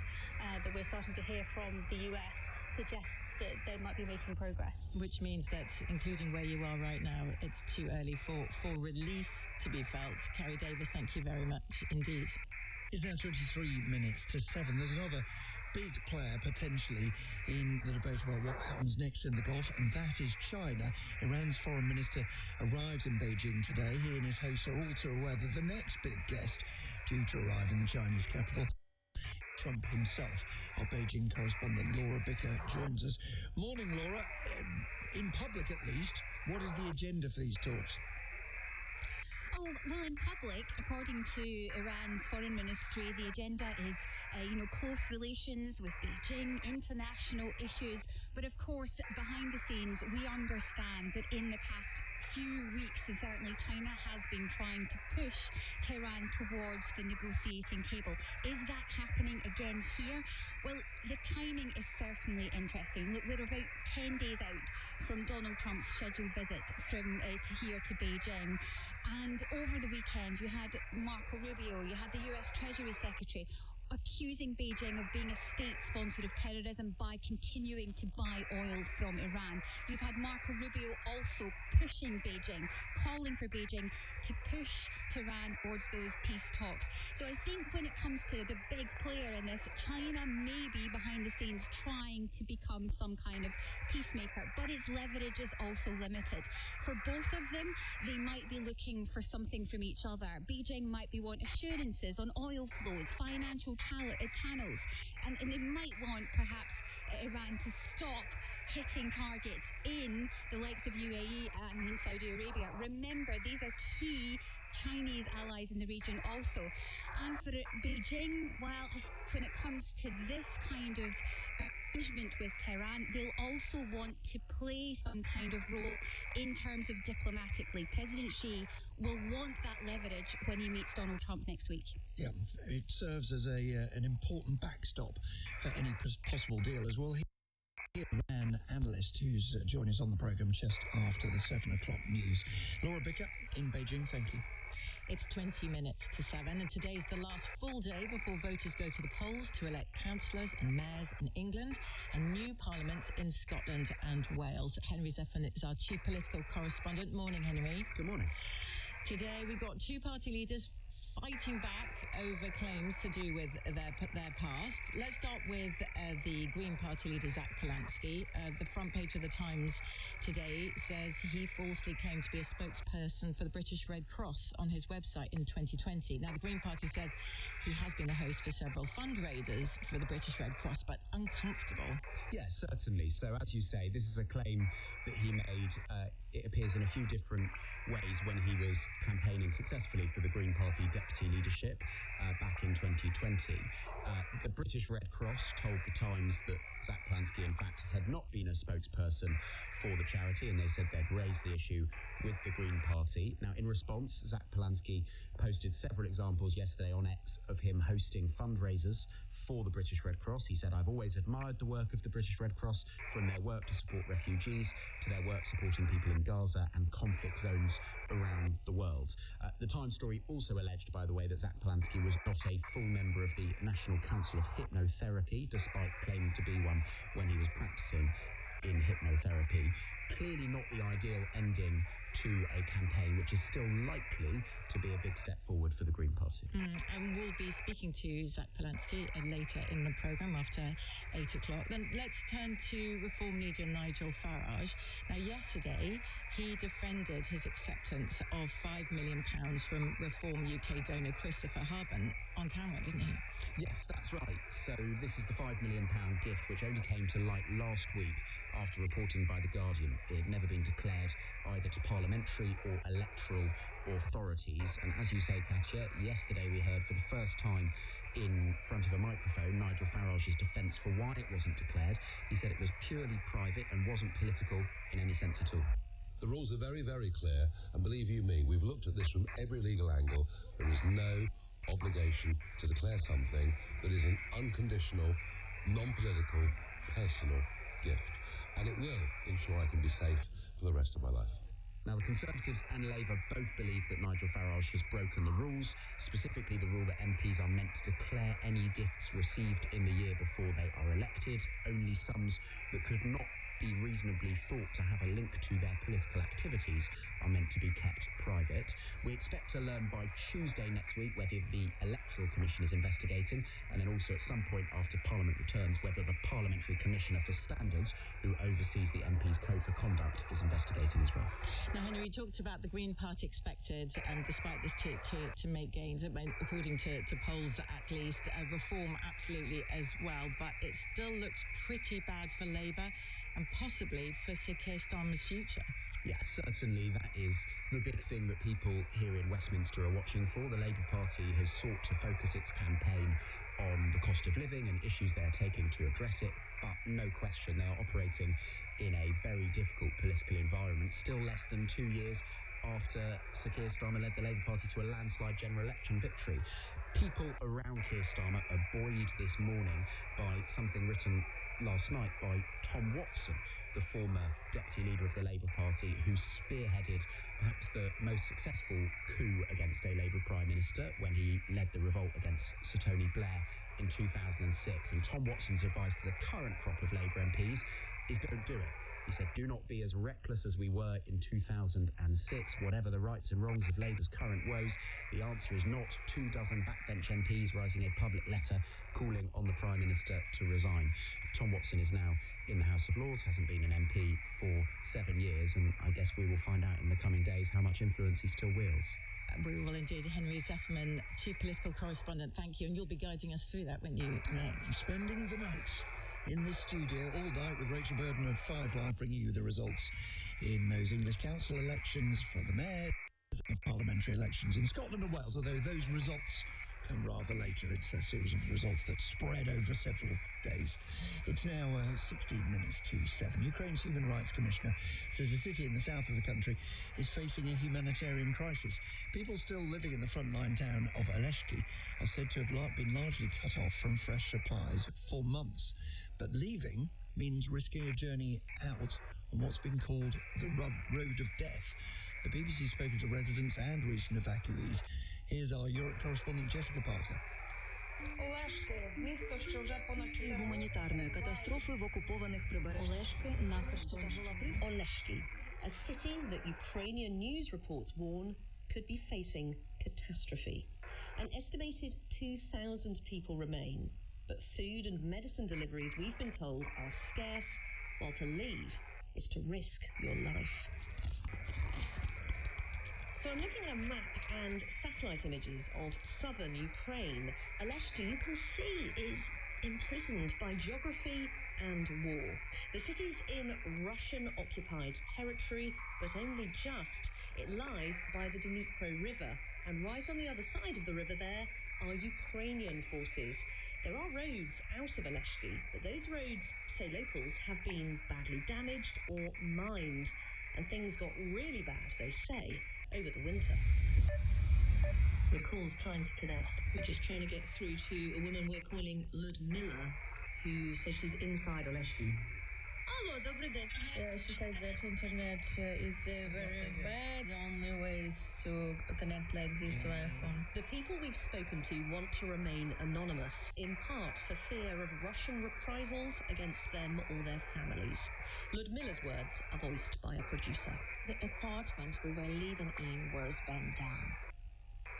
that we're starting to hear from the US suggest that they might be making progress. Which means that, including where you are right now, it's too early for relief to be felt. Kerry Davis, thank you very much indeed. It's now 23 minutes to 7. There's another big player potentially in the debate about what happens next in the Gulf, and that is China. Iran's foreign minister arrives in Beijing today. He and his hosts are all too aware that the next big guest due to arrive in the Chinese capital, Trump himself. Our Beijing correspondent Laura Bicker joins us. Morning, Laura. In public, at least, what is the agenda for these talks? Oh, well, in public, according to Iran's foreign ministry, the agenda is, close relations with Beijing, international issues. But of course, behind the scenes, we understand that in the past few weeks, and certainly China has been trying to push Tehran towards the negotiating table. Is that happening again here? Well, the timing is certainly interesting. Look, we're about 10 days out from Donald Trump's scheduled visit from here to Beijing. And over the weekend, you had Marco Rubio, you had the US Treasury Secretary accusing Beijing of being a state sponsor of terrorism by continuing to buy oil from Iran. You've had Marco Rubio also pushing Beijing, calling for Beijing to push Tehran towards those peace talks. So I think when it comes to the big player in this, China may be behind the scenes trying to become some kind of peacemaker, but its leverage is also limited. For both of them, they might be looking for something from each other. Beijing might be wanting assurances on oil flows, financial channels, and they might want perhaps Iran to stop hitting targets in the likes of UAE and in Saudi Arabia. Remember, these are key Chinese allies in the region also. And for Beijing, well, when it comes to this kind of arrangement with Tehran, they'll also want to play some kind of role in terms of diplomatically. President Xi will want that leverage when he meets Donald Trump next week. Yeah, it serves as an important backstop for any possible deal as well. Iran analyst who's joining us on the programme just after the 7 o'clock news. Laura Bicker in Beijing, thank you. It's 20 minutes to 7, and today's the last full day before voters go to the polls to elect councillors and mayors in England and new parliaments in Scotland and Wales. Henry Zeffin is our chief political correspondent. Morning, Henry. Good morning. Today we've got two party leaders fighting back over claims to do with their past. Let's start with the Green Party leader, Zach Polansky. The front page of the Times today says he falsely claimed to be a spokesperson for the British Red Cross on his website in 2020. Now, the Green Party says he has been a host for several fundraisers for the British Red Cross, but uncomfortable. Yes, certainly. So, as you say, this is a claim that he made. It appears in a few different ways when he was campaigning successfully for the Green Party deputy leadership back in 2020. The British Red Cross told the Times that Zach Polansky, in fact, had not been a spokesperson for the charity, and they said they'd raised the issue with the Green Party. Now, in response, Zach Polansky posted several examples yesterday on X of him hosting fundraisers for the British Red Cross. He said, "I've always admired the work of the British Red Cross, from their work to support refugees to their work supporting people in Gaza and conflict zones around the world." The Times story also alleged, by the way, that Zach Polansky was not a full member of the National Council of Hypnotherapy, despite claiming to be one when he was practicing in hypnotherapy. Clearly not the ideal ending to a campaign, which is still likely to be a big step forward for the Green Party. And we'll be speaking to Zach Polansky later in the programme after 8 o'clock. Then let's turn to Reform leader Nigel Farage. Now, yesterday, he defended his acceptance of £5 million from Reform UK donor Christopher Harben on camera, didn't he? Yes, that's right. So this is the £5 million gift, which only came to light last week after reporting by The Guardian. It had never been declared either to parliamentary or electoral authorities. And as you say, Katya, yesterday we heard for the first time in front of a microphone Nigel Farage's defence for why it wasn't declared. He said it was purely private and wasn't political in any sense at all. The rules are very, very clear, and believe you me, we've looked at this from every legal angle. There is no obligation to declare something that is an unconditional, non-political, personal gift. And it will ensure I can be safe for the rest of my life. Now, the Conservatives and Labour both believe that Nigel Farage has broken the rules, specifically the rule that MPs are meant to declare any gifts received in the year before they are elected. Only sums that could not be reasonably thought to have a link to their political activities are meant to be kept private. We expect to learn by Tuesday next week whether the Electoral Commission is investigating, and then also at some point after Parliament returns whether the Parliamentary Commissioner for Standards, who oversees the MP's code for conduct, is investigating as well. Now, Henry, we talked about the Green Party expected, despite this, to make gains, according to polls at least, reform absolutely as well, but it still looks pretty bad for Labour and possibly for Sir Keir Starmer's future. Yeah, certainly that is the big thing that people here in Westminster are watching for. The Labour Party has sought to focus its campaign on the cost of living and issues they're taking to address it, but no question they are operating in a very difficult political environment. Still less than 2 years after Sir Keir Starmer led the Labour Party to a landslide general election victory. People around Keir Starmer are buoyed this morning by something written last night by Tom Watson, the former deputy leader of the Labour Party, who spearheaded perhaps the most successful coup against a Labour Prime Minister when he led the revolt against Sir Tony Blair in 2006. And Tom Watson's advice to the current crop of Labour MPs is don't do it. He said, do not be as reckless as we were in 2006. Whatever the rights and wrongs of Labour's current woes, the answer is not 24 backbench MPs writing a public letter calling on the Prime Minister to resign. Tom Watson is now in the House of Lords, hasn't been an MP for 7 years, and I guess we will find out in the coming days how much influence he still wields. We will indeed. Henry Zefferman, Chief Political Correspondent, thank you, and you'll be guiding us through that, won't you, next? Spending the night in this studio all night with Rachel Burden of 5 Live, bringing you the results in those English council elections for the mayors and parliamentary elections in Scotland and Wales, although those results come rather later. It's a series of results that spread over several days. It's now 16 minutes to 7. Ukraine's Human Rights Commissioner says a city in the south of the country is facing a humanitarian crisis. People still living in the frontline town of Oleshki are said to have been largely cut off from fresh supplies for months. But leaving means risking a journey out on what's been called the road of death. The BBC's spoken to residents and recent evacuees. Here's our Europe correspondent Jessica Parker. Гуманітарної катастрофи в окупованих прибережних. Олешки на Херсонщині. Oleshki, a city that Ukrainian news reports warn could be facing catastrophe. An estimated 2,000 people remain, but food and medicine deliveries, we've been told, are scarce, while to leave is to risk your life. So I'm looking at a map and satellite images of southern Ukraine. Oleshki, you can see, is imprisoned by geography and war. The city's in Russian-occupied territory, but only just. It lies by the Dnipro River, and right on the other side of the river there are Ukrainian forces. There are roads out of Oleshki, but those roads, say locals, have been badly damaged or mined, and things got really bad, they say, over the winter. Your call's trying to connect. We're just trying to get through to a woman we're calling Ludmila, who says she's inside Oleshki. Hello, добрый день. She says that internet is very bad. The only way is to connect like this to our phone. The people we've spoken to want to remain anonymous, in part for fear of Russian reprisals against them or their families. Ludmila's words are voiced by a producer. The apartment we were living in was burned down.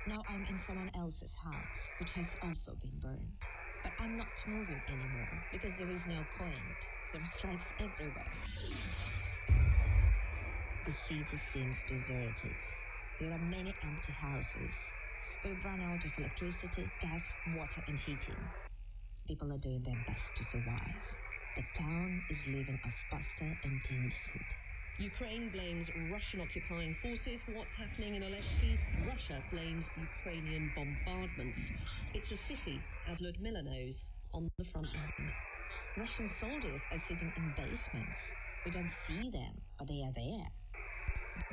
Now I'm in someone else's house, which has also been burned. But I'm not moving anymore, because there is no point. There are strikes everywhere. The city seems deserted. There are many empty houses. We've run out of electricity, gas, water, and heating. People are doing their best to survive. The town is living off pasta and tinned food. Ukraine blames Russian occupying forces for what's happening in Oleshki. Russia blames Ukrainian bombardments. It's a city, as Ludmila knows, on the front line. Russian soldiers are sitting in basements. We don't see them, but they are there.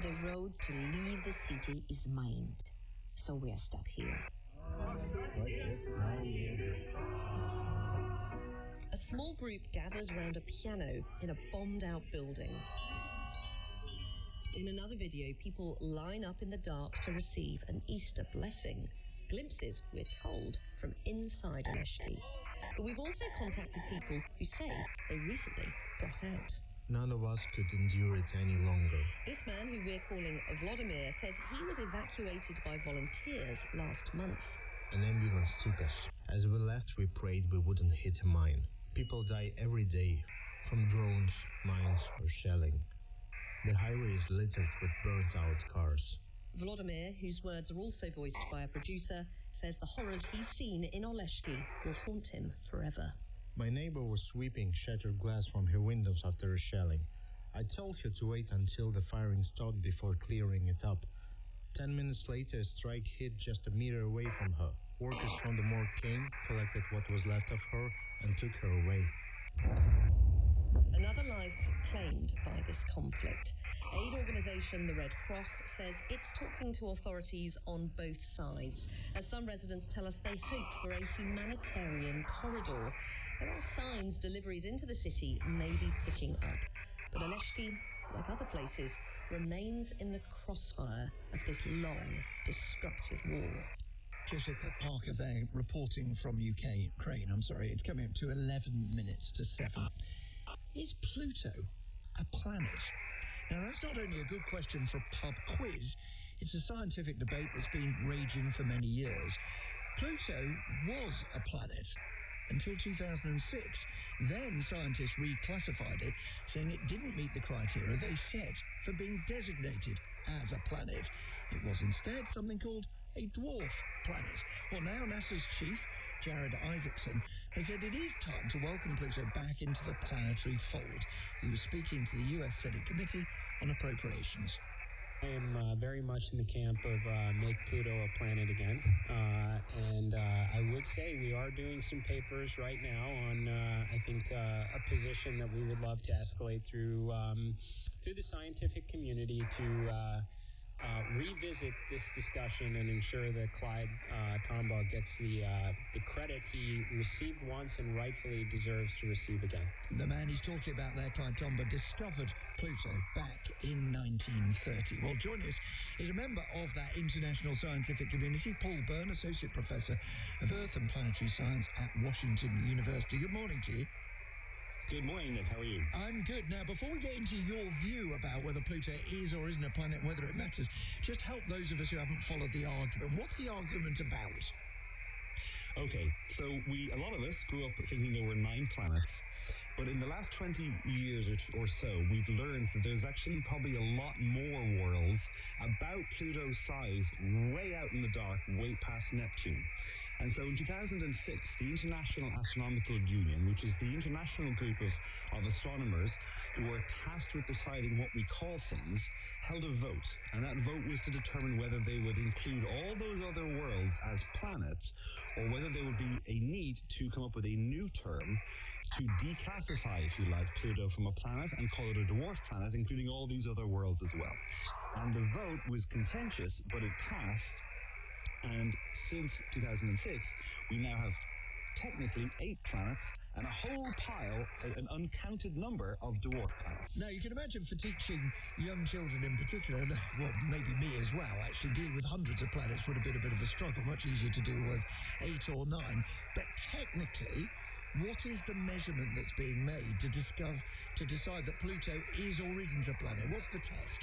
The road to leave the city is mined, so we are stuck here. A small small group gathers around a piano in a bombed-out building. In another video, people line up in the dark to receive an Easter blessing. Glimpses, we're told, from inside Oleshki. But we've also contacted people who say they recently got out. None of us could endure it any longer. This man, who we're calling Vladimir, says he was evacuated by volunteers last month. An ambulance took us. As we left, we prayed we wouldn't hit a mine. People die every day from drones, mines, or shelling. The highway is littered with burnt-out cars. Vladimir, whose words are also voiced by a producer, says the horrors he's seen in Oleshki will haunt him forever. My neighbor was sweeping shattered glass from her windows after a shelling. I told her to wait until the firing stopped before clearing it up. 10 minutes later, a strike hit just a meter away from her. Workers from the morgue came, collected what was left of her, and took her away. Another life claimed by this conflict. Aid organisation The Red Cross says it's talking to authorities on both sides, as some residents tell us they hope for a humanitarian corridor. There are signs deliveries into the city may be picking up, but Oleshki, like other places, remains in the crossfire of this long, destructive war. Jessica Parker there, reporting from Ukraine. It's coming up to 11 minutes to 7. Is Pluto a planet? Now, that's not only a good question for a pub quiz, it's a scientific debate that's been raging for many years. Pluto was a planet until 2006. Then scientists reclassified it, saying it didn't meet the criteria they set for being designated as a planet. It was instead something called a dwarf planet. Well, now NASA's chief, Jared Isaacson, has said it is time to welcome Pluto back into the planetary fold. He was speaking to the US Senate Committee on Appropriations. I am very much in the camp of make Pluto a planet again. And I would say we are doing some papers right now on, I think, a position that we would love to escalate through the scientific community to revisit this discussion and ensure that Clyde Tombaugh gets the credit he received once and rightfully deserves to receive again. The man he's talking about there, Clyde Tombaugh, discovered Pluto back in 1930. Well, joining us is a member of that international scientific community, Paul Byrne, Associate Professor of Earth and Planetary Science at Washington University. Good morning to you. Good morning, Nick. How are you? I'm good. Now, before we get into your view about whether Pluto is or isn't a planet, whether it matters, just help those of us who haven't followed the argument. What's the argument about? Okay, so a lot of us grew up thinking there were 9 planets, but in the last 20 years or so, we've learned that there's actually probably a lot more worlds about Pluto's size way out in the dark, way past Neptune. And so in 2006, the International Astronomical Union, which is the international group of astronomers who are tasked with deciding what we call things, held a vote. And that vote was to determine whether they would include all those other worlds as planets, or whether there would be a need to come up with a new term to declassify, if you like, Pluto from a planet and call it a dwarf planet, including all these other worlds as well. And the vote was contentious, but it passed. And since 2006, we now have technically 8 planets and a whole pile, an uncounted number of dwarf planets. Now, you can imagine for teaching young children in particular, well, maybe me as well, actually dealing with hundreds of planets would have been a bit of a struggle, much easier to deal with 8 or 9. But technically, what is the measurement that's being made to decide that Pluto is or isn't a planet? What's the test?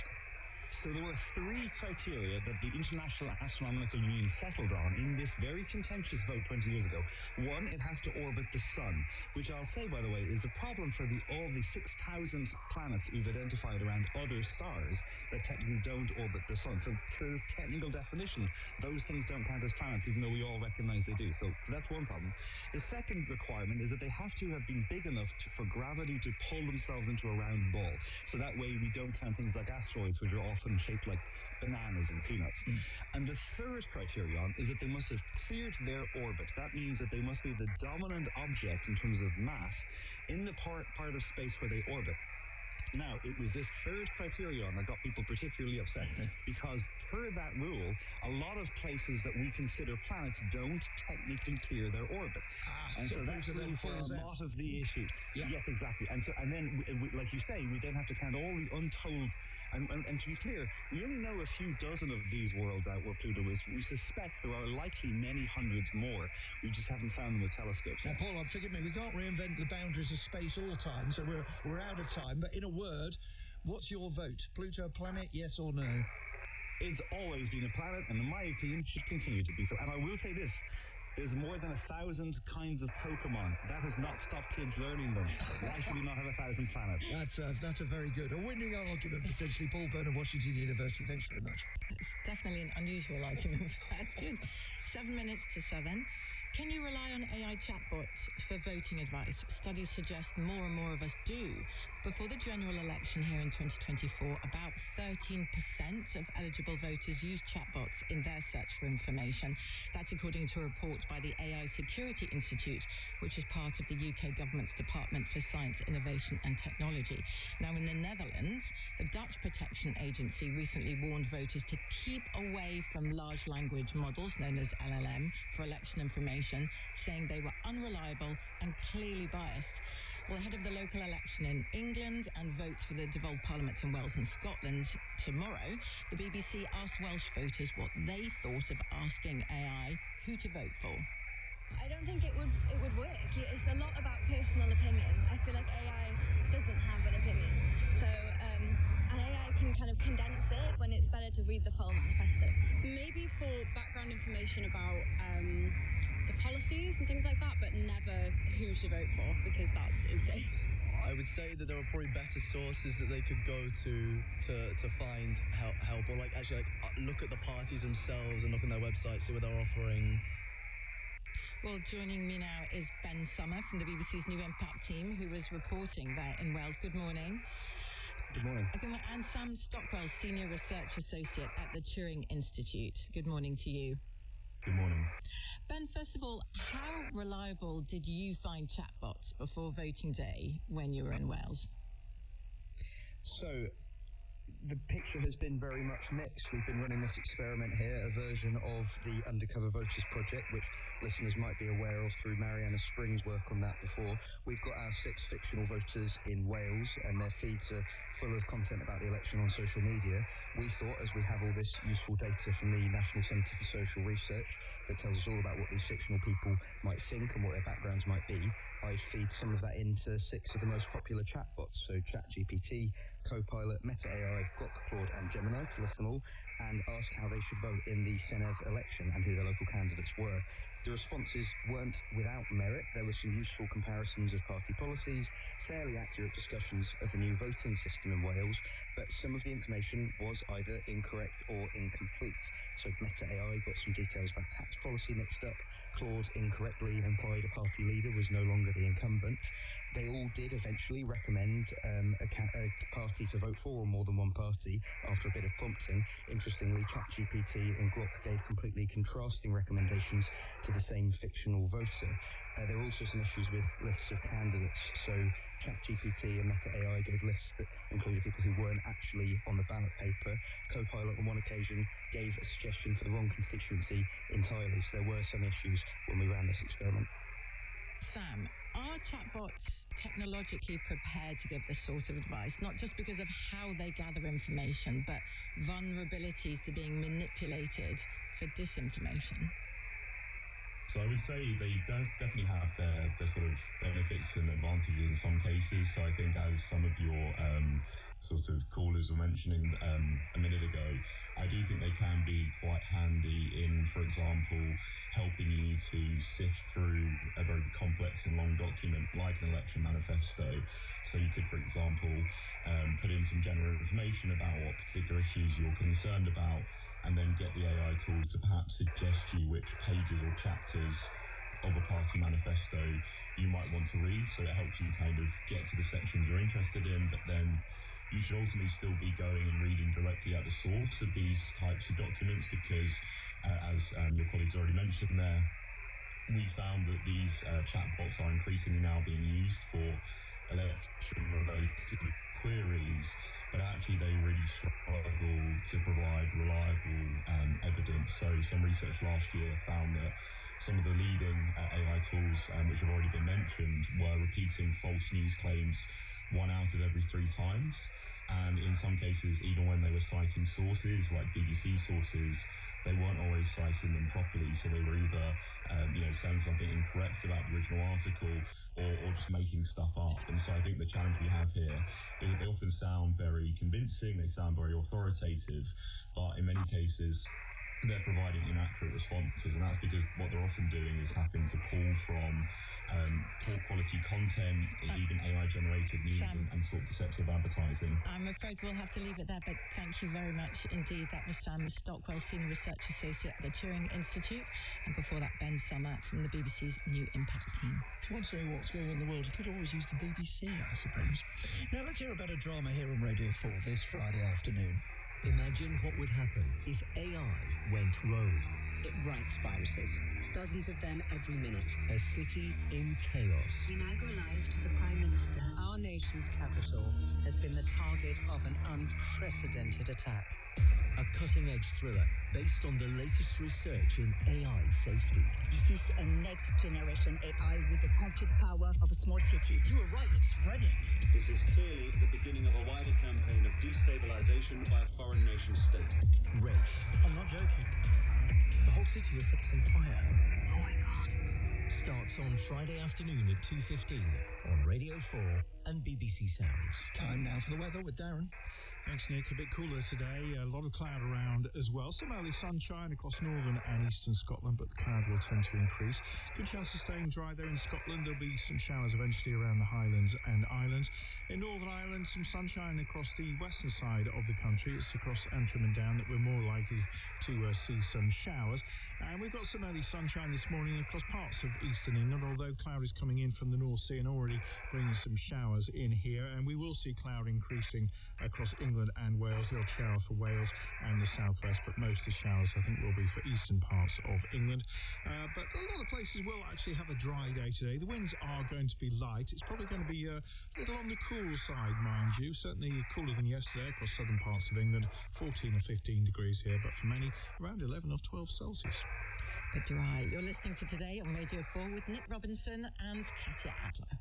So there were 3 criteria that the International Astronomical Union settled on in this very contentious vote 20 years ago. 1, it has to orbit the sun, which I'll say, by the way, is a problem for all the 6,000 planets we've identified around other stars that technically don't orbit the sun. So per technical definition, those things don't count as planets, even though we all recognize they do. So that's one problem. The second requirement is that they have to have been big enough for gravity to pull themselves into a round ball. So that way we don't count things like asteroids, which are often shaped like bananas and peanuts. And the third criterion is that they must have cleared their orbit. That means that they must be the dominant object in terms of mass in the part of space where they orbit. Now, it was this third criterion that got people particularly upset, because per that rule, a lot of places that we consider planets don't technically clear their orbit. And so that's really for a lot of the issues. Yeah. Yes, exactly. And then, like you say, we then have to count all the untold. And to be clear, we only know a few dozen of these worlds out where Pluto is. We suspect there are likely many hundreds more. We just haven't found them with telescopes. Now, Paul, forgive me, we can't reinvent the boundaries of space or time, so we're out of time. But in a word, what's your vote? Pluto a planet, yes or no? It's always been a planet, and in my opinion, should continue to be so. And I will say this. There's more than 1,000 kinds of Pokemon. That has not stopped kids learning them. Why should we not have 1,000 planets? That's a very good, a winning argument, potentially. Paul Byrne, Washington University. Thanks very much. It's definitely an unusual argument. That's good. 7 minutes to 7. Can you rely on AI chatbots for voting advice? Studies suggest more and more of us do. Before the general election here in 2024, about 13% of eligible voters use chatbots in their search for information. That's according to a report by the AI Security Institute, which is part of the UK government's Department for Science, Innovation and Technology. Now, in the Netherlands, the Dutch Protection Agency recently warned voters to keep away from large language models, known as LLM, for election information, saying they were unreliable and clearly biased. Well, ahead of the local election in England and votes for the devolved parliaments in Wales and Scotland tomorrow, the BBC asked Welsh voters what they thought of asking AI who to vote for. I don't think it would work. It's a lot about personal opinion. I feel like AI doesn't have an opinion. So, and AI can kind of condense it when it's better to read the full manifesto. Maybe for background information about the policies and things like that, but never who to vote for, because that's insane. I would say that there are probably better sources that they could go to find help, or actually look at the parties themselves and look on their website, see what they're offering. Well, joining me now is Ben Summer from the BBC's New Impact team, who is reporting there in Wales. Good morning. Good morning. And Sam Stockwell, Senior Research Associate at the Turing Institute. Good morning to you. Good morning. Ben, first of all, how reliable did you find chatbots before voting day when you were in Wales? So, the picture has been very much mixed. We've been running this experiment here, a version of the Undercover Voters project, which listeners might be aware of through Mariana Spring's work on that before. We've got our 6 fictional voters in Wales, and their feeds are full of content about the election on social media. We thought, as we have all this useful data from the National Centre for Social Research that tells us all about what these fictional people might think and what their backgrounds might be, I'd feed some of that into 6 of the most popular chatbots, so ChatGPT, Copilot, Meta AI, Grok, Claude and Gemini, to list them all, and ask how they should vote in the Senedd election and who their local candidates were. The responses weren't without merit. There were some useful comparisons of party policies, fairly accurate discussions of the new voting system in Wales, but some of the information was either incorrect or incomplete. So Meta AI got some details about tax policy mixed up. Claude incorrectly implied a party leader was no longer the incumbent. They all did eventually recommend a party to vote for, or more than one party, after a bit of prompting. Interestingly, ChatGPT and Grok gave completely contrasting recommendations to the same fictional voter. There were also some issues with lists of candidates. So ChatGPT and Meta AI gave lists that included people who weren't actually on the ballot paper. Copilot on one occasion gave a suggestion for the wrong constituency entirely. So there were some issues when we ran this experiment. Sam, are chatbots technologically prepared to give this sort of advice, not just because of how they gather information, but vulnerabilities to being manipulated for disinformation? So I would say they definitely have their sort of benefits and advantages in some cases. So I think, as some of your sort of callers were mentioning a minute ago, I do think they can be quite handy in, for example, helping you to sift through a very complex and long document like an election manifesto. So you could, for example, put in some general information about what particular issues you're concerned about, and then get the AI tool to perhaps suggest to you which pages or chapters of a party manifesto you might want to read. So it helps you kind of get to the sections you're interested in, but then you should ultimately still be going and reading directly at the source of these types of documents, because as your colleagues already mentioned there, we found that these chatbots are increasingly now being used for election-related queries, but actually they really struggle to provide reliable evidence. So some research last year found that some of the leading AI tools, which have already been mentioned, were repeating false news claims 1 out of every 3 times. And in some cases, even when they were citing sources, like BBC sources, they weren't always citing them properly. So they were either, saying something incorrect about the original article or just making stuff up. And so I think the challenge we have here is that they often sound very convincing, they sound very authoritative, but in many cases, they're providing inaccurate responses, and that's because what they're often doing is having to pull from poor quality content, even AI-generated news and sort of deceptive advertising. I'm afraid we'll have to leave it there, but thank you very much indeed. That was Sam Stockwell, Senior Research Associate at the Turing Institute, and before that, Ben Summer from the BBC's New Impact team. If you want to know what's going on in the world, you could always use the BBC, I suppose. Now let's hear about a drama here on Radio 4 this Friday afternoon. Imagine what would happen if AI went rogue. It writes viruses, dozens of them every minute. A city in chaos. We now go live to the Prime Minister. Our nation's capital has been the target of an unprecedented attack. A cutting-edge thriller based on the latest research in AI safety. This is a next-generation AI with the compute power of a small city. You were right, it's spreading. This is clearly the beginning of a wider campaign of destabilization by a foreign nation state. Rafe. I'm not joking. The whole city is set on fire. Oh my God. Starts on Friday afternoon at 2:15 on Radio 4 and BBC Sounds. Time now for the weather with Darren. Thanks, Nick. A bit cooler today. A lot of cloud around as well. Some early sunshine across northern and eastern Scotland, but the cloud will tend to increase. Good chance of staying dry there in Scotland. There'll be some showers eventually around the Highlands and Islands. In Northern Ireland, some sunshine across the western side of the country. It's across Antrim and down that we're more likely to see some showers. And we've got some early sunshine this morning across parts of eastern England, although cloud is coming in from the North Sea and already bringing some showers in here. And we will see cloud increasing across England and Wales. The odd shower for Wales and the southwest, but most of the showers I think will be for eastern parts of England. But a lot of places will actually have a dry day today. The winds are going to be light. It's probably going to be a little on the cool side, mind you. Certainly cooler than yesterday across southern parts of England. 14 or 15 degrees here, but for many around 11 or 12 Celsius. But dry. You're listening to Today on Radio 4 with Nick Robinson and Katya Adler.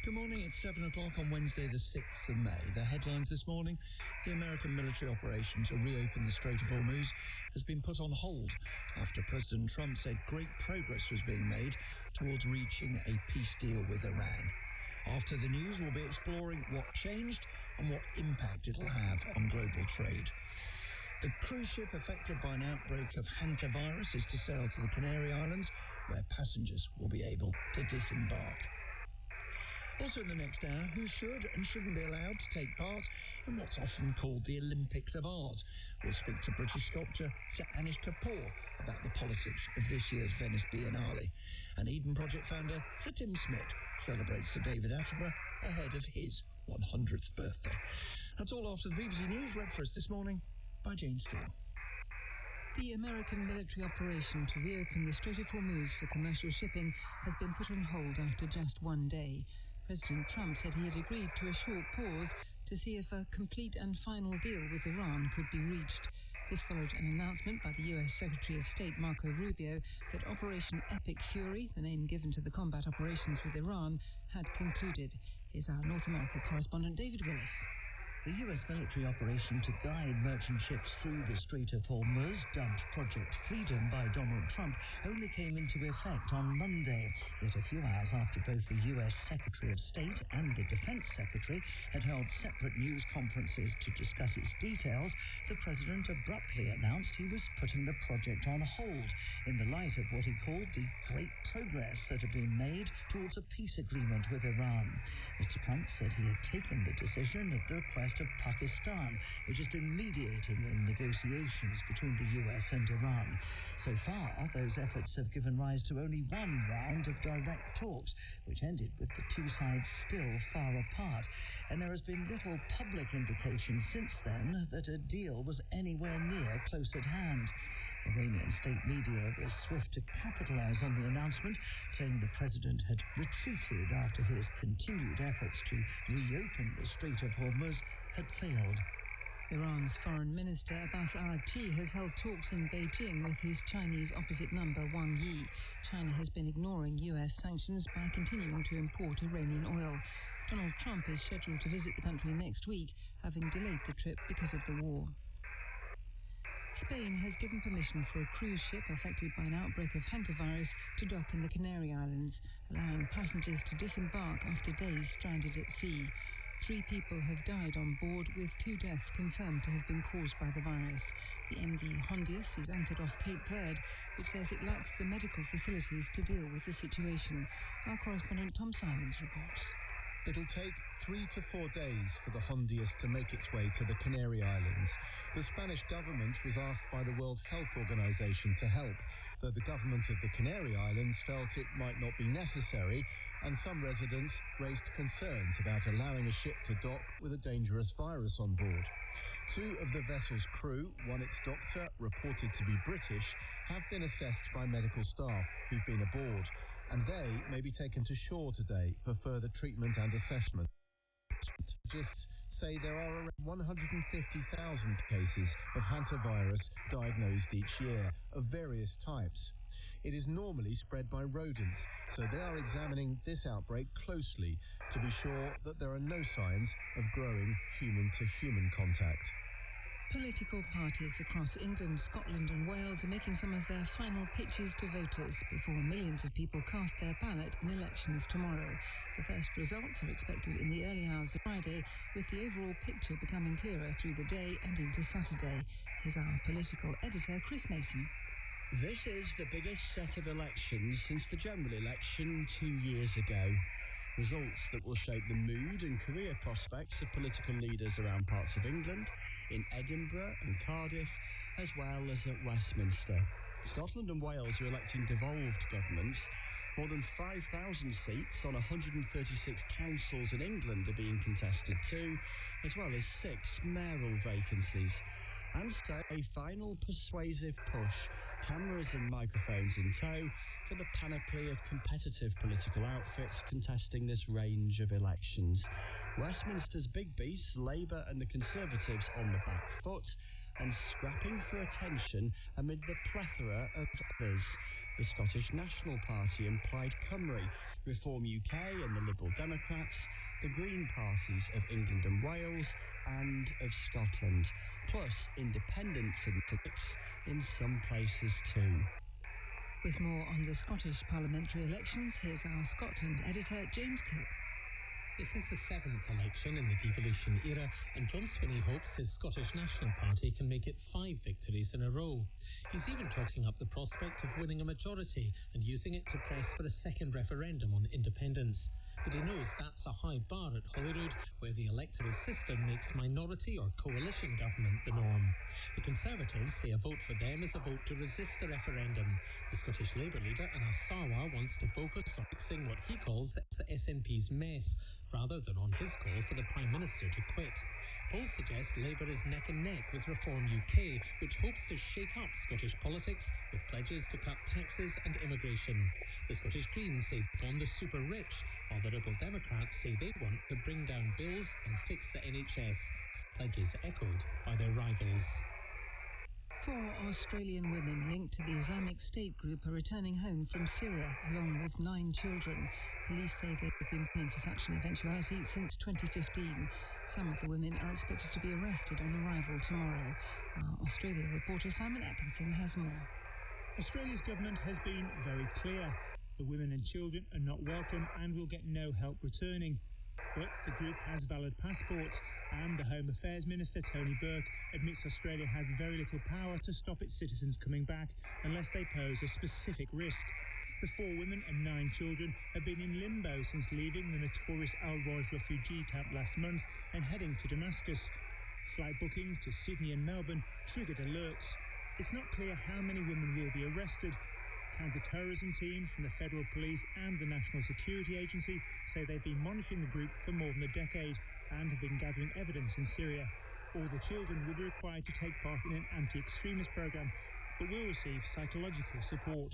Good morning, it's 7 o'clock on Wednesday the 6th of May. The headlines this morning: the American military operation to reopen the Strait of Hormuz has been put on hold after President Trump said great progress was being made towards reaching a peace deal with Iran. After the news, we'll be exploring what changed and what impact it'll have on global trade. The cruise ship affected by an outbreak of hantavirus is to sail to the Canary Islands, where passengers will be able to disembark. Also in the next hour, who should and shouldn't be allowed to take part in what's often called the Olympics of Art. We'll speak to British sculptor Sir Anish Kapoor about the politics of this year's Venice Biennale. And Eden Project founder Sir Tim Smith celebrates Sir David Attenborough ahead of his 100th birthday. That's all after the BBC News, read for us this morning by Jane Steele. The American military operation to reopen the Strait of Hormuz for commercial shipping has been put on hold after just one day. President Trump said he had agreed to a short pause to see if a complete and final deal with Iran could be reached. This followed an announcement by the U.S. Secretary of State Marco Rubio that Operation Epic Fury, the name given to the combat operations with Iran, had concluded. Here's our North America correspondent David Willis. The U.S. military operation to guide merchant ships through the Strait of Hormuz, dubbed Project Freedom by Donald Trump, only came into effect on Monday. Yet a few hours after both the U.S. Secretary of State and the Defense Secretary had held separate news conferences to discuss its details, the president abruptly announced he was putting the project on hold in the light of what he called the great progress that had been made towards a peace agreement with Iran. Mr. Trump said he had taken the decision at the request of Pakistan, which has been mediating in negotiations between the US and Iran. So far, those efforts have given rise to only one round of direct talks, which ended with the two sides still far apart. And there has been little public indication since then that a deal was anywhere near close at hand. Iranian state media was swift to capitalize on the announcement, saying the president had retreated after his continued efforts to reopen the Strait of Hormuz had failed. Iran's Foreign Minister Abbas Araghchi has held talks in Beijing with his Chinese opposite number Wang Yi. China has been ignoring U.S. sanctions by continuing to import Iranian oil. Donald Trump is scheduled to visit the country next week, having delayed the trip because of the war. Spain has given permission for a cruise ship affected by an outbreak of hantavirus to dock in the Canary Islands, allowing passengers to disembark after days stranded at sea. 3 people have died on board, with 2 deaths confirmed to have been caused by the virus. The MV Hondius is anchored off Cape Verde, which says it lacks the medical facilities to deal with the situation. Our correspondent Tom Simons reports. It'll take 3 to 4 days for the Hondius to make its way to the Canary Islands. The Spanish government was asked by the World Health Organization to help, though the government of the Canary Islands felt it might not be necessary, and some residents raised concerns about allowing a ship to dock with a dangerous virus on board. 2 of the vessel's crew, one its doctor, reported to be British, have been assessed by medical staff who've been aboard, and they may be taken to shore today for further treatment and assessment. Scientists say there are around 150,000 cases of hantavirus diagnosed each year, of various types. It is normally spread by rodents, so they are examining this outbreak closely to be sure that there are no signs of growing human-to-human contact. Political parties across England, Scotland and Wales are making some of their final pitches to voters before millions of people cast their ballot in elections tomorrow. The first results are expected in the early hours of Friday, with the overall picture becoming clearer through the day and into Saturday. Here's our political editor, Chris Mason. This is the biggest set of elections since the general election 2 years ago. Results that will shape the mood and career prospects of political leaders around parts of England, in Edinburgh and Cardiff, as well as at Westminster. Scotland and Wales are electing devolved governments. More than 5,000 seats on 136 councils in England are being contested too, as well as 6 mayoral vacancies. And so a final persuasive push, cameras and microphones in tow, for the panoply of competitive political outfits contesting this range of elections. Westminster's big beasts, Labour and the Conservatives on the back foot, and scrapping for attention amid the plethora of others. The Scottish National Party and Plaid Cymru, Reform UK and the Liberal Democrats, the Green parties of England and Wales and of Scotland, plus independents and tips in some places too. With more on the Scottish parliamentary elections, here's our Scotland editor, James Cook. This is the 7th election in the devolution era, and John Swinney hopes his Scottish National Party can make it 5 victories in a row. He's even talking up the prospect of winning a majority and using it to press for a second referendum on independence. But he knows that's a high bar at Holyrood, where the electoral system makes minority or coalition government the norm. The Conservatives say a vote for them is a vote to resist the referendum. The Scottish Labour leader, Anas Sarwar, wants to focus on fixing what he calls the SNP's mess, rather than on his call for the Prime Minister to quit. Polls suggest Labour is neck and neck with Reform UK, which hopes to shake up Scottish politics with pledges to cut taxes and immigration. The Scottish Greens say on the super rich, while the Liberal Democrats say they want to bring down bills and fix the NHS. Pledges echoed by their rivals. 4 Australian women linked to the Islamic State group are returning home from Syria, along with 9 children. Police say they've been planning to such an eventuality since 2015. Some of the women are expected to be arrested on arrival tomorrow. Our Australia reporter Simon Atkinson has more. Australia's government has been very clear. The women and children are not welcome and will get no help returning. But the group has valid passports, and the Home Affairs Minister, Tony Burke, admits Australia has very little power to stop its citizens coming back unless they pose a specific risk. The 4 women and 9 children have been in limbo since leaving the notorious Al-Roj refugee camp last month and heading to Damascus. Flight bookings to Sydney and Melbourne triggered alerts. It's not clear how many women will be arrested. Counter-terrorism teams from the Federal Police and the National Security Agency say they've been monitoring the group for more than a decade and have been gathering evidence in Syria. All the children will be required to take part in an anti-extremist program, but will receive psychological support.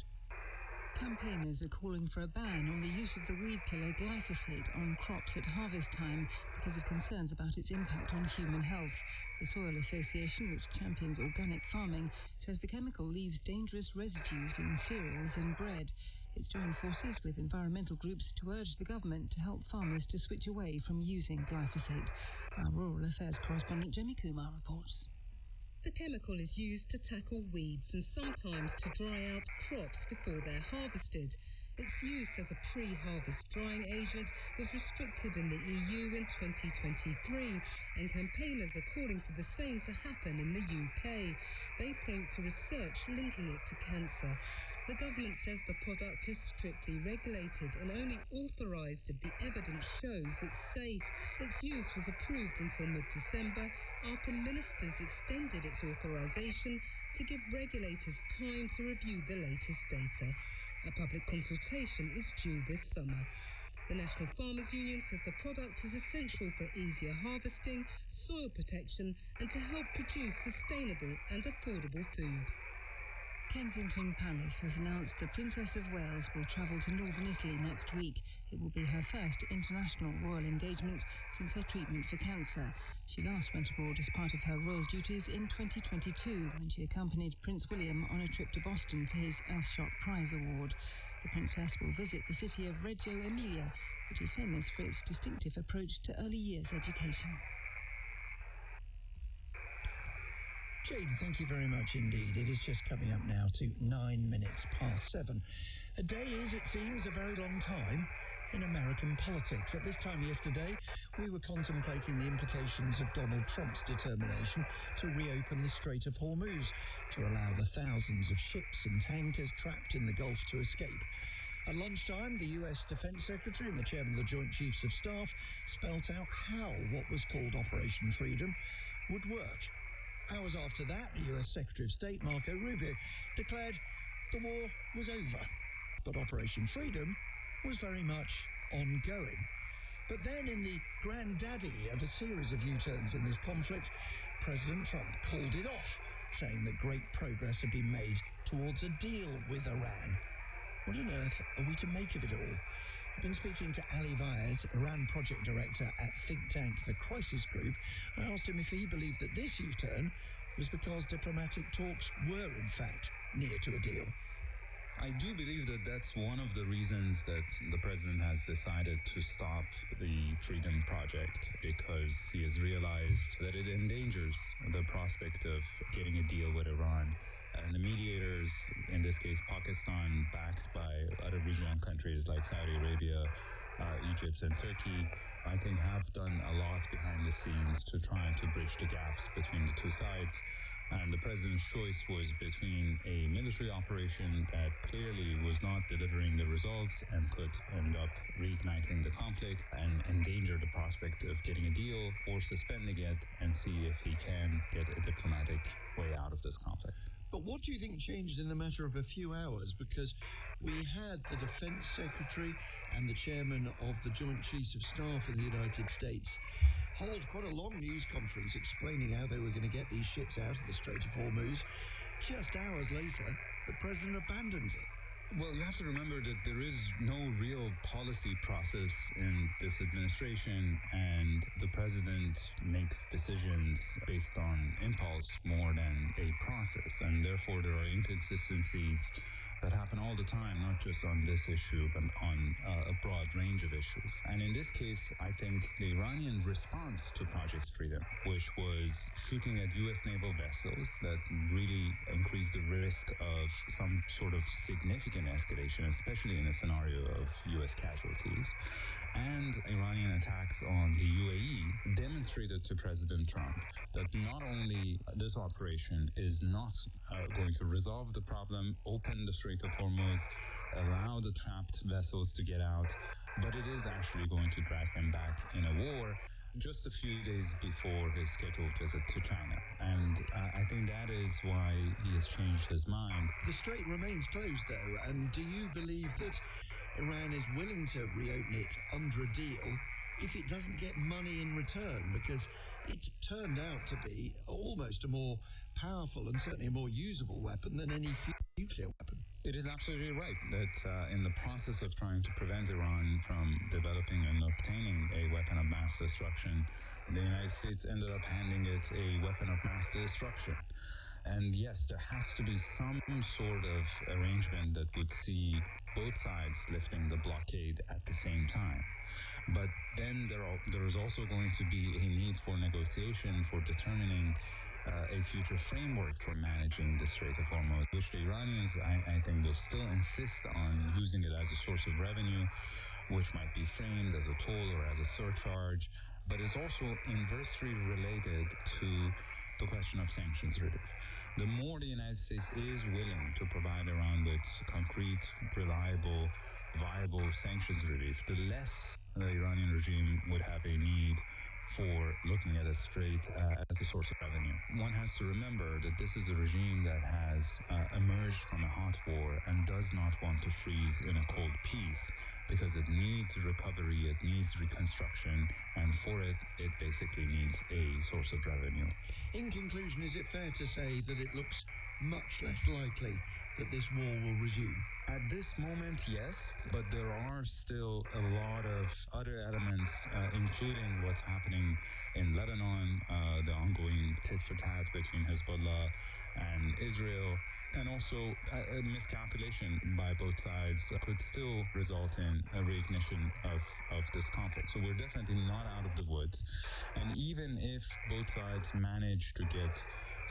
Campaigners are calling for a ban on the use of the weed killer glyphosate on crops at harvest time because of concerns about its impact on human health. The Soil Association, which champions organic farming, says the chemical leaves dangerous residues in cereals and bread. It's joined forces with environmental groups to urge the government to help farmers to switch away from using glyphosate. Our Rural Affairs correspondent Jamie Kumar reports. The chemical is used to tackle weeds and sometimes to dry out crops before they're harvested. Its use as a pre-harvest drying agent was restricted in the EU in 2023, and campaigners are calling for the same to happen in the UK. They point to research linking it to cancer. The government says the product is strictly regulated and only authorised if the evidence shows it's safe. Its use was approved until mid-December after ministers extended its authorisation to give regulators time to review the latest data. A public consultation is due this summer. The National Farmers Union says the product is essential for easier harvesting, soil protection and to help produce sustainable and affordable food. Kensington Palace has announced the Princess of Wales will travel to northern Italy next week. It will be her first international royal engagement since her treatment for cancer. She last went abroad as part of her royal duties in 2022 when she accompanied Prince William on a trip to Boston for his Earthshot Prize Award. The Princess will visit the city of Reggio Emilia, which is famous for its distinctive approach to early years education. Jane, thank you very much indeed. It is just coming up now to 9 minutes past 7. A day is, it seems, a very long time in American politics. At this time yesterday, we were contemplating the implications of Donald Trump's determination to reopen the Strait of Hormuz, to allow the thousands of ships and tankers trapped in the Gulf to escape. At lunchtime, the US Defense Secretary and the Chairman of the Joint Chiefs of Staff spelt out how what was called Operation Freedom would work. Hours after that, the US Secretary of State, Marco Rubio, declared the war was over. But Operation Freedom was very much ongoing. But then, in the granddaddy of a series of U-turns in this conflict, President Trump called it off, saying that great progress had been made towards a deal with Iran. What on earth are we to make of it all? I've been speaking to Ali Vaez, Iran project director at think tank The Crisis Group. I asked him if he believed that this U-turn was because diplomatic talks were, in fact, near to a deal. I do believe that that's one of the reasons that the president has decided to stop the Freedom Project, because he has realized that it endangers the prospect of getting a deal with Iran. And the mediators, in this case Pakistan, backed by other regional countries like Saudi Arabia, Egypt and Turkey, I think have done a lot behind the scenes to try to bridge the gaps between the two sides. And the president's choice was between a military operation that clearly was not delivering the results and could end up reigniting the conflict and endanger the prospect of getting a deal, or suspending it and see if he can get a diplomatic way out of this conflict. But what do you think changed in a matter of a few hours? Because we had the Defense Secretary and the Chairman of the Joint Chiefs of Staff in the United States hold quite a long news conference explaining how they were going to get these ships out of the Strait of Hormuz. Just hours later, the President abandons it. Well, you have to remember that there is no real policy process in this administration, and the president makes decisions based on impulse more than a process, and therefore there are inconsistencies that happen all the time, not just on this issue, but on a broad range of issues. And in this case, I think the Iranian response to Project Freedom, which was shooting at U.S. naval vessels that really increased the risk of some sort of significant escalation, especially in a scenario of U.S. casualties, and Iranian attacks on the UAE, demonstrated to President Trump that not only this operation is not going to resolve the problem, open the Strait of Hormuz, allow the trapped vessels to get out, but it is actually going to drag him back in a war just a few days before his scheduled visit to China. And I think that is why he has changed his mind. The strait remains closed, though, and do you believe that Iran is willing to reopen it under a deal if it doesn't get money in return? Because it turned out to be almost a more powerful and certainly a more usable weapon than any nuclear weapon. It is absolutely right that in the process of trying to prevent Iran from developing and obtaining a weapon of mass destruction, the United States ended up handing it a weapon of mass destruction. And yes, there has to be some sort of arrangement that would see both sides lifting the blockade at the same time. But then there is also going to be a need for negotiation for determining a future framework for managing the Strait of Hormuz, which the Iranians, I think, will still insist on using it as a source of revenue, which might be framed as a toll or as a surcharge, but is also inversely related to the question of sanctions relief. The more the United States is willing to provide Iran with concrete, reliable, viable sanctions relief, the less the Iranian regime would have a need for looking at a strait as a source of revenue. One has to remember that this is a regime that has emerged from a hot war and does not want to freeze in a cold peace, because it needs recovery, it needs reconstruction, and for it basically needs a source of revenue. In conclusion, is it fair to say that it looks much less likely that this war will resume? At this moment, yes, but there are still a lot of other elements, including what's happening in Lebanon, the ongoing tit-for-tat between Hezbollah and Israel, and also a miscalculation by both sides could still result in a reignition of this conflict. So we're definitely not out of the woods. And even if both sides manage to get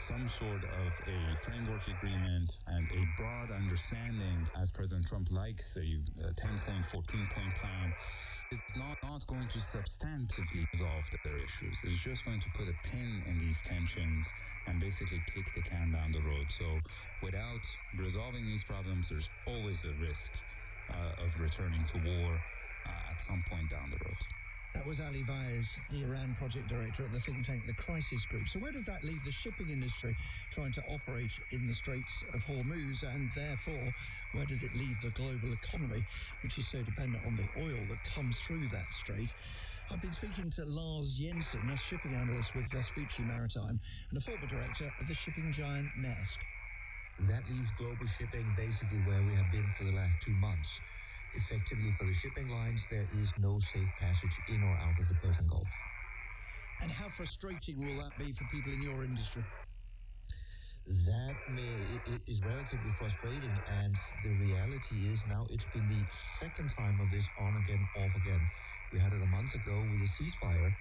some sort of a framework agreement and a broad understanding, as President Trump likes, a 10-point, 14-point plan, it's not going to substantively resolve their issues. It's just going to put a pin in these tensions and basically kick the can down the road. So without resolving these problems, there's always a risk of returning to war at some point down the road. That was Ali Baez, the Iran project director at the think tank The Crisis Group. So where does that leave the shipping industry trying to operate in the Straits of Hormuz, and therefore where does it leave the global economy, which is so dependent on the oil that comes through that strait? I've been speaking to Lars Jensen, a shipping analyst with Vespucci Maritime and a former director of the shipping giant Maersk. That leaves global shipping basically where we have been for the last 2 months. Effectively, for the shipping lines, there is no safe passage in or out of the Persian Gulf. And how frustrating will that be for people in your industry? That is relatively frustrating, and the reality is now it's been the second time of this on again, off again. We had it a month ago with a ceasefire,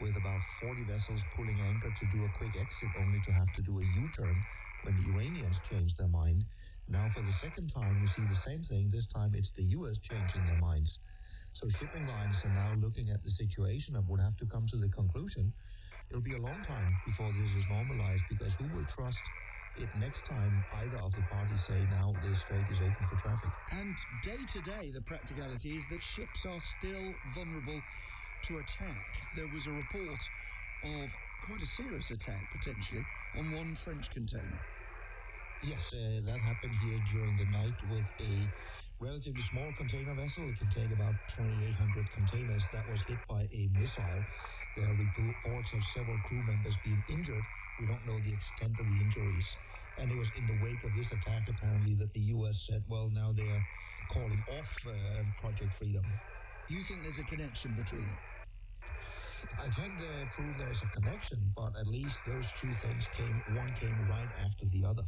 with about 40 vessels pulling anchor to do a quick exit, only to have to do a U-turn when the Iranians changed their mind. Now, for the second time, we see the same thing. This time, it's the U.S. changing their minds. So shipping lines are now looking at the situation and would have to come to the conclusion it'll be a long time before this is normalized, because who will trust it next time either of the parties say now the strait is open for traffic? And day to day, the practicality is that ships are still vulnerable to attack. There was a report of quite a serious attack, potentially, on one French container. Yes, that happened here during the night with a relatively small container vessel. It can take about 2,800 containers. That was hit by a missile. There are reports of several crew members being injured. We don't know the extent of the injuries. And it was in the wake of this attack, apparently, that the U.S. said, well, now they are calling off Project Freedom. Do you think there's a connection between them? I can't prove there's a connection, but at least those two things one came right after the other.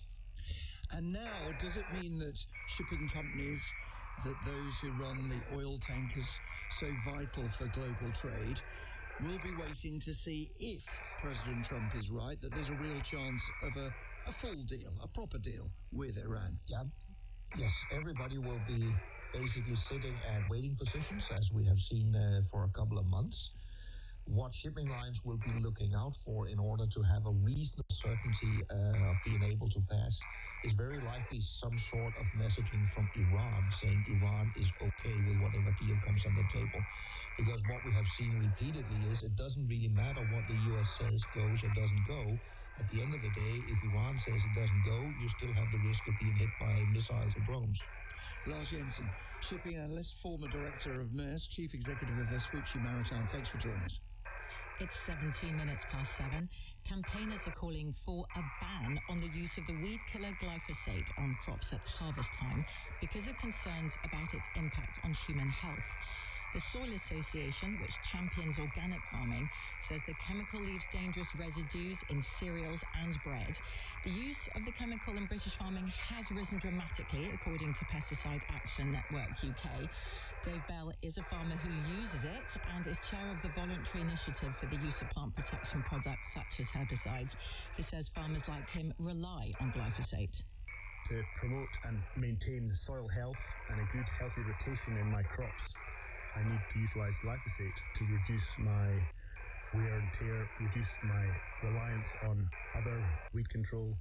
And now, does it mean that shipping companies, that those who run the oil tankers so vital for global trade, will be waiting to see if President Trump is right, that there's a real chance of a full deal, a proper deal with Iran? Yeah. Yes, everybody will be basically sitting at waiting positions, as we have seen for a couple of months. What shipping lines will be looking out for in order to have a reasonable certainty of being able to pass is very likely some sort of messaging from Iran saying Iran is okay with whatever deal comes on the table. Because what we have seen repeatedly is it doesn't really matter what the U.S. says goes or doesn't go. At the end of the day, if Iran says it doesn't go, you still have the risk of being hit by missiles or drones. Lars Jensen, shipping analyst, former director of Maersk, chief executive of Vespucci Maritime. Thanks for joining us. It's 17 minutes past 7. Campaigners are calling for a ban on the use of the weed killer glyphosate on crop crops at harvest time because of concerns about its impact on human health. The Soil Association, which champions organic farming, says the chemical leaves dangerous residues in cereals and bread. The use of the chemical in British farming has risen dramatically, according to Pesticide Action Network UK. Dave Bell is a farmer who uses it and is chair of the voluntary initiative for the use of plant protection products such as herbicides. He says farmers like him rely on glyphosate. To promote and maintain soil health and a good healthy rotation in my crops, I need to utilise glyphosate to reduce my wear and tear, reduce my reliance on other weed control,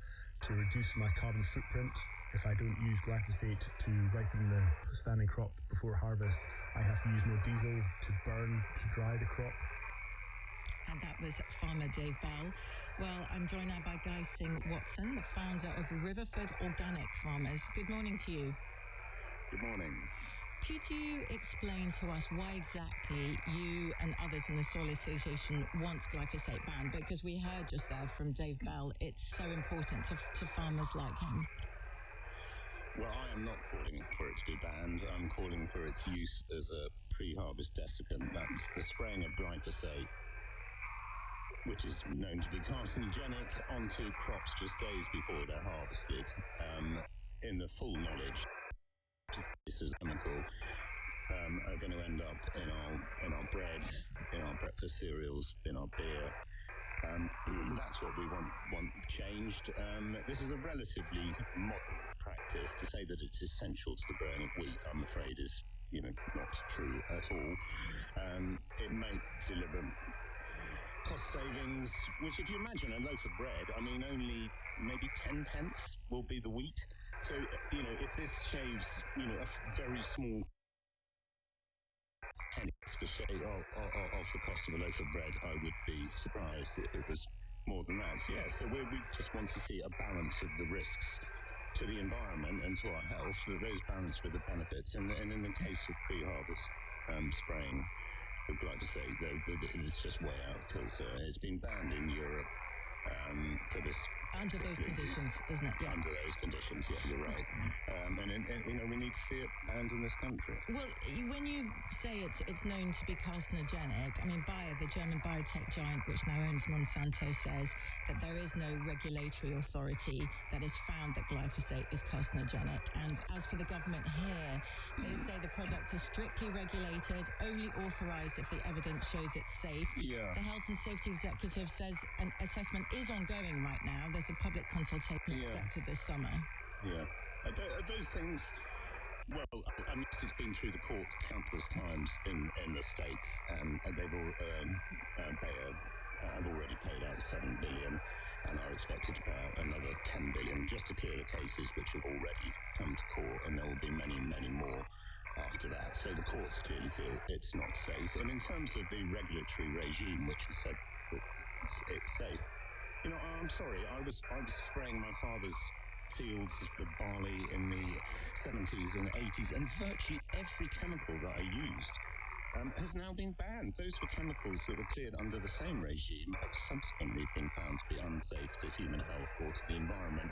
to reduce my carbon footprint. If I don't use glyphosate to ripen the standing crop before harvest, I have to use more diesel to burn, to dry the crop. And that was farmer Dave Bell. Well, I'm joined now by Guy Singh-Watson, the founder of Riverford Organic Farmers. Good morning to you. Good morning. Could you explain to us why exactly you and others in the Soil Association want glyphosate banned? Because we heard just there from Dave Bell, it's so important to farmers like him. Well, I am not calling for it to be banned. I'm calling for its use as a pre-harvest desiccant. That's the spraying of glyphosate, which is known to be carcinogenic, onto crops just days before they're harvested, in the full knowledge this is chemical, are going to end up in our bread, in our breakfast cereals, in our beer. That's what we want changed. This is a relatively modern practice. To say that it's essential to the growing of wheat, I'm afraid, is not true at all. It may deliver cost savings, which, if you imagine a loaf of bread, I mean, only maybe 10 pence will be the wheat. So, if this shaves, a very small penny to shave off the cost of a loaf of bread, I would be surprised if it was more than that. So, yeah, so we just want to see a balance of the risks to the environment and to our health, those balanced with the benefits. And in the case of pre-harvest spraying with glyphosate, it's just way out of kilter. It's been banned in Europe for this. Under those conditions, isn't it? Yeah. Under those conditions, yeah, you're right. And we need to see it banned in this country. Well, when you say it's known to be carcinogenic, I mean, Bayer, the German biotech giant which now owns Monsanto, says that there is no regulatory authority that has found that glyphosate is carcinogenic. And as for the government here, they say the product is strictly regulated, only authorised if the evidence shows it's safe. Yeah. The Health and Safety Executive says an assessment is ongoing right now. There's a public consultation expected this summer. Yeah. Are those things, well, I mean, it's been through the court countless times in the States, and they've all, Bayer have already paid out $7 billion and are expected to pay out another $10 billion just to clear the cases which have already come to court, and there will be many, many more after that. So the courts clearly feel it's not safe. And in terms of the regulatory regime, which has said that it's safe, I'm sorry, I was spraying my father's fields of barley in the 70s and 80s, and virtually every chemical that I used has now been banned. Those were chemicals that were cleared under the same regime, have subsequently been found to be unsafe to human health or to the environment.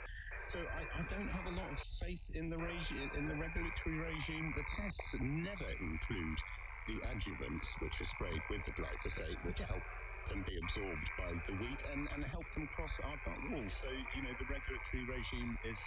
So I don't have a lot of faith in the regulatory regime. The tests never include the adjuvants which are sprayed with the glyphosate, which help them be absorbed by the wheat and help them cross our gut wall. So, the regulatory regime is,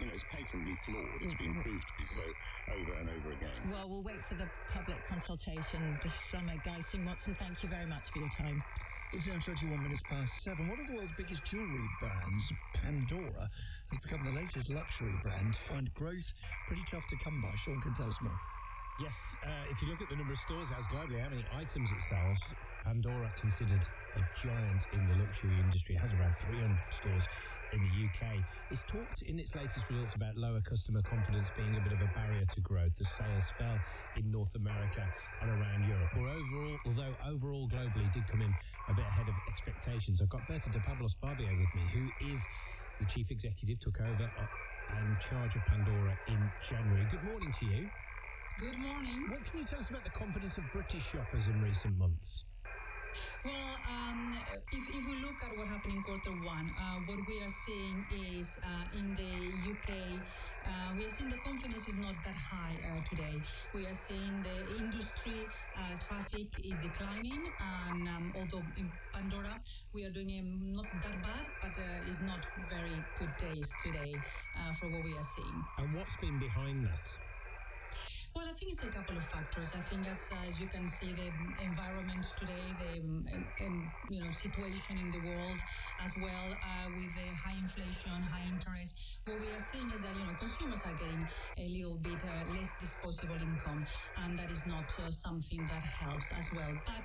it's patently flawed. It's been proved to be so over and over again. Well, we'll wait for the public consultation this summer. Guy Singh-Watson, thank you very much for your time. It's now 31 minutes past 7. One of the world's biggest jewellery brands, Pandora, has become the latest luxury brand to find growth pretty tough to come by. Sean can tell us more. Yes, if you look at the number of stores it has globally, how many items it sells, Pandora, considered a giant in the luxury industry, has around 300 stores in the UK. It's talked in its latest results about lower customer confidence being a bit of a barrier to growth. The sales fell in North America and around Europe. Although overall globally did come in a bit ahead of expectations. I've got Berta de Pablos Barbio with me, who is the chief executive, took over in charge of Pandora in January. Good morning to you. Good morning. What can you tell us about the confidence of British shoppers in recent months? Well, if we look at what happened in quarter one, what we are seeing is in the UK We are seeing the confidence is not that high today. We are seeing the industry traffic is declining, and although in Pandora we are doing not that bad, but it's not very good days today for what we are seeing. And what's been behind that? Well, I think it's a couple of factors. I think as you can see, the environment today, the situation in the world as well, with the high inflation, high interest. What we are seeing is that consumers are getting a little bit less disposable income, and that is not something that helps as well. But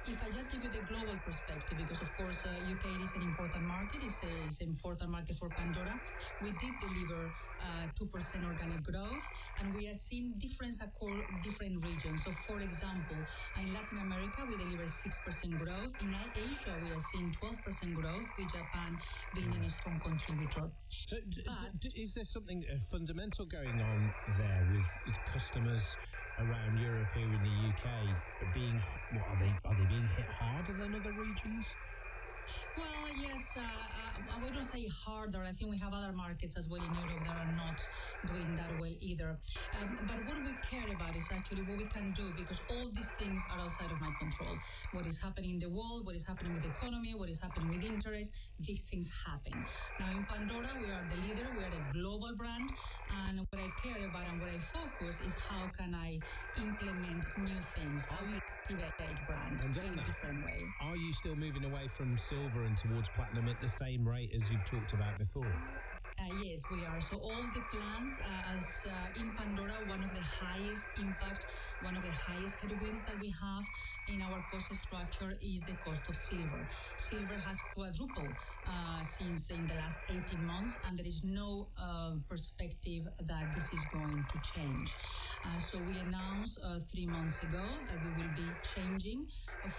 if I just give you the global perspective, because of course UK is an important market, it's an important market for Pandora. We did deliver 2% organic growth, and we are seeing difference across different regions. So, for example, in Latin America, we delivered 6% growth. In Asia, we are seeing 12% growth, with Japan being a strong contributor. So, is there something fundamental going on there with customers around Europe, here in the UK, being, are they being hit harder than other regions? Well, yes, I wouldn't say harder. I think we have other markets as well in Europe that are not doing that well either. But what we care about is actually what we can do, because all these things are outside of my control. What is happening in the world, what is happening with the economy, what is happening with interest, these things happen. Now in Pandora, we are the leader, we are a global brand, and what I care about and what I focus is how can I implement new things, how you activate brand in a different way. Are you still moving away from silver and towards platinum at the same rate as you've talked about before? Yes, we are. So all the plans, as in Pandora, one of the highest impact, one of the highest headwinds that we have in our cost structure is the cost of silver. Silver has quadrupled since in the last 18 months, and there is no perspective that this is going to change. So we announced 3 months ago that we will be changing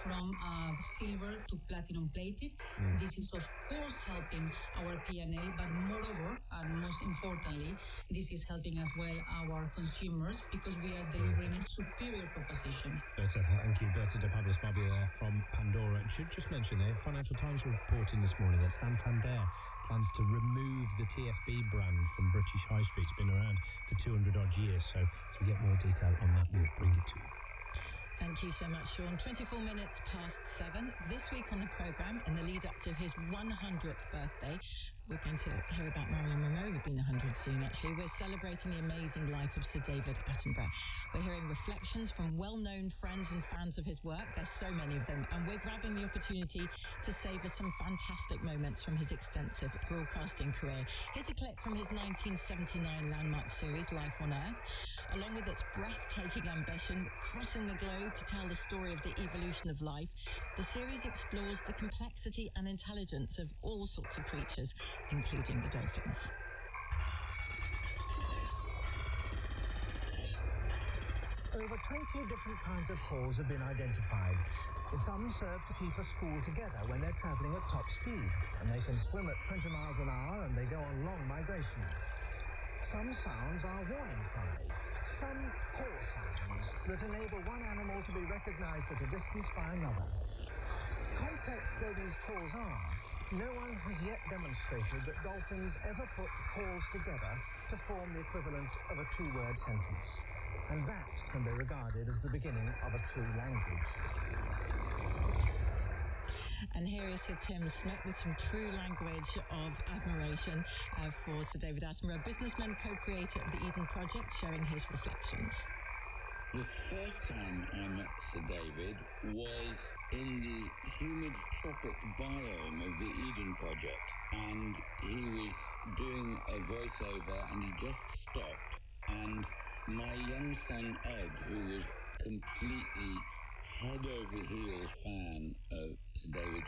from silver to platinum plated. This is of course helping our P&L, but moreover, and most importantly, this is helping as well our consumers, because we are delivering a superior proposition. Thank you. Berta de Pablos Barbia there from Pandora. Should just mention there, Financial Times are reporting this morning that Santander plans to remove the TSB brand from British High Street. It's been around for 200 odd years, so as we get more detail on that, we'll bring it to you. Thank you so much, Sean. 24 minutes past 7. This week on the programme, in the lead up to his 100th birthday, we're going to hear about Marilyn Monroe, who's been 100 soon actually. We're celebrating the amazing life of Sir David Attenborough. We're hearing reflections from well-known friends and fans of his work. There's so many of them, and we're grabbing the opportunity to savour some fantastic moments from his extensive broadcasting career. Here's a clip from his 1979 landmark series, Life on Earth. Along with its breathtaking ambition, crossing the globe to tell the story of the evolution of life, the series explores the complexity and intelligence of all sorts of creatures, including the dolphins. Over 20 different kinds of calls have been identified. Some serve to keep a school together when they're travelling at top speed, and they can swim at 20 miles an hour and they go on long migrations. Some sounds are warning cries. Some call sounds that enable one animal to be recognized at a distance by another. Complex though these calls are, no one has yet demonstrated that dolphins ever put calls together to form the equivalent of a two-word sentence. And that can be regarded as the beginning of a true language. And here is Sir Tim Smith with some true language of admiration for Sir David Attenborough, businessman, co-creator of the Eden Project, sharing his reflections. The first time I met Sir David was in the humid tropic biome of the Eden Project, and he was doing a voiceover and he just stopped, and my young son Ed, who was completely head over heels fan of Sir David,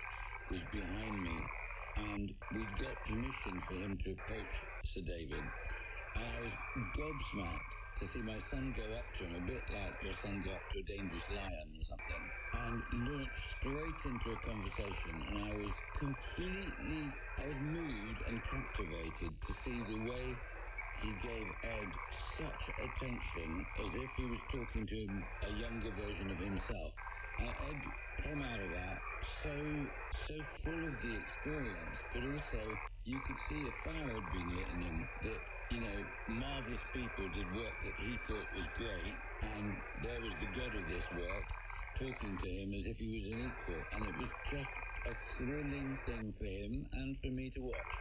was behind me, and we'd got permission for him to approach Sir David, and I was gobsmacked to see my son go up to him, a bit like your son go up to a dangerous lion or something, and launch straight into a conversation. And I was moved and captivated to see the way he gave Ed such attention, as if he was talking to him, a younger version of himself. And Ed came out of that so full of the experience, but also you could see a fire had been lit in him, that marvellous people did work that he thought was great, and there was the god of this work talking to him as if he was an equal, and it was just a thrilling thing for him and for me to watch.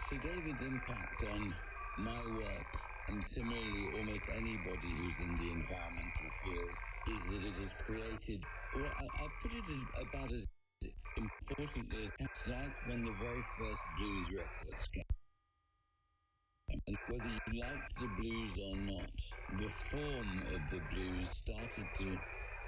Sir David's impact on my work, and similarly almost anybody who's in the environmental field, is that it has created, well, I'll put it about as importantly as it's like when the very first blues records came. And whether you liked the blues or not, the form of the blues started to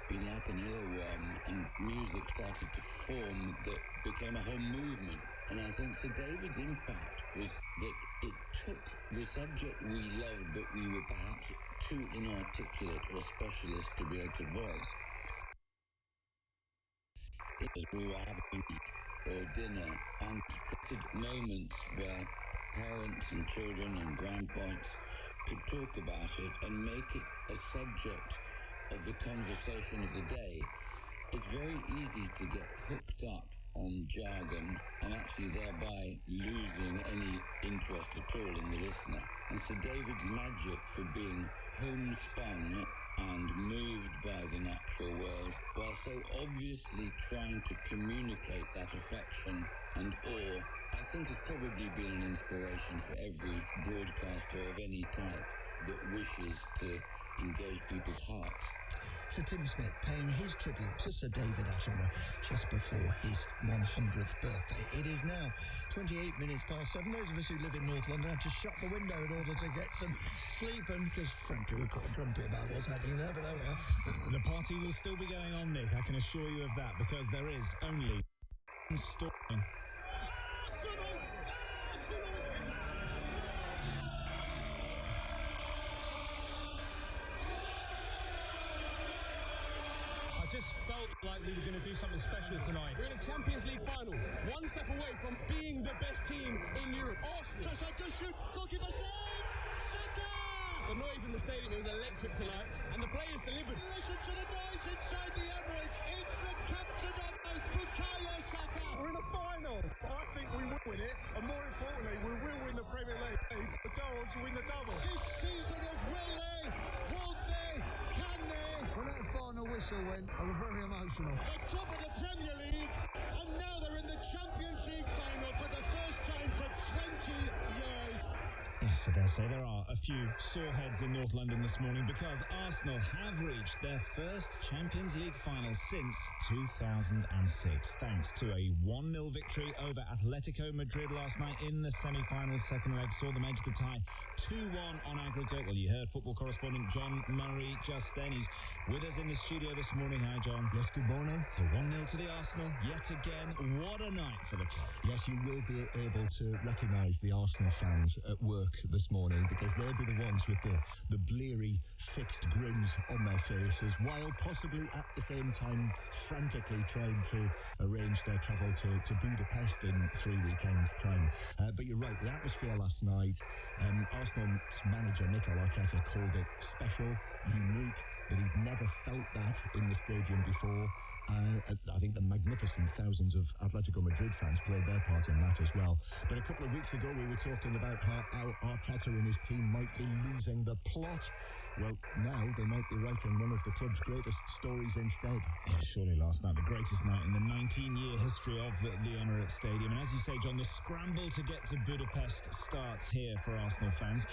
be like an earworm, and music started to form that became a whole movement. And I think Sir David's impact was that it took the subject we loved, but we were perhaps too inarticulate or specialist to be able to voice. As we were having or dinner, and created moments where parents and children and grandparents could talk about it and make it a subject of the conversation of the day. It's very easy to get hooked up on jargon and actually thereby losing any interest at all in the listener. And Sir David's magic for being homespun and moved by the natural world, while so obviously trying to communicate that affection and awe, I think has probably been an inspiration for every broadcaster of any type that wishes to engage people's hearts. Sir Tim Smith paying his tribute to Sir David Attenborough just before his 100th birthday. It is now 28 minutes past 7. Those of us who live in North London have to shut the window in order to get some sleep, and because frankly we're quite grumpy about what's happening there, but there we are. The party will still be going on, Nick, I can assure you of that, because there is only one story. Just felt like we were going to do something special tonight. We're in a Champions League final, one step away from being the best team in Europe. Arsenal. That's a good shoot. Goalkeeper save. Saka. The noise in the stadium, it was electric tonight, and the players delivered. Listen to the noise inside the Emirates. It's the captain of those, Bukayo Saka. We're in a final. I think we will win it, and more importantly, we will win the Premier League. The Dogs win the double. This season of will they? Won't they? Can they? When that final whistle went, I was very emotional. The top of the Premier League, and now they're in the Champions League final for the first time for 20 years. Yes, I dare say there are a few sore heads in North London this morning, because Arsenal have reached their first Champions League final since 2006, thanks to a 1-0 victory over Atletico Madrid last night in the semi-finals. Second leg saw them edge the tie 2-1 on aggregate. Well, you heard football correspondent John Murray just then. He's with us in the studio this morning. Hi, John. Yes, good morning. So 1-0 to the Arsenal yet again. What a night for the club. Yes, you will be able to recognise the Arsenal fans at work this morning, because they'll be the ones with the bleary, fixed grins on their faces, while possibly at the same time frantically trying to arrange their travel to Budapest in 3 weekends' time. But you're right, the atmosphere last night, Arsenal's manager Mikel Arteta called it special, unique, that he'd never felt that in the stadium before. I think the magnificent thousands of Atletico Madrid fans played their part in that as well. But a couple of weeks ago we were talking about how Arteta and his team might be losing the plot. Well, now they might be writing one of the club's greatest stories instead. Yeah, surely last night, the greatest night in the 19-year history of the Emirates Stadium. And as you say, John, the scramble to get to Budapest starts here for Arsenal fans.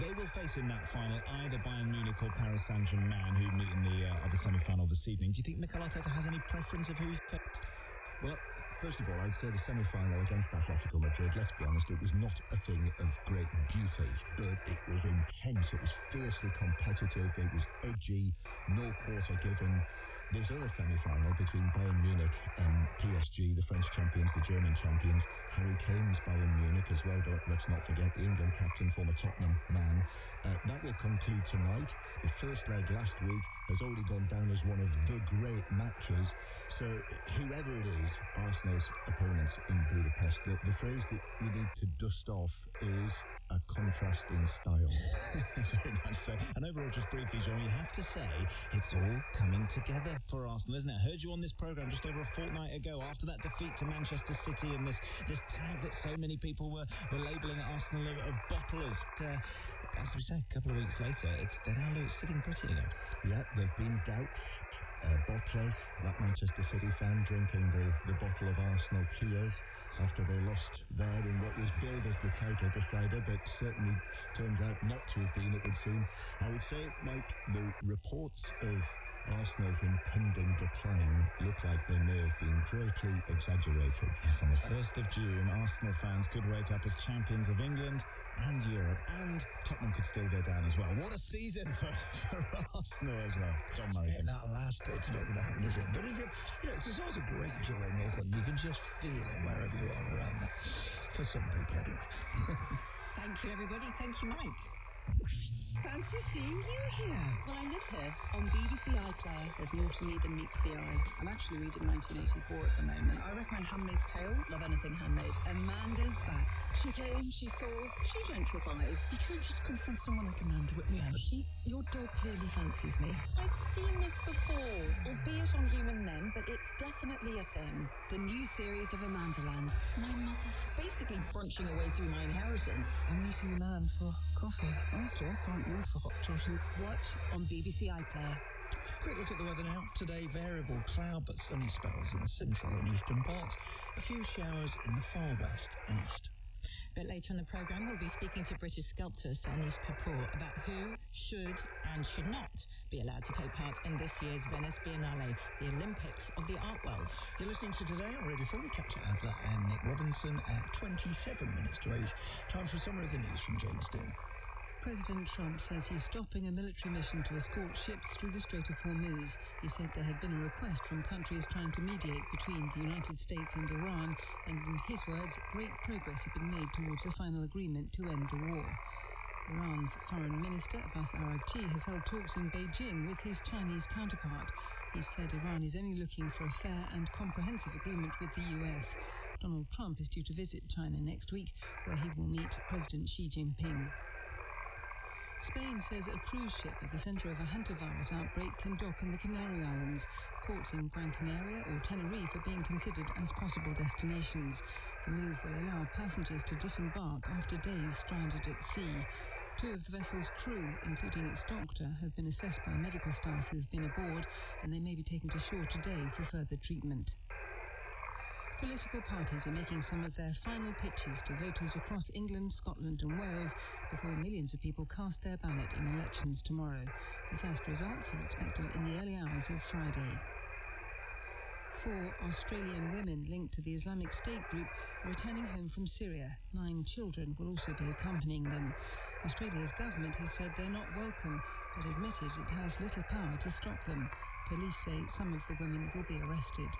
They will face in that final either Bayern Munich or Paris Saint-Germain, who meet in the other semi-final this evening. Do you think Mikel Arteta has any preference of who he faces? Well, first of all, I'd say the semi-final against Atletico Madrid, let's be honest, it was not a thing of great beauty, but it was intense, it was fiercely competitive, it was edgy, no quarter given. This other semi-final between Bayern Munich and PSG, the French champions, the German champions, Harry Kane's Bayern Munich as well, let's not forget, the England captain, former Tottenham man. That will conclude tonight. The first leg last week has already gone down as one of the great matches. So whoever it is, Arsenal's opponents in Budapest, the phrase that we need to dust off is a contrasting style. Very much so. And And overall, just briefly, John, you have to say it's all coming together for Arsenal, isn't it? I heard you on this programme just over a fortnight ago after that defeat to Manchester City and this tag that so many people were labelling Arsenal of bottlers. As we say, a couple of weeks later, they're now sitting pretty again. Yeah, there have been doubts. Bottlers, that Manchester City fan drinking the bottle of Arsenal tears after they lost there in what was billed as the title decider, but certainly turns out not to have been, it would seem. I would say, Mike, the reports of Arsenal's impending decline look like they may have been greatly exaggerated. Yes, on the 1st of June, Arsenal fans could wake up as champions of England and Europe, and Tottenham could still go down as well. What a season for Arsenal as well. John Murray. Yeah, that last bit's not going to happen, is it? But it's a source of great joy in North London. You can just feel it wherever you are around there. For some people, at least. Thank you, everybody. Thank you, Mike. Fancy seeing you here. Well, I live here on BBC iPlayer. There's more to me than meets the eye. I'm actually reading 1984 at the moment. I recommend Handmaid's Tale. Love anything handmade. Amanda's back. She came, she saw, she gentrified. You can't just confront someone like Amanda with reality. Your dog clearly fancies me. I've seen this before, albeit on human men, but it's definitely a thing. The new series of Amandaland. My mother's basically brunching away through my inheritance. I'm meeting a man for coffee. Honestly, I can't move for hot toddy. Watch on BBC iPlayer. Quick look at the weather now. Today, variable cloud but sunny spells in the central and eastern parts. A few showers in the far west and east. A bit later in the programme, we'll be speaking to British sculptor Sarnice Kapoor about who should and should not be allowed to take part in this year's Venice Biennale, the Olympics of the art world. You're listening to Today on Radio 4 with Captain Adler and Nick Robinson at 27 minutes to 8. Time for a summary of the news from James Dean. President Trump says he's stopping a military mission to escort ships through the Strait of Hormuz. He said there had been a request from countries trying to mediate between the United States and Iran, and in his words, great progress had been made towards a final agreement to end the war. Iran's Foreign Minister Abbas Araghchi has held talks in Beijing with his Chinese counterpart. He said Iran is only looking for a fair and comprehensive agreement with the US. Donald Trump is due to visit China next week, where he will meet President Xi Jinping. Spain says a cruise ship at the centre of a hantavirus outbreak can dock in the Canary Islands. Ports in Gran Canaria or Tenerife are being considered as possible destinations. The move will allow passengers to disembark after days stranded at sea. 2 of the vessel's crew, including its doctor, have been assessed by medical staff who have been aboard, and they may be taken to shore today for further treatment. Political parties are making some of their final pitches to voters across England, Scotland and Wales before millions of people cast their ballot in elections tomorrow. The first results are expected in the early hours of Friday. 4 Australian women linked to the Islamic State group are returning home from Syria. 9 children will also be accompanying them. Australia's government has said they're not welcome, but admitted it has little power to stop them. Police say some of the women will be arrested.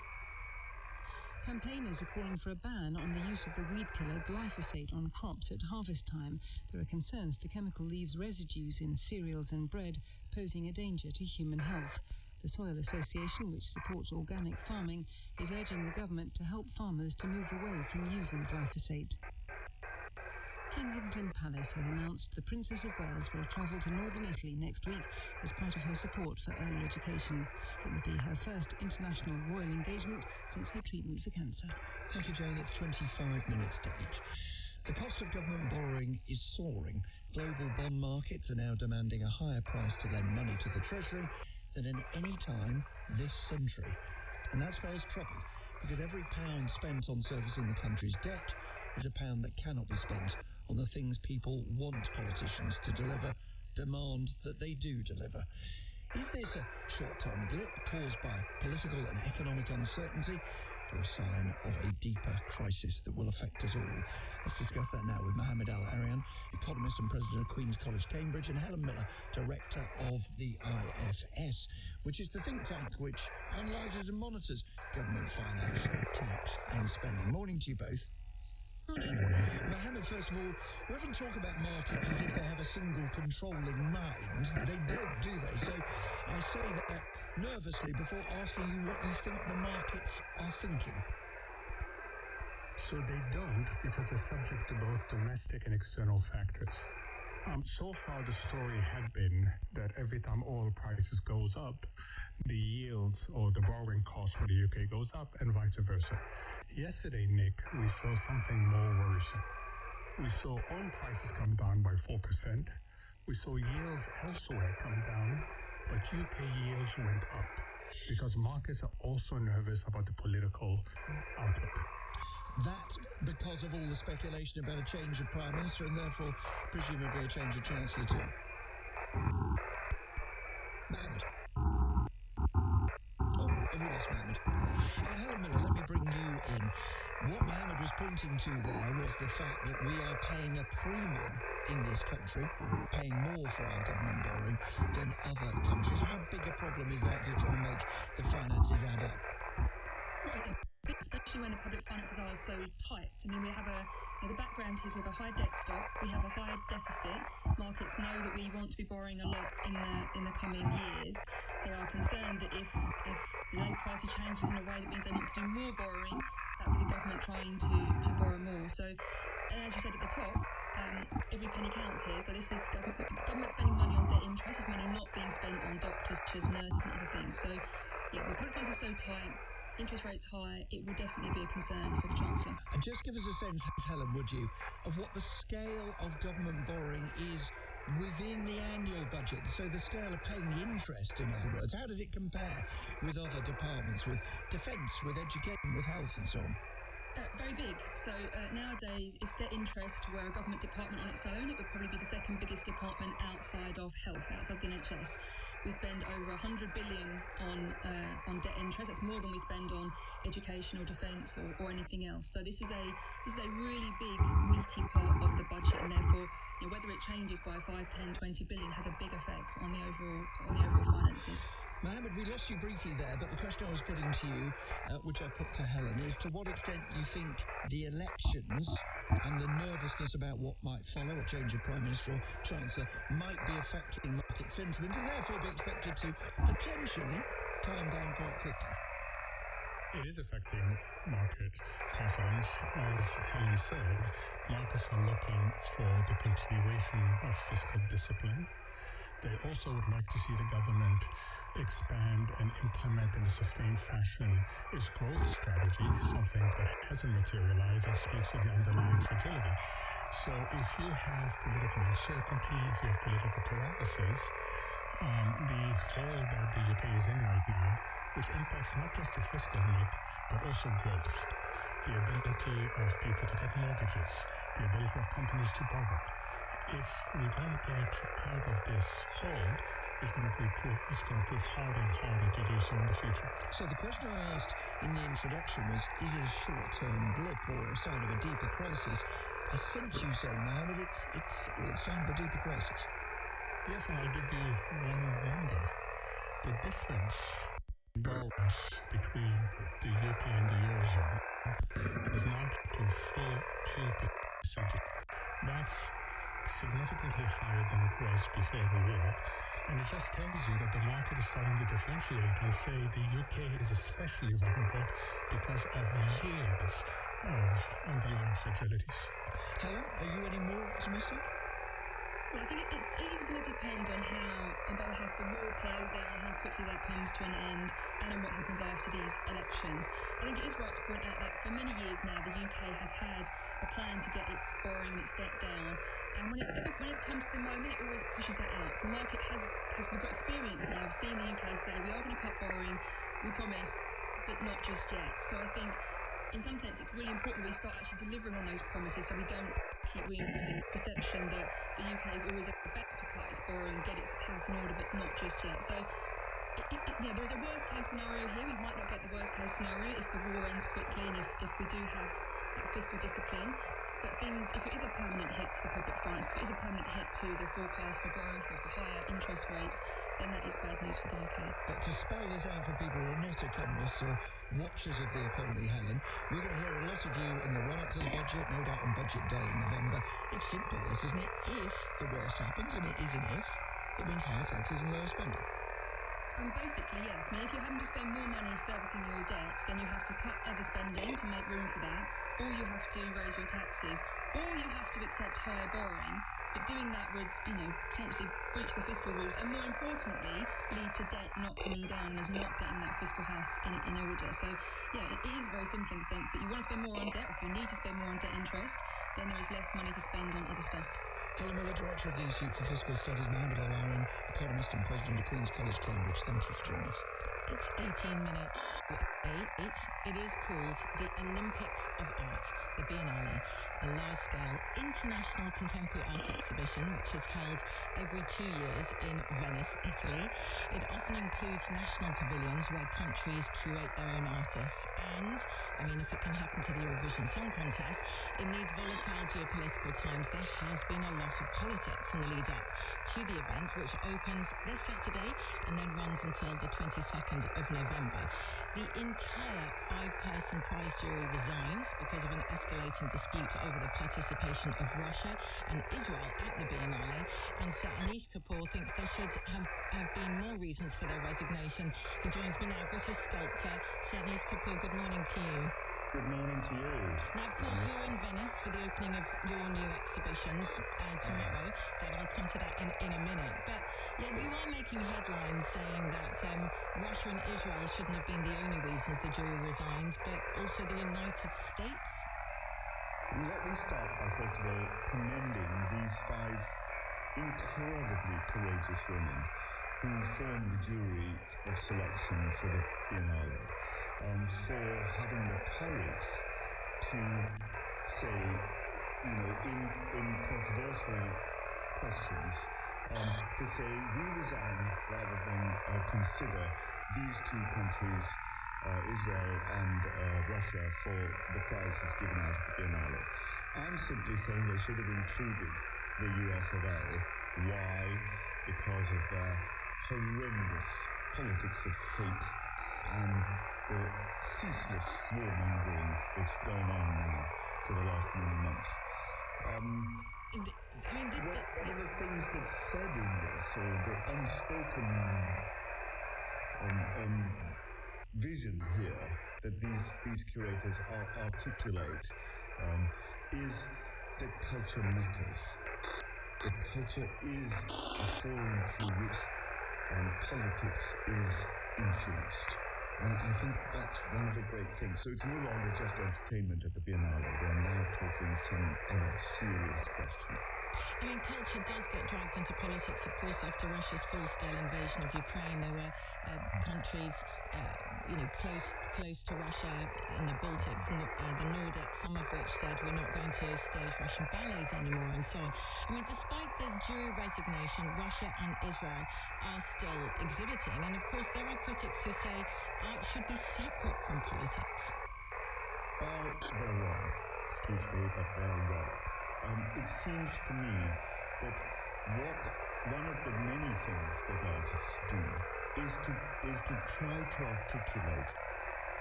Campaigners are calling for a ban on the use of the weed killer glyphosate on crops at harvest time. There are concerns the chemical leaves residues in cereals and bread, posing a danger to human health. The Soil Association, which supports organic farming, is urging the government to help farmers to move away from using glyphosate. Kensington Palace has announced the Princess of Wales will travel to northern Italy next week as part of her support for early education. It will be her first international royal engagement since her treatment for cancer. Thank you, Jane. It's 25 minutes to 8. The cost of government borrowing is soaring. Global bond markets are now demanding a higher price to lend money to the Treasury than at any time this century. And that spells trouble, because every pound spent on servicing the country's debt is a pound that cannot be spent on the things people want politicians to deliver, demand that they do deliver. Is this a short-term blip caused by political and economic uncertainty, or a sign of a deeper crisis that will affect us all? Let's discuss that now with Mohammed Al-Arian, economist and president of Queen's College, Cambridge, and Helen Miller, director of the IFS, which is the think tank which analyses and monitors government finance, tax and spending. Morning to you both. Mohammed, first of all, we often talk about markets as if they have a single controlling mind. They don't, do they? So I say that nervously before asking you what you think the markets are thinking. So they don't, because they're subject to both domestic and external factors. So far, the story had been that every time oil prices goes up, the yields or the borrowing cost for the UK goes up and vice versa. Yesterday, Nick, we saw something more worrisome. We saw oil prices come down by 4%. We saw yields elsewhere come down, but UK yields went up because markets are also nervous about the political outlook. That because of all the speculation about a change of Prime Minister and therefore presumably a change of Chancellor too. Mohammed. Oh, have we lost Mohammed? Helen Miller, let me bring you in. What Mohammed was pointing to there was the fact that we are paying a premium in this country, paying more for our government borrowing than other countries. How big a problem is that if you're trying to make the finances add up? Well, especially when the public finances are so tight. I mean, we have the background is we have a high debt stock, we have a high deficit. Markets know that we want to be borrowing a lot in the coming years. They are concerned that if the Labour Party changes in a way that means they want to do more borrowing, that would be the government trying to borrow more. So, and as you said at the top, every penny counts here. So this is government spending money on debt interest, is money not being spent on doctors, teachers, nurses and other things. So, yeah, the public funds are so tight, interest rates high, it will definitely be a concern for the Chancellor. And just give us a sense, Helen, would you, of what the scale of government borrowing is within the annual budget? So the scale of paying the interest, in other words. How does it compare with other departments, with defence, with education, with health and so on? Very big. So nowadays, if debt interest were a government department on its own, it would probably be the second biggest department outside of health, outside the NHS. We spend over 100 billion on debt interest. That's more than we spend on education or defence or anything else. So this is a really big, meaty part of the budget, and therefore, whether it changes by 5, 10, 20 billion has a big effect on the overall finances. Mohammed, we lost you briefly there, but the question I was putting to you, which I put to Helen, is to what extent you think the elections and the nervousness about what might follow, a change of Prime Minister or Chancellor, might be affecting market sentiment and therefore be expected to potentially calm down quite quickly. It is affecting market confidence. As Helen said, markets are looking for the continuation of fiscal discipline. They also would like to see the government expand and implement in a sustained fashion its growth strategy, something that hasn't materialized and speaks to the underlying fragility. So if you have political uncertainty, if you have political paralysis, the hole that the UK is in right now, which impacts not just the fiscal need, but also growth, the ability of people to get mortgages, the ability of companies to borrow. If we don't get out of this hole, it's going to prove harder and harder to do so in the future. So the question I asked in the introduction was, is it a short-term blip or a sign of a deeper crisis? I sense you saying, Mohammed, it's a sign of a deeper crisis. Yes, and I'll give you one number. The difference in dollars between the UK and the Eurozone has now got to a full 2%. That's significantly higher than it was before the war. And it just tells you that the market is starting to differentiate and say the UK is especially vulnerable because of years of underlying fragilities. Helen, are you any more optimistic? Well, I think it is going to depend on both how the war plays out and how quickly that comes to an end, and on what happens after these elections. I think it is right to point out that for many years now, the UK has had a plan to get its borrowing and its debt down. And when it comes to the moment, it always pushes that out. The market we've got experience now of seeing the UK say, we are going to cut borrowing, we promise, but not just yet. So I think, in some sense, it's really important we start actually delivering on those promises, so we don't keep reinforcing the perception that the UK is always about to cut its borrowing, get its house in order, but not just yet. So, there's a worst case scenario here. We might not get the worst case scenario if the war ends quickly and if we do have that fiscal discipline. But if it is a permanent hit to the public finance, if it is a permanent hit to the forecast for borrowing for higher interest rates, then that is bad news for the UK. But to spell this out for people who are not economists or watchers of the economy, Helen, we're going to hear a lot of you in the run-up to the budget, no doubt on Budget Day in November. It's simple, this, isn't it? If the worst happens, and it is an if, it means higher taxes and lower spending. Basically, yes. I mean, if you're having to spend more money servicing your debt, then you have to cut other spending to make room for that, or you have to raise your taxes, or you have to accept higher borrowing. but doing that would, potentially breach the fiscal rules and, more importantly, lead to debt not coming down as not getting that fiscal house in order. So, yeah, it is very simple in the sense that you want to spend more on debt, or if you need to spend more on debt interest, then there is less money to spend on other stuff. Helen Miller, Director of the Institute for Fiscal Studies, Mohammed Al-Arin, economist and President of Queen's College, Cambridge. Thank you for joining us. It's 18 minutes to 8. It is called the Olympics of Art, the Biennale, a large-scale international contemporary art exhibition which is held every 2 years in Venice, Italy. It often includes national pavilions where countries curate their own artists. And, if it can happen to the Eurovision Song Contest, in these volatile geopolitical times, there has been a lot of politics in the lead-up to the event, which opens this Saturday and then runs until the 22nd of November. The entire 5-person prize jury resigned because of an escalating dispute over the participation of Russia and Israel at the Biennale, and Sir Anish Kapoor thinks there should have been more reasons for their resignation. He joins me now, British sculptor Sir Anish Kapoor. Good morning to you. Good morning to you. Now, of course, you're in Venice for the opening of your new exhibition tomorrow. I'll come to that in a minute. But yeah, you are making headlines saying that Russia and Israel shouldn't have been the only reasons the jury resigned, but also the United States. Let me start by, first of all, commending these 5 incredibly courageous women who formed the jury of selection for the Biennale, for having the courage to say, in controversial questions, to say we resign rather than consider these 2 countries, Israel and Russia, for the prizes given out at the Biennale. I'm simply saying they should have included the US of A. Why? Because of their horrendous politics of hate and the ceaseless warmongering that's gone on now for the last many months. One of the things that's said in this, or the unspoken vision here that these curators articulate, is that culture matters. That culture is a forum through which politics is influenced. And I think that's one of the great things. So it's no longer just entertainment at the Biennale. They're now talking some other serious question. Culture does get dragged into politics, of course, after Russia's full-scale invasion of Ukraine. There were countries, close to Russia in the Baltics and the Nordics, some of which said we're not going to stage Russian ballets anymore, and so on. Despite the jury resignation, Russia and Israel are still exhibiting, and of course there are critics who say art should be separate from politics. Well, they're wrong. Excuse me, but they're wrong. It seems to me that one of the many things that artists do is to try to articulate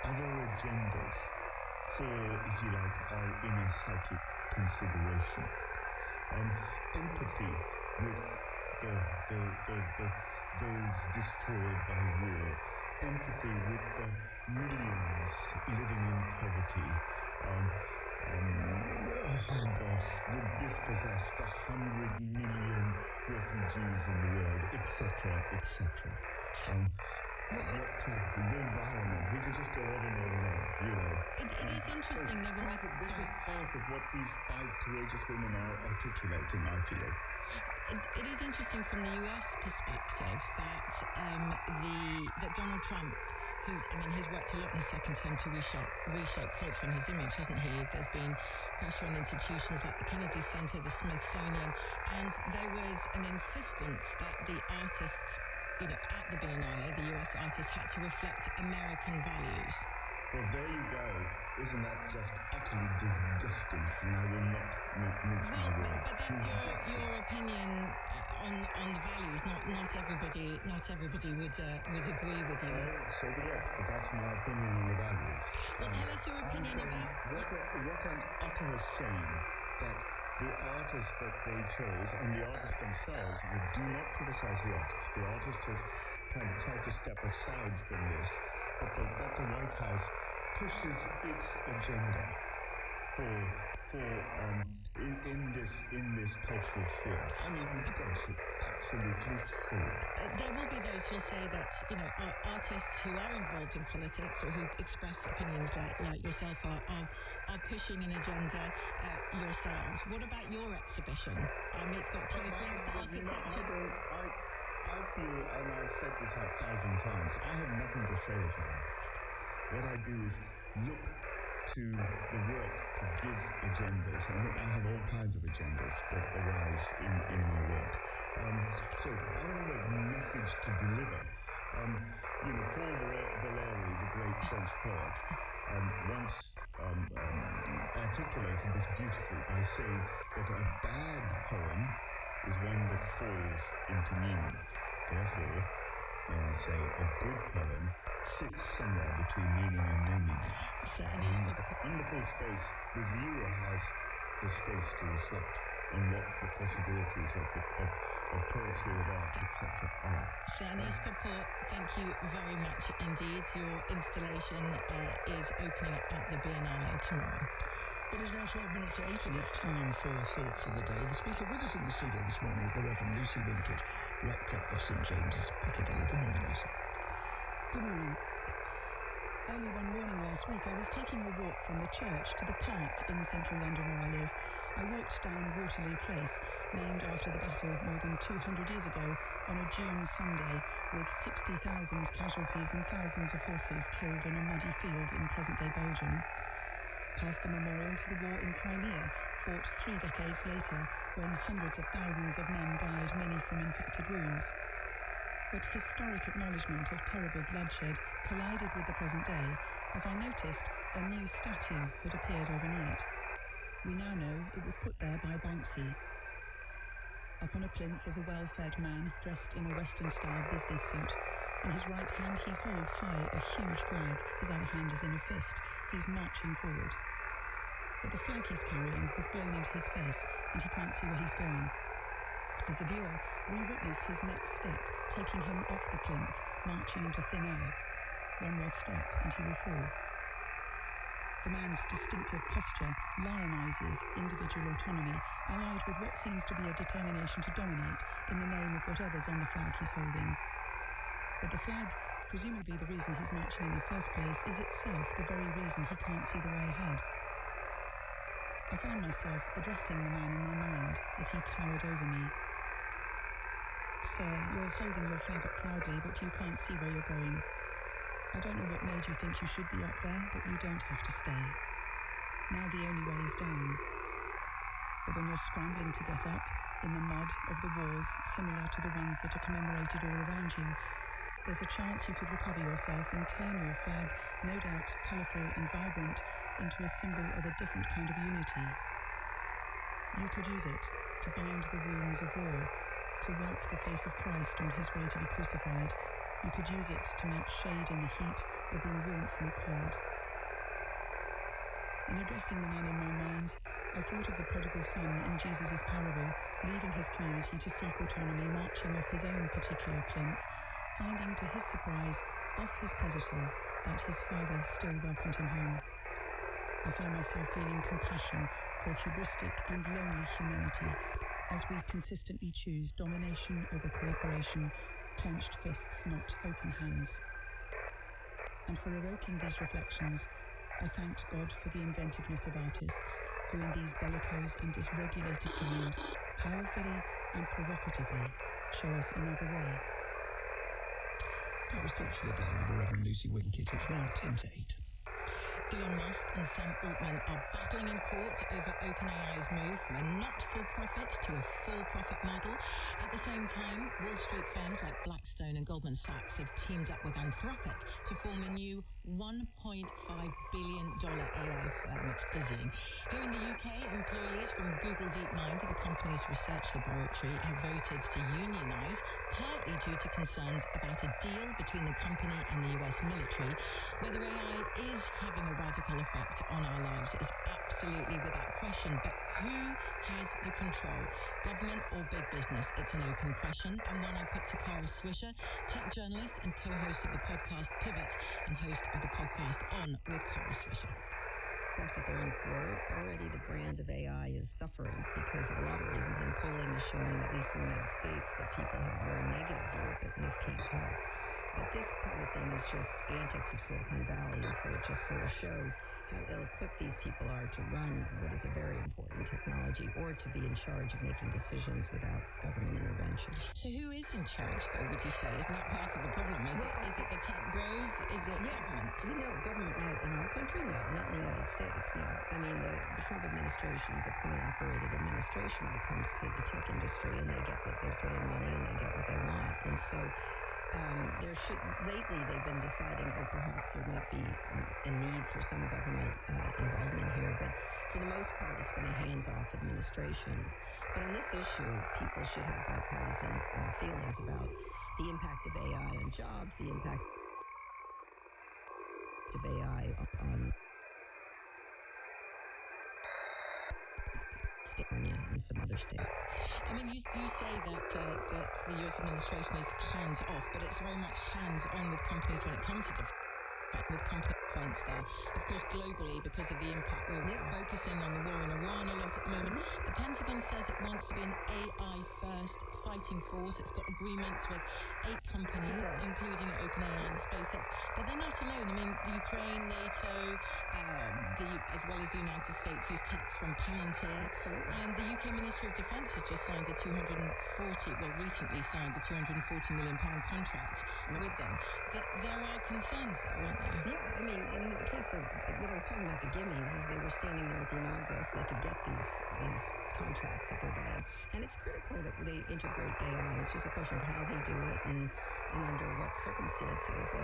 other agendas for, if you like, our inner psychic consideration. Empathy with those destroyed by war, empathy with the millions living in poverty, would dispossess the 100 million refugees in the world, etc., etc. The environment, we could just go on and on and on, It is interesting that this is part of what these 5 courageous women are articulating, I feel. It is interesting from the US perspective that that Donald Trump, he's worked a lot in his second term to reshape culture and his image, hasn't he? There's been pressure on institutions like the Kennedy Center, the Smithsonian, and there was an insistence that the artists, at the Biennale, the US artists had to reflect American values. Well, there you go. Isn't that just utterly disgusting? And I will not mince my words. But that's your opinion on the values. Not everybody would agree with you. Oh, so be it. But that's my opinion on the values. Well, tell us your opinion about what an utter shame that the artists that they chose, and the artists themselves, I do not criticize the artists. The artist has kind of tried to step aside from this, but that the White House pushes its agenda for in this cultural sphere. I mean, gosh, it's absolutely full. There will be those who'll say that, artists who are involved in politics or who express opinions like yourself are pushing an agenda yourselves. What about your exhibition? It's got close links to architecture. I feel, and I've said this 1,000 times, I have nothing to say as an artist. What I do is look to the work to give agendas, and I have all kinds of agendas that arise in my work. So I don't have a message to deliver. Paul Valéry, the great French poet, once articulated this beautifully by saying that a bad poem is one that falls into meaning. Therefore, may I say, a good poem sits somewhere between meaning and no meaning. And it's a wonderful space. The viewer has the space to reflect on what the possibilities of poetry, of art, etc. are. Sir Anis Kapoor, thank you very much indeed. Your installation is opening at the Biennale tomorrow. It is now 12 minutes to 8, and it's time for Thought for the Day. The speaker with us in the studio this morning is the Reverend Lucy Winkett, Rector of St James's, Piccadilly. Good morning, Lucy. Good morning. Early one morning last week, I was taking a walk from the church to the park in central London where I live. I walked down Waterloo Place, named after the battle more than 200 years ago on a June Sunday, with 60,000 casualties and thousands of horses killed on a muddy field in present-day Belgium. Past the memorial to the war in Crimea, fought 3 decades later, when hundreds of thousands of men died, many from infected wounds. But historic acknowledgement of terrible bloodshed collided with the present day, as I noticed a new statue had appeared overnight. We now know it was put there by Banksy. Up on a plinth is a well-fed man dressed in a Western-style business suit. In his right hand he holds high a huge flag, his other hand is in a fist. He's marching forward. But the flag he's carrying has blown into his face, and he can't see where he's going. As the viewer, we witness his next step, taking him off the plinth, marching into thin air. One more step, and he will fall. The man's distinctive posture lionizes individual autonomy, allied with what seems to be a determination to dominate in the name of whatever's on the flag he's holding. But the flag, presumably the reason he's marching in the first place, is itself the very reason he can't see the way ahead. I found myself addressing the man in my mind as he towered over me. Sir, you're holding your flag up proudly, but you can't see where you're going. I don't know what made you think you should be up there, but you don't have to stay. Now the only way is down. But when you're scrambling to get up, in the mud of the wars, similar to the ones that are commemorated all around you, there's a chance you could recover yourself and turn your flag, no doubt colourful and vibrant, into a symbol of a different kind of unity. You could use it to bind the wounds of war, to wipe the face of Christ on his way to be crucified. You could use it to make shade in the heat or bring warmth in the cold. In addressing the man in my mind, I thought of the prodigal son in Jesus' parable, leaving his community to seek autonomy, marching off his own particular plinth, finding to his surprise, off his pedestal, that his father still welcomed him home. I found myself feeling compassion for hubristic and lonely humanity as we consistently choose domination over cooperation, clenched fists, not open hands. And for evoking these reflections, I thanked God for the inventiveness of artists who in these bellicose and dysregulated times, powerfully and provocatively, show us another way. That was Thoughts for the Day with the Reverend Lucy Winkett. It's now 10 to 8. Elon Musk and Sam Altman are battling in court over OpenAI's move from a not-for-profit to a for-profit model. At the same time, Wall Street firms like Blackstone and Goldman Sachs have teamed up with Anthropic to form a new $1.5 billion AI firm. It's dizzying. Here in the UK, employees from Google DeepMind, the company's research laboratory, have voted to unionize, partly due to concerns about a deal between the company and the US military. Whether AI is having a radical effect on our lives is absolutely without question, but who has the control? Government or big business? It's an open question, and one I put to Kara Swisher, tech journalist and co-host of the podcast Pivot, and host of the podcast On with Kara Swisher. fact that they're in court, already the brand of AI is suffering because of a lot of reasons. And polling is showing, at least in the United States, that people have a very negative view of it, and this can't help. But this kind of thing is just antics of Silicon Valley, and so it just sort of shows how ill-equipped these people are to run what is a very important technology or to be in charge of making decisions without government intervention. So who is in charge, though, would you say? Isn't that part of the problem? Is it the tech bros? Is it government? No, government now in our country? No, not in the United States, no. I mean, the Trump administration is a coin-operated administration when it comes to the tech industry, and they get what they put in money and they get what they want. And so lately they've been deciding, perhaps there might be a need for some government involvement here, but for the most part it's been a hands-off administration. But on this issue, people should have bipartisan feelings about the impact of AI on jobs, the impact of AI on California and some other states. I mean, you say that the U.S. administration is hands-off, but it's very much hands-on with companies when it comes to with company defense there. Of course, globally, because of the impact, we're focusing on the war in Iran a lot at the moment. The Pentagon says it wants to be an AI-first fighting force. It's got agreements with 8 companies, including OpenAI and SpaceX. But they're not alone. I mean, Ukraine, NATO, as well as the United States use techs from Palantir. And the UK Ministry of Defence has just signed recently signed a £240 million contract with them. There are concerns there, aren't there? Yeah, I mean, in the case of what I was talking about, the gimmies, is they were standing there at the inaugural so they could get these contracts that they're getting. And it's critical that they integrate AI. It's just a question of how they do it and under what circumstances.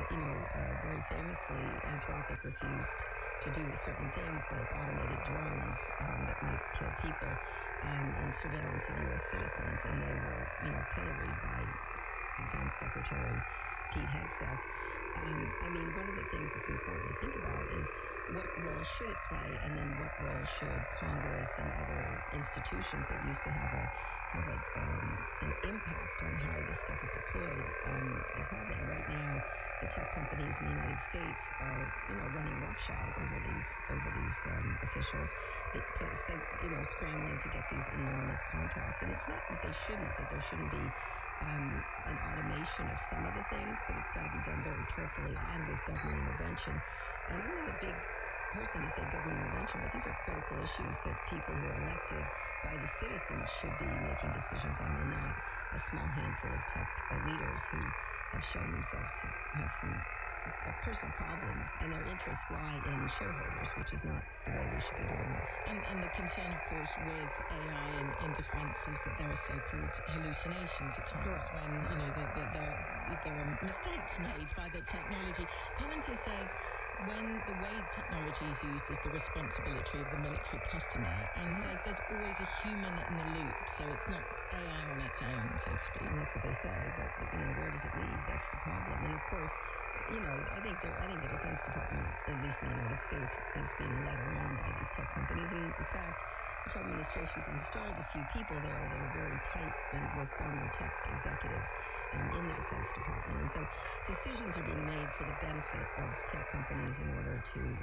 Very famously, Anthropic refused to do certain things like automated drones that might kill people and surveillance of U.S. citizens, and they were, pilloried by Defense Secretary Pete Hegseth. I mean, one of the things that's important to think about is what role should it play, and then what role should Congress and other institutions that used to have an impact on how this stuff is deployed is having. Right now, the tech companies in the United States are, running roughshod over these officials because they, scrambling to get these enormous contracts. And it's not that there shouldn't be an automation of some of the things, but it's got to be done very carefully and with government intervention. And I'm not a big person to say government intervention, but these are critical issues that people who are elected by the citizens should be making decisions on, and not a small handful of tech leaders who have shown themselves to have some personal problems, and their interests lie in shareholders, which is not the way we should be doing this. And the concern, of course, with AI in defense is that there are so-called hallucinations at times. Correct. When, there are mistakes made by the technology. Palantir says when the way technology is used is the responsibility of the military customer, and says there's always a human in the loop, so it's not AI on its own, so to speak. And that's what they say, but where does it lead? That's the problem. And of course, I think the Defense Department, at least in the United States, is being led around by these tech companies. And in fact, the Trump administration has installed a few people there that are very tight and were former tech executives in the Defense Department. And so decisions are being made for the benefit of tech companies in order to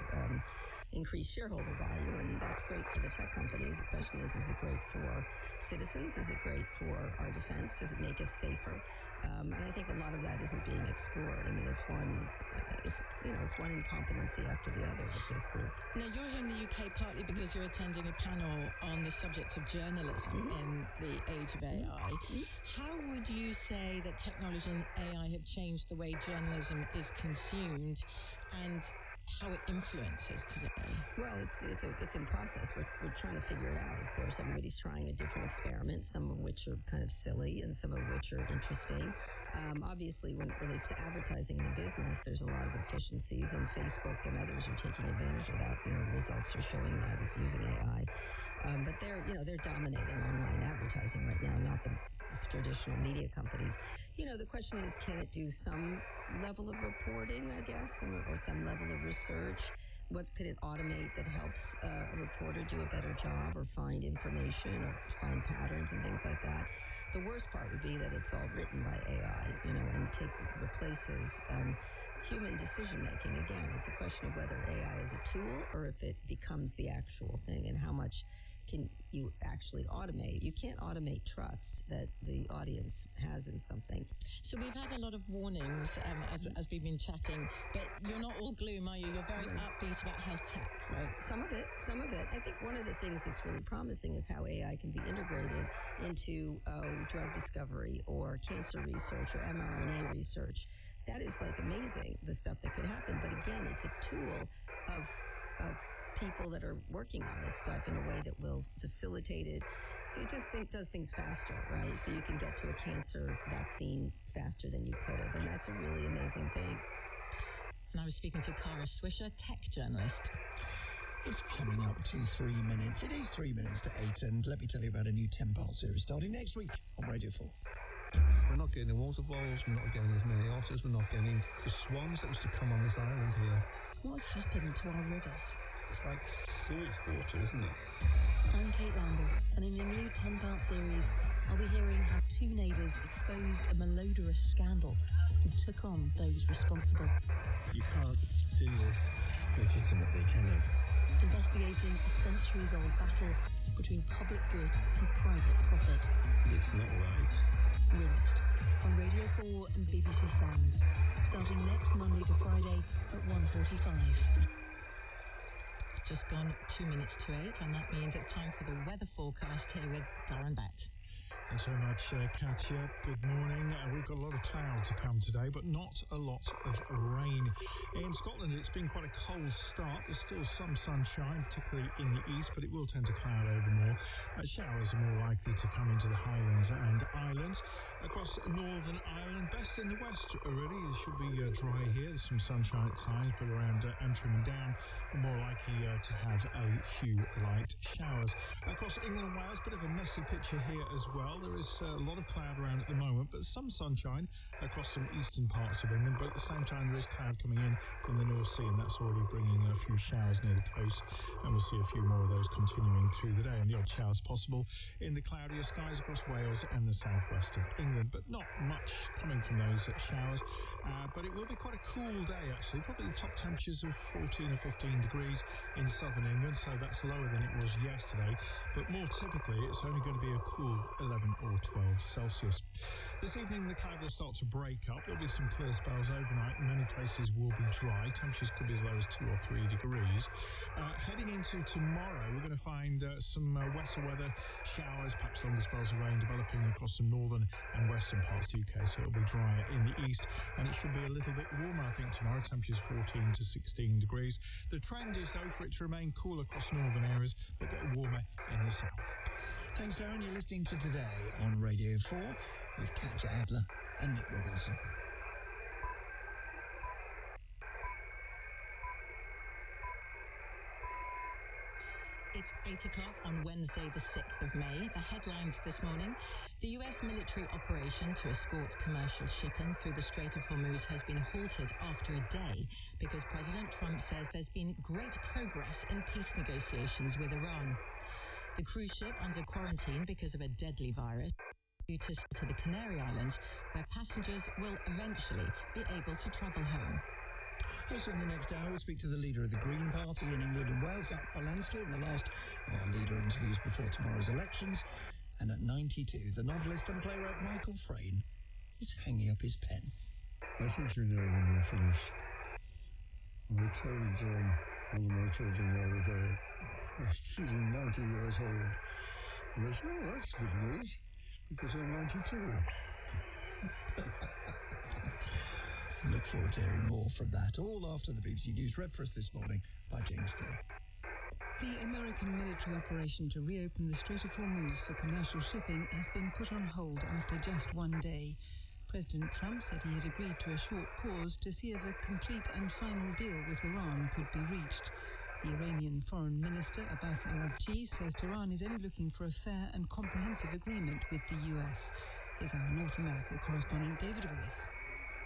increase shareholder value, and that's great for the tech companies. The question is it great for citizens? Is it great for our defense? Does it make us safer? And I think a lot of that isn't being explored. I mean, it's one incompetency after the other with this group. Now, you're here in the UK partly because you're attending a panel on the subject of journalism in the age of AI. How would you say that technology and AI have changed the way journalism is consumed and how it influences today? Well, it's in process. We're trying to figure it out. Of course, everybody's trying a different experiment, some of which are kind of silly and some of which are interesting. Obviously, when it relates to advertising in the business, there's a lot of efficiencies, and Facebook and others are taking advantage of that. Results are showing that it's using AI. But they're dominating online advertising right now, not the traditional media companies. The question is, can it do some level of reporting, I guess, or some level of research? What could it automate that helps a reporter do a better job or find information or find patterns and things like that? The worst part would be that it's all written by AI, and replaces human decision-making. Again, it's a question of whether AI is a tool or if it becomes the actual thing, and how much can you actually automate. You can't automate trust that the audience has in something. So we've had a lot of warnings as we've been chatting, but you're not all gloom, are you? You're very upbeat about health tech. Right. Some of it. I think one of the things that's really promising is how AI can be integrated into drug discovery or cancer research or mRNA research. That is like amazing, the stuff that could happen. But again, it's a tool of people that are working on this stuff in a way that will facilitate it. It just does things faster, right? So you can get to a cancer vaccine faster than you could have, and that's a really amazing thing. And I was speaking to Kara Swisher, tech journalist. It's coming up to 3 minutes. It is 3 minutes to 8, and let me tell you about a new 10-part series starting next week on Radio 4. We're not getting the waterfalls, we're not getting as many otters, we're not getting the swans that used to come on this island here. What's happened to our rivers? It's like sewage water, isn't it? I'm Kate Lambert, and in a new 10-part series, I'll be hearing how two neighbours exposed a malodorous scandal and took on those responsible. You can't do this legitimately, can you? Investigating a centuries-old battle between public good and private profit. It's not right. Rinsed on Radio 4 and BBC Sounds, starting next Monday to Friday at 1:45. Just gone 2 minutes to 8, and that means it's time for the weather forecast here with Darren Batt. Thanks very much, Katya. Good morning. We've got a lot of cloud to come today, but not a lot of rain. In Scotland, it's been quite a cold start. There's still some sunshine, particularly in the east, but it will tend to cloud over more. Showers are more likely to come into the Highlands and Islands. Across Northern Ireland, best in the west, really. It should be dry here. There's some sunshine at times, but around Antrim and Down, we're more likely to have a few light showers. Across England and Wales, bit of a messy picture here as well. There is a lot of cloud around at the moment, but some sunshine across some eastern parts of England. But at the same time, there is cloud coming in from the North Sea, and that's already bringing a few showers near the coast. And we'll see a few more of those continuing through the day. And the odd showers possible in the cloudier skies across Wales and the southwest of England. But not much coming from those showers. But it will be quite a cool day, actually. Probably top temperatures of 14 or 15 degrees in southern England. So that's lower than it was yesterday. But more typically, it's only going to be a cool 11 or 12 Celsius. This evening, the cloud will start to break up. There'll be some clear spells overnight. Many places will be dry. Temperatures could be as low as 2 or 3 degrees. Heading into tomorrow, we're going to find some wetter weather, showers, perhaps longer spells of rain developing across the northern and western parts of the UK. So it'll be drier in the east, and it should be a little bit warmer, I think, tomorrow. Temperatures 14 to 16 degrees. The trend is, though, for it to remain cool across northern areas, but get warmer in the south. Thanks, Darren. You're listening to Today on Radio 4 with Katja Adler and Nick Robinson. It's 8 o'clock on Wednesday, the 6th of May. The headlines this morning: the U.S. military operation to escort commercial shipping through the Strait of Hormuz has been halted after a day because President Trump says there's been great progress in peace negotiations with Iran. The cruise ship under quarantine because of a deadly virus due to the Canary Islands, where passengers will eventually be able to travel home. Also in the next hour, we'll speak to the leader of the Green Party in England and Wales, Zach Balanster, in the last of our leader interviews before tomorrow's elections. And at 92, the novelist and playwright Michael Frayn is hanging up his pen. I think you know when you're finished. I told one of my children the other day, I was feeling 90 years old. And they said, oh, that's good news, because I'm 92. Look forward to hearing more from that, all after the BBC News read for us this morning by James Gill. The American military operation to reopen the Strait of Hormuz for commercial shipping has been put on hold after just one day. President Trump said he had agreed to a short pause to see if a complete and final deal with Iran could be reached. The Iranian Foreign Minister Abbas Araghchi says Tehran is only looking for a fair and comprehensive agreement with the U.S. Here's our North America correspondent David Willis.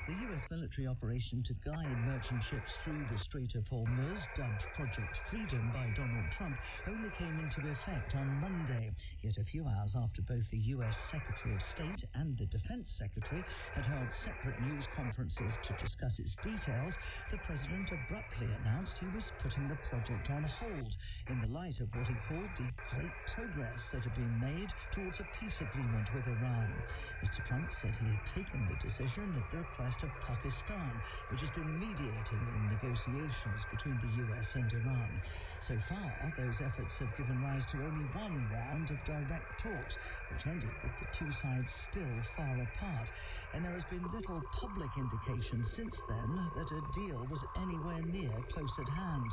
The U.S. military operation to guide merchant ships through the Strait of Hormuz, dubbed Project Freedom by Donald Trump, only came into effect on Monday. Yet a few hours after both the U.S. Secretary of State and the Defense Secretary had held separate news conferences to discuss its details, the president abruptly announced he was putting the project on hold in the light of what he called the great progress that had been made towards a peace agreement with Iran. Mr. Trump said he had taken the decision at the request of Pakistan, which has been mediating in negotiations between the U.S. and Iran. So far, those efforts have given rise to only one round of direct talks, which ended with the two sides still far apart, and there has been little public indication since then that a deal was anywhere near close at hand.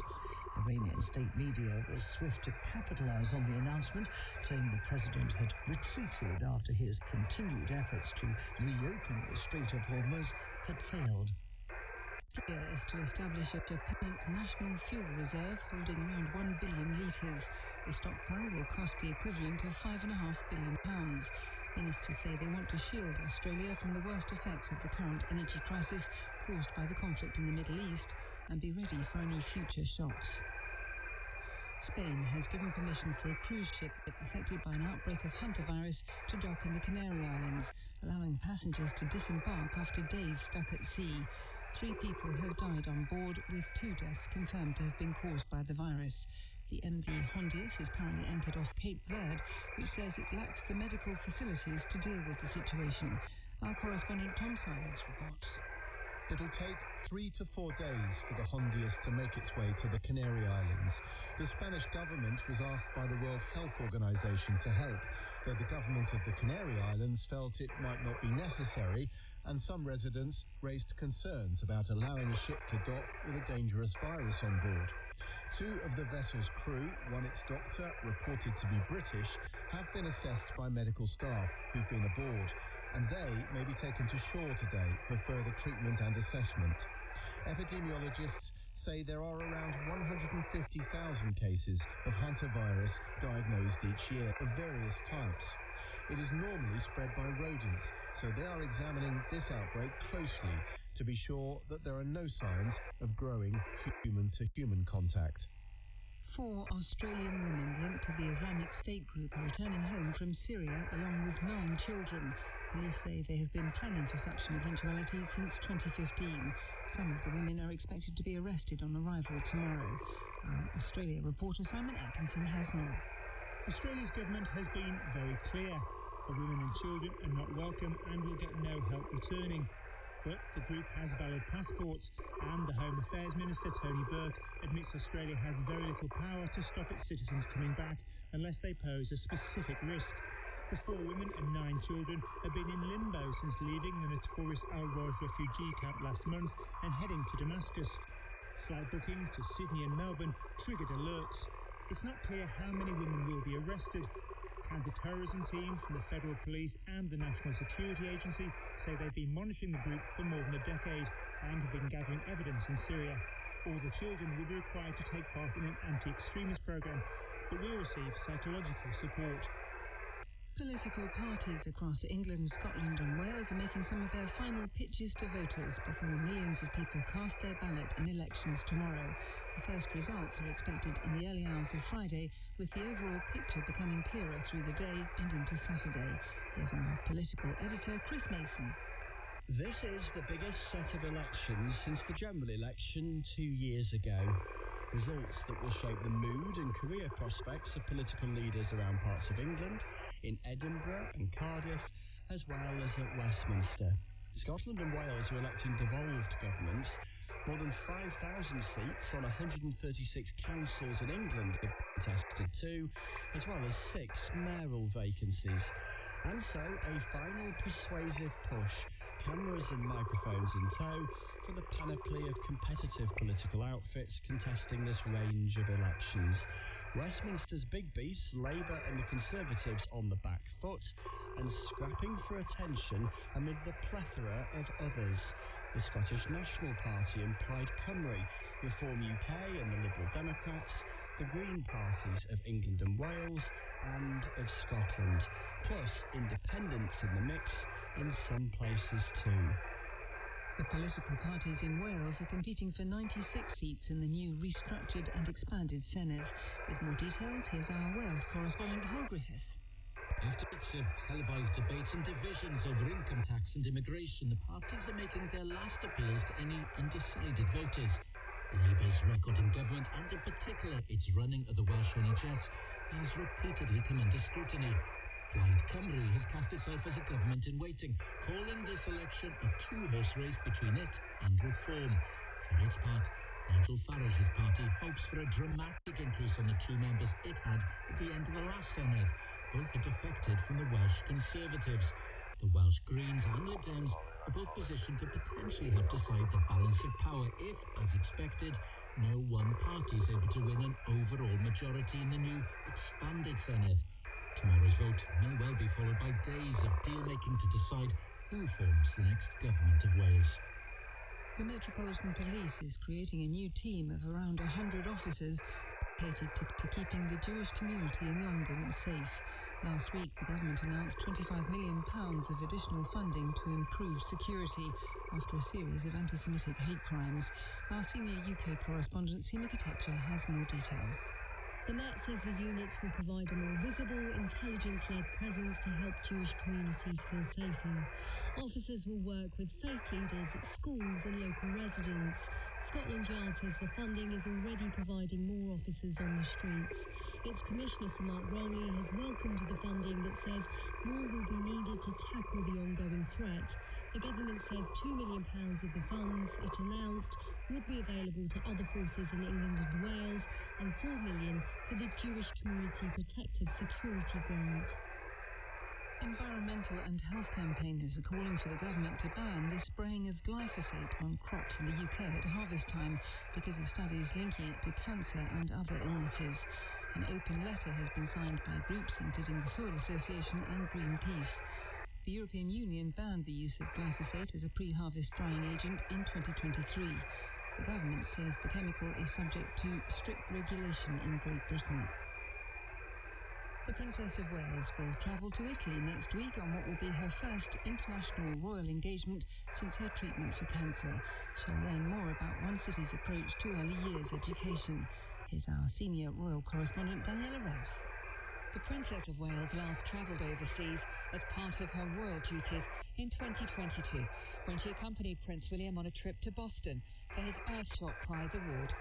Iranian state media was swift to capitalize on the announcement, saying the president had retreated after his continued efforts to reopen the Strait of Hormuz had failed. Australia is to establish a permanent national fuel reserve holding around 1 billion litres. The stockpile will cost the equivalent of £5.5 billion. Ministers say they want to shield Australia from the worst effects of the current energy crisis caused by the conflict in the Middle East and be ready for any future shocks. Spain has given permission for a cruise ship affected by an outbreak of hantavirus to dock in the Canary Islands, allowing passengers to disembark after days stuck at sea. 3 people have died on board, with 2 deaths confirmed to have been caused by the virus. The MV Hondius is currently anchored off Cape Verde, which says it lacks the medical facilities to deal with the situation. Our correspondent Tom Simons reports. It'll take 3 to 4 days for the Hondius to make its way to the Canary Islands. The Spanish government was asked by the World Health Organization to help, though the government of the Canary Islands felt it might not be necessary, and some residents raised concerns about allowing a ship to dock with a dangerous virus on board. 2 of the vessel's crew, one its doctor, reported to be British, have been assessed by medical staff who've been aboard, and they may be taken to shore today for further treatment and assessment. Epidemiologists say there are around 150,000 cases of hantavirus diagnosed each year of various types. It is normally spread by rodents, so they are examining this outbreak closely to be sure that there are no signs of growing human-to-human contact. 4 Australian women linked to the Islamic State group are returning home from Syria along with 9 children. Police say they have been planning for such an eventuality since 2015. Some of the women are expected to be arrested on arrival tomorrow. Our Australia reporter Simon Atkinson has more. Australia's government has been very clear. The women and children are not welcome and will get no help returning. But the group has valid passports, and the Home Affairs Minister, Tony Burke, admits Australia has very little power to stop its citizens coming back unless they pose a specific risk. The 4 women and 9 children have been in limbo since leaving the notorious Al-Roj refugee camp last month and heading to Damascus. Flight bookings to Sydney and Melbourne triggered alerts. It's not clear how many women will be arrested. Counter-terrorism teams from the Federal Police and the National Security Agency say they've been monitoring the group for more than a decade and have been gathering evidence in Syria. All the children will be required to take part in an anti-extremist program, but will receive psychological support. Political parties across England, Scotland and Wales are making some of their final pitches to voters before millions of people cast their ballot in elections tomorrow. The first results are expected in the early hours of Friday, with the overall picture becoming clearer through the day and into Saturday. Here's our political editor, Chris Mason. This is the biggest set of elections since the general election 2 years ago. Results that will shape the mood and career prospects of political leaders around parts of England, in Edinburgh and Cardiff, as well as at Westminster. Scotland and Wales are electing devolved governments. More than 5,000 seats on 136 councils in England are contested too, as well as 6 mayoral vacancies. And so a final persuasive push, cameras and microphones in tow, for the panoply of competitive political outfits contesting this range of elections. Westminster's big beasts, Labour and the Conservatives on the back foot, and scrapping for attention amid the plethora of others. The Scottish National Party and Plaid Cymru, Reform UK and the Liberal Democrats, the Green parties of England and Wales and of Scotland, plus independents in the mix in some places too. The political parties in Wales are competing for 96 seats in the new restructured and expanded Senedd. With more details, here's our Wales correspondent, Hal Griffith. After weeks of televised debates and divisions over income tax and immigration, the parties are making their last appeals to any undecided voters. Labour's record in government, and in particular its running of the Welsh NHS, has repeatedly come under scrutiny. Plaid Cymru has cast itself as a government in waiting, calling this election a two-horse race between it and reform. For its part, Nigel Farage's party hopes for a dramatic increase on the two members it had at the end of the last Senedd. Both had defected from the Welsh Conservatives. The Welsh Greens and the Dems are both positioned to potentially help decide the balance of power if, as expected, no one party is able to win an overall majority in the new expanded Senedd. Tomorrow's vote may well be followed by days of deal-making to decide who forms the next government of Wales. The Metropolitan Police is creating a new team of around 100 officers dedicated to keeping the Jewish community in London safe. Last week, the government announced £25 million of additional funding to improve security after a series of anti-Semitic hate crimes. Our senior UK correspondent, Seema Katecha, has more details. The Met says the units will provide a more visible, intelligence-led presence to help Jewish communities feel safer. Officers will work with faith leaders, schools and local residents. Scotland Yard says the funding is already providing more officers on the streets. Its Commissioner, Sir Mark Rowley, has welcomed the funding but says more will be needed to tackle the ongoing threat. The government says £2 million of the funds it announced would be available to other forces in England and Wales, and £4 million for the Jewish Community Protected Security Grant. Environmental and health campaigners are calling for the government to ban the spraying of glyphosate on crops in the UK at harvest time because of studies linking it to cancer and other illnesses. An open letter has been signed by groups including the Soil Association and Greenpeace. The European Union banned the use of glyphosate as a pre-harvest drying agent in 2023. The government says the chemical is subject to strict regulation in Great Britain. The Princess of Wales will travel to Italy next week on what will be her first international royal engagement since her treatment for cancer. She'll learn more about one city's approach to early years education. Here's our senior royal correspondent, Daniela Ralph. The Princess of Wales last travelled overseas as part of her royal duties in 2022, when she accompanied Prince William on a trip to Boston for his Earthshot Prize Award.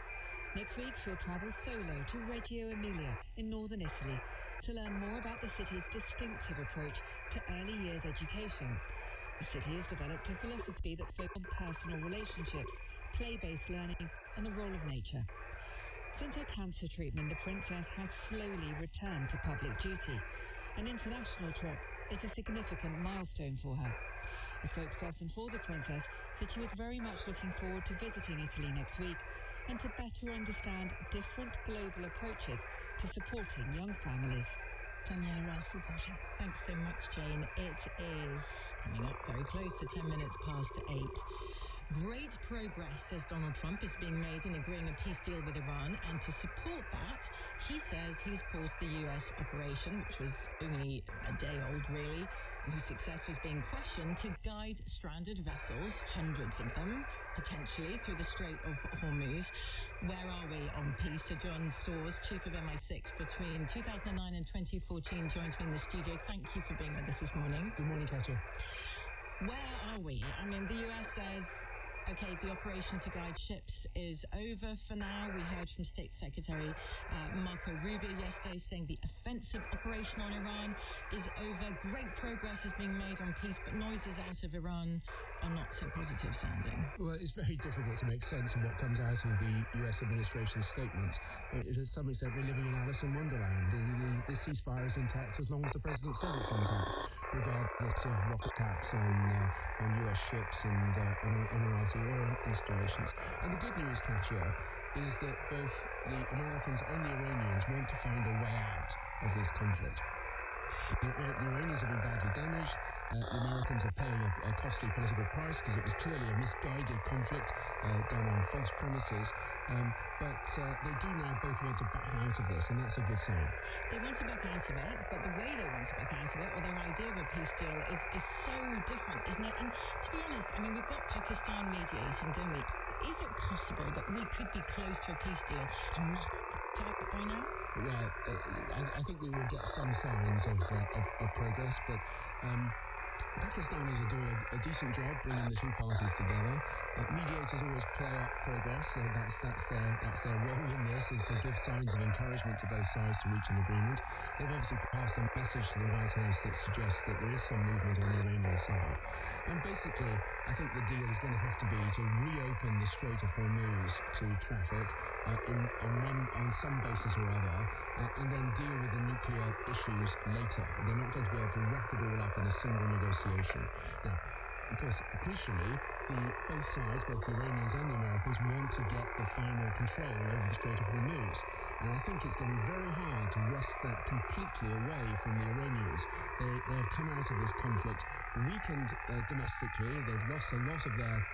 Next week, she'll travel solo to Reggio Emilia in northern Italy to learn more about the city's distinctive approach to early years education. The city has developed a philosophy that focuses on personal relationships, play-based learning, and the role of nature. Since her cancer treatment, the princess has slowly returned to public duty. An international trip is a significant milestone for her. A spokesperson for the princess said she was very much looking forward to visiting Italy next week and to better understand different global approaches to supporting young families. Daniela Ralph reporting. Thanks so much, Jane. It is coming up very close to 10 minutes past 8. Great progress, says Donald Trump, is being made in agreeing a peace deal with Iran, and to support that, he says he's paused the U.S. operation, which was only a day old, really, whose success was being questioned, to guide stranded vessels, hundreds of them, potentially, through the Strait of Hormuz. Where are we on peace? Sir John Soares, Chief of MI6 between 2009 and 2014, joins me in the studio. Thank you for being with us this morning. Good morning, Katya. Where are we? I mean, the U.S. says, okay, the operation to guide ships is over for now. We heard from State Secretary Marco Rubio yesterday saying the offensive operation on Iran is over. Great progress is being made on peace, but noises out of Iran are not so positive sounding. Well, it's very difficult to make sense of what comes out of the U.S. administration's statements. To some extent, we're living in Alice in Wonderland. The ceasefire is intact as long as the president says it's intact, regardless of rocket attacks on U.S. ships and Emirati oil installations. And the good news, Katya, is that both the Americans and the Iranians want to find a way out of this conflict. The Iranians have been badly damaged. The Americans are paying a costly political price because it was clearly a misguided conflict done on false premises. But they do now both want to back out of this, and that's a good sign. They want to back out of it, but the way they want to back out of it, or their idea of a peace deal, is so different, isn't it? And to be honest, I mean, we've got Pakistan mediating, don't we? Is it possible that we could be close to a peace deal and not have it by now? Well, I think we will get some signs of progress, but Pakistanis are doing a decent job bringing the two parties together. Mediators always play up progress, so that's their role in this, is to give signs of encouragement to both sides to reach an agreement. They've obviously passed a message to the White House that suggests that there is some movement on the Iranian side. And basically, I think the deal is going to have to be to reopen the Strait of Hormuz to traffic on some basis or other, and then deal with the nuclear issues later. They're not going to be able to wrap it all up in a single negotiation. Now, of course, crucially, both sides, both the Iranians and the Americans, want to get the final control over the Strait of Hormuz. And I think it's going to be very hard to wrest that completely away from the Iranians. They have come out of this conflict weakened domestically. They've lost a lot of their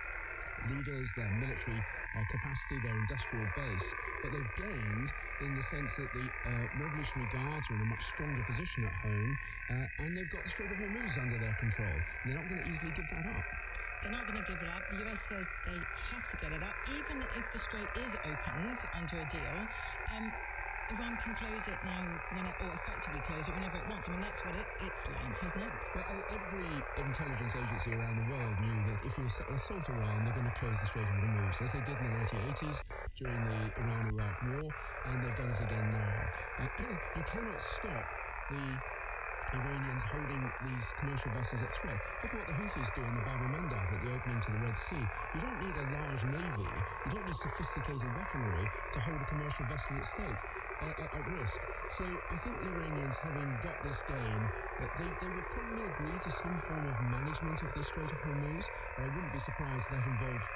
leaders, their military capacity, their industrial base, but they've gained in the sense that the Revolutionary Guards are in a much stronger position at home, and they've got the Strait of Hormuz under their control. And they're not going to easily give that up. They're not going to give it up. The US says they have to get it up, even if the strait is opened under a deal. Iran can close it now, or effectively close it whenever it wants. I mean, that's what it's learned, hasn't it? Well, every intelligence agency around the world knew that if you assault Iran, they're going to close the Strait of Hormuz, as they did in the 1980s during the Iran-Iraq War, and they've done it again now. You cannot stop the Iranians holding these commercial vessels at threat. Look at what the Houthis do in the Bab el-Mandab at the opening to the Red Sea. You don't need a large navy, you don't need sophisticated weaponry to hold a commercial vessel at risk. So I think the Iranians, having got this game, they will probably agree to some form of management of the Strait of Hormuz, but I wouldn't be surprised if that involved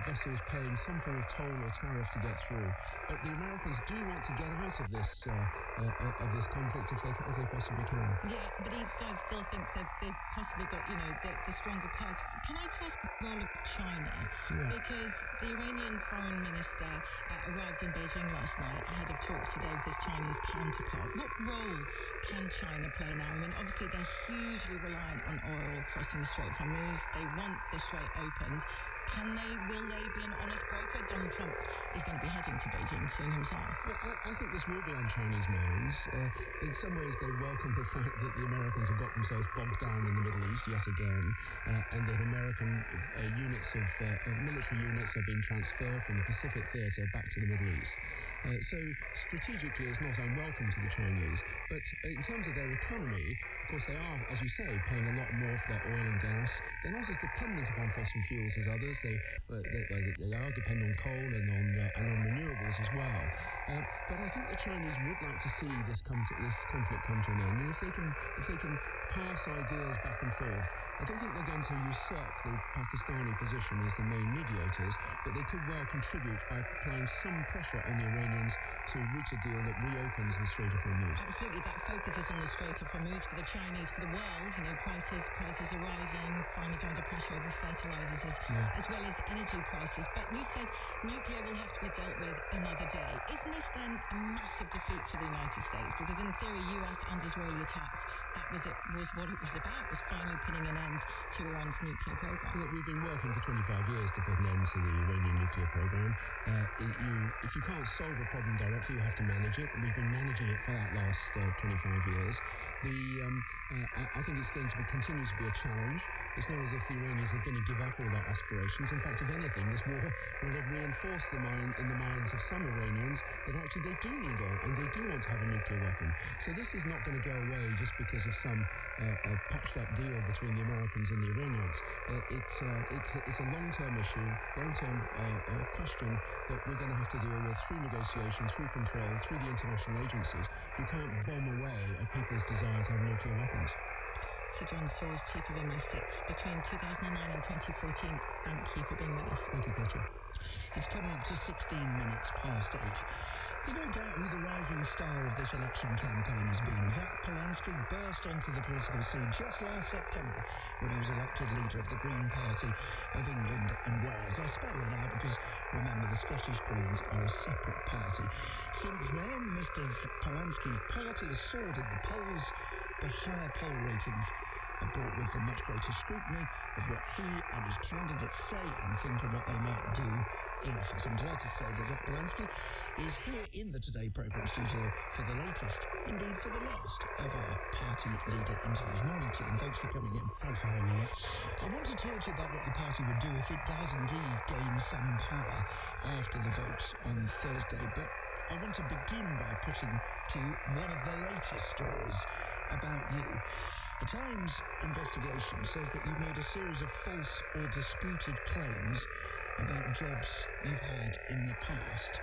vessels paying some form of toll or tariff to get through. But the Americans do want to get out of this conflict if they possibly can. Yeah, but each side still thinks they've possibly got, the stronger cards. Can I toss the role of China? Yeah. Because the Iranian foreign minister arrived in Beijing last night ahead of talks today with his Chinese counterpart. What role can China play now? I mean, obviously they're hugely reliant on oil crossing the Strait of Hormuz. They want the strait opened. Will they be an honest broker? Donald Trump is going to be heading to Beijing soon himself. Well, I think this will be on Chinese minds. In some ways, they welcome the fact that the Americans have got themselves bogged down in the Middle East yet again, and that American military units have been transferred from the Pacific Theater back to the Middle East. So strategically, it's not unwelcome to the Chinese. But in terms of their economy, of course, they are, as you say, paying a lot more for their oil and gas. They're not as dependent upon fossil fuels as others. They are dependent on coal and on renewables as well. But I think the Chinese would like to see this conflict come to an end. And if they can pass ideas back and forth, I don't think they're going to usurp the Pakistani position as the main mediators, but they could well contribute by applying some pressure on the Iranians to reach a deal that reopens the Strait of Hormuz. Absolutely, that focuses on the Strait of Hormuz for the Chinese, for the world. Prices are rising, farmers are under pressure over fertilizers as well as energy prices. But you said nuclear will have to be dealt with another day. Isn't this then a massive defeat for the United States? Because in theory, US and Israeli attacks, that was what it was about, was finally putting an end to Iran's nuclear program. Look, we've been working for 25 years to put an end to the Iranian nuclear program. If you can't solve a problem directly, you have to manage it. We've been managing it for that last 25 years. I think it's going to continue to be a challenge. It's not as if the Iranians are going to give up all their aspirations. In fact, if anything, this war will have reinforced in the minds of some Iranians that actually they do need oil and they do want to have a nuclear weapon. So this is not going to go away just because of some patched-up deal between the Americans and the Iranians. It's a long-term issue, long-term question that we're going to have to deal with through negotiation, through control, through the international agencies. You can't bomb away at people's desire to have nuclear weapons. Sir John Sawes, Chief of MI6, between 2009 and 2014. Thank you for being with us. Thank you, Petra. It's coming up to 16 minutes past 8. There's no doubt who the rising star of this election campaign has been. Jack Polanski burst onto the political scene just last September when he was elected leader of the Green Party of England and Wales. I spell that out because, remember, the Scottish Greens are a separate party. Since then, Mr. Polanski's party has soared in the polls, but higher poll ratings have brought with them much greater scrutiny of what he and his candidates say and think and what they might do in office. I'm delighted to say that Jack Polanski is here in the Today programme studio for the latest, indeed for the last, of our party leader interviews. Morning to you, and thanks for coming in. Thanks for having me, Nick. I want to talk to you about what your party would do if it does indeed gain some power after the votes on Thursday, but I want to begin by putting to you one of the latest stories about you. The Times investigation says that you've made a series of false or disputed claims about jobs you've had in the past.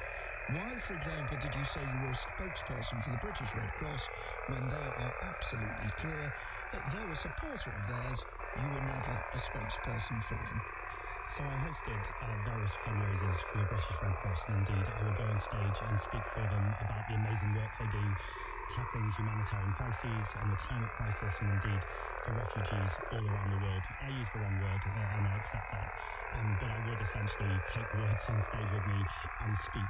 Why, for example, did you say you were a spokesperson for the British Red Cross when they are absolutely clear that though a supporter of theirs, you were never a spokesperson for them? So I hosted various fundraisers for the British Red Cross, and indeed I will go on stage and speak for them about the amazing work they do, tackling humanitarian crises and the climate crisis, and indeed for refugees all around the world. I use the wrong word, and I accept that, but I would essentially take the words on stage with me and speak.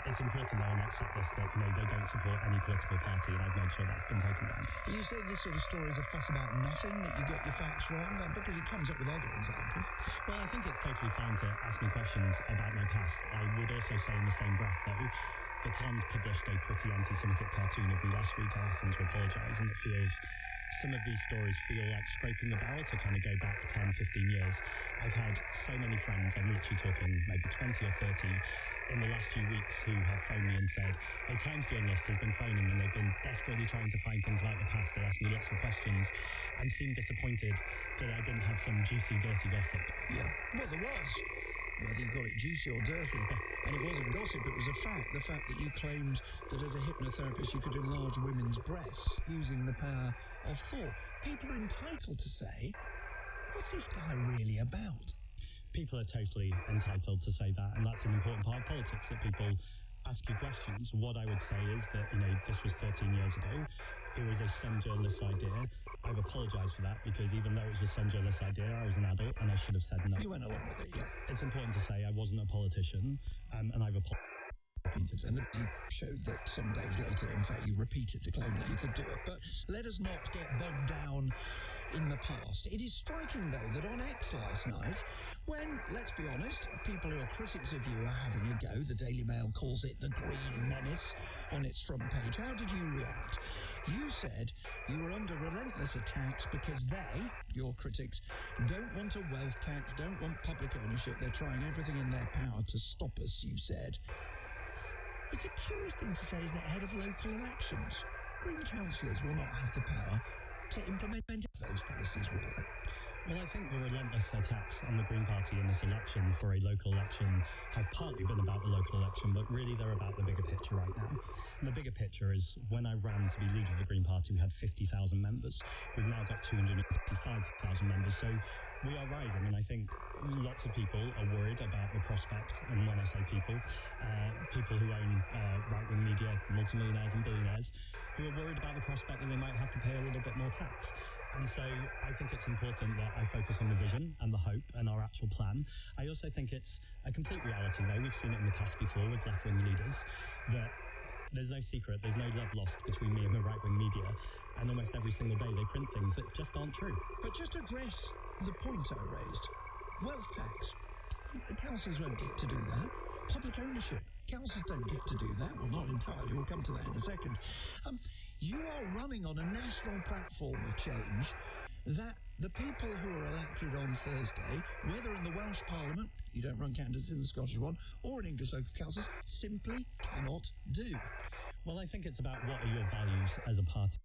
It's important, though, and I accept this, that they don't support any political party, and I've made sure that's been taken down. You say this sort of story is a fuss about nothing, that you get your facts wrong, because it comes up with other examples. Well, I think it's totally fine to ask me questions about my past. I would also say in the same breath, though, the Times published a pretty anti-Semitic cartoon of me last week. I asked them to apologise, and some of these stories feel like scraping the barrel to kind of go back 10, 15 years. I've had so many friends, I'm literally talking maybe 20 or 30, in the last few weeks who have phoned me and said, a Times journalist has been phoning and they've been desperately trying to find things about the past. They asked me lots of questions and seemed disappointed that I didn't have some juicy, dirty gossip. Yeah, well, there was. Whether you call it juicy or dirty, and it wasn't gossip, it was a fact. The fact that you claimed that as a hypnotherapist you could enlarge women's breasts using the power of thought. People are entitled to say, what's this guy really about? People are totally entitled to say that, and that's an important part of politics, that people ask you questions. What I would say is that, this was 13 years ago. It was a Sun journalist's idea. I've apologised for that, because even though it was a Sun journalist's idea, I was an adult and I should have said no. You went along with it, yeah. It's important to say I wasn't a politician, and I've apologised. And you showed that some days later, in fact, you repeated the claim that you could do it. But let us not get bogged down in the past. It is striking, though, that on X last night, when, let's be honest, people who are critics of you are having a go, the Daily Mail calls it the Green Menace on its front page, how did you react? You said you were under relentless attacks because they, your critics, don't want a wealth tax, don't want public ownership. They're trying everything in their power to stop us, you said. It's a curious thing to say, isn't it, ahead of local elections? Green councillors will not have the power to implement those policies, will they? Well, I think the relentless attacks on the Green Party in this election for a local election have partly been about the local election, but really they're about the bigger picture right now. And the bigger picture is, when I ran to be leader of the Green Party, we had 50,000 members. We've now got 255,000 members. So we are rising, and I think lots of people are worried about the prospect, and when I say people who own right-wing media, multimillionaires and billionaires, who are worried about the prospect that they might have to pay a little bit more tax. And so I think it's important that I focus on the vision and the hope and our actual plan. I also think it's a complete reality, though. We've seen it in the past before with left-wing leaders, that there's no secret, there's no love lost between me and the right-wing media, and almost every single day they print things that just aren't true. But just address the point I raised. Wealth tax. Councils don't get to do that. Public ownership. Councils don't get to do that. Well, not entirely. We'll come to that in a second. You are running on a national platform of change that the people who are elected on Thursday, whether in the Welsh Parliament, you don't run candidates in the Scottish one, or in English local councils, simply cannot do. Well, I think it's about what are your values as a party.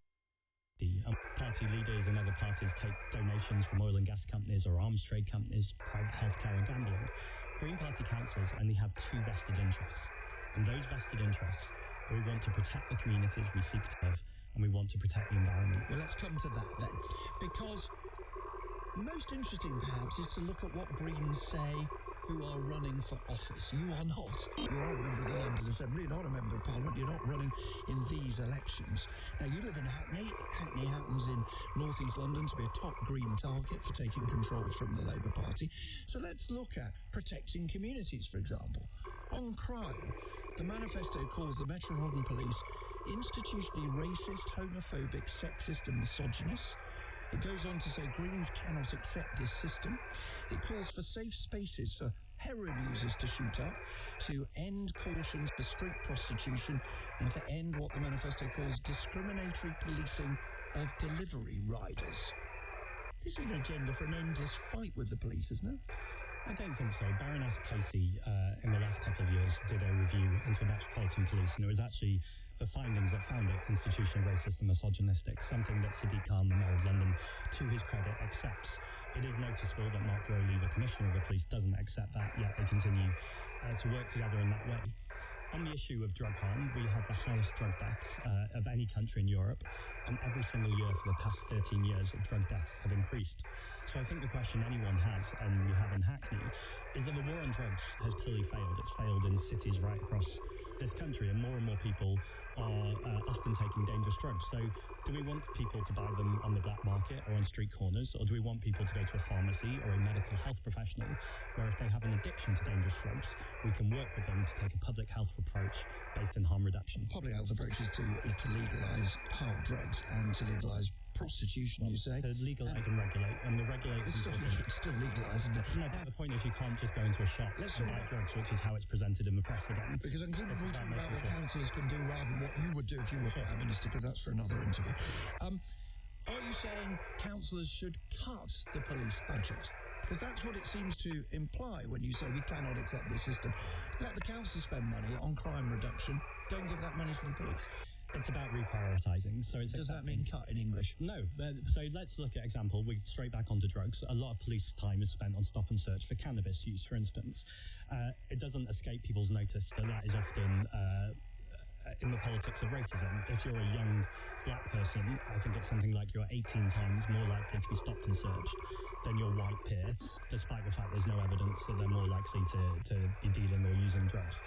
Party leaders and other parties take donations from oil and gas companies or arms trade companies, private healthcare or gambling. Green Party councils only have two vested interests, and those vested interests are we want to protect the communities we seek to serve, and we want to protect the environment. Well, let's come to that then, because most interesting perhaps is to look at what Greens say who are running for office. You are not. You are a member of the London Assembly, not a member of Parliament. You're not running in these elections. Now, you live in Hackney. Hackney happens in North East London to be a top Green target for taking control from the Labour Party. So let's look at protecting communities, for example. On crime, the manifesto calls the Metropolitan Police institutionally racist, homophobic, sexist and misogynist. It goes on to say Greens cannot accept this system. It calls for safe spaces for heroin users to shoot up, to end cautions for street prostitution, and to end what the manifesto calls discriminatory policing of delivery riders. This is an agenda for an endless fight with the police, isn't it? I don't think so. Baroness Casey, in the last couple of years, did a review into the Metropolitan Police, and it was actually the findings that found it institutionally racist and misogynistic, something that Sadiq Khan, the Mayor of London, to his credit, accepts. It is noticeable that Mark Rowley, the Commissioner of the Police, doesn't accept that, yet they continue to work together in that way. On the issue of drug harm, we have the highest drug deaths of any country in Europe, and every single year for the past 13 years, drug deaths have increased. So I think the question anyone has, and we have in Hackney, is that the war on drugs has clearly failed. It's failed in cities right across this country, and more people are often taking dangerous drugs. So do we want people to buy them on the black market or on street corners, or do we want people to go to a pharmacy or a medical health professional where if they have an addiction to dangerous drugs, we can work with them to take a public health approach based in harm reduction? Public health approach is to legalise hard drugs and to legalise prostitution, you say? To legalise and regulate, and the regulate is important. It's still legalised, isn't it? No, but the point is you can't just go into a shop and buy drugs, which is how it's presented in the press again. Because I'm keeping talking about what councillors can do rather than what you would do if you were Prime Minister, because that's for another interview. Are you saying councillors should cut the police budget? Because that's what it seems to imply when you say we cannot accept this system. Let the council spend money on crime reduction, don't give that money to the police. It's about reprioritising. So does that mean cut in English? No. So let's look at example. We straight back onto drugs. A lot of police time is spent on stop and search for cannabis use, for instance. It doesn't escape people's notice that is often in the politics of racism. If you're a young black person, I think it's something like you're 18 times more likely to be stopped and searched than your white peer, despite the fact there's no evidence that they're more likely to be dealing or using drugs.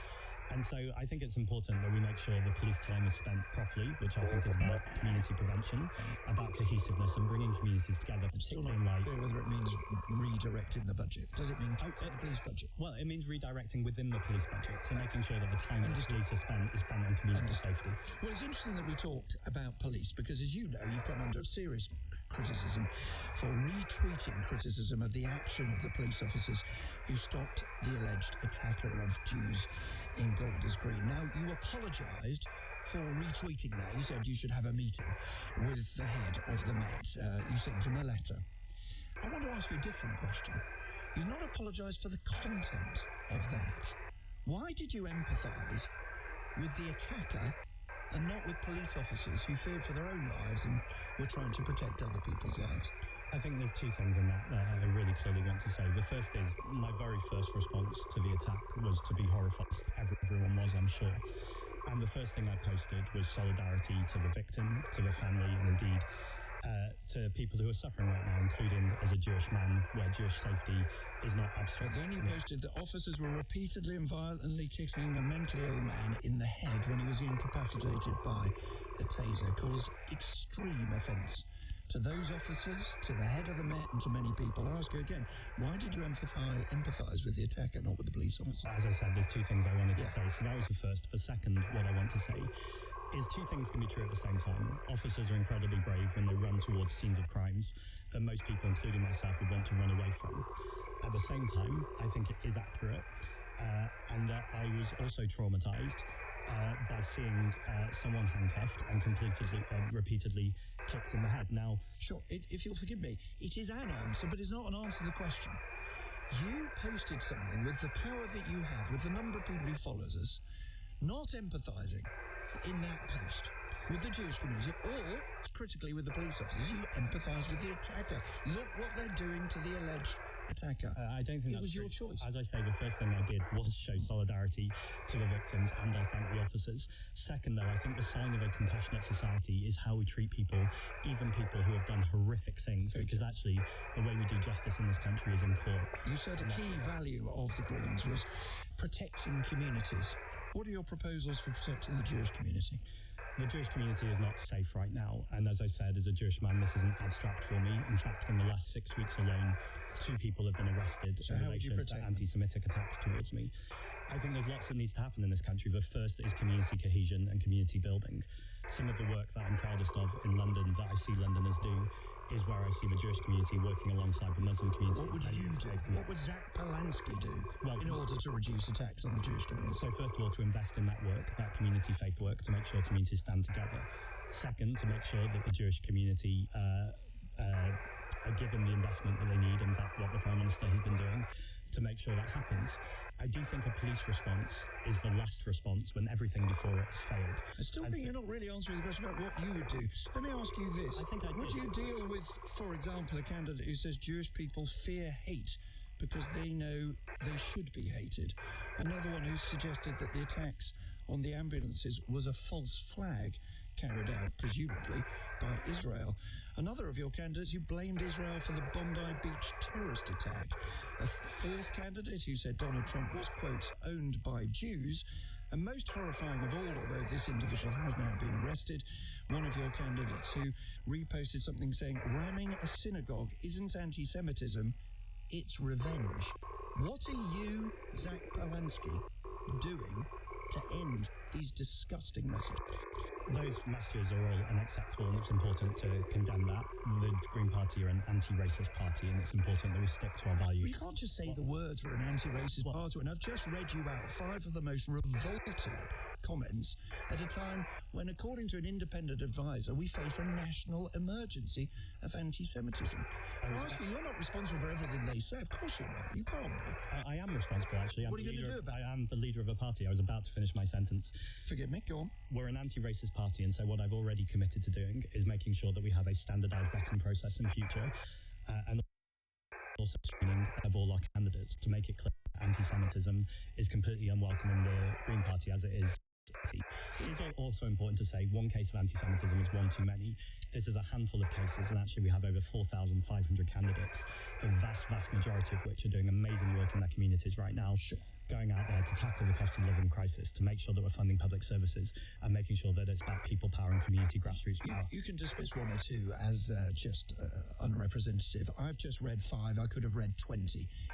And so I think it's important that we make sure the police time is spent properly, which I think is about community prevention, about cohesiveness and bringing communities together, particularly in light. Whether it means redirecting the budget. Does it mean the police budget? Well, it means redirecting within the police budget, so making sure that the time that the police are spent is spent on community safety. Well, it's interesting that we talked about police, because as you know, you've come under serious criticism for retweeting criticism of the action of the police officers who stopped the alleged attacker of Jews in Golders Green. Now, you apologised for retweeting that. You said you should have a meeting with the head of the Met. You sent him a letter. I want to ask you a different question. You've not apologised for the content of that. Why did you empathise with the attacker and not with police officers who feared for their own lives and were trying to protect other people's lives? I think there's two things in that I really clearly want to say. The first is my very first response to the attack was to be horrified. Everyone was, I'm sure. And the first thing I posted was solidarity to the victim, to the family, and indeed to people who are suffering right now, including as a Jewish man, where Jewish safety is not abstract. But then you posted that officers were repeatedly and violently kicking a mentally ill man in the head when he was incapacitated by a taser, caused extreme offence to those officers, to the head of the Met, and to many people. I ask you again, why did you empathise with the attacker, not with the police officer? As I said, there's two things I wanted to say. So that was the first. The second, what I want to say is two things can be true at the same time. Officers are incredibly brave when they run towards scenes of crimes that most people, including myself, would want to run away from. At the same time, I think it is accurate, and that I was also traumatised by seeing someone handcuffed and repeatedly kicked in the head. Now, sure, if you'll forgive me, it is an answer, but it's not an answer to the question. You posted something with the power that you have, with the number of people who follows us, not empathising in that post with the Jewish community, or, critically, with the police officers. You empathise with the attacker. Look what they're doing to the alleged attacker. I don't think it was your choice. As I say, the first thing I did was show solidarity to the victims, and I thank the officers. Second, though, I think the sign of a compassionate society is how we treat people, even people who have done horrific things, because actually the way we do justice in this country is in court. You said a key value of the elections was protecting communities. What are your proposals for protecting the Jewish community? The Jewish community is not safe right now, and as I said, as a Jewish man, this isn't abstract for me. In fact, in the last 6 weeks alone, 2 people have been arrested in relation to anti-Semitic attacks towards me. I think there's lots that needs to happen in this country. The first is community cohesion and community building. Some of the work that I'm proudest of in London, that I see Londoners do, is where I see the Jewish community working alongside the Muslim community. What would you do? What would Zach Polanski do in order to reduce attacks on the Jewish community? So first of all, to invest in that work, that community faith work, to make sure communities stand together. Second, to make sure that the Jewish community are given the investment that they need, and that's what the Prime Minister has been doing to make sure that happens. I do think a police response is the last response when everything before it has failed. I still think you're not really answering the question about what you would do. Let me ask you this. Would you deal with, for example, a candidate who says Jewish people fear hate because they know they should be hated? Another one who suggested that the attacks on the ambulances was a false flag carried out, presumably, by Israel. Another of your candidates who blamed Israel for the Bondi Beach terrorist attack. A fourth candidate who said Donald Trump was, quote, owned by Jews. And most horrifying of all, although this individual has now been arrested, one of your candidates who reposted something saying, ramming a synagogue isn't anti-Semitism, it's revenge. What are you, Zach Polanski, doing to end these disgusting messages? Those messages are all unacceptable, and it's important to condemn that. The Green Party are an anti-racist party, and it's important that we stick to our values. Well, you can't just say the words we're an anti-racist party, and I've just read you out 5 of the most revolting comments at a time when, according to an independent advisor, we face a national emergency of anti-Semitism. Honestly, you're not responsible for everything they say. Of course you're not. You can't be. I am responsible, actually. What are you going to do about it? I am the leader of a party. I was about to finish my sentence. Forgive me, go on. We're an anti-racist party, and so what I've already committed to doing is making sure that we have a standardised vetting process in future, and also screening of all our candidates to make it clear that anti-Semitism is completely unwelcome in the Green Party as it is. It is also important to say one case of anti-Semitism is one too many. This is a handful of cases, and actually we have over 4,500 candidates, the vast majority of which are doing amazing work in their communities right now, going out there to tackle the cost of living crisis, to make sure that we're funding public services, and making sure that it's about people power and community grassroots power. You can dismiss 1 or 2 as just unrepresentative. I've just read 5. I could have read 20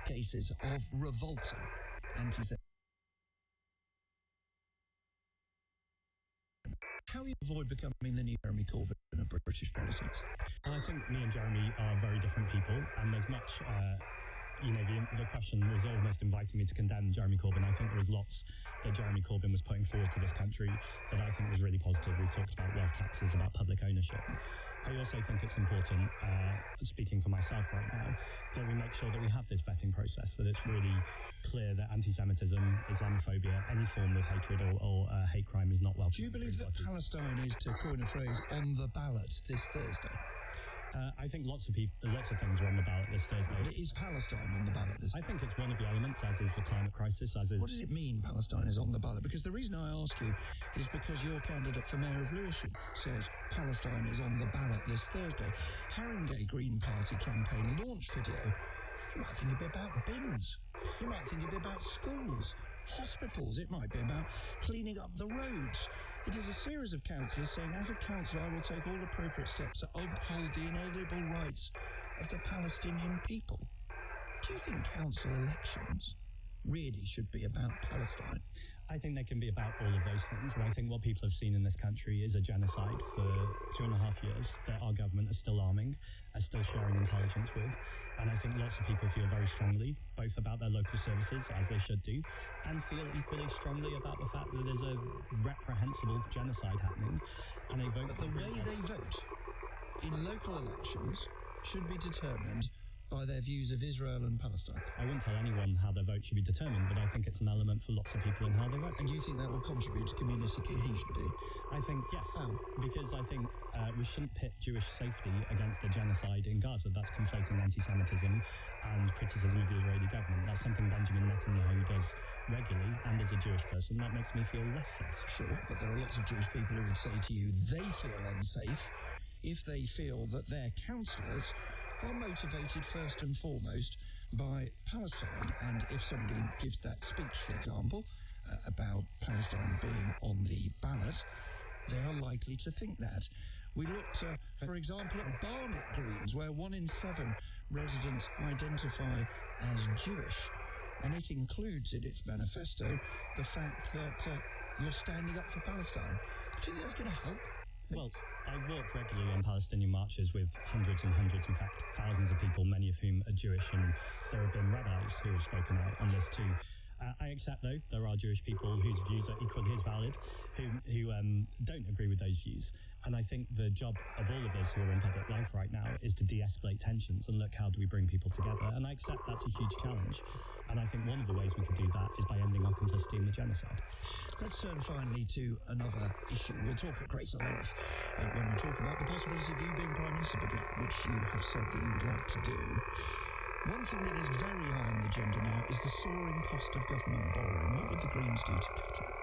cases of revolting anti-Semitism. How do you avoid becoming the new Jeremy Corbyn of British politics? Well, I think me and Jeremy are very different people, and there's much, the question was almost inviting me to condemn Jeremy Corbyn. I think there was lots that Jeremy Corbyn was putting forward to this country that I think was really positive. We talked about wealth taxes, about public ownership. I also think it's important, speaking for myself right now, that we make sure that we have this vetting process, that it's really clear that anti-Semitism, Islamophobia, any form of hatred or hate crime is not welcome. Do you believe that Palestine is, to coin a phrase, on the ballot this Thursday? I think lots of things are on the ballot this Thursday. Is Palestine on the ballot this Thursday? I think it's one of the elements, as is the climate crisis, as is... What does it mean, Palestine is on the ballot? Because the reason I ask you is because your candidate for mayor of Lewisham says Palestine is on the ballot this Thursday. Haringey Green Party campaign launch video. You might think it'd be about bins. You might think it'd be about schools, hospitals. It might be about cleaning up the roads. It is a series of councillors saying, as a councillor, I will take all appropriate steps to uphold the inalienable rights of the Palestinian people. Do you think council elections really should be about Palestine? I think they can be about all of those things, but I think what people have seen in this country is a genocide for 2.5 years that our government is still arming, are still sharing intelligence with, and I think lots of people feel very strongly, both about their local services, as they should do, and feel equally strongly about the fact that there's a reprehensible genocide happening, and they vote... But the way they vote in local elections should be determined by their views of Israel and Palestine. I wouldn't tell anyone how their vote should be determined, but I think it's an element for lots of people in how they vote. And do you think that will contribute to community cohesion, do you? I think, yes. Because I think we shouldn't pit Jewish safety against the genocide in Gaza. That's conflating anti-Semitism and criticism of the Israeli government. That's something Benjamin Netanyahu does regularly, and as a Jewish person, that makes me feel less safe. Sure, but there are lots of Jewish people who would say to you they feel unsafe if they feel that their councillors are motivated first and foremost by Palestine. And if somebody gives that speech, for example, about Palestine being on the ballot, they are likely to think that. We looked, for example, at Barnet Greens, where 1 in 7 residents identify as Jewish. And it includes in its manifesto the fact that you're standing up for Palestine. Do you think that's going to help? Well, I walk regularly on Palestinian marches with hundreds and hundreds, in fact, thousands of people, many of whom are Jewish, and there have been rabbis who have spoken out on this too. I accept, though, there are Jewish people whose views are equally as valid, who don't agree with those views. And I think the job of all of us who are in public life right now is to de-escalate tensions and look, how do we bring people together? And I accept that's a huge challenge. And I think one of the ways we can do that is by ending our complicity in the genocide. Let's turn finally to another issue. We'll talk at greater length when we talk about the possibility of you being Prime Minister, which you have said that you would like to do. One thing that is very high on the agenda now is the soaring cost of government borrowing. What would the Greens do to cut it?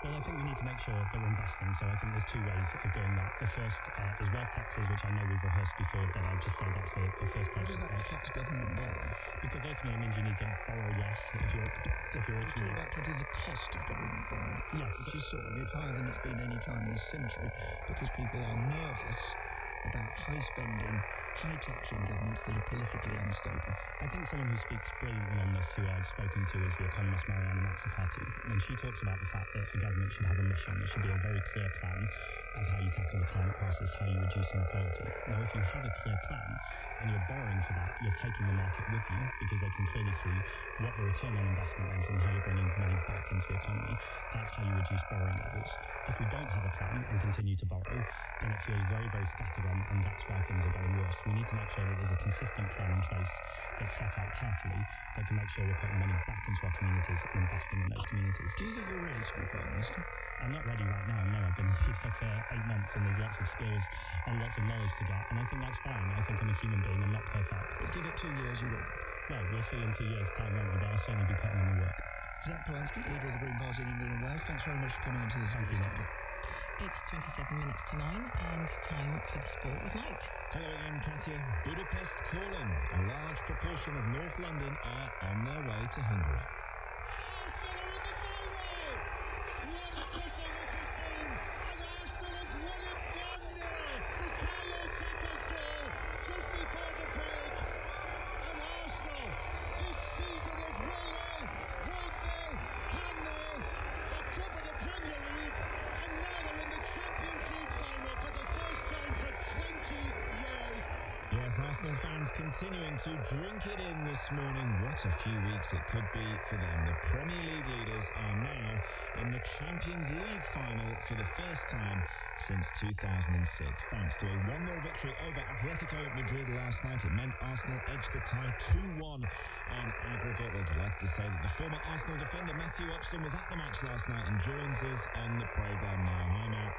Well, I think we need to make sure that we're investing, so I think there's two ways of doing that. The first is wealth taxes, which I know we've rehearsed before, but I'll just say that's the first place. How does that affect government borrowing? Because ultimately it means you need to borrow less if you're ultimately... You're talking about cutting the cost of government borrowing. Yes. Which is soaring. It's higher than it's been any time in this century, because people are nervous about high spending, high taxing governments that are politically unstable. I think someone who speaks brilliantly on this, who I've spoken to, is the economist Mariana Mazzucato, and she talks about the fact that a government should have a mission. There should be a very clear plan of how you tackle the climate crisis, how you reduce inequality. Now, if you have a clear plan and you're borrowing for that, you're taking the market with you, because they can clearly see what the return on investment is and how you're bringing money back into the economy. That's how you reduce borrowing levels. If we don't have a plan and continue to borrow, then it feels very, very scattergun, and that's why things are getting worse. We need to make sure that there's a consistent plan in place that's set out carefully that can make sure we're putting money back into our communities and investing in those communities. Do you think you're ready to be Prime Minister? I'm not ready right now, no. I've been leader for 8 months, and there's lots of skills and lots of knowledge to get, and I think that's fine. I think I'm a human being and not perfect. But give it 2 years, you will. Well, we'll see in 2 years' time, won't we? But I'll certainly be putting in the work. Zach Polanski, leader of the Green Party in England and Wales, thanks very much for coming into the Thank you, Nick. It's 27 minutes to 9 and time for the sport with Mike. Hello again, Katya. Budapest calling. A large proportion of North London are on their way to Hungary. Arsenal fans continuing to drink it in this morning. What a few weeks it could be for them. The Premier League leaders are now in the Champions League final for the first time since 2006. Thanks to a 1-0 victory over Atletico Madrid last night, it meant Arsenal edged the tie 2-1 on aggregate. We're delighted to say that the former Arsenal defender Matthew Upson was at the match last night and joins us on the programme now. Hi, Matt.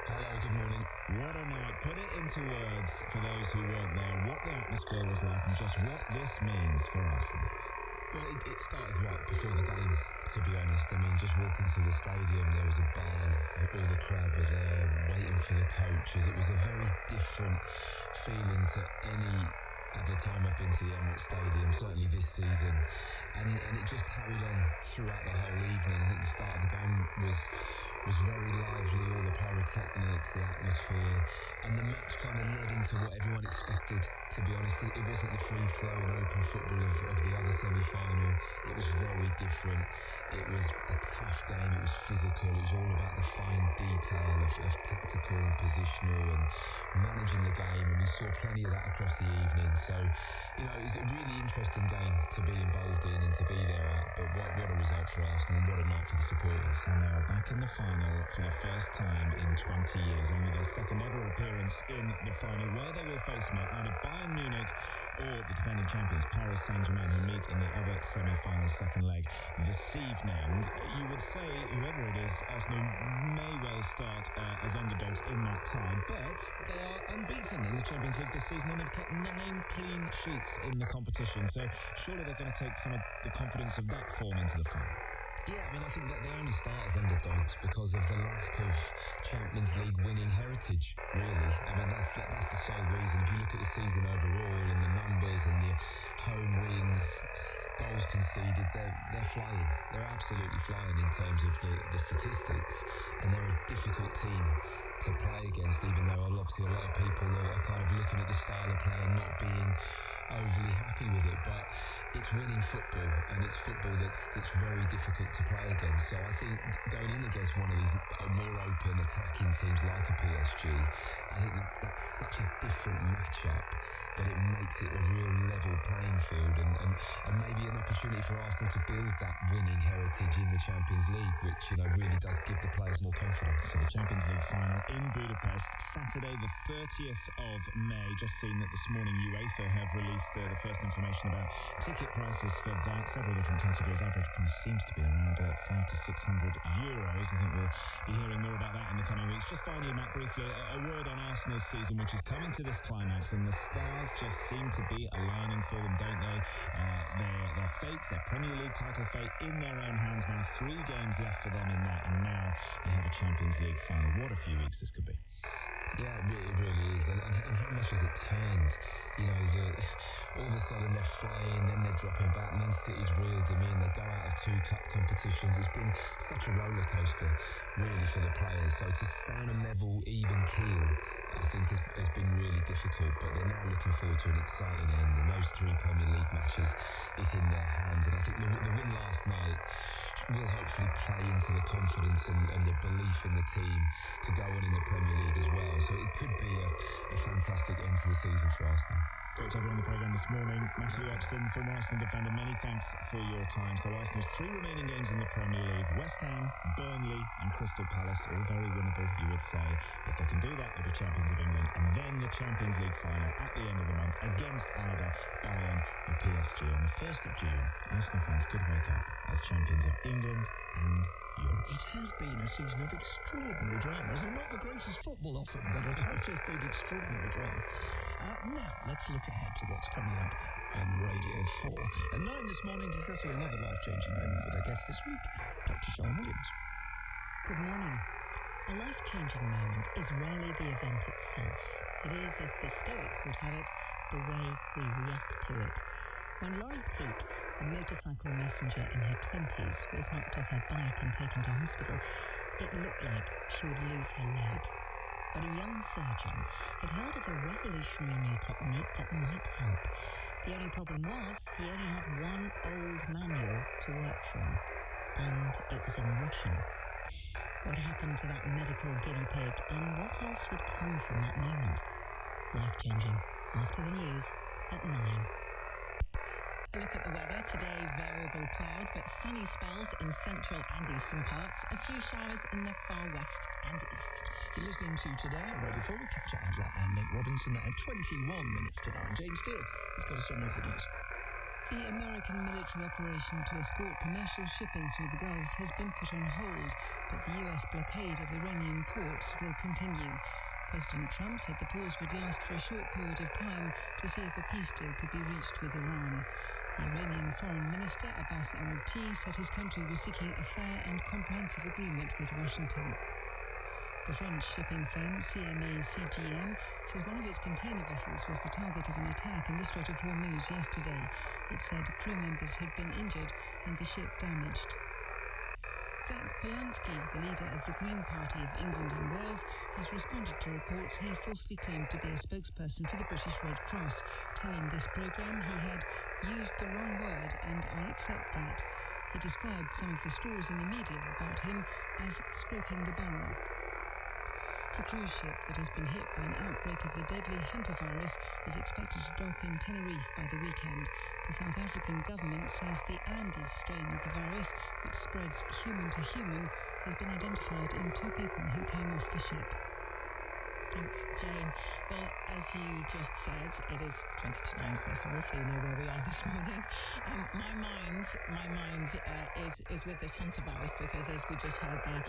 Hello, good morning. What a night. Put it into words for those who weren't there, what the atmosphere was like and just what this means for Arsenal. Well, it started right before the game, to be honest. I mean, just walking to the stadium, there was a buzz, all the crowd were there, waiting for the coaches. It was a very different feeling to any other time I've been to the Emirates Stadium, certainly this season. And it just carried on throughout the whole evening. I think the start of the game was very lively, all the pyrotechnics, the atmosphere, and the match kind of led into what everyone expected, to be honest. It wasn't the free-flowing open football of the other semi-final. It was very different. It was a tough game, it was physical, it was all about the fine detail of tactical and positional and managing the game, and we saw plenty of that across the evening. So, you know, it was a really interesting game to be involved in and to be there at, but what a result for Arsenal and what a night for the supporters. And they are back in the final for the first time in 20 years, only their second ever appearance in the final, where they will face either Bayern Munich or the defending champions Paris Saint-Germain, who meet in the other semi-final second leg this evening. You would say, whoever it is, Arsenal may well start as underdogs in that tie, but they are unbeaten in the Champions League this season and have kept 9 clean sheets in the competition, so surely they're going to take some of the confidence of that form into the final. Yeah, I mean, I think that they only start as underdogs because of the lack of Champions League winning heritage, really. I mean, that's the sole reason. If you look at the season overall and the numbers and the home wins, goals conceded, they're flying. They're absolutely flying in terms of the statistics, and they're a difficult team to play against, even though obviously a lot of people are kind of looking at the style of play and not being overly happy with it, but it's winning football, and it's football that's very difficult to play against. So I think going in against one of these more open attacking teams like a PSG, I think that's such a different matchup that it makes it a real level playing field, and maybe an opportunity for Arsenal to build that winning heritage in the Champions League, which really does give the players more confidence. So the Champions League final in Budapest, Saturday the 30th of May. Just seen that this morning UEFA have released the first information about ticket prices for that. Several different categories. Average price seems to be around €500 to €600. I think we'll be hearing more about that in the coming weeks. Just finally, Matt, briefly, a word on Arsenal's season, which is coming to this climax, and the stars just seem to be aligning for them, don't they? Their fate, their Premier League title fate, in their own hands now. 3 games left for them in that, and now they have a Champions League final. What a few weeks this could be. Yeah, it really is. And how much has it turned? All of a sudden they're flying, then they're dropping back. Man City's reeled them in. They go out of 2 cup competitions. It's been such a roller coaster, really, for the players. So to stay on a level, even keel, I think has been really difficult. But they're now looking forward to an exciting end. And those 3 Premier League matches is in their hands. And I think the win last night will hopefully play into the confidence and the belief in the team to go on in the Premier League as well. So it could be a fantastic end to the season for Arsenal. Great to have you on the programme this morning. Matthew Upston, former Arsenal defender, many thanks for your time. So Arsenal's 3 remaining games in the Premier League: West Ham, Burnley and Crystal Palace, all very winnable, you would say. If they can do that, they'll be champions of England. And then the Champions League final at the end of the month against either Bayern or PSG on the 1st of June. Arsenal fans could wake up as champions of England and Europe. It has been a season of extraordinary drama. Is it not the greatest football often, but it has just been extraordinary drama. Now, let's look ahead to what's coming up on Radio 4. At 9 this morning, discussing another life-changing moment with our guest this week, Dr. Sean Williams. Good morning. A life-changing moment is rarely the event itself. It is, as the Stoics would have it, the way we react to it. When Laurie Peake, a motorcycle messenger in her 20s, was knocked off her bike and taken to hospital, it looked like she would lose her leg. But a young surgeon had heard of a revolutionary new technique that might help. The only problem was he only had one old manual to work from, and it was in Russian. What happened to that medical guinea pig, and what else would come from that moment? Life-changing. After the news at 9. A look at the weather. Today, variable cloud, but sunny spells in central and eastern parts. A few showers in the far west and east. You're listening to Today on Radio 4 with Katja Adler and Nick Robinson at 21 minutes to 9. James Steele has got a summary of the news. The American military operation to escort commercial shipping through the Gulf has been put on hold, but the U.S. blockade of Iranian ports will continue. President Trump said the pause would last for a short period of time to see if a peace deal could be reached with Iran. The Iranian Foreign Minister Abbas Araghchi said his country was seeking a fair and comprehensive agreement with Washington. The French shipping firm CMA CGM says one of its container vessels was the target of an attack in the Strait of Hormuz yesterday. It said crew members had been injured and the ship damaged. Zach Polanski, the leader of the Green Party of England and Wales, has responded to reports he falsely claimed to be a spokesperson for the British Red Cross, telling this programme he had used the wrong word, and I accept that. He described some of the stories in the media about him as scraping the barrel. The cruise ship that has been hit by an outbreak of the deadly hantavirus is expected to dock in Tenerife by the weekend. The South African government says the Andes strain of the virus, which spreads human to human, has been identified in 2 people who came off the ship. Thanks, Jane. Well, as you just said, it is 20 to 9, first of all, so you know where we are this morning. My mind is with this hantavirus, because as we just heard there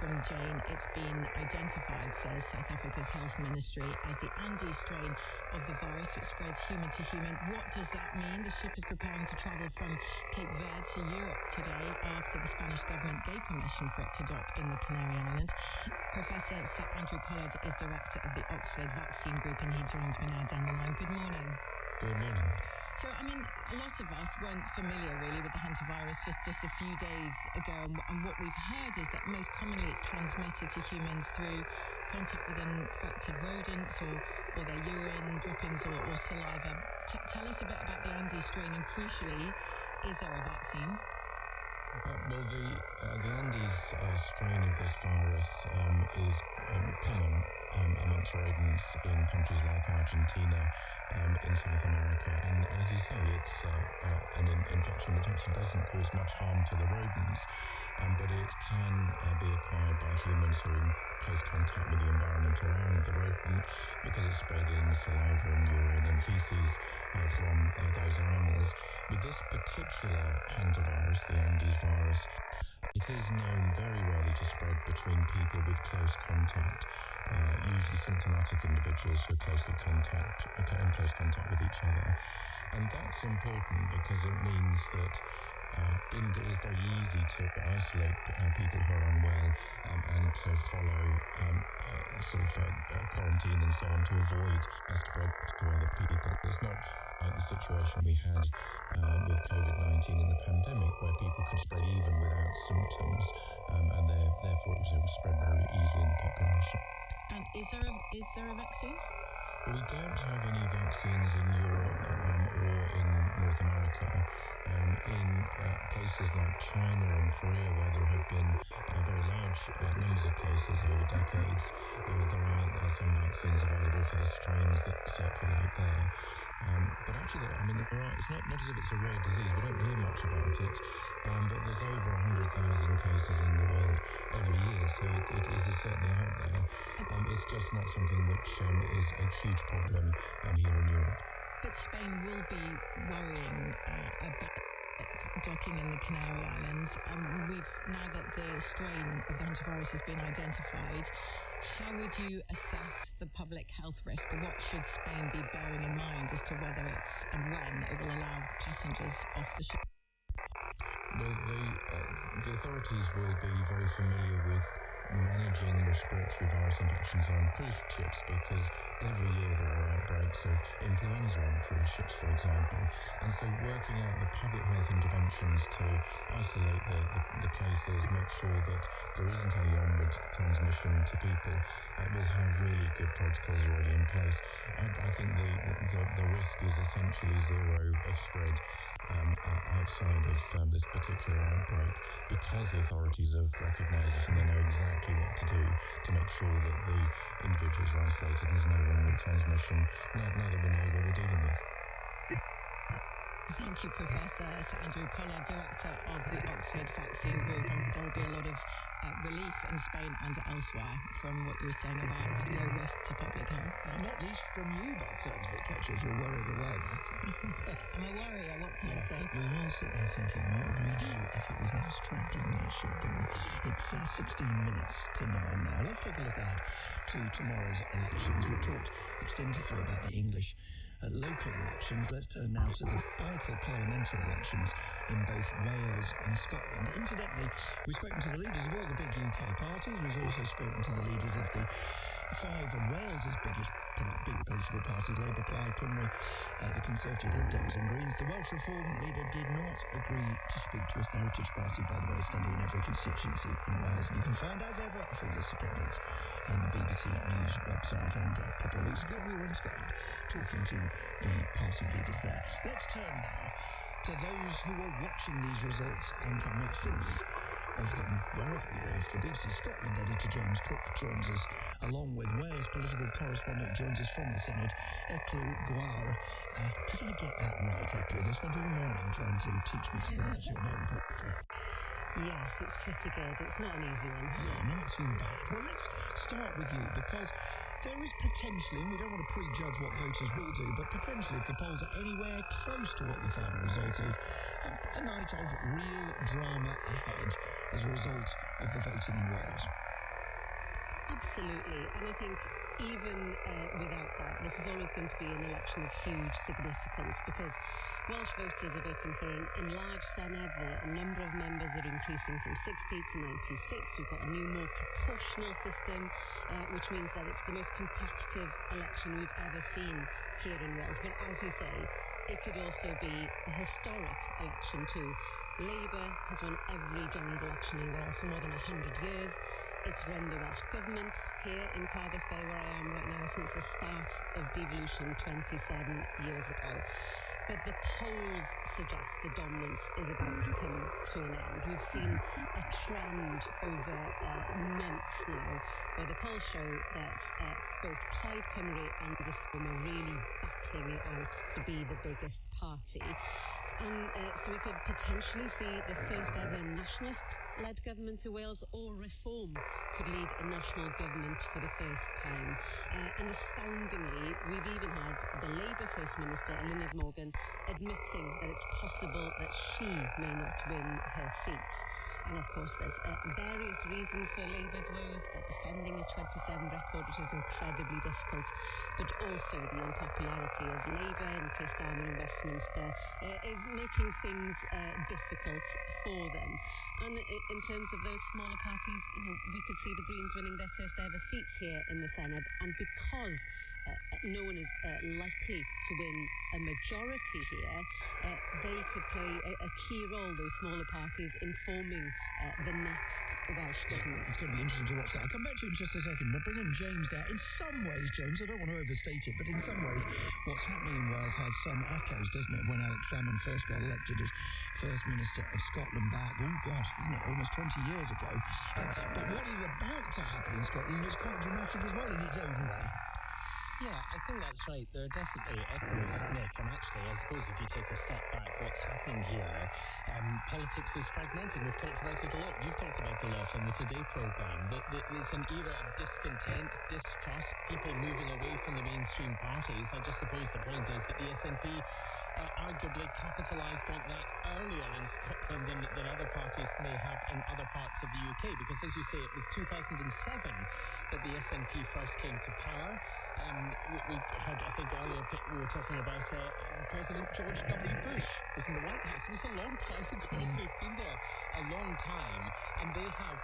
from Jane, it's been identified, says South Africa's Health Ministry, as the Andes strain of the virus, which spreads human to human. What does that mean? The ship is preparing to travel from Cape Verde to Europe today. after the Spanish government gave permission for it to dock in the Canary Islands. Professor Sir Andrew Pollard is director of the Oxford Vaccine Group, and he joins me now down the line. Good morning. Good morning. So, I mean, a lot of us weren't familiar really with the hantavirus just a few days ago, and what we've heard is that most commonly it's transmitted to humans through contact with infected rodents or their urine, drippings or saliva. Tell us a bit about the Andes strain, and crucially, is there a vaccine? Well, the Andes strain of this virus is common amongst rodents in countries like Argentina, in South America. And as you say, it's an infection that actually doesn't cause much harm to the rodents, but it can be acquired by humans who are in close contact with the environment around the rodent, because it's spread in saliva and urine and feces from those animals. With this particular hantavirus, the Andes virus, it is known very rarely to spread between people with close contact, usually symptomatic individuals who are in close contact with each other. And that's important because it means that it is very easy to isolate people who are unwell and to follow quarantine and so on to avoid a spread to other people. It's not like the situation we had with COVID-19 in the pandemic, where people could spread even without symptoms, and therefore it was able to spread very easily in the population. And is there a vaccine? Well, we don't have any vaccines in Europe or in North America. In places like China and Korea, where there have been very large numbers of cases over decades, there are some vaccines available for the strains that circulate there. But actually, it's not as if it's a rare disease. We don't hear much about it, but there's over 100,000 cases in the world every year, so it is certainly out there. It's just not something which is a huge problem here in Europe. But Spain will be worrying about docking in the Canary Islands. Now that the strain of the hantavirus has been identified, how would you assess the public health risk? What should Spain be bearing in mind as to whether it's and when it will allow passengers off the ship? Well, the authorities will be very familiar with managing respiratory virus infections on cruise ships, because every year there are outbreaks of influenza on cruise ships, for example. And so working out the public health interventions to isolate the cases, make sure that there isn't any onward transmission to people, will have really good protocols already in place. I think the risk is essentially zero of spread outside of this particular outbreak, because the authorities have recognised it and they know exactly what to do to make sure that the individuals are isolated and there's no onward transmission, now that we know what we're dealing with. Thank you, Professor Sir Andrew Pollard, Director of the Oxford Vaccine Group. And there will be a lot of relief in Spain and elsewhere from what you were saying about low risk to public health. Not least from you, by the sounds of it, Katia, if you're worried away. I'm a worrier, what can I say? We all sit there thinking, what would we do if it was us trapped on that ship? And it's 16 minutes to 9 now. Let's take a look ahead to tomorrow's elections. We've talked extensively about the English local elections. Let's turn now to the vital parliamentary elections in both Wales and Scotland. Incidentally, we've spoken to the leaders of all the big UK parties. We've also spoken to the leaders of the five of Wales's big political parties, Labour, Plaid Cymru, the Conservative, Lib Dems and Greens. The Welsh Reform leader did not agree to speak to us. The Heritage Party, by the way, standing in every constituency in Wales. And you can find, as ever, a full list of candidates on the BBC News website. And a couple of weeks ago, we were in Scotland talking to the party leaders there. Let's turn now to those who are watching these results and can make sense of them wherever we live. The BBC Scotland editor James Cook joins us, along with Wales political correspondent joins us from the Senedd, Eclw Gwar. Did I get that right, Eclw? They spent all morning trying to teach me to pronounce your name properly. Yes, it's pretty good. It's not an easy one. Yeah, not too bad. Well, let's start with you, because there is potentially, and we don't want to prejudge what voters will do, but potentially, if the polls are anywhere close to what the final result is, a night of real drama ahead as a result of the voting in Wales. Absolutely, and I think even without that, this is always going to be an election of huge significance, because Welsh voters are voting for an enlarged Senedd. A number of members are in increasing from 60 to 96. We've got a new, more proportional system, which means that it's the most competitive election we've ever seen here in Wales. But as you say, it could also be a historic election too. Labour has won every general election in Wales for more than 100 years. It's run the Welsh Government here in Cardiff Bay, where I am right now, since the start of devolution 27 years ago. But the polls suggest the dominance is about to come to an end. We've seen a trend over months now, where the polls show that both Plaid Cymru and Reform are really battling it out to be the biggest party. And so we could potentially see the first ever nationalist-led government in Wales, or Reform could lead a national government for the first time. And astoundingly, we've even had the Labour First Minister, Eluned Morgan, admitting that it's possible that she may not win her seat. And of course, there's various reasons for Labour's woes. They're defending a 27 record, which is incredibly difficult, but also the unpopularity of Labour and Keir Starmer in Westminster is making things difficult for them. And in terms of those smaller parties, we could see the Greens winning their first ever seats here in the Senedd, and because no one is likely to win a majority here, they could play a key role, those smaller parties, in forming the next Welsh government. It's going to be interesting to watch that. I'll come back to you in just a second. We'll bring in James there. In some ways, James, I don't want to overstate it, but in some ways, what's happening in Wales has some echoes, doesn't it? When Alex Salmond first got elected as First Minister of Scotland back, oh God, isn't it, almost 20 years ago. But what is about to happen in Scotland is quite dramatic as well in its own way. Yeah, I think that's right. There are definitely echoes, Nick, and actually, I suppose if you take a step back, what's happening here, politics is fragmenting. We've talked about it a lot. You've talked about it a lot on the Today programme. There's an era of discontent, distrust, people moving away from the mainstream parties. I just suppose the point is that the SNP arguably capitalised on that earlier in Scotland than other parties may have in other parts of the UK, because as you say, it was 2007 that the SNP first came to power. We heard, I think earlier, we were talking about President George W. Bush was in the White House. It was a long time ago. They've been there a long time, and they have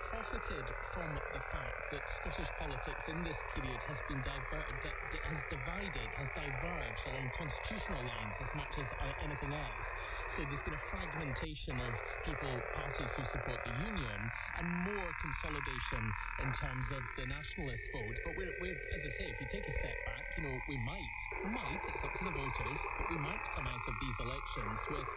profited from the fact that Scottish politics in this period has been has diverged along constitutional lines as much as anything else. So there's been a fragmentation of parties who support the Union, and more consolidation in terms of the nationalist vote. But we're as I say, if you take a step back, we might, it's up to the voters, but we might come out of these elections with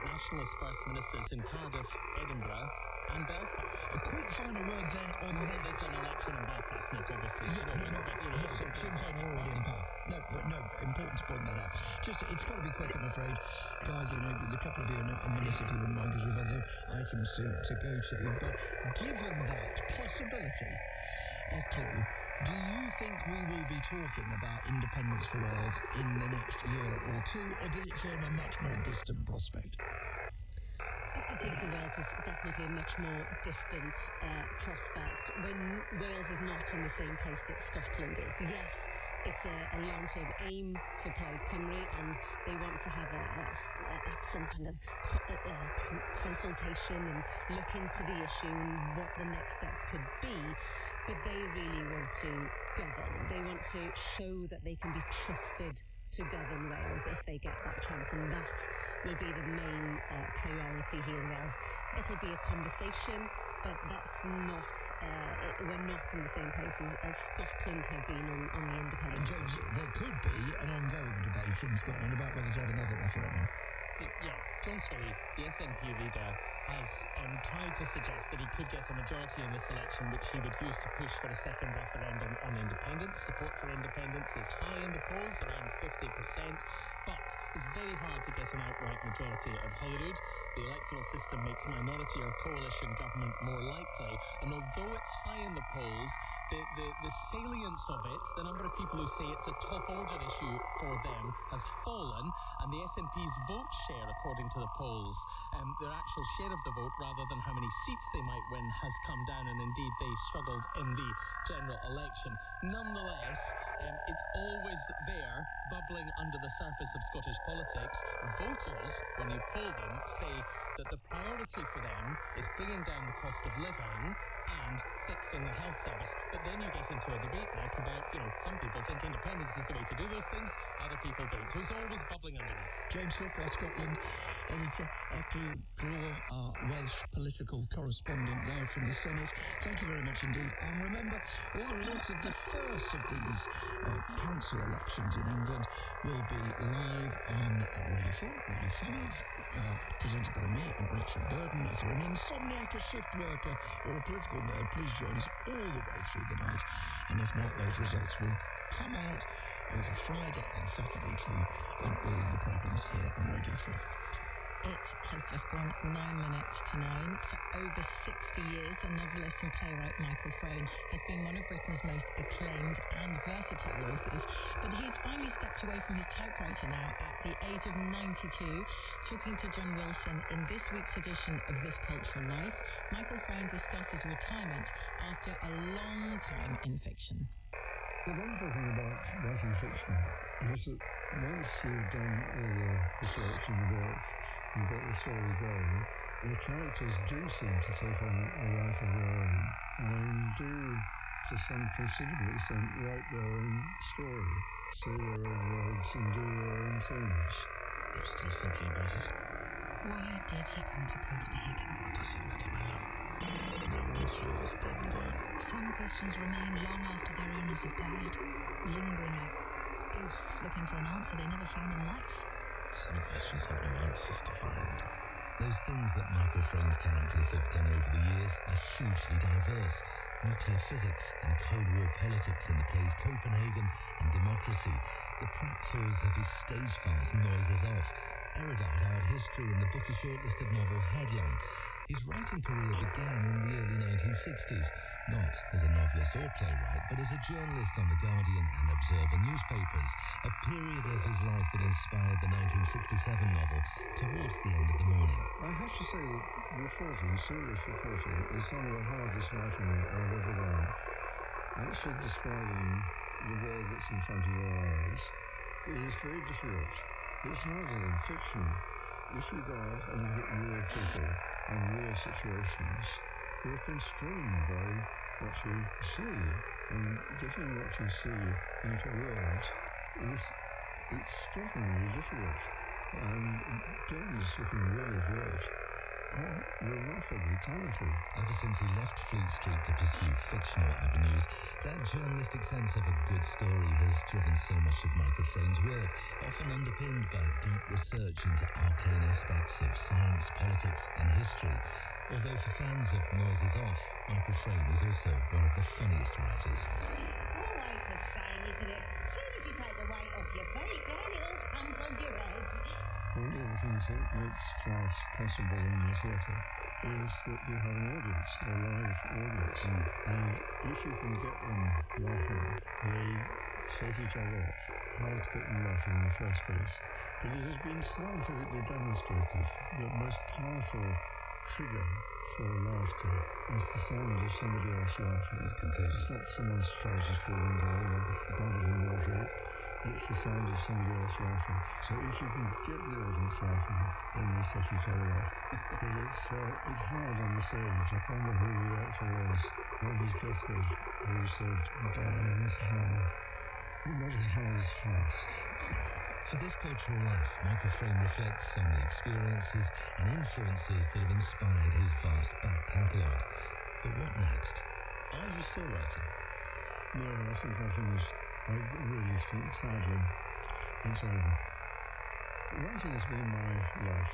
nationalist first ministers in Cardiff, Edinburgh, and Belfast. A quick final word then on that. There's an election in Belfast, Nick, obviously. Sinn Féin are already in power. No, important to point that out. Just, it's got to be quick, I'm afraid. Guys, a couple of you in a minute, if you wouldn't mind, because we've other items to go to. But given that possibility, clue, do you think we will be talking about independence for Wales in the next year or two, or does it seem a much more distant prospect? I think for Wales is definitely a much more distant prospect, when Wales is not in the same place that Scotland is. Yes, it's a long-term aim for Plaid Cymru, and they want to have some kind of consultation and look into the issue and what the next steps could be. But they really want to govern. They want to show that they can be trusted to govern Wales if they get that chance, and that will be the main priority here in Wales. It'll be a conversation, but that's not, we're not in the same place as Scotland have been on the independence. And James, there could be an ongoing debate in Scotland about whether to have another referendum. Yeah, John Swinney, the SNP leader, has tried to suggest that he could get a majority in this election, which he would use to push for a second referendum on independence. Support for independence is high in the polls, around 50%, but it's very hard to get an outright majority at Holyrood. The electoral system makes minority or coalition government more likely, and although it's high in the polls, the salience of it, the number of people who say it's a top-order issue for them, has fallen, and the SNP's vote share, according to the polls, their actual share of the vote, rather than how many seats they might win, has come down, and indeed they struggled in the general election. Nonetheless, it's always there, bubbling under the surface of Scottish politics. Voters, when you poll them, say that the priority for them is bringing down the cost of living and fixing the health service. But then you get into a debate, Nick, about, some people think independence is the way to do those things, other people don't. So it's always bubbling underneath. James Hook, our Scotland editor, Echo Glor, our Welsh political correspondent, live from the Senate. Thank you very much indeed. And remember, all the results of the first of these council elections in England will be live on Radio 4, Radio 5, presented by me and Rachel Burden. If you're an insomniac, a shift worker, or a political nerd, please join us all the way through the night. And if not, those results will come out over Friday and Saturday too on all the programmes here on Radio 4. It has just gone 9 minutes to 9. For over 60 years, the novelist and playwright Michael Frayn has been one of Britain's most acclaimed and versatile authors. But he's finally stepped away from his typewriter now at the age of 92. Talking to John Wilson in this week's edition of This Cultural Life, Michael Frayn discusses retirement after a long time in fiction. The wonderful thing about writing fiction is that once you've done all the research and the work, you've got the story going, the characters do seem to take on a life of their own and do, to some considerable extent, write their own story, say their own words and do their own things. I'm still thinking about it. Why did he come to Copenhagen? What does it matter, my love? No one's feels is dead and gone. Some questions remain long after their owners have died, lingering like ghosts looking for an answer they never found in life. Some questions have no answers to find. Those things that Michael Frayn's characters have done over the years are hugely diverse. Nuclear physics and Cold War politics in the plays Copenhagen and Democracy, the pratfalls of his stage farce Noises Off, erudite art history in the bookish shortlisted novel Headlong. His writing career began in the early 1960s, not as a novelist or playwright, but as a journalist on The Guardian and Observer newspapers, a period of his life that inspired the 1967 novel Towards the End of the Morning. I have to say that reporting, serious reporting, is some of the hardest writing I've ever done. Actually describing the world that's in front of your eyes is very difficult. It's harder than fiction. If you go out and look at real people and real situations, you're constrained by what you see, and getting what you see into words is extraordinarily difficult. And John is looking really great. Remarkably talented. Ever since he left Fleet Street to pursue fictional avenues, that journalistic sense of a good story has driven so much of Michael Frayn's work, often underpinned by deep research into arcane aspects of science, politics and history. Although for fans of Noises Off, Michael Frayn is also one of the funniest writers. Always the same, isn't it? As soon as you take the weight off your feet, then it all comes on your head. One of the things that makes farce possible in the theatre is that you have an audience, a live audience. And if you can get them laughing, they set each other off. Hard to get them laughing in the first place. But it has been scientifically demonstrated that the most powerful trigger for laughter is the sound of somebody else laughing. It's not someone's trousers falling down or another laundry. It's the sound of somebody else laughing. So if you can get the audience laughing, then they set each other off. But it's hard on the stage. I can't remember who the actor was on his deathbed who said, dying is hard. Not as hard as fast. For This Cultural Life, Michael Frayn reflects on the experiences and influences that have inspired his vast back catalogue. But what next? Are you still writing? No, I think I finished. I really think, sadly, it's over. Writing has been my life,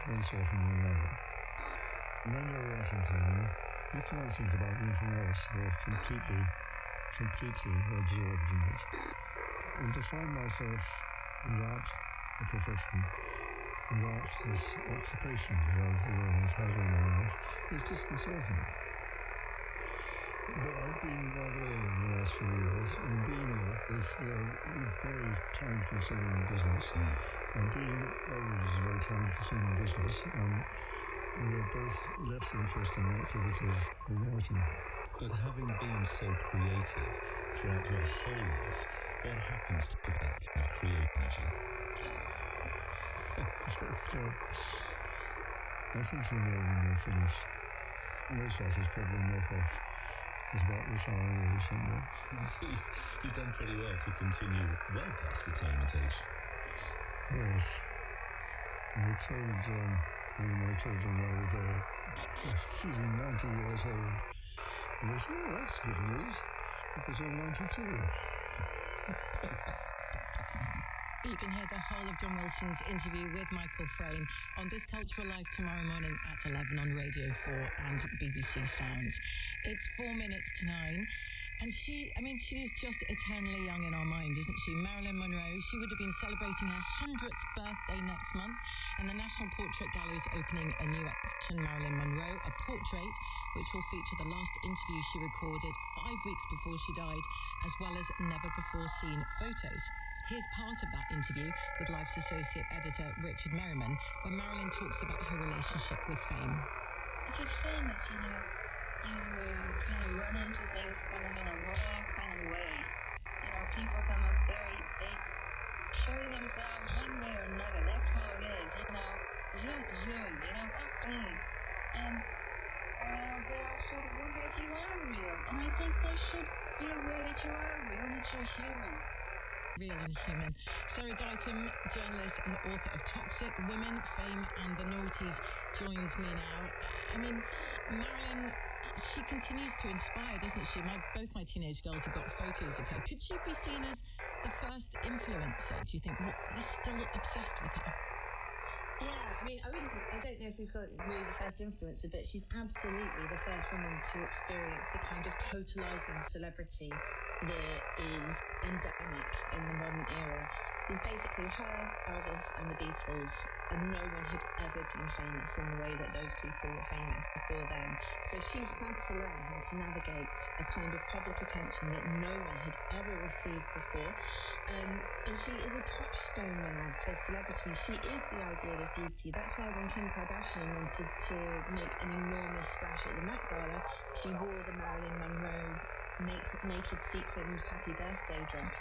one sort and another. When you're a writing career, you can't think about anything else. You're completely absorbed in it. And to find myself without a profession, without this occupation that I've had all my life, is disconcerting. But I've been rather ill in the last few years, and being ill is a very time-consuming business. And being old is a very time-consuming business, and they're both less interesting activities than writing. But having been so creative throughout your whole life, what happens to that kind of creative energy? I think you know when you're finished. Most officers probably knock off is about retiring or something. You've done pretty well to continue well past retirement age. Yes. I told one of my children the other day, she's 90 years old. And they said, oh, that's good news, because you're 92. You can hear the whole of John Wilson's interview with Michael Frayn on This Cultural Life tomorrow morning at 11 on Radio 4 and BBC Sounds. It's 4 minutes to 9. And she is just eternally young in our mind, isn't she? Marilyn Monroe, she would have been celebrating her 100th birthday next month, and the National Portrait Gallery is opening a new exhibition, Marilyn Monroe, a portrait, which will feature the last interview she recorded 5 weeks before she died, as well as never-before-seen photos. Here's part of that interview with Life's associate editor Richard Merriman, when Marilyn talks about her relationship with fame. It's just famous, you know. You kind of run into things kind of in a wrong kind of way. You know, people come up there, they show themselves one way or another. That's how it is, you know. Zoom, you know, up fame. And they'll sort of wonder if you are real. And I think they should be aware that you are real, that you're human. Real and human. Sarah Ditum, journalist and author of Toxic, Women, Fame and the Noughties, joins me now. I mean, Marilyn, she continues to inspire, doesn't she? Both my teenage girls have got photos of her. Could she be seen as the first influencer, do you think? They're still obsessed with her. Yeah, I mean, I don't know if we've got really the first influencer, but she's absolutely the first woman to experience the kind of totalizing celebrity that is endemic in the modern era. It's basically her, Elvis, and the Beatles, and no one had ever been famous in the way that those people were famous before them. So she's had to learn how to navigate a kind of public attention that no one had ever received before. And she is a touchstone now for celebrity. She is the ideal of beauty. That's why when Kim Kardashian wanted to make an enormous splash at the Met Gala, she wore the Marilyn Monroe naked sequined happy birthday dress.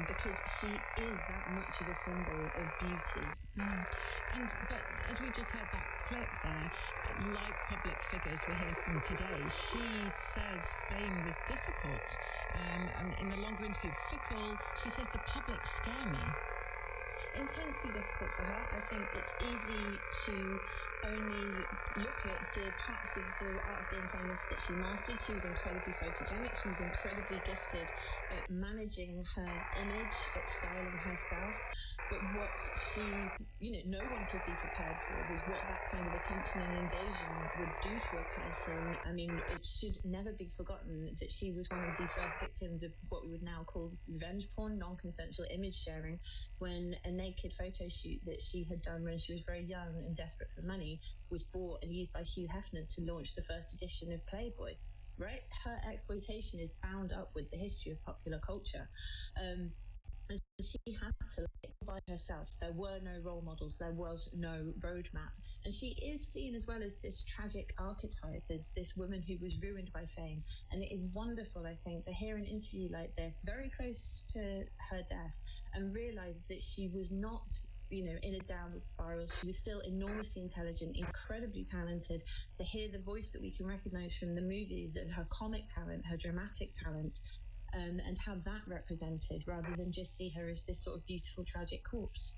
Because she is that much of a symbol of beauty. But as we just heard that clip there, like public figures we hear from today, she says fame was difficult. And in the longer interview, fickle, she says the public scare me. Intensely difficult for her. I think it's easy to only look at the parts of the art of being famous that she mastered. She was incredibly photogenic. She was incredibly gifted at managing her image, at styling herself. But what she, no one could be prepared for was what that kind of attention and invasion would do to a person. I mean, it should never be forgotten that she was one of the first victims of what we would now call revenge porn, non-consensual image sharing, when a naked photo shoot that she had done when she was very young and desperate for money was bought and used by Hugh Hefner to launch the first edition of Playboy. Right? Her exploitation is bound up with the history of popular culture. And she had to live by herself. There were no role models. There was no roadmap. And she is seen as well as this tragic archetype, as this woman who was ruined by fame. And it is wonderful, I think, to hear an interview like this, very close to her death, and realize that she was not, in a downward spiral. She was still enormously intelligent, incredibly talented. To hear the voice that we can recognize from the movies and her comic talent, her dramatic talent, and have that represented rather than just see her as this sort of beautiful, tragic corpse.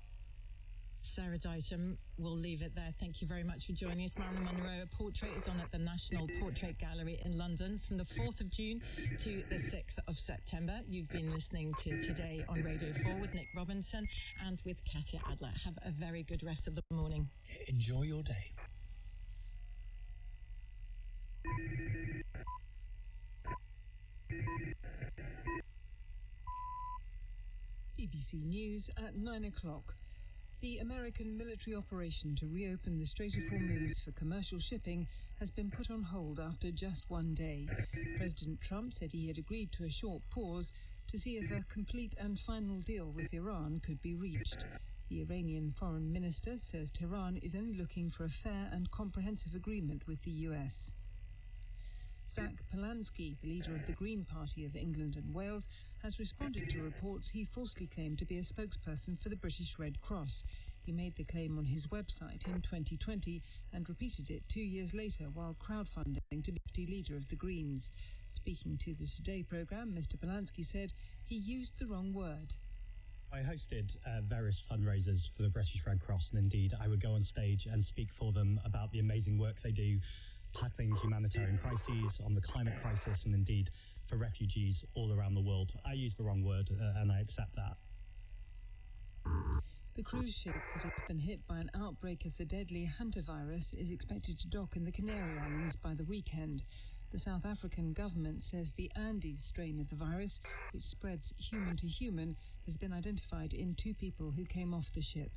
Sarah Ditum, we'll leave it there. Thank you very much for joining us. Marilyn Monroe, a portrait is on at the National Portrait Gallery in London from the 4th of June to the 6th of September. You've been listening to Today on Radio 4 with Nick Robinson and with Katya Adler. Have a very good rest of the morning. Enjoy your day. BBC News at 9 o'clock. The American military operation to reopen the Strait of Hormuz for commercial shipping has been put on hold after just one day. President Trump said he had agreed to a short pause to see if a complete and final deal with Iran could be reached. The Iranian foreign minister says Tehran is only looking for a fair and comprehensive agreement with the US. Zach Polanski, the leader of the Green Party of England and Wales, has responded to reports he falsely claimed to be a spokesperson for the British Red Cross. He made the claim on his website in 2020 and repeated it 2 years later while crowdfunding to be deputy leader of the Greens. Speaking to the Today programme, Mr. Polanski said he used the wrong word. I hosted various fundraisers for the British Red Cross, and indeed I would go on stage and speak for them about the amazing work they do, tackling humanitarian crises, on the climate crisis, and indeed for refugees all around the world. I used the wrong word, and I accept that. The cruise ship that has been hit by an outbreak of the deadly hantavirus is expected to dock in the Canary Islands by the weekend. The South African government says the Andes strain of the virus, which spreads human to human, has been identified in 2 people who came off the ship.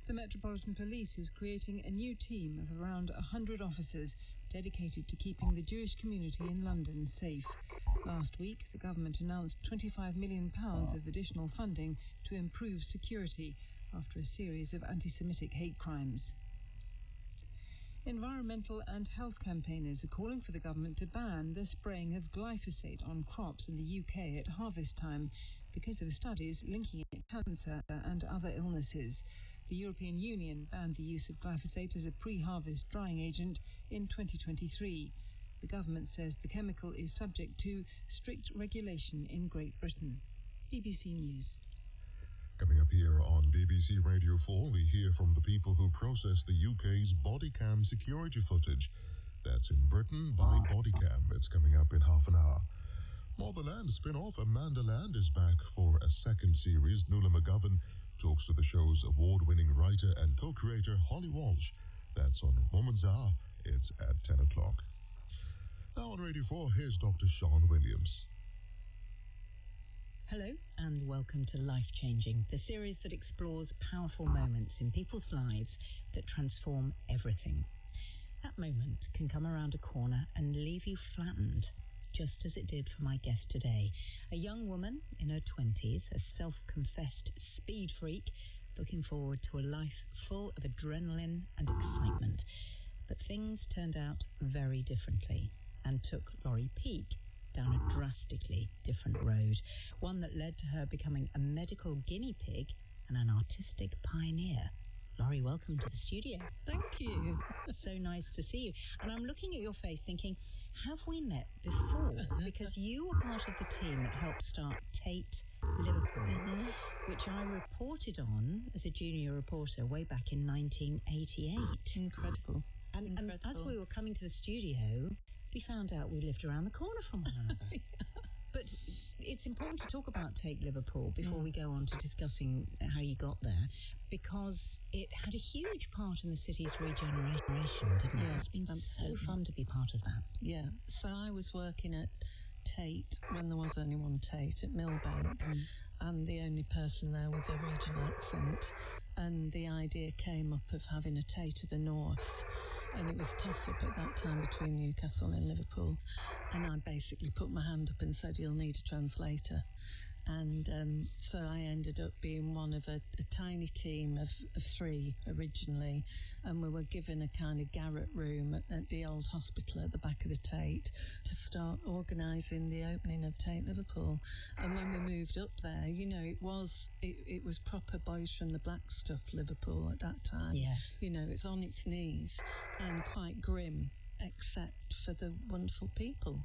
The Metropolitan Police is creating a new team of around 100 officers dedicated to keeping the Jewish community in London safe. Last week, the government announced £25 million of additional funding to improve security after a series of anti-Semitic hate crimes. Environmental and health campaigners are calling for the government to ban the spraying of glyphosate on crops in the UK at harvest time because of studies linking it to cancer and other illnesses. The European Union banned the use of glyphosate as a pre-harvest drying agent in 2023. The government says the chemical is subject to strict regulation in Great Britain. BBC News. Coming up here on BBC Radio 4, we hear from the people who process the UK's body cam security footage. That's in Britain by Bodycam. It's coming up in half an hour. Motherland spin-off Amanda Land is back for a second series. Nuala McGovern talks to the show's award-winning writer and co-creator Holly Walsh. That's on Woman's Hour. It's at 10 o'clock. Now on Radio 4, here's Dr. Sean Williams. Hello and welcome to Life Changing, the series that explores powerful moments in people's lives that transform everything. That moment can come around a corner and leave you flattened, just as it did for my guest today, a young woman in her 20s, a self-confessed speed freak, looking forward to a life full of adrenaline and excitement. But things turned out very differently and took Laurie Peake down a drastically different road, one that led to her becoming a medical guinea pig and an artistic pioneer. Laurie, welcome to the studio. Thank you. So nice to see you. And I'm looking at your face thinking, have we met before? Because you were part of the team that helped start Tate Liverpool, which I reported on as a junior reporter way back in 1988. Incredible. And as we were coming to the studio, we found out we lived around the corner from one another. But it's important to talk about Tate Liverpool before we go on to discussing how you got there, because it had a huge part in the city's regeneration, didn't it? Yeah, It's been so fun to be part of that. Yeah, so I was working at Tate when there was only one Tate at Millbank, and the only person there with a regional accent, and the idea came up of having a Tate of the North. And it was tough up at that time between Newcastle and Liverpool. And I basically put my hand up and said, you'll need a translator. And so I ended up being one of a tiny team of 3 originally. And we were given a kind of garret room at the old hospital at the back of the Tate to start organising the opening of Tate Liverpool. And when we moved up there, you know, it was proper boys from the black stuff Liverpool at that time. Yeah. You know, it's on its knees and quite grim, except for the wonderful people.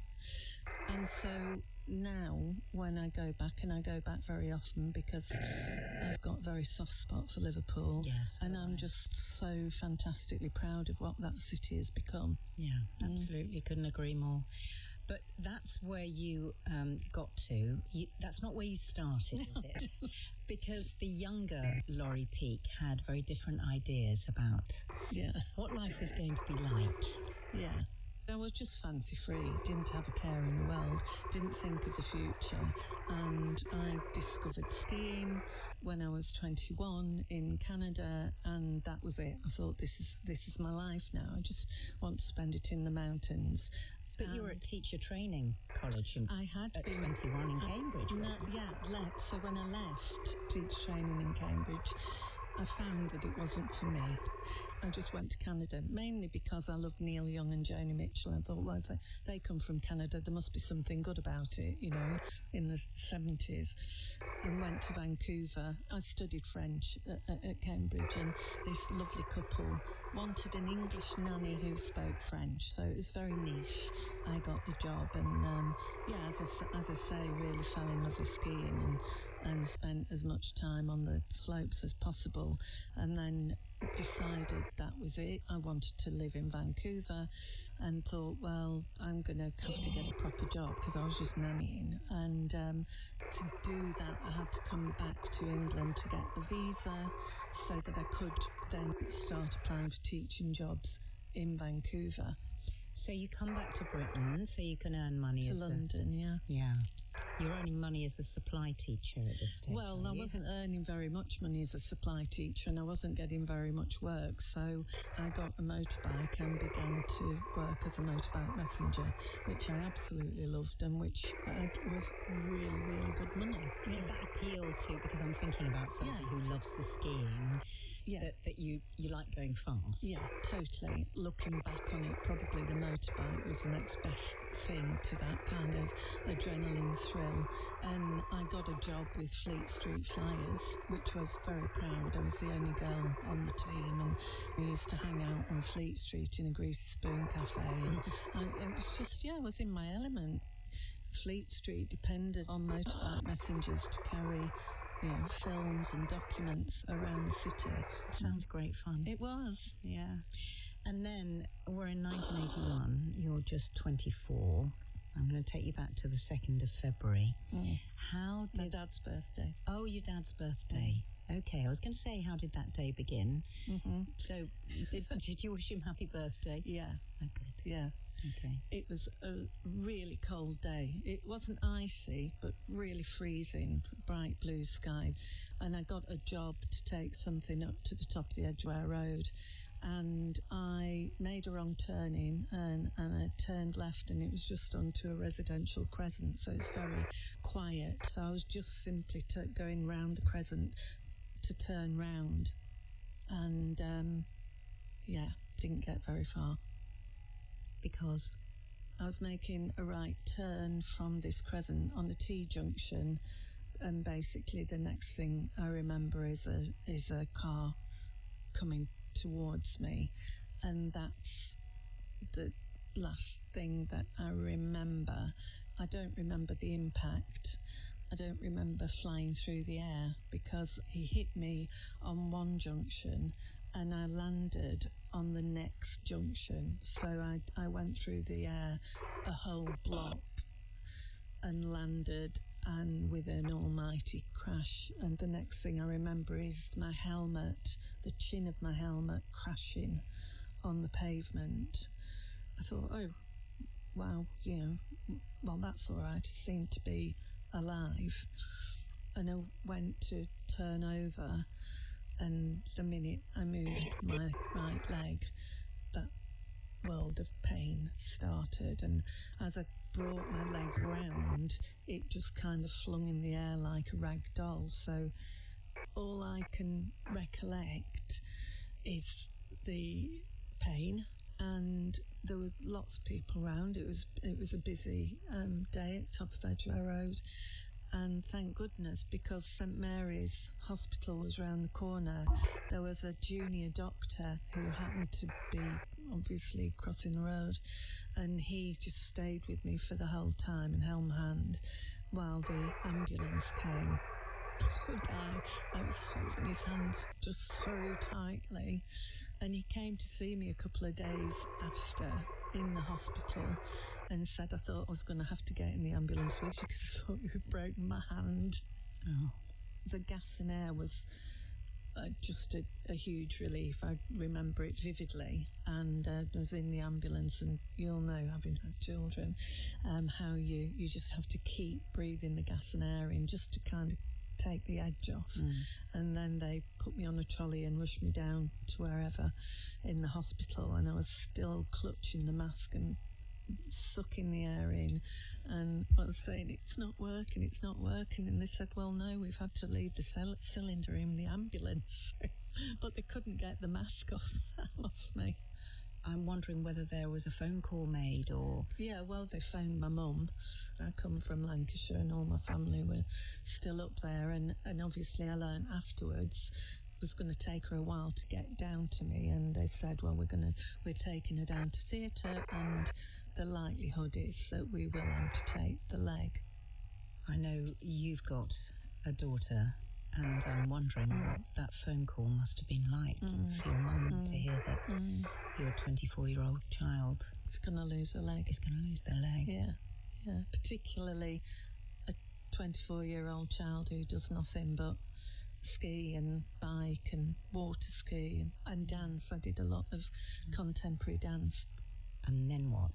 And so now, when I go back, and I go back very often because I've got a very soft spot for Liverpool, and I'm just so fantastically proud of what that city has become. Yeah, absolutely. Couldn't agree more. But that's where you got to. That's not where you started, is it? Because the younger Laurie Peake had very different ideas about what life was going to be like. Yeah. I was just fancy free, didn't have a care in the world, didn't think of the future, and I discovered skiing when I was 21 in Canada, and that was it. I thought, this is my life now. I just want to spend it in the mountains. But you were at teacher training college I had at been 21 in Cambridge. Left. So when I left teacher training in Cambridge, I found that it wasn't for me. I just went to Canada, mainly because I love Neil Young and Joni Mitchell. I thought, well, they come from Canada, there must be something good about it, you know, in the 70s. And went to Vancouver. I studied French at Cambridge, and this lovely couple wanted an English nanny who spoke French, so it was very niche. I got the job, and as I say, really fell in love with skiing and spent as much time on the slopes as possible, and then decided that was it. I wanted to live in Vancouver and thought, well, I'm going to have to get a proper job because I was just nannying, and to do that I had to come back to England to get the visa so that I could then start applying for teaching jobs in Vancouver. So you come back to Britain so you can earn money to London, Yeah. You're earning money as a supply teacher at this stage. Well, I wasn't earning very much money as a supply teacher, and I wasn't getting very much work, so I got a motorbike and began to work as a motorbike messenger, which I absolutely loved and which was really, really good money. Did that appeal to, because I'm thinking about somebody who loves the skiing, that you like going fast? Yeah, totally. Looking back on it, probably the motorbike was the next best thing to that kind of adrenaline thrill. And I got a job with Fleet Street Flyers, which was very proud. I was the only girl on the team, and we used to hang out on Fleet Street in a greasy spoon cafe. And it was just, I was in my element. Fleet Street depended on motorbike messengers to carry films and documents around the city. Sounds great fun. It was. Yeah. And then we're in 1981. You're just 24. I'm going to take you back to the 2nd of February. How did... My dad's birthday. Oh, your dad's birthday. Okay, I was going to say, how did that day begin? Mm-hmm. So, did you wish him happy birthday? Yeah. Oh, good. Yeah. Okay. It was a really cold day. It wasn't icy, but really freezing, bright blue sky. And I got a job to take something up to the top of the Edgware Road. And I made a wrong turning, and I turned left, and it was just onto a residential crescent, so it's very quiet. So I was just simply going round the crescent to turn round. And, didn't get very far. Because I was making a right turn from this crescent on the T-junction, and basically the next thing I remember is a car coming towards me, and that's the last thing that I remember. I don't remember the impact. I don't remember flying through the air, because he hit me on one junction and I landed on the next junction. So I went through the air a whole block and landed, and with an almighty crash. And the next thing I remember is my helmet, the chin of my helmet crashing on the pavement. I thought, oh, wow, well, that's all right. He seemed to be alive. And I went to turn over, and the minute I moved my right leg, that world of pain started. And as I brought my leg round, it just kind of flung in the air like a rag doll. So all I can recollect is the pain, and there were lots of people around. It was a busy day at top of Edgware Road, and thank goodness, because St Mary's Hospital was round the corner. There was a junior doctor who happened to be obviously crossing the road, and he just stayed with me for the whole time and held my hand while the ambulance came. Poor guy, I was holding his hand just so tightly, and he came to see me a couple of days after in the hospital and said, I thought I was going to have to get in the ambulance with you because I thought you had broken my hand. Oh. The gas and air was just a huge relief. I remember it vividly, and I was in the ambulance, and you'll know, having had children, how you just have to keep breathing the gas and air in just to kind of take the edge off. And then they put me on a trolley and rushed me down to wherever in the hospital, and I was still clutching the mask and sucking the air in, and I was saying, it's not working, and they said, well, no, we've had to leave the cylinder in the ambulance. But they couldn't get the mask off. That lost me. I'm wondering whether there was a phone call made or... Yeah, well, they phoned my mum. I come from Lancashire and all my family were still up there, and obviously I learned afterwards it was going to take her a while to get down to me, and they said, well, we're taking her down to theatre, and the likelihood is that we will amputate the leg. I know you've got a daughter, and I'm wondering what that phone call must have been like for your mum to hear that your 24-year-old child is going to lose a leg. Is going to lose their leg. Yeah. Particularly a 24-year-old child who does nothing but ski and bike and water ski and dance. I did a lot of contemporary dance. And then what?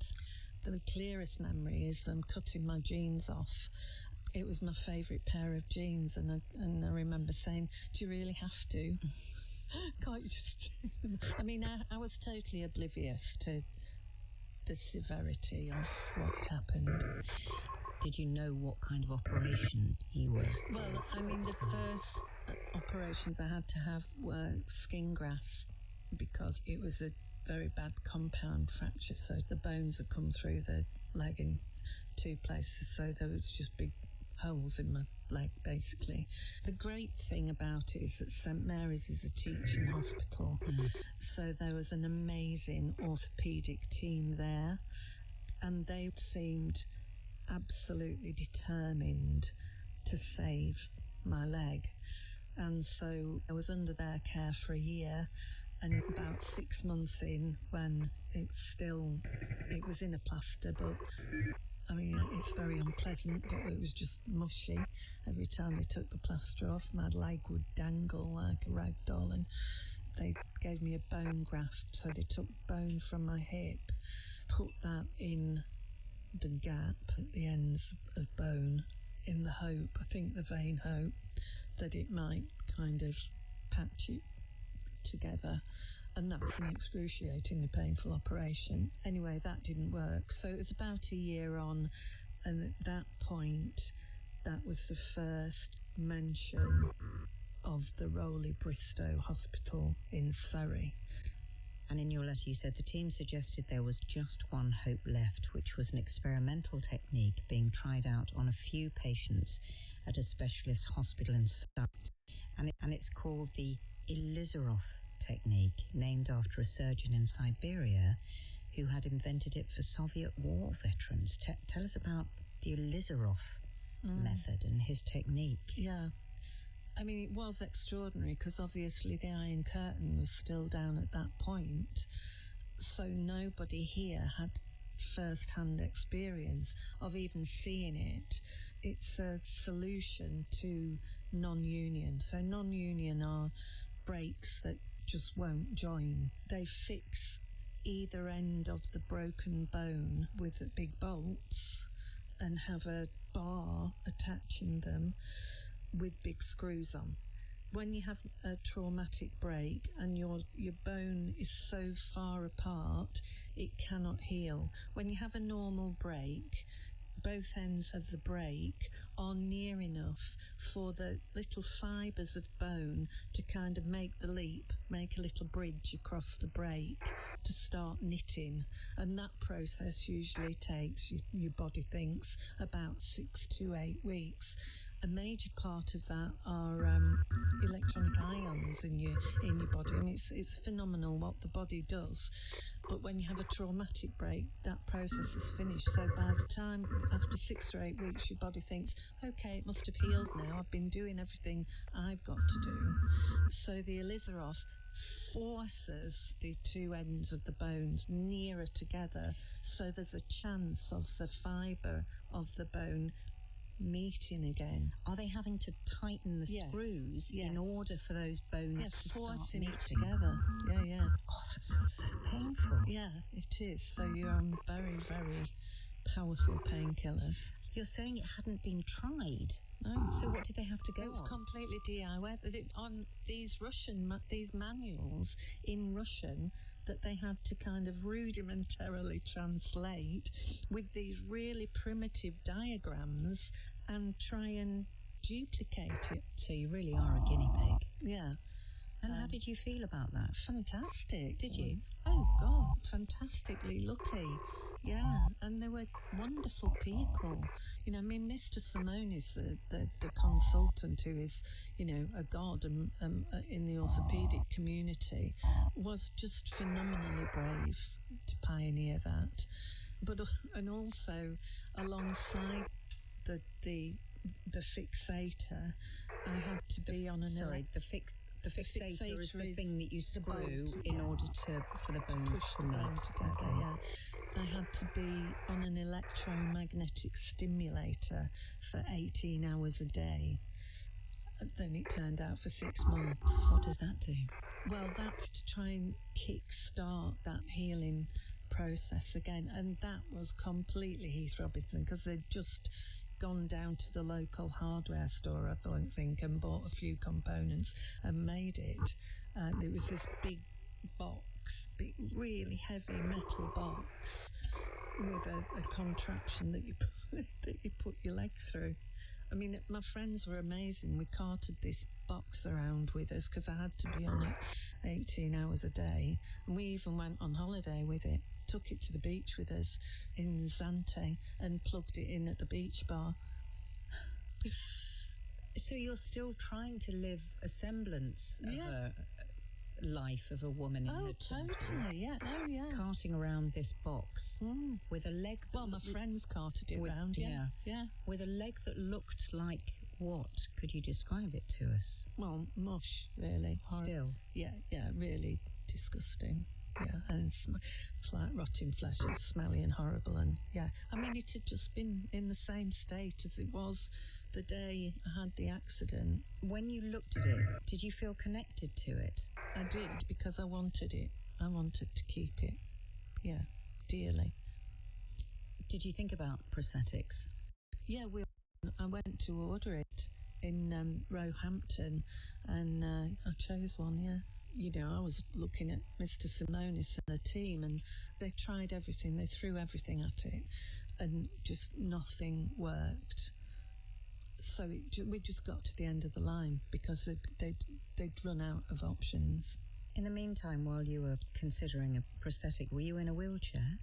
The clearest memory is them cutting my jeans off. It was my favourite pair of jeans, and I remember saying, do you really have to? Can't you just... I mean, I was totally oblivious to the severity of what happened. Did you know what kind of operation you were? Well, I mean, the first operations I had to have were skin grafts because it was a very bad compound fracture, so the bones had come through the leg in two places, so there was just big holes in my leg, basically. The great thing about it is that St Mary's is a teaching hospital, so there was an amazing orthopaedic team there, and they seemed absolutely determined to save my leg. And so I was under their care for a year, and about 6 months in, when it was in a plaster, but I mean, it's very unpleasant, but it was just mushy. Every time they took the plaster off, my leg would dangle like a rag doll, and they gave me a bone graft. So they took bone from my hip, put that in the gap at the ends of bone in the hope, I think the vain hope, that it might kind of patch it together. And that was an excruciatingly painful operation. Anyway, that didn't work. So it was about a year on, and at that point, that was the first mention of the Rowley Bristow Hospital in Surrey. And in your letter you said the team suggested there was just one hope left, which was an experimental technique being tried out on a few patients at a specialist hospital in Surrey. And it's called the Ilizarov technique, named after a surgeon in Siberia who had invented it for Soviet war veterans. Tell us about the Ilizarov method and his technique. Yeah. I mean, it was extraordinary because obviously the Iron Curtain was still down at that point, so nobody here had first-hand experience of even seeing it. It's a solution to non-union. So non-union are breaks that just won't join. They fix either end of the broken bone with big bolts and have a bar attaching them with big screws on. When you have a traumatic break and your bone is so far apart, it cannot heal. When you have a normal break, both ends of the break are near enough for the little fibres of bone to kind of make the leap, make a little bridge across the break to start knitting. And that process usually takes, your body thinks, about 6 to 8 weeks. A major part of that are electronic ions in your body, and it's phenomenal what the body does. But when you have a traumatic break, that process is finished. So by the time, after 6 or 8 weeks, your body thinks, okay, it must have healed now. I've been doing everything I've got to do. So the Ilizarov forces the two ends of the bones nearer together, so there's a chance of the fibre of the bone meeting again. Are they having to tighten the screws in order for those bones to start forcing meeting? it together? Yeah. Oh, that sounds so painful. Yeah, it is. So you're on very, very powerful painkillers. You're saying it hadn't been tried. No. So what did they have to go on? It was completely DIY. On these manuals in Russian, that they had to kind of rudimentarily translate with these really primitive diagrams and try and duplicate it. So you really are a guinea pig. Yeah. And how did you feel about that? Fantastic. Did you? Oh, God, fantastically lucky. Yeah, and they were wonderful people. You know, I mean, Mr. Simonis, the consultant who is, you know, a god in the orthopaedic community, was just phenomenally brave to pioneer that. But and also alongside the fixator, I had to be on an the fixator is the thing that you screw bolt, in order for the bones push the bone together. Okay. Yeah, I had to be on an electromagnetic stimulator for 18 hours a day. And then it turned out for 6 months. What does that do? Well, that's to try and kick-start that healing process again, and that was completely Heath Robinson, because they'd just gone down to the local hardware store, I think, and bought a few components and made it. It was this big box, really heavy metal box with a contraption that you put your leg through. I mean, my friends were amazing. We carted this box around with us because I had to be on it 18 hours a day. And we even went on holiday with it, took it to the beach with us in Zante and plugged it in at the beach bar. So you're still trying to live a semblance of a life of a woman in her 20s. Totally, yeah. Oh, yeah. Carting around this box with a leg that... Well, my friends carted it around, yeah. With a leg that looked like what? Could you describe it to us? Well, mush, really. Still? Yeah, really disgusting. Yeah, and it's like rotting flesh. It's smelly and horrible, and yeah. I mean, it had just been in the same state as it was the day I had the accident. When you looked at it, did you feel connected to it? I did, because I wanted it. I wanted to keep it. Yeah, dearly. Did you think about prosthetics? Yeah, I went to order it in Roehampton, and I chose one, yeah. You know, I was looking at Mr. Simonis and the team, and they tried everything. They threw everything at it, and just nothing worked. So we just got to the end of the line because they'd run out of options. In the meantime, while you were considering a prosthetic, were you in a wheelchair?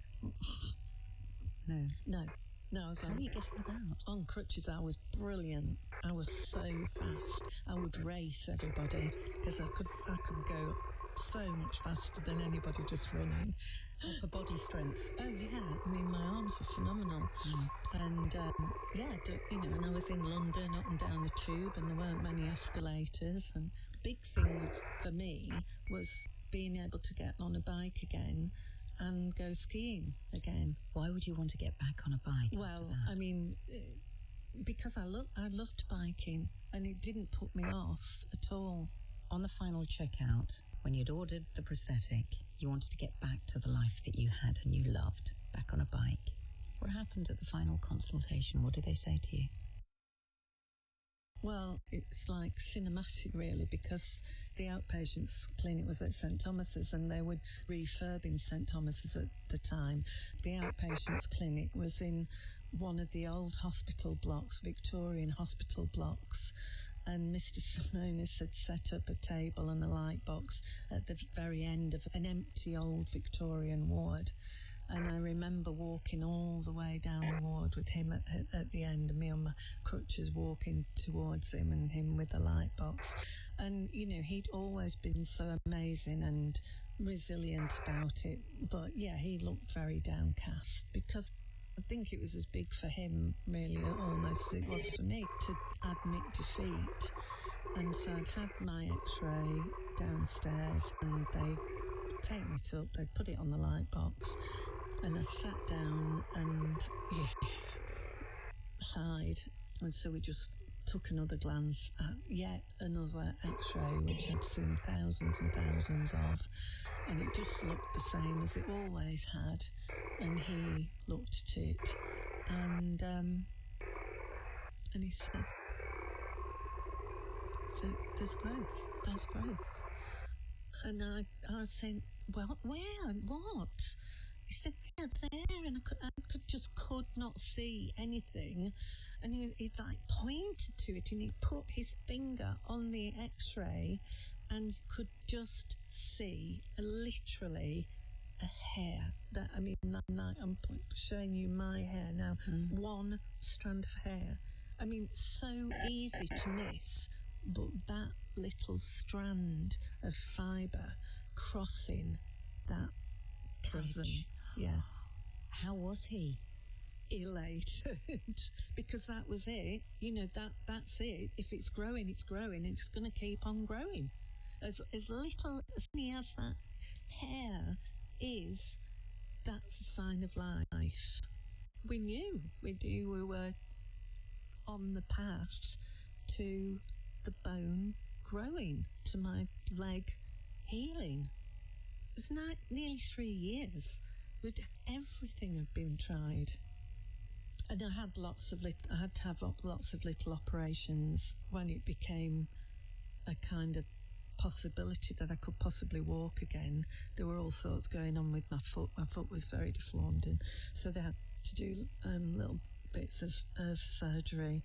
No. I was How are you getting about? On crutches. I was brilliant. I was so fast. I would race everybody because I could go so much faster than anybody just running. For body strength. Oh yeah, I mean my arms were phenomenal. And you know, and I was in London up and down the tube, and there weren't many escalators. And the big thing for me was being able to get on a bike again and go skiing again. Why would you want to get back on a bike? Well, I mean, because I loved biking, and it didn't put me off at all. On the final checkout, when you'd ordered the prosthetic, you wanted to get back to the life that you had and you loved, back on a bike. What happened at the final consultation? What did they say to you? Well, it's like cinematic, really, because the outpatients clinic was at St Thomas's, and they were refurbing St Thomas's at the time. The outpatients clinic was in one of the old hospital blocks, Victorian hospital blocks, and Mr. Simonis had set up a table and a light box at the very end of an empty old Victorian ward. And I remember walking all the way down the ward with him at the end, and me on my crutches walking towards him, and him with the light box. And, you know, he'd always been so amazing and resilient about it. But, yeah, he looked very downcast, because I think it was as big for him, really, almost as it was for me, to admit defeat. And so I'd had my x-ray downstairs, and they'd taken it up, they'd put it on the light box. And I sat down and sighed, and so we just took another glance at yet another x-ray, which I'd seen thousands and thousands of, and it just looked the same as it always had. And he looked at it, and he said, "There's growth. And I was saying, well, where? What? He said, yeah, there. And I just could not see anything. And he like pointed to it, and he put his finger on the X-ray and could just see literally a hair. That, I mean, I'm showing you my hair now. One strand of hair. I mean, so easy to miss, but that little strand of fibre crossing that chasm. Yeah. How was he? Elated, because that was it. You know, that's it. If it's growing, it's growing. It's going to keep on growing. As little as he has that hair is, that's a sign of life. We knew. We were on the path to the bone growing, to my leg healing. It was nearly 3 years. But everything had been tried. And I had I had to have lots of little operations when it became a kind of possibility that I could possibly walk again. There were all sorts going on with my foot. My foot was very deformed, and so they had to do little bits of surgery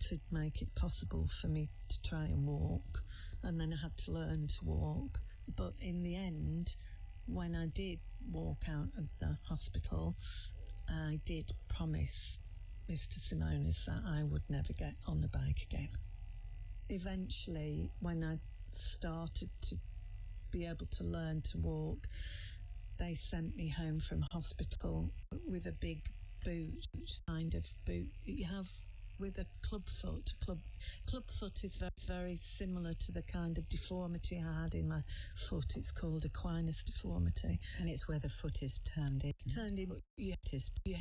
to make it possible for me to try and walk. And then I had to learn to walk. But in the end, when I did walk out of the hospital, I did promise Mr. Simonis that I would never get on the bike again. Eventually, when I started to be able to learn to walk, they sent me home from hospital with a big boot, kind of boot that you have with a club foot. Club foot is very, very similar to the kind of deformity I had in my foot. It's called equinus deformity. And it's where the foot is turned in. But you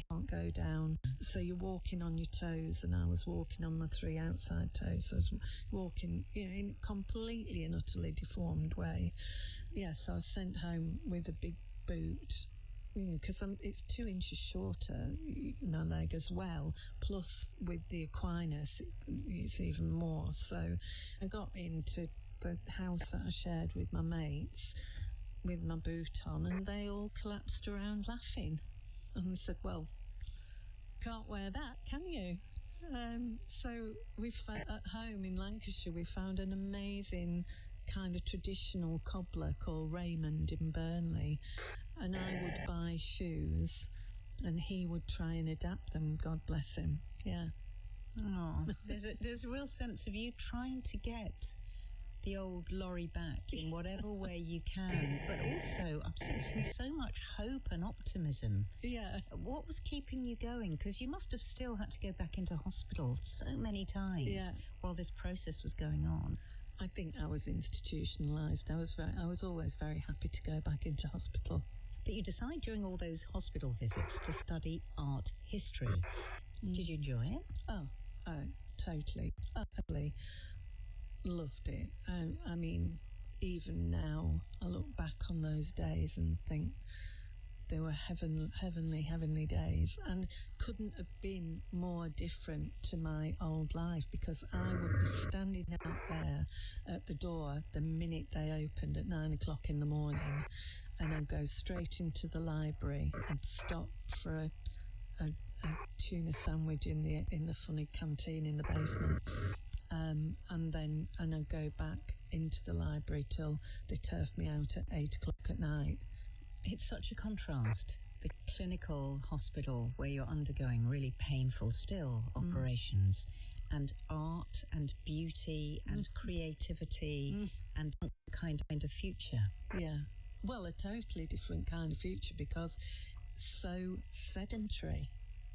can't go down. So you're walking on your toes, and I was walking on my 3 outside toes. So I was walking, in a completely and utterly deformed way. Yes, I was sent home with a big boot, because it's 2 inches shorter, my leg as well, plus with the equinus, it's even more. So I got into the house that I shared with my mates with my boot on, and they all collapsed around laughing. And I said, well, can't wear that, can you? So at home in Lancashire, we found an amazing kind of traditional cobbler called Raymond in Burnley, and I would buy shoes and he would try and adapt them. God bless him. Yeah. Oh, there's a real sense of you trying to get the old lorry back in whatever way you can, but also I'm sensing so much hope and optimism. Yeah. What was keeping you going? Because you must have still had to go back into hospital so many times while this process was going on. I think I was institutionalised. I was always very happy to go back into hospital. But you decide during all those hospital visits to study art history. Did you enjoy it? Oh, totally. Utterly loved it. I mean, even now, I look back on those days and think they were heavenly days, and couldn't have been more different to my old life, because I would be standing out there at the door the minute they opened at 9 o'clock in the morning, and I'd go straight into the library and stop for a tuna sandwich in the funny canteen in the basement, and I'd go back into the library till they turfed me out at 8 o'clock at night. It's such a contrast. The clinical hospital where you're undergoing really painful still operations, and art and beauty and creativity and kind of future. Yeah. Well, a totally different kind of future, because so sedentary.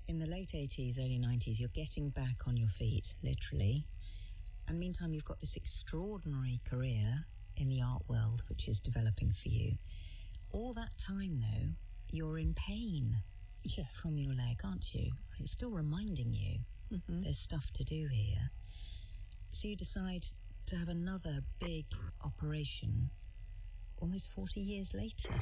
In the late 80s, early 90s, you're getting back on your feet, literally. And meantime, you've got this extraordinary career in the art world, which is developing for you. All that time, though, you're in pain from your leg, aren't you? It's still reminding you there's stuff to do here. So you decide to have another big operation almost 40 years later,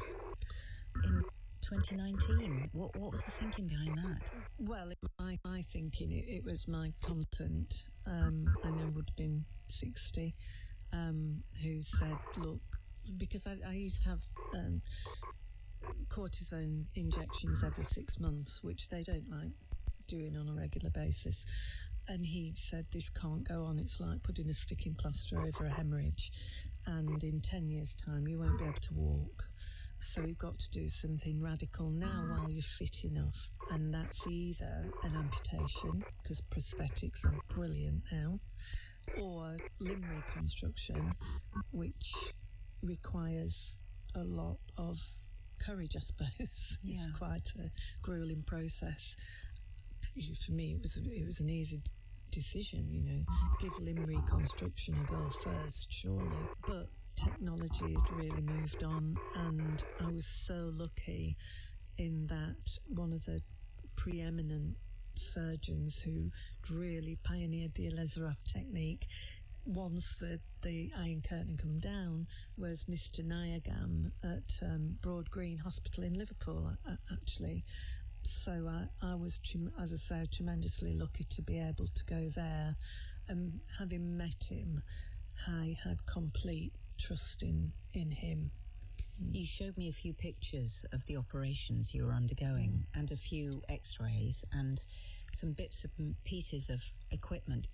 in 2019. What was the thinking behind that? Well, my thinking, it was my consultant, and I would have been 60, who said, look, because I used to have cortisone injections every 6 months, which they don't like doing on a regular basis. And he said, this can't go on. It's like putting a sticking plaster over a hemorrhage. And in 10 years' time, you won't be able to walk. So we've got to do something radical now while you're fit enough. And that's either an amputation, because prosthetics are brilliant now, or limb reconstruction, which requires a lot of courage, I suppose. Yeah. It's quite a grueling process. For me, it was an easy decision, give limb reconstruction a go first, surely. But technology had really moved on, and I was so lucky in that one of the preeminent surgeons who really pioneered the laser technique once the Iron Curtain come down was Mr. Nyagam at Broad Green Hospital in Liverpool, actually. So I was, as I say, tremendously lucky to be able to go there. And having met him, I had complete trust in him. You showed me a few pictures of the operations you were undergoing and a few x-rays and some bits and pieces of equipment.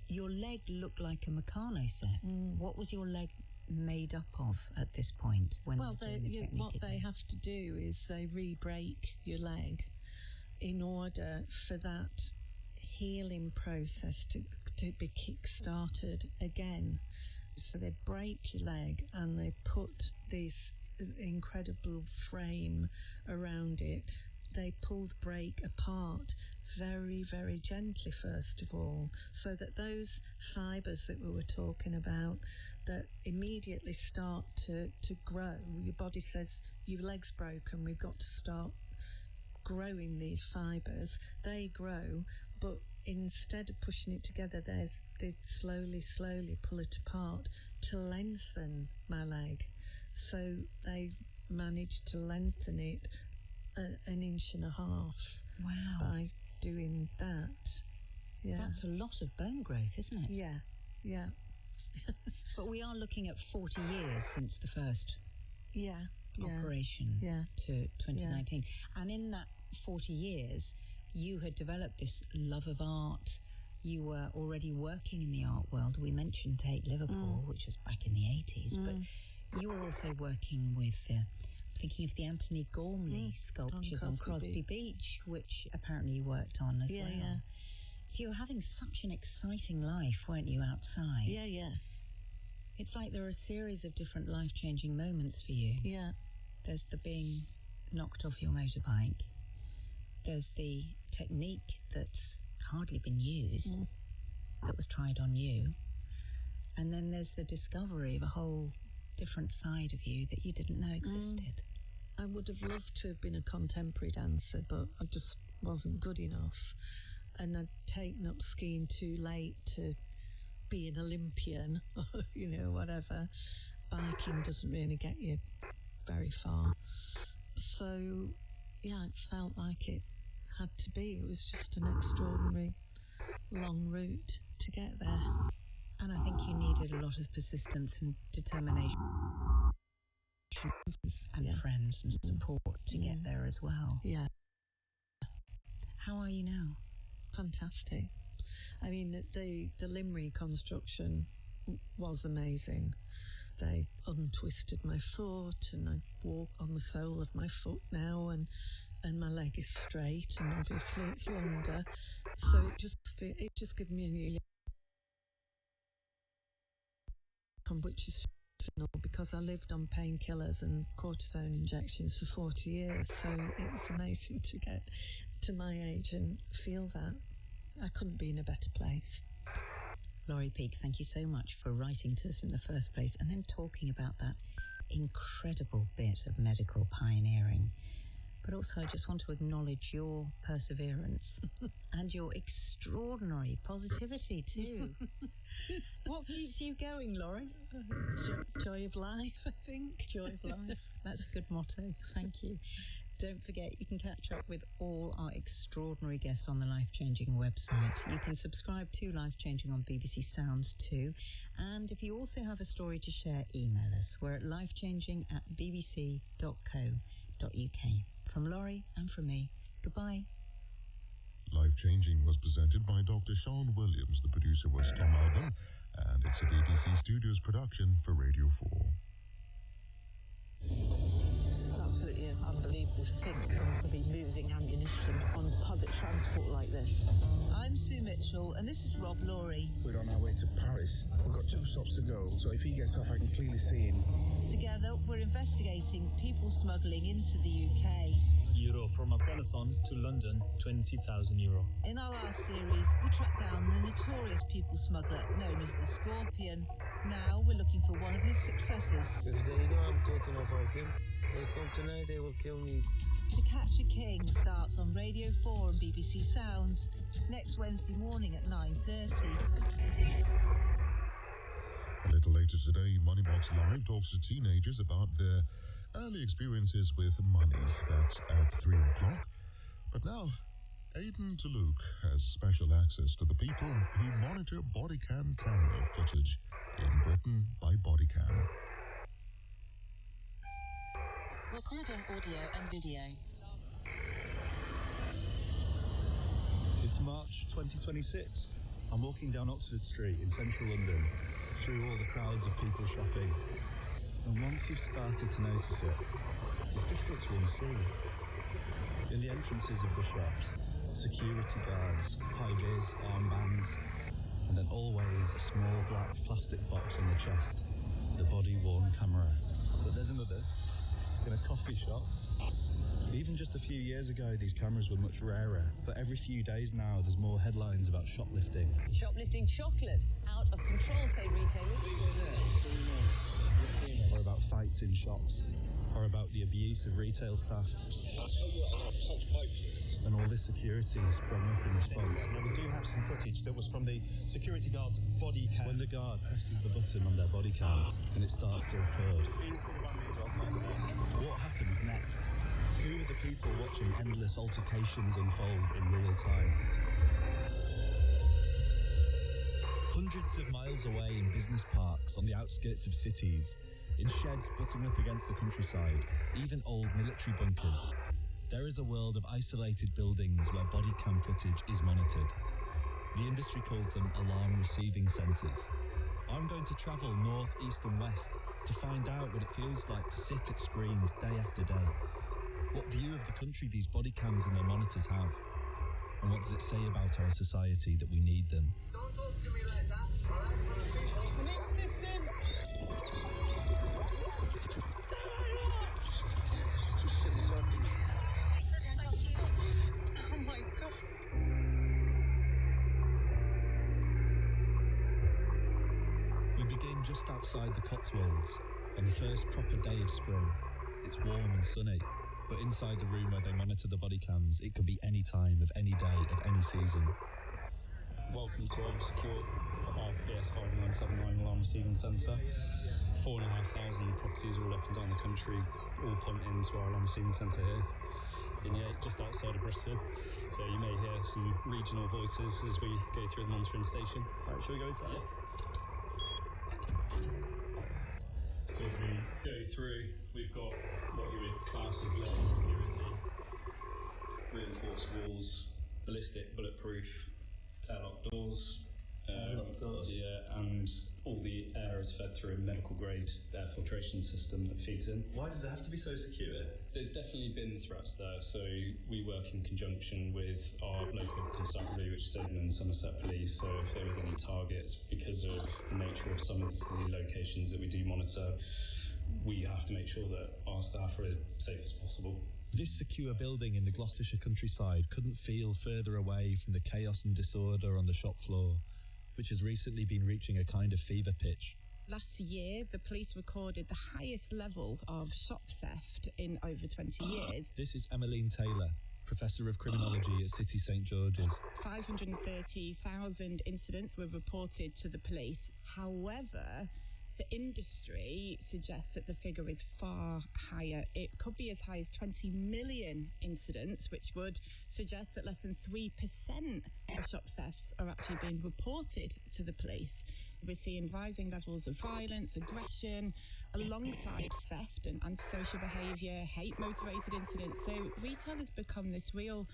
Your leg looked like a Meccano set. What was your leg made up of at this point? What they have to do is they re-break your leg in order for that healing process to be kick-started again. So they break your leg and they put this incredible frame around it. They pull the break apart very, very gently, first of all, so that those fibres that we were talking about that immediately start to grow. Your body says, your leg's broken, we've got to start growing these fibres. They grow, but instead of pushing it together, they slowly pull it apart to lengthen my leg. So they managed to lengthen it an inch and a half. Wow. By doing that. Yeah. That's a lot of bone growth, isn't it? Yeah. But we are looking at 40 years since the first operation to 2019. Yeah. And in that 40 years, you had developed this love of art. You were already working in the art world. We mentioned Tate Liverpool, which was back in the 80s, but you were also working with, thinking of the Anthony Gormley sculptures on Crosby Beach, which apparently you worked on as well. Yeah. So you were having such an exciting life, weren't you, outside? Yeah. It's like there are a series of different life-changing moments for you. Yeah. There's the being knocked off your motorbike. There's the technique that's hardly been used, that was tried on you. And then there's the discovery of a whole different side of you that you didn't know existed. I would have loved to have been a contemporary dancer, but I just wasn't good enough. And I'd taken up skiing too late to be an Olympian, or, whatever. Biking doesn't really get you very far. So, it felt like it had to be. It was just an extraordinary long route to get there. And I think you needed a lot of persistence and determination and friends and support to get there as well. Yeah. How are you now? Fantastic. I mean, the limb reconstruction was amazing. They untwisted my foot, and I walk on the sole of my foot now, and my leg is straight, and obviously it's longer. So it just gives me a new which is phenomenal, because I lived on painkillers and cortisone injections for 40 years. So it was amazing to get to my age and feel that. I couldn't be in a better place. Laurie Peake, thank you so much for writing to us in the first place and then talking about that incredible bit of medical pioneering. But also I just want to acknowledge your perseverance and your extraordinary positivity too. What keeps you going, Laurie? Joy of life, I think. Joy of life. That's a good motto. Thank you. Don't forget, you can catch up with all our extraordinary guests on the Life Changing website. You can subscribe to Life Changing on BBC Sounds too. And if you also have a story to share, email us. We're at lifechanging@bbc.co.uk. From Laurie and from me, goodbye. Life Changing was presented by Dr. Sean Williams. The producer was Tom Alban, and it's a BBC Studios production for Radio 4. Absolutely unbelievable to think someone could be moving ammunition on public transport like this. I'm Sue Mitchell, and this is Rob Laurie. We're on our way to Paris. We've got 2 stops to go, so if he gets off, I can clearly see him. Together, we're investigating people smuggling into the UK. Euro from Afghanistan to London, 20,000 euro. In our last series, we tracked down the notorious people smuggler known as the Scorpion. Now we're looking for one of his successors. If they know I'm taking off like him, they come tonight, they will kill me. To Catch a King starts on Radio 4 and BBC Sounds next Wednesday morning at 9:30. A little later today, Moneybox Live talks to teenagers about their early experiences with money. That's at 3 o'clock. But now, Aidan Toulouk has special access to the people who monitor body cam camera footage in Britain by Bodycam. Recording audio and video. It's March 2026. I'm walking down Oxford Street in central London, through all the crowds of people shopping. And once you've started to notice it, it's difficult to unsee. In the entrances of the shops, security guards, high-vis armbands, and then always a small black plastic box on the chest, the body-worn camera. But there's another, in a coffee shop. Even just a few years ago, these cameras were much rarer, but every few days now, there's more headlines about shoplifting. Shoplifting chocolate, out of control, say retailers. Or about fights in shops, or about the abuse of retail staff. And all this security sprung up in response. Now, we do have some footage that was from the security guard's body cam. When the guard presses the button on their body cam, and it starts to record. What happens next? Who are the people watching endless altercations unfold in real time? Hundreds of miles away in business parks on the outskirts of cities, in sheds butting up against the countryside, even old military bunkers, there is a world of isolated buildings where body cam footage is monitored. The industry calls them alarm receiving centres. I'm going to travel north, east and west to find out what it feels like to sit at screens day after day. What view of the country these body cams and their monitors have. And what does it say about our society that we need them? Don't talk to me like that, alright? I need assistance! Oh my God. We begin just outside the Cotswolds on the first proper day of spring. It's warm and sunny, but inside the room where they monitor the body cams, it could be any time of any day of any season. Welcome to our secure RPS 5979 alarm receiving centre. 4,500 properties all up and down the country, all point into our alarm receiving centre here in the 8, just outside of Bristol. So you may hear some regional voices as we go through the monitoring station. Right, shall we go inside? Yeah. So as we go through, we've got what you would class as level security, reinforced walls, ballistic, bulletproof, airlock doors. Yeah, and all the air is fed through a medical grade air filtration system that feeds in. Why does it have to be so secure? There's definitely been threats there, so we work in conjunction with our local constabulary, which is Stadium and Somerset Police. So if there was any targets, because of the nature of some of the locations that we do monitor, we have to make sure that our staff are as safe as possible. This secure building in the Gloucestershire countryside couldn't feel further away from the chaos and disorder on the shop floor, which has recently been reaching a kind of fever pitch. Last year, the police recorded the highest level of shop theft in over 20 years. This is Emmeline Taylor, Professor of Criminology at City St George's. 530,000 incidents were reported to the police. However, The industry suggests that the figure is far higher. It could be as high as 20 million incidents, which would suggest that less than 3% of shop thefts are actually being reported to the police. We're seeing rising levels of violence, aggression, alongside theft and antisocial behaviour, hate-motivated incidents. So retail has become this real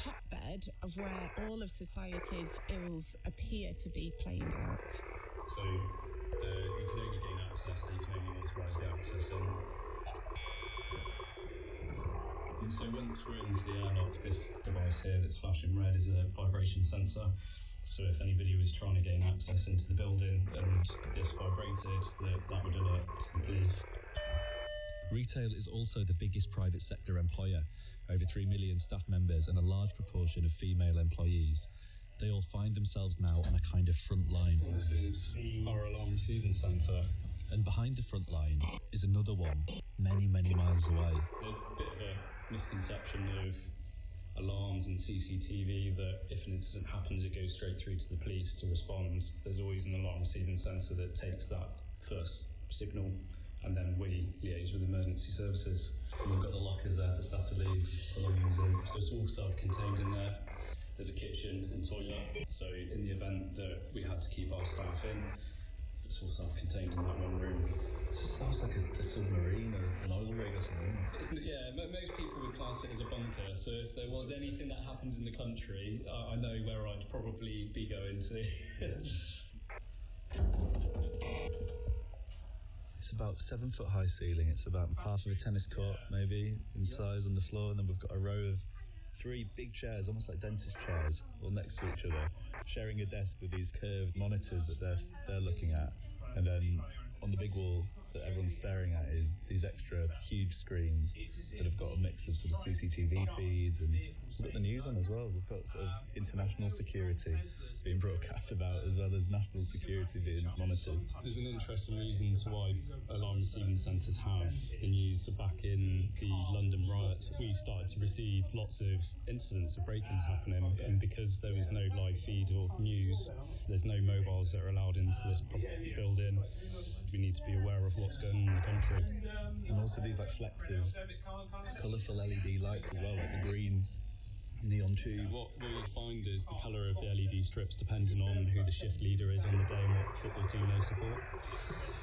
hotbed of where all of society's ills appear to be playing out. So you can only gain access, so you can only authorise the access in. And so once we're into the airlock, this device here that's flashing red is a vibration sensor. So if anybody was trying to gain access into the building and this vibrated, that would alert the police. Retail is also the biggest private sector employer, over 3 million staff members and a large proportion of female employees. They all find themselves now on a kind of front line. This is our alarm receiving centre. And behind the front line is another one, many, many miles away. There's a bit of a misconception of alarms and CCTV that if an incident happens, it goes straight through to the police to respond. There's always an alarm receiving centre that takes that first signal, and then we liaise with emergency services. And we've got the lockers there for staff to leave belongings in. So it's all self-contained in there. There's a kitchen and toilet. So in the event that we had to keep our staff in, it's all self-contained in that one room. It sounds like a submarine or an oil rig or something. Yeah, most people would class it as a bunker. So if there was anything that happens in the country, I know where I'd probably be going to. It's about 7-foot high ceiling. It's about half of a tennis court, maybe, in size on the floor. And then we've got a row of 3 big chairs, almost like dentist chairs, all next to each other, sharing a desk with these curved monitors that they're looking at. And then on the big wall that everyone's staring at is these extra huge screens that have got a mix of sort of CCTV feeds, and we've got the news on as well. We've got sort of international security being broadcast about, as well as national security being monitored. There's an interesting reason to why alarm receiving centres have been used. So back in the London riots, we started to receive lots of incidents of break-ins happening, and because there was no live feed or news, there's no mobiles that are allowed into this building. We need to be aware of what's going on in the country. And also these like flexive, colourful LED lights as well, like the green neon tube. What we find is the colour of the LED strips depending on who the shift leader is on the day and what football team they support.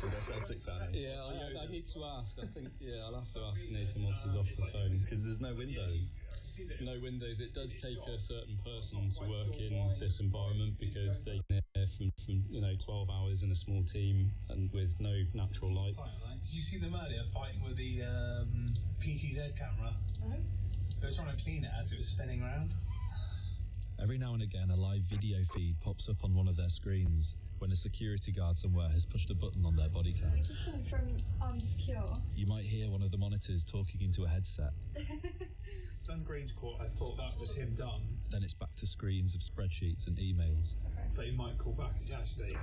So they're Celtic fans. Yeah, I need to ask. I think, I'll have to ask Nathan once he's off the phone. Because there's no windows. No windows. It does take a certain person to work in this environment because they can hear from 12 hours in a small team and with no natural light. Did you see them earlier fighting with the PTZ camera? They were trying to clean it as it was spinning around. Every now and again, a live video feed pops up on one of their screens when a security guard somewhere has pushed a button on their body cam. It's just coming from unsecure. You might hear one of the monitors talking into a headset. Done Green's Court, I thought that was him done. Then it's back to screens of spreadsheets and emails. But he might call back actually.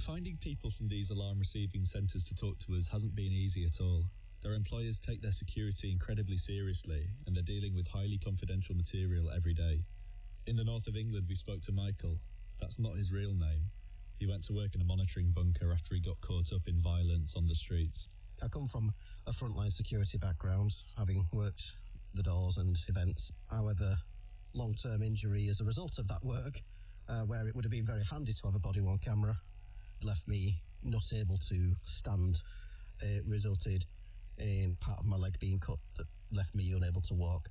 Finding people from these alarm receiving centres to talk to us hasn't been easy at all. Their employers take their security incredibly seriously, and they're dealing with highly confidential material every day. In the north of England, we spoke to Michael. That's not his real name. He went to work in a monitoring bunker after he got caught up in violence on the streets. I come from a frontline security background, having worked the doors and events. However, long-term injury as a result of that work, where it would have been very handy to have a body-worn camera, left me not able to stand. It resulted in part of my leg being cut that left me unable to walk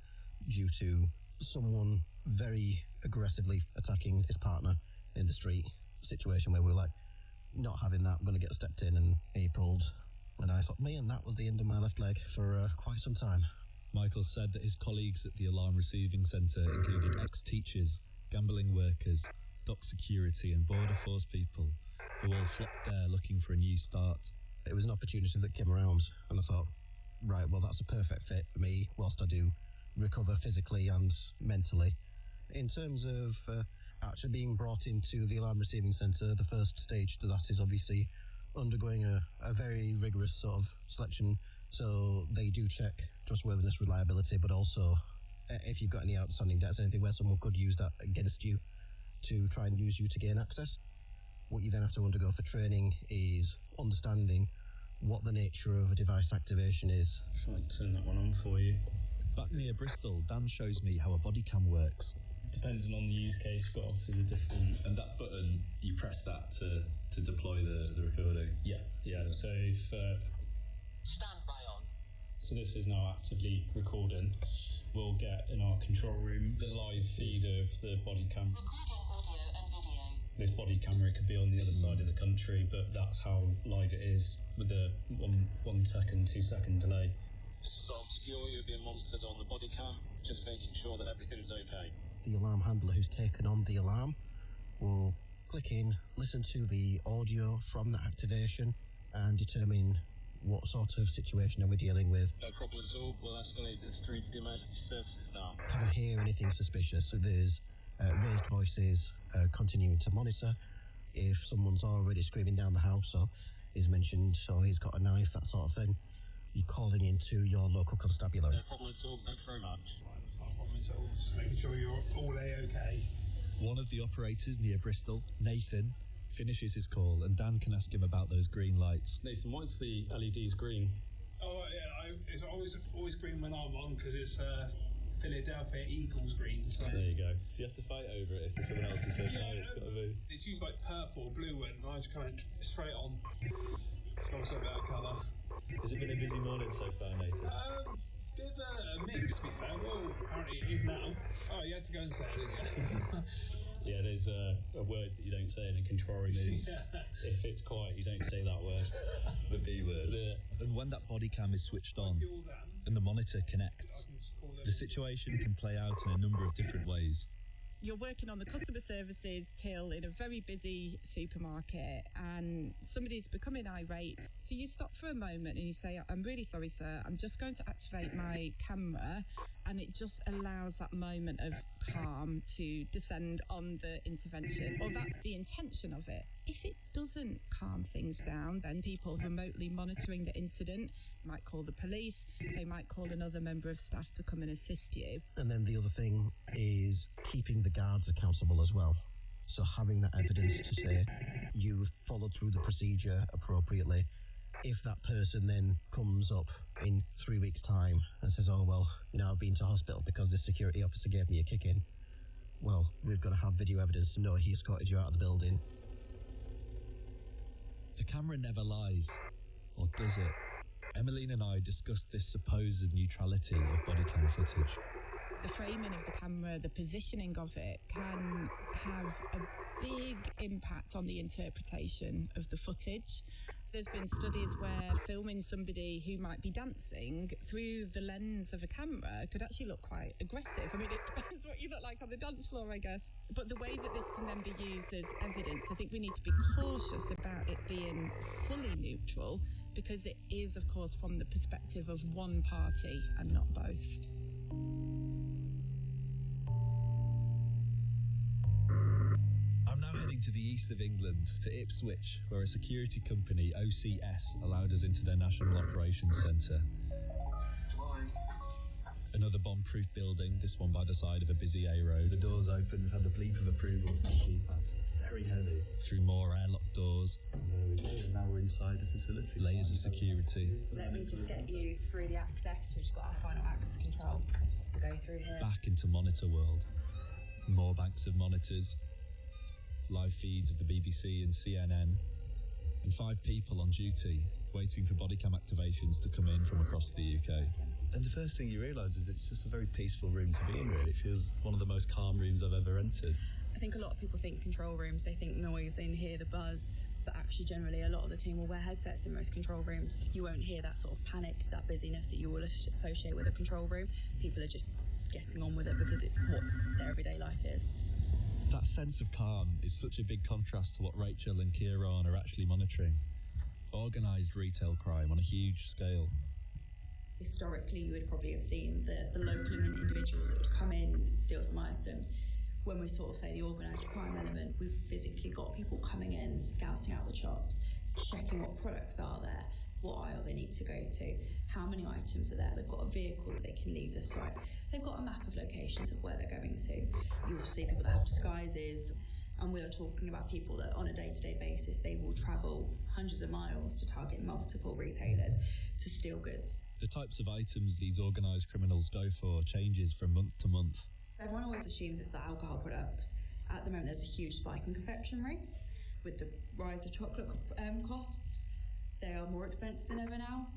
due to someone very aggressively attacking his partner in the street. Situation where we were like, not having that, I'm going to get stepped in, and he pulled, and I thought, and that was the end of my left leg for quite some time. Michael said that his colleagues at the alarm receiving centre included ex-teachers, gambling workers, dock security and border force people who all flocked there looking for a new start. It was an opportunity that came around, and I thought, right, well, that's a perfect fit for me whilst I do recover physically and mentally. In terms of actually being brought into the alarm receiving centre, the first stage to that is obviously undergoing a very rigorous sort of selection. So they do check trustworthiness, reliability, but also if you've got any outstanding debts, anything where someone could use that against you to try and use you to gain access. What you then have to undergo for training is understanding what the nature of a device activation is. Shall I turn that one on for you? Back near Bristol, Dan shows me how a body cam works. Depending on the use case, but obviously the different... And that button, you press that to deploy the recording? Yeah. So if... Standby on. So this is now actively recording. We'll get in our control room the live feed of the body cam. Recording audio and video. This body camera could be on the other side of the country, but that's how live it is with the 1 second, 2 second delay. So you're being monitored on the body cam, just making sure that everything's okay. The alarm handler who's taken on the alarm will click in, listen to the audio from the activation and determine what sort of situation are we dealing with. No problem at all. We'll escalate this through to the emergency services now. Can't hear anything suspicious, so there's raised voices continuing to monitor. If someone's already screaming down the house or is mentioned, so he's got a knife, that sort of thing, you're calling into your local constabulary. No problem at all. Thanks very much. No problem at all. Just making sure you're all A-okay. One of the operators near Bristol, Nathan, finishes his call and Dan can ask him about those green lights. Nathan, why is the LEDs green? Oh, yeah, it's always green when I'm on because it's Philadelphia Eagles green. So. There you go. You have to fight over it if someone else says no, it's got to be. It's usually like purple or blue and I just kind of straight on. It's also a better colour. Has it been a busy morning so far, Nathan? There's a mix, to be fair. Well, apparently it is now. Oh, you had to go and say it, didn't you? Yeah, there's a word that you don't say in a control room. If it's quiet, you don't say that word. The B word. And when that body cam is switched on and the monitor connects, the situation can play out in a number of different ways. You're working on the customer services till in a very busy supermarket and somebody's becoming irate. So you stop for a moment and you say, I'm really sorry, sir, I'm just going to activate my camera, and it just allows that moment of calm to descend on the intervention, or that's the intention of it. If it doesn't calm things down, then people remotely monitoring the incident might call the police, they might call another member of staff to come and assist you. And then the other thing is keeping the guards accountable as well. So having that evidence to say you followed through the procedure appropriately. If that person then comes up in 3 weeks' time and says, oh, well, I've been to hospital because the security officer gave me a kick in, well, we've got to have video evidence to know he escorted you out of the building. The camera never lies, or does it? Emmeline and I discussed this supposed neutrality of body cam footage. The framing of the camera, the positioning of it can have a big impact on the interpretation of the footage. There's been studies where filming somebody who might be dancing through the lens of a camera could actually look quite aggressive. I mean, it depends what you look like on the dance floor, I guess. But the way that this can then be used as evidence, I think we need to be cautious about it being fully neutral, because it is, of course, from the perspective of one party and not both. I'm now heading to the east of England, to Ipswich, where a security company, OCS, allowed us into their National Operations Centre. Another bomb-proof building, this one by the side of a busy A road. The doors open, we've had the bleep of approval from the keypad. Very heavy. Through more airlock doors. There we go, now we're inside the facility. Layers of security. Let me just get you through the access. We've just got our final access control to go through here. Back into monitor world. More banks of monitors. Live feeds of the BBC and CNN. And 5 people on duty, waiting for body cam activations to come in from across the UK. And the first thing you realise is it's just a very peaceful room to be in, really. It feels one of the most calm rooms I've ever entered. I think a lot of people think control rooms, they think noise, they hear the buzz, but actually generally a lot of the team will wear headsets in most control rooms. You won't hear that sort of panic, that busyness that you will associate with a control room. People are just getting on with it because it's what their everyday life is. That sense of calm is such a big contrast to what Rachel and Kieran are actually monitoring. Organised retail crime on a huge scale. Historically, you would probably have seen the local individuals that would come in, steal some items. When we sort of say the organised crime element, we've physically got people coming in, scouting out the shops, checking what products are there, what aisle they need to go to, how many items are there. They've got a vehicle that they can leave the site. They've got a map of locations of where they're going to. You'll see people that have disguises. And we are talking about people that on a day-to-day basis, they will travel hundreds of miles to target multiple retailers to steal goods. The types of items these organised criminals go for changes from month to month. Everyone always assumes it's the alcohol product. At the moment, there's a huge spike in confectionery. With the rise of chocolate costs, they are more expensive than ever now.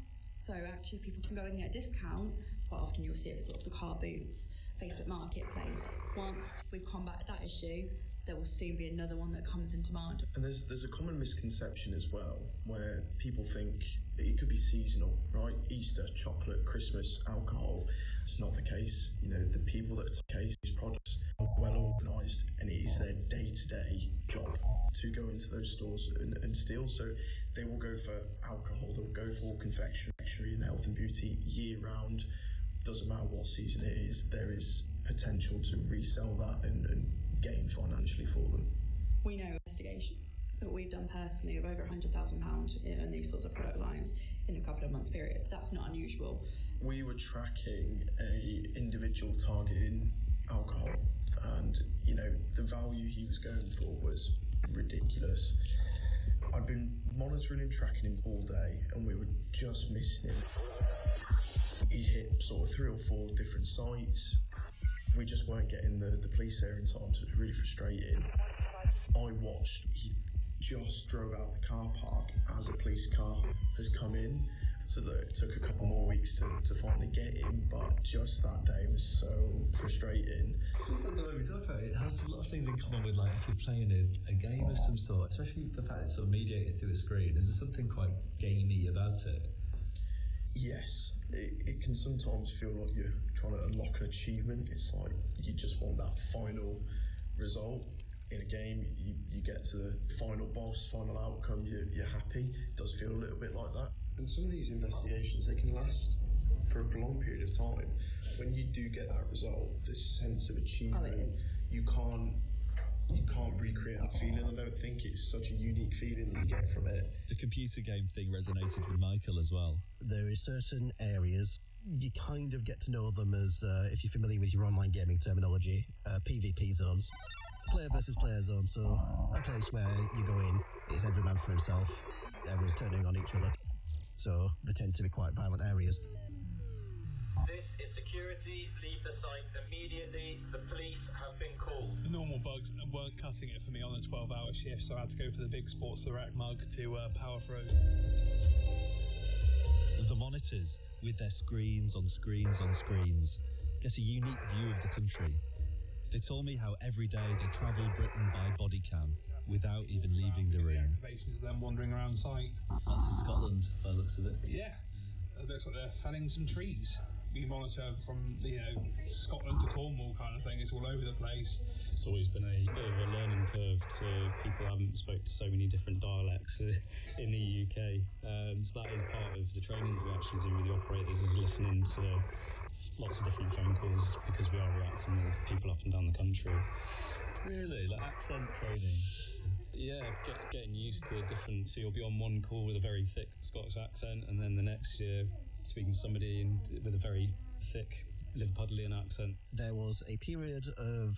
So actually, people can go and get a discount. Quite often you'll see it sort of the car boots, Facebook Marketplace. Once we combat that issue, there will soon be another one that comes in demand. And there's a common misconception as well, where people think it could be seasonal, right? Easter, chocolate, Christmas, alcohol. It's not the case. You know, the people that take these products are well organised, and it is their day-to-day job to go into those stores and steal. So they will go for alcohol, they'll go for confectionery and health and beauty year-round. Doesn't matter what season it is, there is potential to resell that and gain financially for them. We know investigations that we've done personally of over £100,000 in these sorts of product lines in a couple of months period. That's not unusual. We were tracking a individual targeting alcohol, and you know the value he was going for was ridiculous. I've been monitoring and tracking him all day, and we were just missing him. He hit sort of 3 or 4 different sites. We just weren't getting the police there in time, so it was really frustrating. I watched, he just drove out the car park as a police car has come in, so that it took a couple more weeks to finally get him, but just that day was so frustrating. It has a lot of things in common with, like, if you're playing a game of some sort, especially the fact it's sort of mediated through a screen. Is there something quite gamey about it? Yes, it can sometimes feel like you're trying to unlock an achievement. It's like you just want that final result. In a game, you get to the final boss, final outcome, you're happy. It does feel a little bit like that. And some of these investigations, they can last for a prolonged period of time. When you do get that result, this sense of achievement, you can't recreate that feeling. I don't think it's such a unique feeling that you get from it. The computer game thing resonated with Michael as well. There is certain areas, you kind of get to know them as, if you're familiar with your online gaming terminology, PvP zones. Player versus player zone, so a place where you go in, it's every man for himself, everyone's turning on each other, so they tend to be quite violent areas. This is security, leave the site immediately, the police have been called. The normal bugs weren't cutting it for me on a 12-hour shift, so I had to go for the big Sports Direct mug to power through. The monitors, with their screens on screens on screens, get a unique view of the country. They told me how every day they travel Britain by body cam without even leaving the room. Activations of them wandering around site. That's in Scotland, by the looks of it. Yeah, it looks like they're felling some trees. We monitor from Scotland to Cornwall kind of thing. It's all over the place. It's always been a bit of a learning curve to people who haven't spoke to so many different dialects in the UK. So that is part of the training that we actually do with the operators, is listening to lots of different phone calls, because we are reacting with people up and down the country. Really? Like accent training? Yeah, getting used to different. So you'll be on one call with a very thick Scottish accent, and then the next year speaking to somebody with a very thick Liverpudlian accent. There was a period of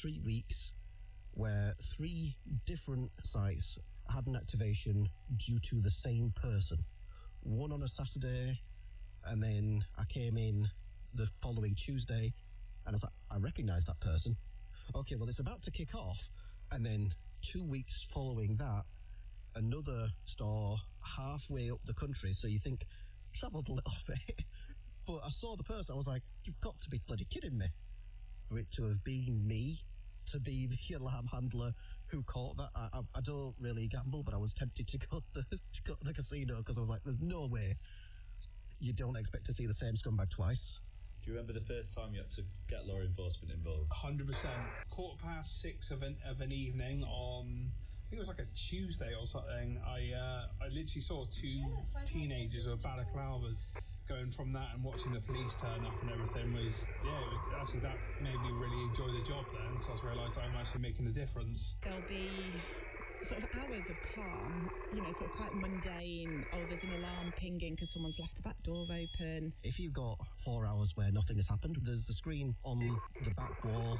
3 weeks where 3 different sites had an activation due to the same person. One on a Saturday, and then I came in the following Tuesday, and I was like, I recognise that person. Okay, well, it's about to kick off, and then 2 weeks following that, another store halfway up the country, so you think, travelled a little bit, but I saw the person, I was like, you've got to be bloody kidding me. For it to have been me, to be the alarm handler who caught that, I don't really gamble, but I was tempted to go to the casino, because I was like, there's no way you don't expect to see the same scumbag twice. Do you remember the first time you had to get law enforcement involved? 100%. 6:15 of an evening on, I think it was like a Tuesday or something. I literally saw 2 teenagers with balaclavas. Going from that and watching the police turn up and everything was, actually that made me really enjoy the job then, because I realised I'm actually making a difference. There'll be sort of hours of calm, sort of quite mundane. Oh, there's an alarm pinging because someone's left the back door open. If you've got 4 hours where nothing has happened, there's the screen on the back wall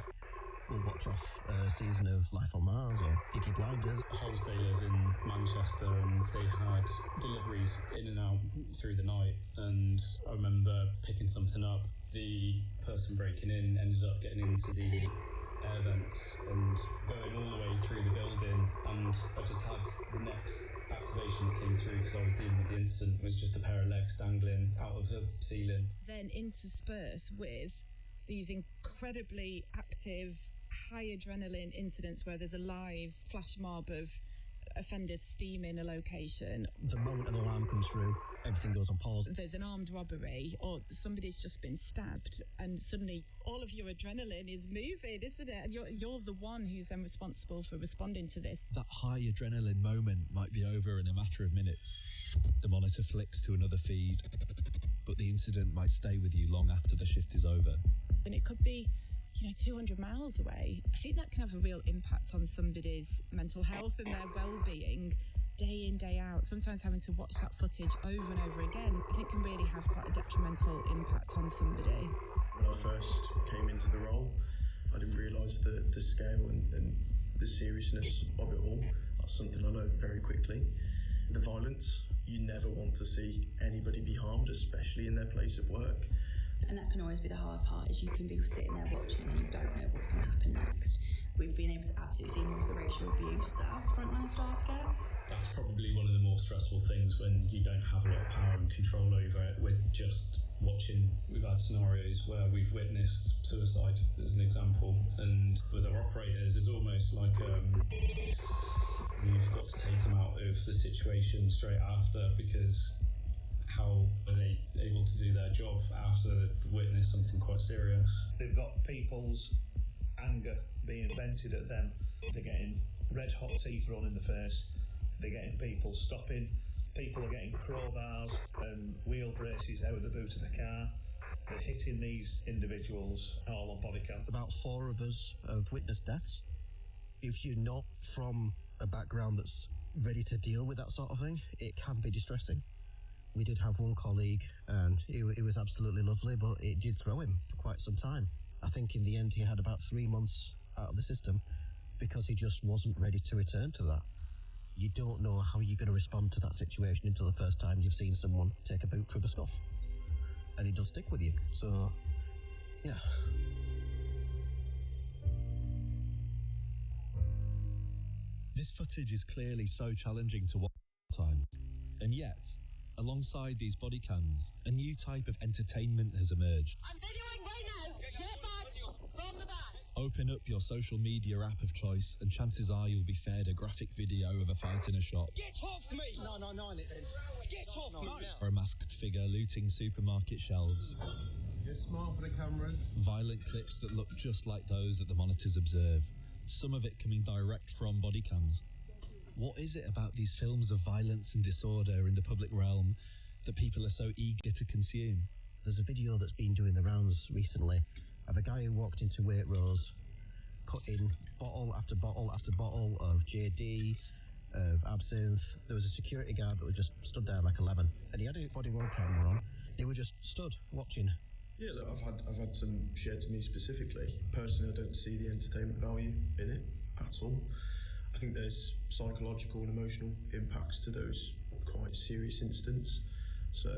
will watch off a season of Life on Mars or Peaky Blinders. Wholesalers in Manchester, and they had deliveries in and out through the night, and I remember picking something up. The person breaking in ended up getting into the air vents and going all the way through the building, and I just had the next activation that came through because I was dealing with the incident. It was just a pair of legs dangling out of the ceiling. Then interspersed with these incredibly active, high adrenaline incidents where there's a live flash mob of offenders steaming a location. The moment an alarm comes through, everything goes on pause. There's an armed robbery, or somebody's just been stabbed, and suddenly all of your adrenaline is moving, isn't it? And you're the one who's then responsible for responding to this. That high adrenaline moment might be over in a matter of minutes. The monitor flicks to another feed, but the incident might stay with you long after the shift is over. And it could be 200 miles away. I think that can have a real impact on somebody's mental health and their well-being day in, day out. Sometimes having to watch that footage over and over again, I think can really have quite a detrimental impact on somebody. When I first came into the role, I didn't realise the scale and the seriousness of it all. That's something I learned very quickly. The violence, you never want to see anybody be harmed, especially in their place of work. And that can always be the hard part, is you can be sitting there watching and you don't know what's going to happen next. We've been able to absolutely see more of the racial abuse that our frontline staff get. That's probably one of the more stressful things when you don't have a lot of power and control over it. With just watching, we've had scenarios where we've witnessed suicide as an example, and with our operators, it's almost like you've got to take them out of the situation straight after, because how are they able to do their job after they've witnessed something quite serious? They've got people's anger being vented at them. They're getting red hot tea thrown in the face. They're getting people stopping. People are getting crowbars and wheel braces out of the boot of the car. They're hitting these individuals all on body cam. About 4 of us have witnessed deaths. If you're not from a background that's ready to deal with that sort of thing, it can be distressing. We did have one colleague, and it was absolutely lovely, but it did throw him for quite some time. I think in the end he had about 3 months out of the system because he just wasn't ready to return to that. You don't know how you're going to respond to that situation until the first time you've seen someone take a boot through the scuff. And it does stick with you. So, yeah. This footage is clearly so challenging to watch all the time. And yet, alongside these body cams, a new type of entertainment has emerged. I'm videoing right now. Get back from the back. Open up your social media app of choice, and chances are you'll be fed a graphic video of a fight in a shop. Get off me. No, it then. Get off me. Or a masked figure looting supermarket shelves. Just smile for the cameras. Violent clips that look just like those that the monitors observe. Some of it coming direct from body cams. What is it about these films of violence and disorder in the public realm that people are so eager to consume? There's a video that's been doing the rounds recently of a guy who walked into Waitrose, put in bottle after bottle after bottle of JD, of absinthe. There was a security guard that was just stood there like a lemon, and he had a body-worn camera on. They were just stood watching. Yeah, look, I've had some shared to me specifically. Personally, I don't see the entertainment value in it at all. I think there's psychological and emotional impacts to those quite serious incidents. So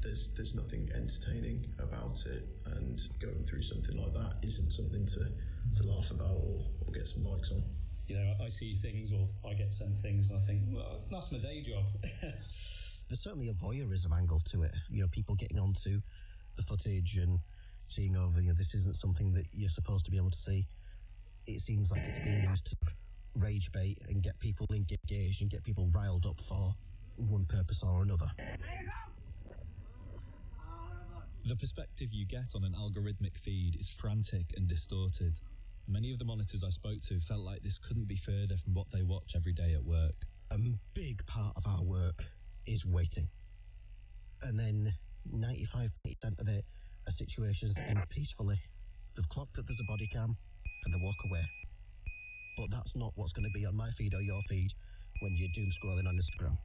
there's nothing entertaining about it, and going through something like that isn't something to laugh about or get some likes on. I see things, or I get sent things, and I think, well, that's my day job. There's certainly a voyeurism angle to it. People getting onto the footage and seeing over, this isn't something that you're supposed to be able to see. It seems like it's being used to rage bait and get people engaged and get people riled up for one purpose or another. The perspective you get on an algorithmic feed is frantic and distorted. Many of the monitors I spoke to felt like this couldn't be further from what they watch every day at work. A big part of our work is waiting. And then 95% of it are situations that end peacefully. They've clocked that there's a body cam and they walk away. But that's not what's going to be on my feed or your feed when you're doom scrolling on Instagram.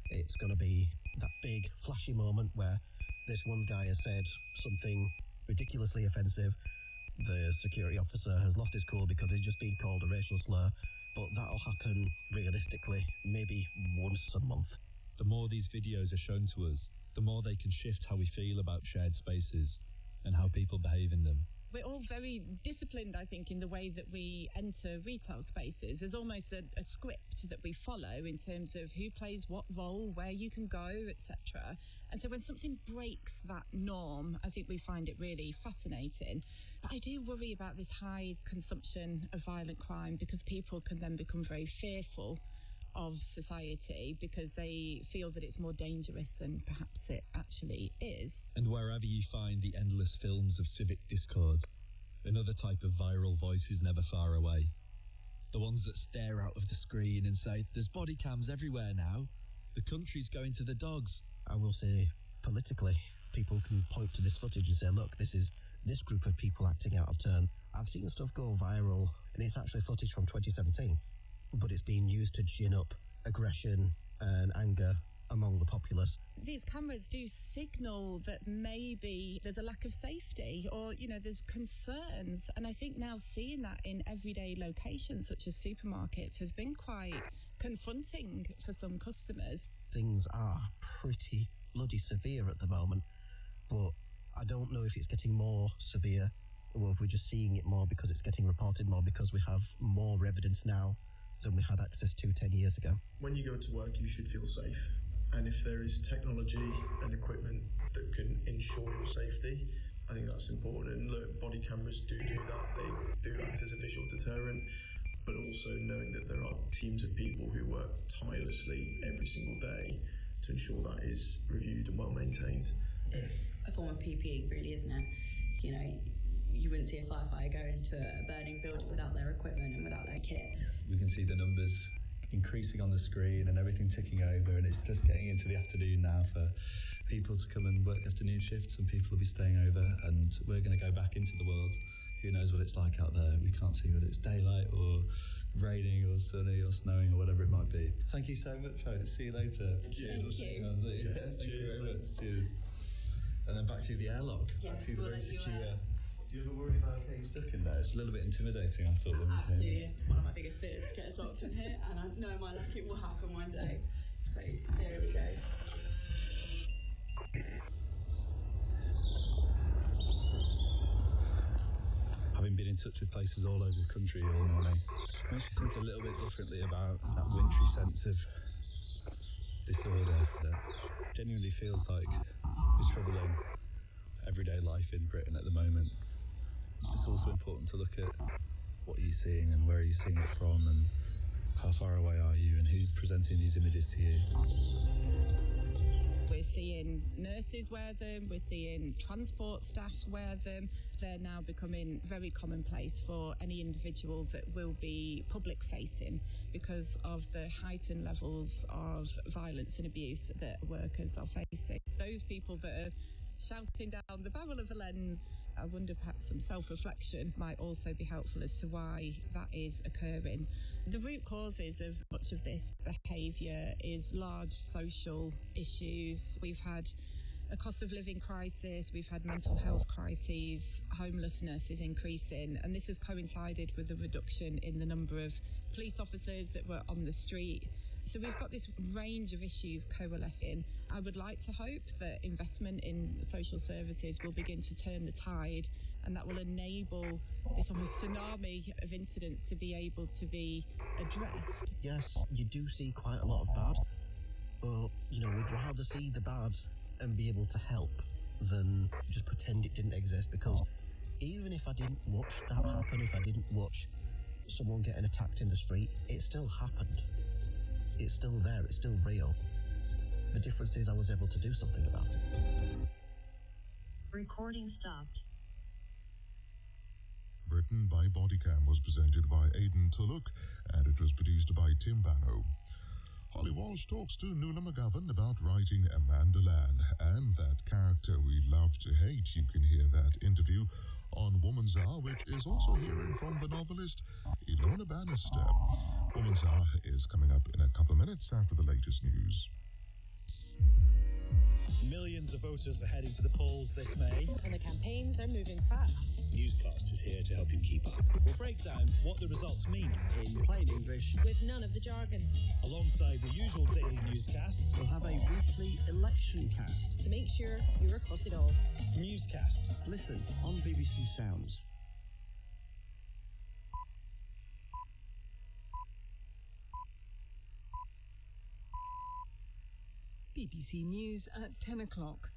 It's going to be that big flashy moment where this one guy has said something ridiculously offensive, the security officer has lost his cool because he's just been called a racial slur, but that'll happen realistically maybe once a month. The more these videos are shown to us, the more they can shift how we feel about shared spaces and how people behave in them. We're all very disciplined, I think, in the way that we enter retail spaces. There's almost a script that we follow in terms of who plays what role, where you can go, etc. And so when something breaks that norm, I think we find it really fascinating. But I do worry about this high consumption of violent crime because people can then become very fearful of society because they feel that it's more dangerous than perhaps it actually is. And wherever you find the endless films of civic discord, another type of viral voice is never far away. The ones that stare out of the screen and say, there's body cams everywhere now. The country's going to the dogs. I will say, politically, people can point to this footage and say, look, this is this group of people acting out of turn. I've seen stuff go viral, and it's actually footage from 2017. But it's being used to gin up aggression and anger among the populace. These cameras do signal that maybe there's a lack of safety or, there's concerns. And I think now seeing that in everyday locations such as supermarkets has been quite confronting for some customers. Things are pretty bloody severe at the moment, but I don't know if it's getting more severe or if we're just seeing it more because it's getting reported more because we have more evidence now than we had access to 10 years ago. When you go to work, you should feel safe. And if there is technology and equipment that can ensure your safety, I think that's important. And look, body cameras do that. They do act as a visual deterrent, but also knowing that there are teams of people who work tirelessly every single day to ensure that is reviewed and well maintained. It's a form of PPE, really, isn't it? You wouldn't see a firefighter go into a burning building without their equipment and without their kit. We can see the numbers increasing on the screen and everything ticking over, and it's just getting into the afternoon now for people to come and work afternoon shifts. Some people will be staying over, and we're going to go back into the world. Who knows what it's like out there? We can't see whether it's daylight or raining or sunny or snowing or whatever it might be. Thank you so much, folks. See you later. Cheers. Thank you. Thank you very much. Cheers. And then back to the airlock. Yes, back to the we'll very let you, secure. Do you ever worry about getting stuck in there? It's a little bit intimidating, I thought. Absolutely. It's one of my biggest fears to get locked in here, and I know my luck it will happen one day. So here we go. Having been in touch with places all over the country all morning, makes you think a little bit differently about that wintry sense of disorder that genuinely feels like is troubling everyday life in Britain at the moment. It's also important to look at what you're seeing and where you're seeing it from and how far away are you and who's presenting these images to you. We're seeing nurses wear them, we're seeing transport staff wear them. They're now becoming very commonplace for any individual that will be public facing because of the heightened levels of violence and abuse that workers are facing. Those people that are shouting down the barrel of a lens, I wonder perhaps some self-reflection might also be helpful as to why that is occurring. The root causes of much of this behaviour is large social issues. We've had a cost of living crisis, we've had mental health crises, homelessness is increasing, and this has coincided with a reduction in the number of police officers that were on the street. So we've got this range of issues coalescing. I would like to hope that investment in social services will begin to turn the tide, and that will enable this almost tsunami of incidents to be able to be addressed. Yes, you do see quite a lot of bad, but, we'd rather see the bad and be able to help than just pretend it didn't exist, because even if I didn't watch that happen, if I didn't watch someone getting attacked in the street, it still happened. It's still there, it's still real. The difference is I was able to do something about it. Recording stopped. Britain by Bodycam was presented by Aidan Tulloch, and it was produced by Tim Bano. Holly Walsh talks to Nuala McGovern about writing Amanda Land and that character we love to hate. You can hear that interview on Woman's Hour, which is also hearing from the novelist Ilona Bannister. Woman's Hour is coming up in a couple of minutes after the latest news. Millions of voters are heading to the polls this May. And the campaigns are moving fast. Newscasters here what the results mean in plain English, with none of the jargon. Alongside the usual daily newscast, we'll have a weekly election cast. To make sure you're across it all. Newscast. Listen on BBC Sounds. BBC News at 10 o'clock.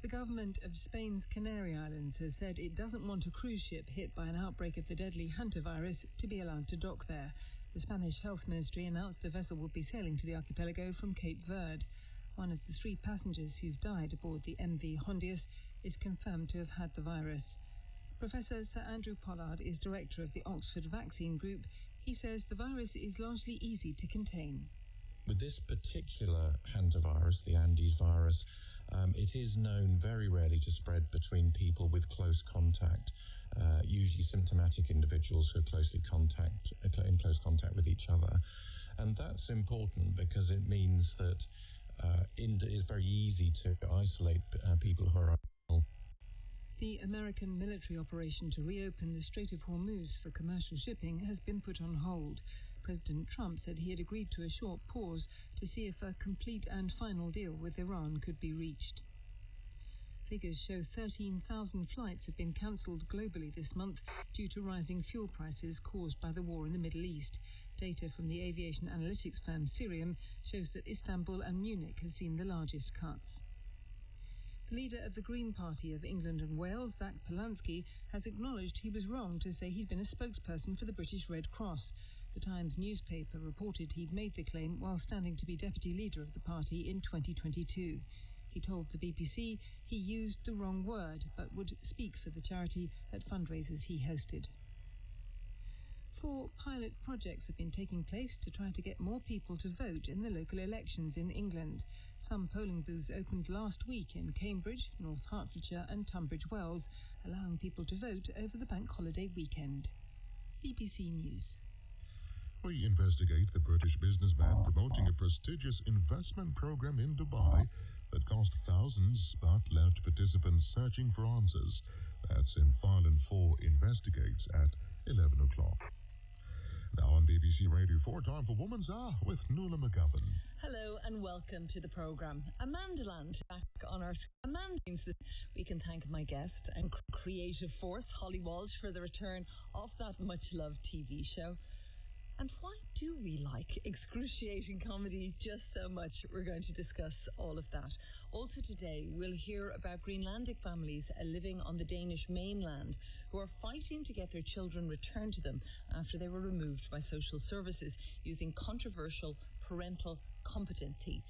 The government of Spain's Canary Islands has said it doesn't want a cruise ship hit by an outbreak of the deadly hantavirus to be allowed to dock there. The Spanish Health Ministry announced the vessel would be sailing to the archipelago from Cape Verde. One of the 3 passengers who've died aboard the MV Hondius is confirmed to have had the virus. Professor Sir Andrew Pollard is director of the Oxford Vaccine Group. He says the virus is largely easy to contain. With this particular hantavirus, the Andes virus, it is known very rarely to spread between people with close contact, usually symptomatic individuals who are in close contact with each other. And that's important because it means that it's very easy to isolate people who are ill. The American military operation to reopen the Strait of Hormuz for commercial shipping has been put on hold. President Trump said he had agreed to a short pause to see if a complete and final deal with Iran could be reached. Figures show 13,000 flights have been cancelled globally this month due to rising fuel prices caused by the war in the Middle East. Data from the aviation analytics firm Cirium shows that Istanbul and Munich have seen the largest cuts. The leader of the Green Party of England and Wales, Zach Polanski, has acknowledged he was wrong to say he'd been a spokesperson for the British Red Cross. The Times newspaper reported he'd made the claim while standing to be deputy leader of the party in 2022. He told the BBC he used the wrong word, but would speak for the charity at fundraisers he hosted. 4 pilot projects have been taking place to try to get more people to vote in the local elections in England. Some polling booths opened last week in Cambridge, North Hertfordshire and Tunbridge Wells, allowing people to vote over the bank holiday weekend. BBC News. We investigate the British businessman promoting a prestigious investment program in Dubai that cost thousands but left participants searching for answers. That's in File 4 Investigates at 11 o'clock. Now on BBC Radio 4, time for Woman's Hour with Nuala McGovern. Hello and welcome to the programme. Amandaland back on our Amanda. We can thank my guest and creative force, Holly Walsh, for the return of that much-loved TV show. And why do we like excruciating comedy just so much? We're going to discuss all of that. Also today, we'll hear about Greenlandic families living on the Danish mainland who are fighting to get their children returned to them after they were removed by social services using controversial parental competency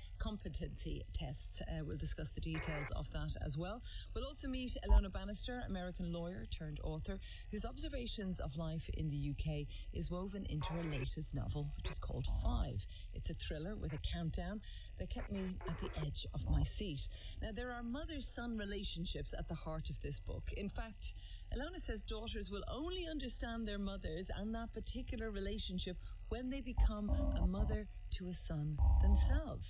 tests. We'll discuss the details of that as well. We'll also meet Ilona Bannister, American lawyer turned author, whose observations of life in the UK is woven into her latest novel, which is called 5. It's a thriller with a countdown that kept me at the edge of my seat. Now, there are mother-son relationships at the heart of this book. In fact, Ilona says daughters will only understand their mothers and that particular relationship when they become a mother to a son themselves.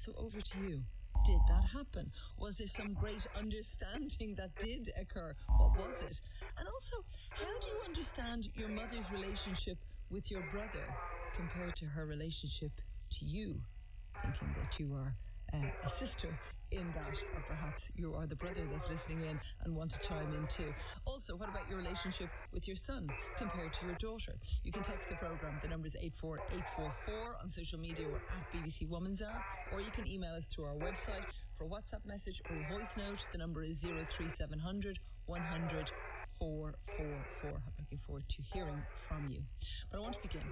So over to you. Did that happen? Was there some great understanding that did occur? What was it? And also, how do you understand your mother's relationship with your brother compared to her relationship to you? Thinking that you are a sister in that, or perhaps you are the brother that's listening in and want to chime in too. Also, what about your relationship with your son compared to your daughter? You can text the programme. The number is 84844. On social media, we're at BBC Woman's Hour, or you can email us through our website for a WhatsApp message or a voice note. The number is 03700 100 444. I'm looking forward to hearing from you. But I want to begin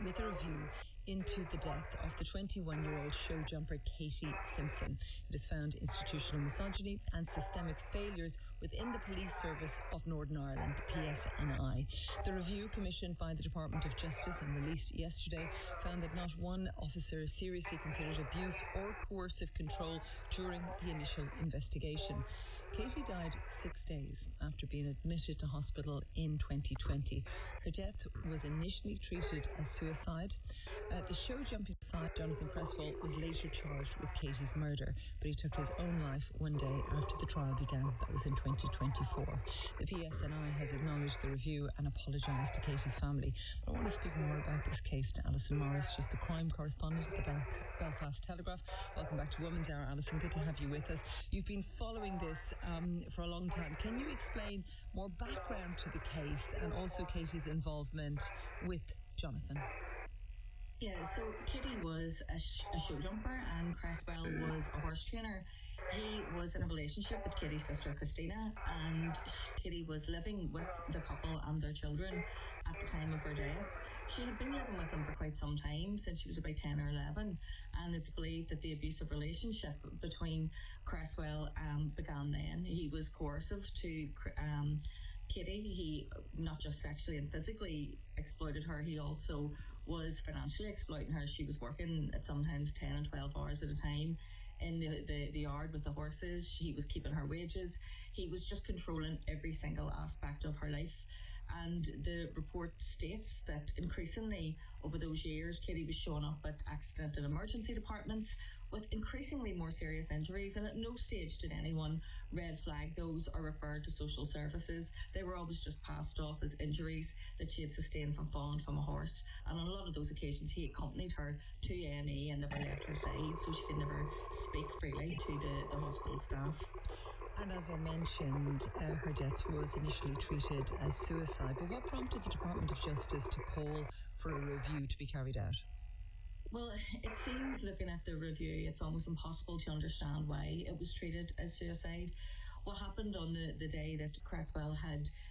with a review into the death of the 21-year-old show jumper Katie Simpson. It has found institutional misogyny and systemic failures within the police service of Northern Ireland, the PSNI. The review commissioned by the Department of Justice and released yesterday found that not one officer seriously considered abuse or coercive control during the initial investigation. Katie died 6 days after being admitted to hospital in 2020. Her death was initially treated as suicide. The show jumping side, Jonathan Cresswell, was later charged with Katie's murder, but he took his own life one day after the trial began. That was in 2024. The PSNI has acknowledged the review and apologised to Katie's family. But I want to speak more about this case to Alison Morris. She's the crime correspondent at the Belfast Telegraph. Welcome back to Woman's Hour, Alison. Good to have you with us. You've been following this for a long time. Can you explain more background to the case and also Katie's involvement with Jonathan? Yeah, so Kitty was a show jumper and Cresswell was a horse trainer. He was in a relationship with Kitty's sister Christina, and Kitty was living with the couple and their children at the time of her death. She had been living with them for quite some time, since she was about 10 or 11, and it's believed that the abusive relationship between Cresswell began then. He was coercive to Kitty. He not just sexually and physically exploited her, he also was financially exploiting her. She was working at sometimes 10 and 12 hours at a time in the yard with the horses. He was keeping her wages. He was just controlling every single aspect of her life. And the report states that increasingly over those years, Kitty was showing up at accident and emergency departments with increasingly more serious injuries, and at no stage did anyone red flag those or refer to social services. They were always just passed off as injuries that she had sustained from falling from a horse. And on a lot of those occasions, he accompanied her to A&E and never left her side, so she could never speak freely to the hospital staff. And as I mentioned, her death was initially treated as suicide. But what prompted the Department of Justice to call for a review to be carried out? Well, it seems, looking at the review, it's almost impossible to understand why it was treated as suicide. What happened on the day that Cresswell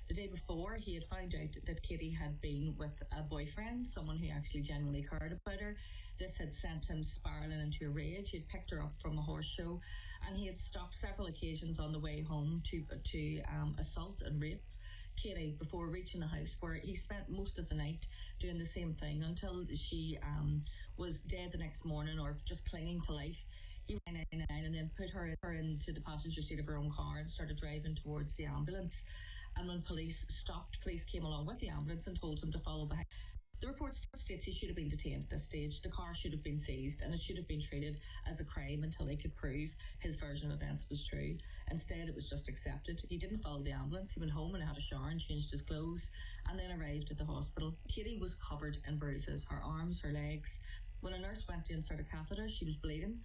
the day before, he had found out that Kitty had been with a boyfriend, someone who actually genuinely cared about her. This had sent him spiralling into a rage. He had picked her up from a horse show, and he had stopped several occasions on the way home to assault and rape Kitty before reaching the house, where he spent most of the night doing the same thing until she was dead the next morning or just clinging to life. He rang 999 and then put her into the passenger seat of her own car and started driving towards the ambulance. And when police came along with the ambulance and told him to follow behind. The report states he should have been detained at this stage. The car should have been seized and it should have been treated as a crime until they could prove his version of events was true. Instead, it was just accepted. He didn't follow the ambulance. He went home and had a shower and changed his clothes and then arrived at the hospital. Kitty was covered in bruises, her arms, her legs. When a nurse went to insert a catheter, she was bleeding.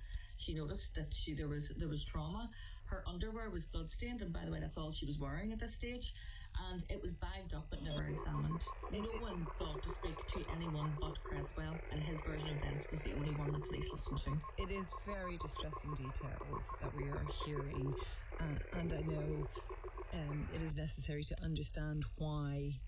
She noticed that there was trauma. Her underwear was bloodstained, and by the way, that's all she was wearing at this stage. And it was bagged up but never examined. No one thought to speak to anyone but Cresswell, and his version of events was the only one the police listened to. It is very distressing details that we are hearing, and I know it is necessary to understand why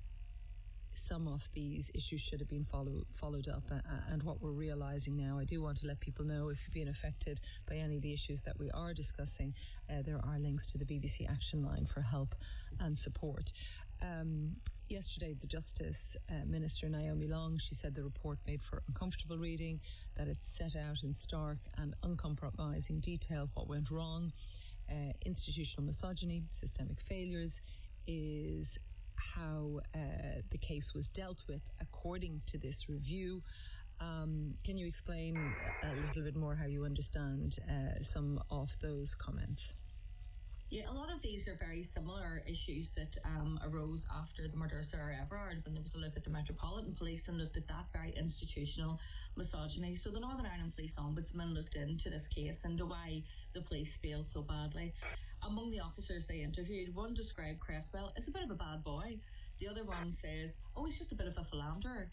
some of these issues should have been followed up, and what we're realising now. I do want to let people know, if you've been affected by any of the issues that we are discussing, there are links to the BBC Action Line for help and support. Yesterday, the Justice Minister, Naomi Long, she said the report made for uncomfortable reading, that it set out in stark and uncompromising detail what went wrong. Institutional misogyny, systemic failures is how the case was dealt with according to this review. Can you explain a little bit more how you understand some of those comments? Yeah, a lot of these are very similar issues that arose after the murder of Sarah Everard, when there was a look at the Metropolitan Police and looked at that very institutional misogyny. So the Northern Ireland Police Ombudsman looked into this case and why the police failed so badly. Among the officers they interviewed, one described Cresswell as a bit of a bad boy. The other one says, oh, he's just a bit of a philanderer.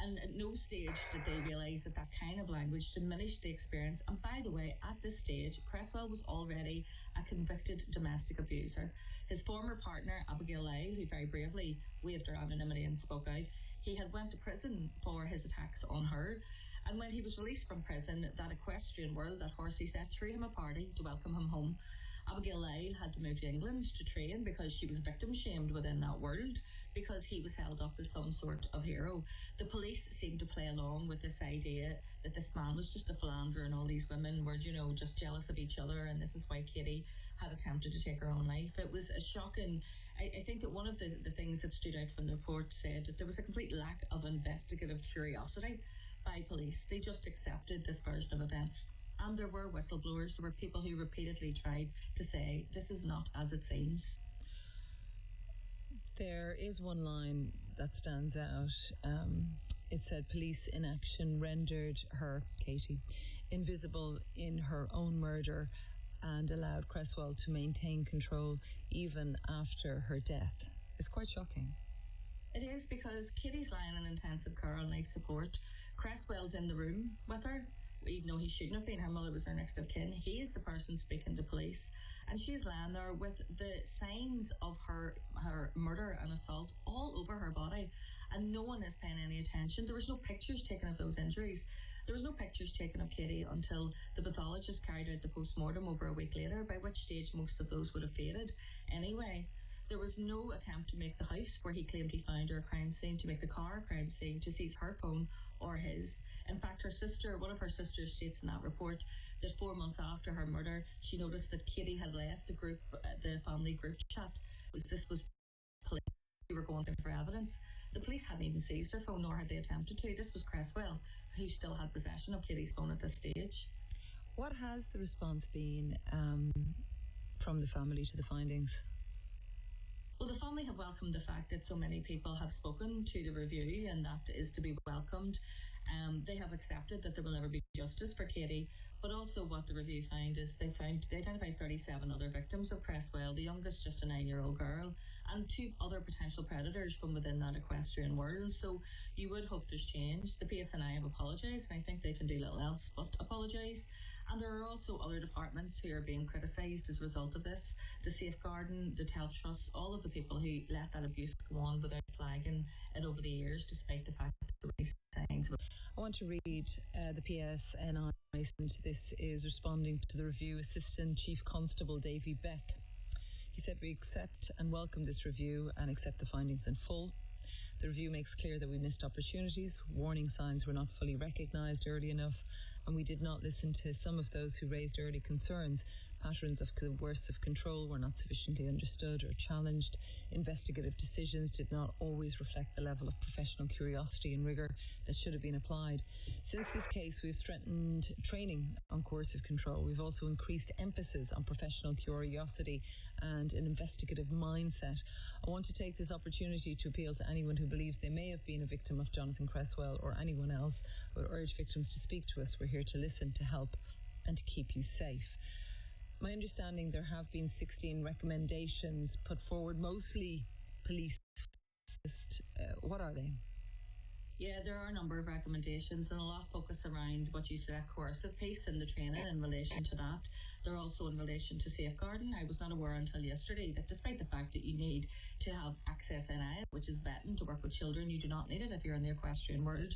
And at no stage did they realise that that kind of language diminished the experience. And by the way, at this stage, Cresswell was already a convicted domestic abuser. His former partner, Abigail Lyle, who very bravely waived her anonymity and spoke out, he had went to prison for his attacks on her. And when he was released from prison, that equestrian world, that horse he set, threw him a party to welcome him home. Abigail Lyle had to move to England to train because she was victim shamed within that world, because he was held up as some sort of hero. The police seemed to play along with this idea that this man was just a philanderer and all these women were, just jealous of each other, and this is why Kitty had attempted to take her own life. It was a shocking. I think that one of the things that stood out from the report said that there was a complete lack of investigative curiosity by police. They just accepted this version of events. And there were whistleblowers. There were people who repeatedly tried to say, this is not as it seems. There is one line that stands out. It said, police inaction rendered her, Katie, invisible in her own murder and allowed Cresswell to maintain control even after her death. It's quite shocking. It is, because Katie's lying in intensive care on life support. Cresswell's in the room with her, even though he shouldn't have been. Her mother was her next of kin. He is the person speaking to police. And she's lying there with the signs of her murder and assault all over her body. And no one is paying any attention. There was no pictures taken of those injuries. There was no pictures taken of Katie until the pathologist carried out the post-mortem over a week later, by which stage most of those would have faded anyway. There was no attempt to make the house where he claimed he found her a crime scene, to make the car a crime scene, to seize her phone or his. In fact, one of her sisters states in that report that 4 months after her murder, she noticed that Katie had left the family group chat. This was police who were going for evidence. The police hadn't even seized her phone, nor had they attempted to. This was Cresswell, who still had possession of Katie's phone at this stage. What has the response been from the family to the findings? Well, the family have welcomed the fact that so many people have spoken to the review, and that is to be welcomed. They have accepted that there will never be justice for Katie, but also what the review found is they identified 37 other victims of Cresswell, the youngest just a 9-year-old girl, and 2 other potential predators from within that equestrian world. So you would hope there's change. The PSNI have apologised, and I think they can do little else but apologise. And there are also other departments who are being criticised as a result of this. The Safeguarding, the Health Trust, all of the people who let that abuse go on without flagging it over the years, despite the fact that there were these signs. I want to read the PSNI. This is responding to the review. Assistant Chief Constable Davy Beck. He said, we accept and welcome this review and accept the findings in full. The review makes clear that we missed opportunities, warning signs were not fully recognised early enough, and we did not listen to some of those who raised early concerns. Patterns of coercive control were not sufficiently understood or challenged. Investigative decisions did not always reflect the level of professional curiosity and rigour that should have been applied. Since this case, we've strengthened training on coercive control. We've also increased emphasis on professional curiosity and an investigative mindset. I want to take this opportunity to appeal to anyone who believes they may have been a victim of Jonathan Cresswell or anyone else. I would urge victims to speak to us. We're here to listen, to help, and to keep you safe. My understanding, there have been 16 recommendations put forward, mostly police. What are they? Yeah, there are a number of recommendations, and a lot focus around what you said, coercive piece and the training in relation to that. They're also in relation to safeguarding. I was not aware until yesterday that despite the fact that you need to have access NI, which is vetting to work with children, you do not need it if you're in the equestrian world.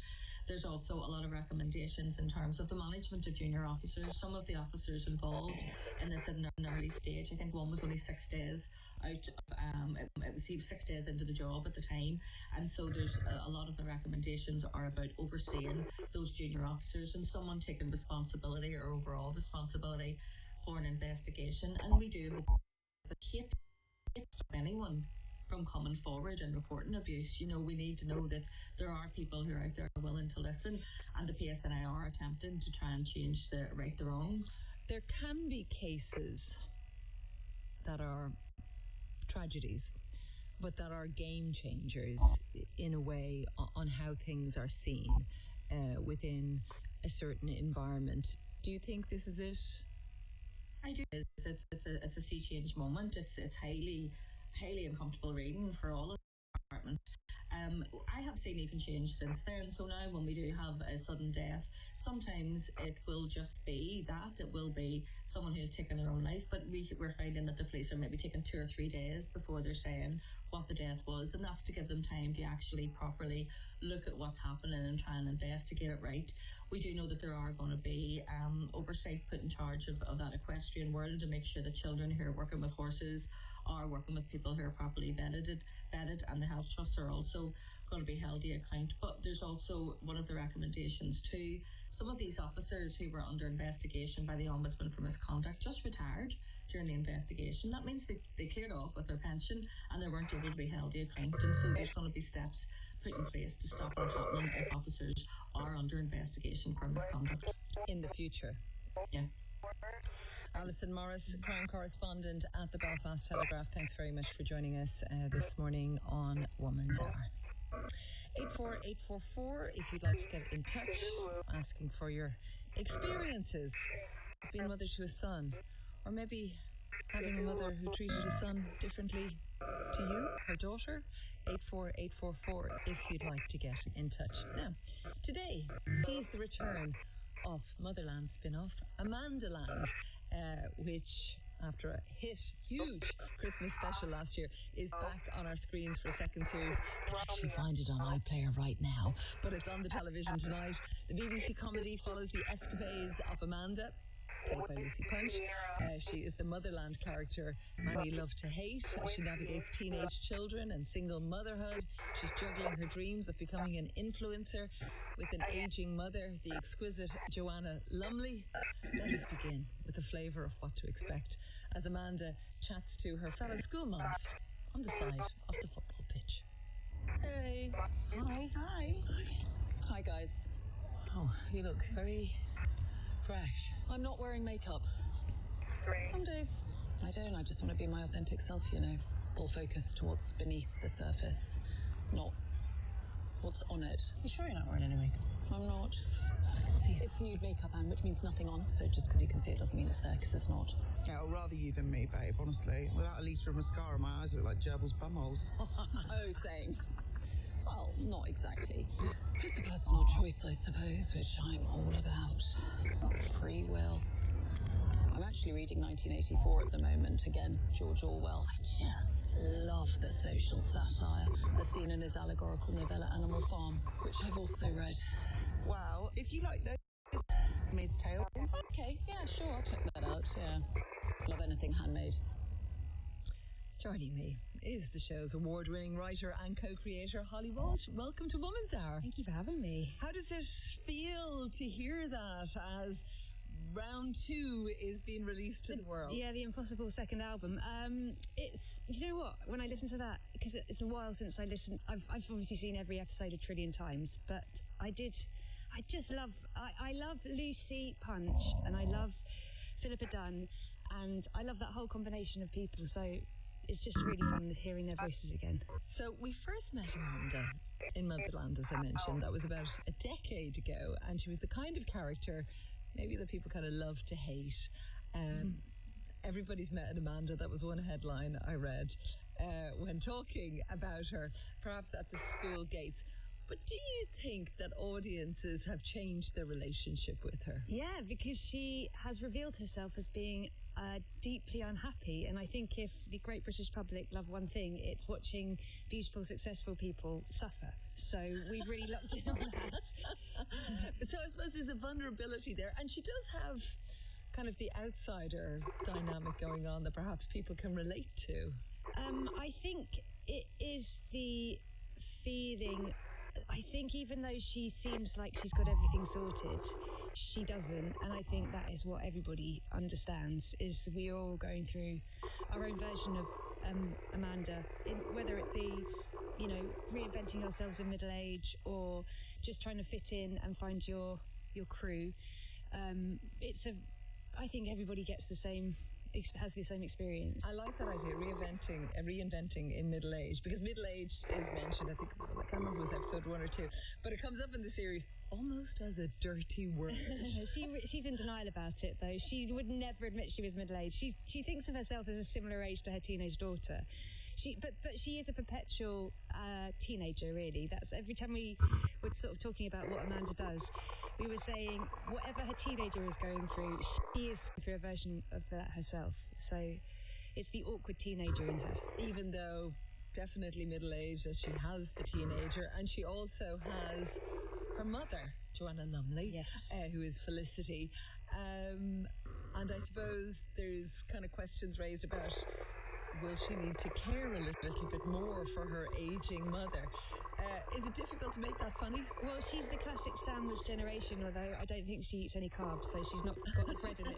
There's also a lot of recommendations in terms of the management of junior officers. Some of the officers involved in this at an early stage, I think one was only 6 days out. It was 6 days into the job at the time, and so there's a lot of the recommendations are about overseeing those junior officers and someone taking responsibility or overall responsibility for an investigation. And we do hope that can't stop anyone from coming forward and reporting abuse. You know, we need to know that there are people who are out there willing to listen, and the PSNI are attempting to try and change right the wrongs. There can be cases that are tragedies, but that are game changers in a way on how things are seen within a certain environment. Do you think this is it? I do. It's a sea change moment. It's highly uncomfortable reading for all of the departments. I have seen even change since then. So now when we do have a sudden death, sometimes it will just be that. It will be someone who's taken their own life, but we're finding that the police are maybe taking 2 or 3 days before they're saying what the death was, and that's to give them time to actually properly look at what's happening and try and investigate it right. We do know that there are going to be oversight put in charge of that equestrian world to make sure that children who are working with horses are working with people who are properly vetted, and the health trusts are also going to be held to account. But there's also one of the recommendations too, Some of these officers who were under investigation by the Ombudsman for misconduct just retired during the investigation. That means they cleared off with their pension and they weren't able to be held accountable. And so there's going to be steps put in place to stop that happening if officers are under investigation for misconduct in the future. Yeah. Alison Morris, crime correspondent at the Belfast Telegraph, thanks very much for joining us this morning on Woman's Hour. 84844 if you'd like to get in touch, asking for your experiences of being mother to a son, or maybe having a mother who treated a son differently to you, her daughter. 84844 if you'd like to get in touch. Now, today sees the return of Motherland spin-off Amandaland, which, after a huge Christmas special last year, is back on our screens for a second series. You can actually find it on iPlayer right now, but it's on the television tonight. The BBC comedy follows the escapades of Amanda, played by Lucy Punch. She is the Motherland character many love to hate as she navigates teenage children and single motherhood. She's juggling her dreams of becoming an influencer with an aging mother, the exquisite Joanna Lumley. Let us begin with a flavour of what to expect as Amanda chats to her fellow school moms on the side of the football pitch. Hey. Hi. Hi, guys. Oh, you look very fresh. I'm not wearing makeup. Great. Some days I don't. I just want to be my authentic self, you know. All focused towards beneath the surface, not what's on it. You sure you're not wearing any makeup? I'm not. It's nude makeup, Anne, which means nothing on. So just because you can see it doesn't mean it's there, because it's not. Yeah, I'd rather you than me, babe, honestly. Without a litre of mascara, my eyes look like gerbils bumholes. Oh, same. Well, not exactly. It's a personal choice, I suppose, which I'm all about. Free will. I'm actually reading 1984 at the moment, again, George Orwell. I just love the social satire as seen in his allegorical novella Animal Farm, which I've also read. Wow, if you like those Handmaid's Tale. Okay, yeah, sure, I'll check that out, yeah. Love anything handmade. Joining me is the show's award-winning writer and co-creator, Holly Walsh. Welcome to Woman's Hour. Thank you for having me. How does it feel to hear that as round 2 is being released to the world? Yeah, the Impossible second album. It's, you know what, when I listen to that, because it's a while since I listened, I've obviously seen every episode a trillion times, but I love Lucy Punch, and I love Philippa Dunn, and I love that whole combination of people, so it's just really fun hearing their voices again. So we first met Amanda in Motherland, as I mentioned. That was about a decade ago, and she was the kind of character maybe that people kind of love to hate. Everybody's met an Amanda. That was one headline I read when talking about her, perhaps at the school gates. But do you think that audiences have changed their relationship with her? Yeah, because she has revealed herself as being deeply unhappy, and I think if the great British public love one thing, it's watching beautiful, successful people suffer. So we really looked in on that. So I suppose there's a vulnerability there, and she does have kind of the outsider dynamic going on that perhaps people can relate to. I think it is the feeling. I think even though she seems like she's got everything sorted, she doesn't, and I think that is what everybody understands, is we're all going through our own version of Amanda, whether it be, you know, reinventing ourselves in middle age or just trying to fit in and find your crew. I think everybody gets has the same experience. I like that idea, reinventing in middle age, because middle age is mentioned, I think, I can't remember if it was episode 1 or 2, but it comes up in the series almost as a dirty word. She's in denial about it, though. She would never admit she was middle aged. She thinks of herself as a similar age to her teenage daughter. But she is a perpetual teenager, really. That's every time we were sort of talking about what Amanda does, we were saying whatever her teenager is going through, she is going through a version of that herself. So it's the awkward teenager in her. Even though definitely middle-aged, as she has the teenager, and she also has her mother, Joanna Lumley, yes. Who is Felicity. And I suppose there's kind of questions raised about, will she need to care a little bit more for her aging mother? Is it difficult to make that funny? Well, she's the classic sandwich generation, although I don't think she eats any carbs, so she's not got the bread in it.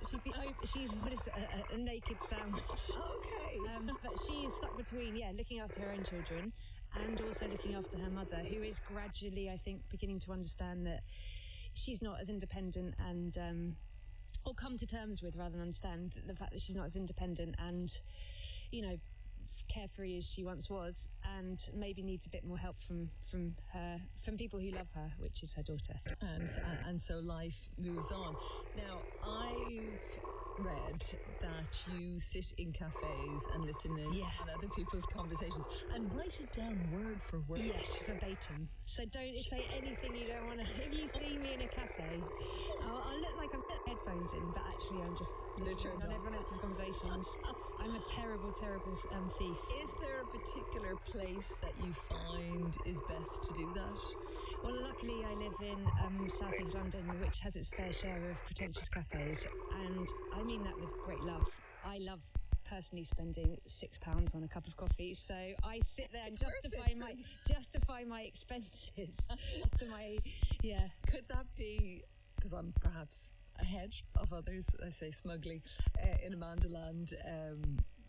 She's what is it, a naked sandwich. Okay. But she is stuck between, looking after her own children and also looking after her mother, who is gradually, I think, beginning to understand that she's not as independent and, or come to terms with rather than understand the fact that she's not as independent and, carefree as she once was, and maybe needs a bit more help from people who love her, which is her daughter. And so life moves on. Now, I've read that you sit in cafes and listen in on other people's conversations and write it down word for word. Yes, verbatim. So don't say anything you don't want to. If you see me in a cafe, I'll look like I've got headphones in, but actually I'm just listening on everyone else's conversations. I'm a terrible, terrible thief. Is there a particular place that you find is best to do that? Well, luckily I live in South East London, which has its fair share of pretentious cafes, and I mean that with great love. I love personally spending £6 on a cup of coffee, so I sit there and justify my expenses to my Could that be because I'm perhaps ahead of others, I say smugly, in Amandaland,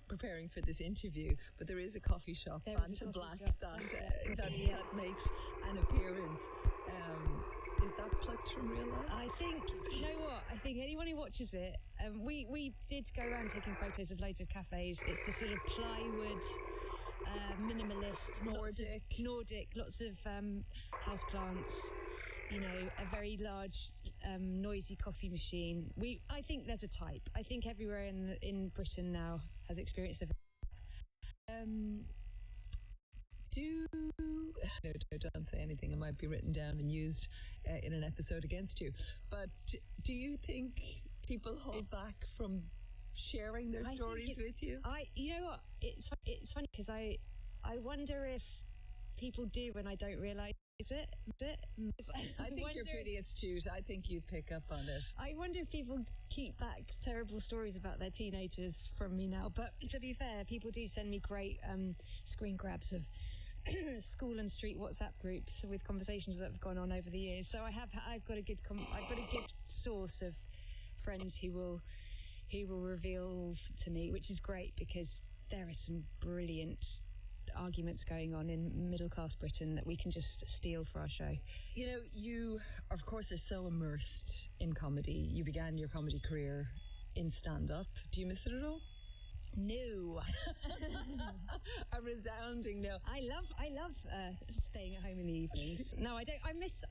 preparing for this interview, but there is a coffee shop, Bantam Black, that makes an appearance. Is that plucked from real life? I think, you know what, I think anyone who watches it, we did go around taking photos of loads of cafes. It's the sort of plywood, minimalist, Nordic, lots of houseplants, a very large, noisy coffee machine. I think there's a type. I think everywhere in Britain now has experienced it. Don't say anything. It might be written down and used in an episode against you. But do you think people hold back from sharing their stories with you? You know what? It's funny because I wonder if people do when I don't realise it. I think you're pretty astute. I think you'd pick up on it. I wonder if people keep back terrible stories about their teenagers from me now. But to be fair, people do send me great screen grabs of school and street WhatsApp groups with conversations that have gone on over the years. So I've got a good source of friends who will reveal to me, which is great because there are some brilliant arguments going on in middle-class Britain that we can just steal for our show. You, of course, are so immersed in comedy. You began your comedy career in stand-up. Do you miss it at all? No. A resounding no. I love staying at home in the evenings. No, I don't.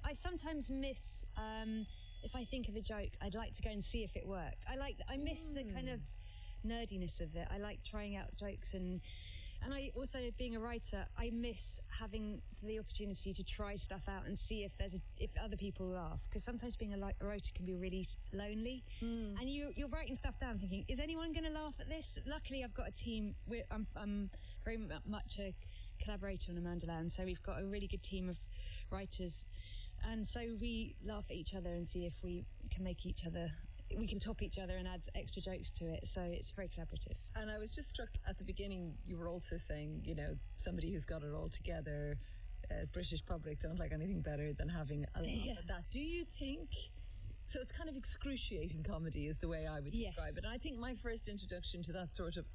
I sometimes miss, if I think of a joke, I'd like to go and see if it worked. I miss the kind of nerdiness of it. I like trying out jokes and I also, being a writer, I miss having the opportunity to try stuff out and see if other people laugh. Because sometimes being a writer can be really lonely. And you're writing stuff down thinking, is anyone going to laugh at this? Luckily, I've got a team. I'm very much a collaborator on Amandaland, so we've got a really good team of writers. And so we laugh at each other and see if we can top each other and add extra jokes to it. So it's very collaborative. And I was just struck at the beginning, you were also saying, somebody who's got it all together, British public don't like anything better than having a laugh at that. Do you think, so it's kind of excruciating comedy is the way I would describe it. And I think my first introduction to that sort of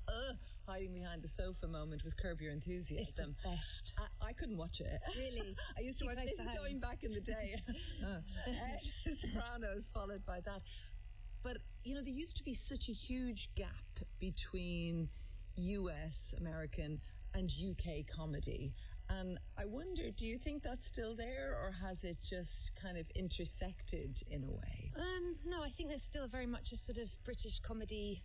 hiding behind the sofa moment was Curb Your Enthusiasm. It's the best. I couldn't watch it. Really? I used to watch this going back in the day. Sopranos followed by that. But, there used to be such a huge gap between US, American, and UK comedy. And I wonder, do you think that's still there, or has it just kind of intersected in a way? No, I think there's still very much a sort of British comedy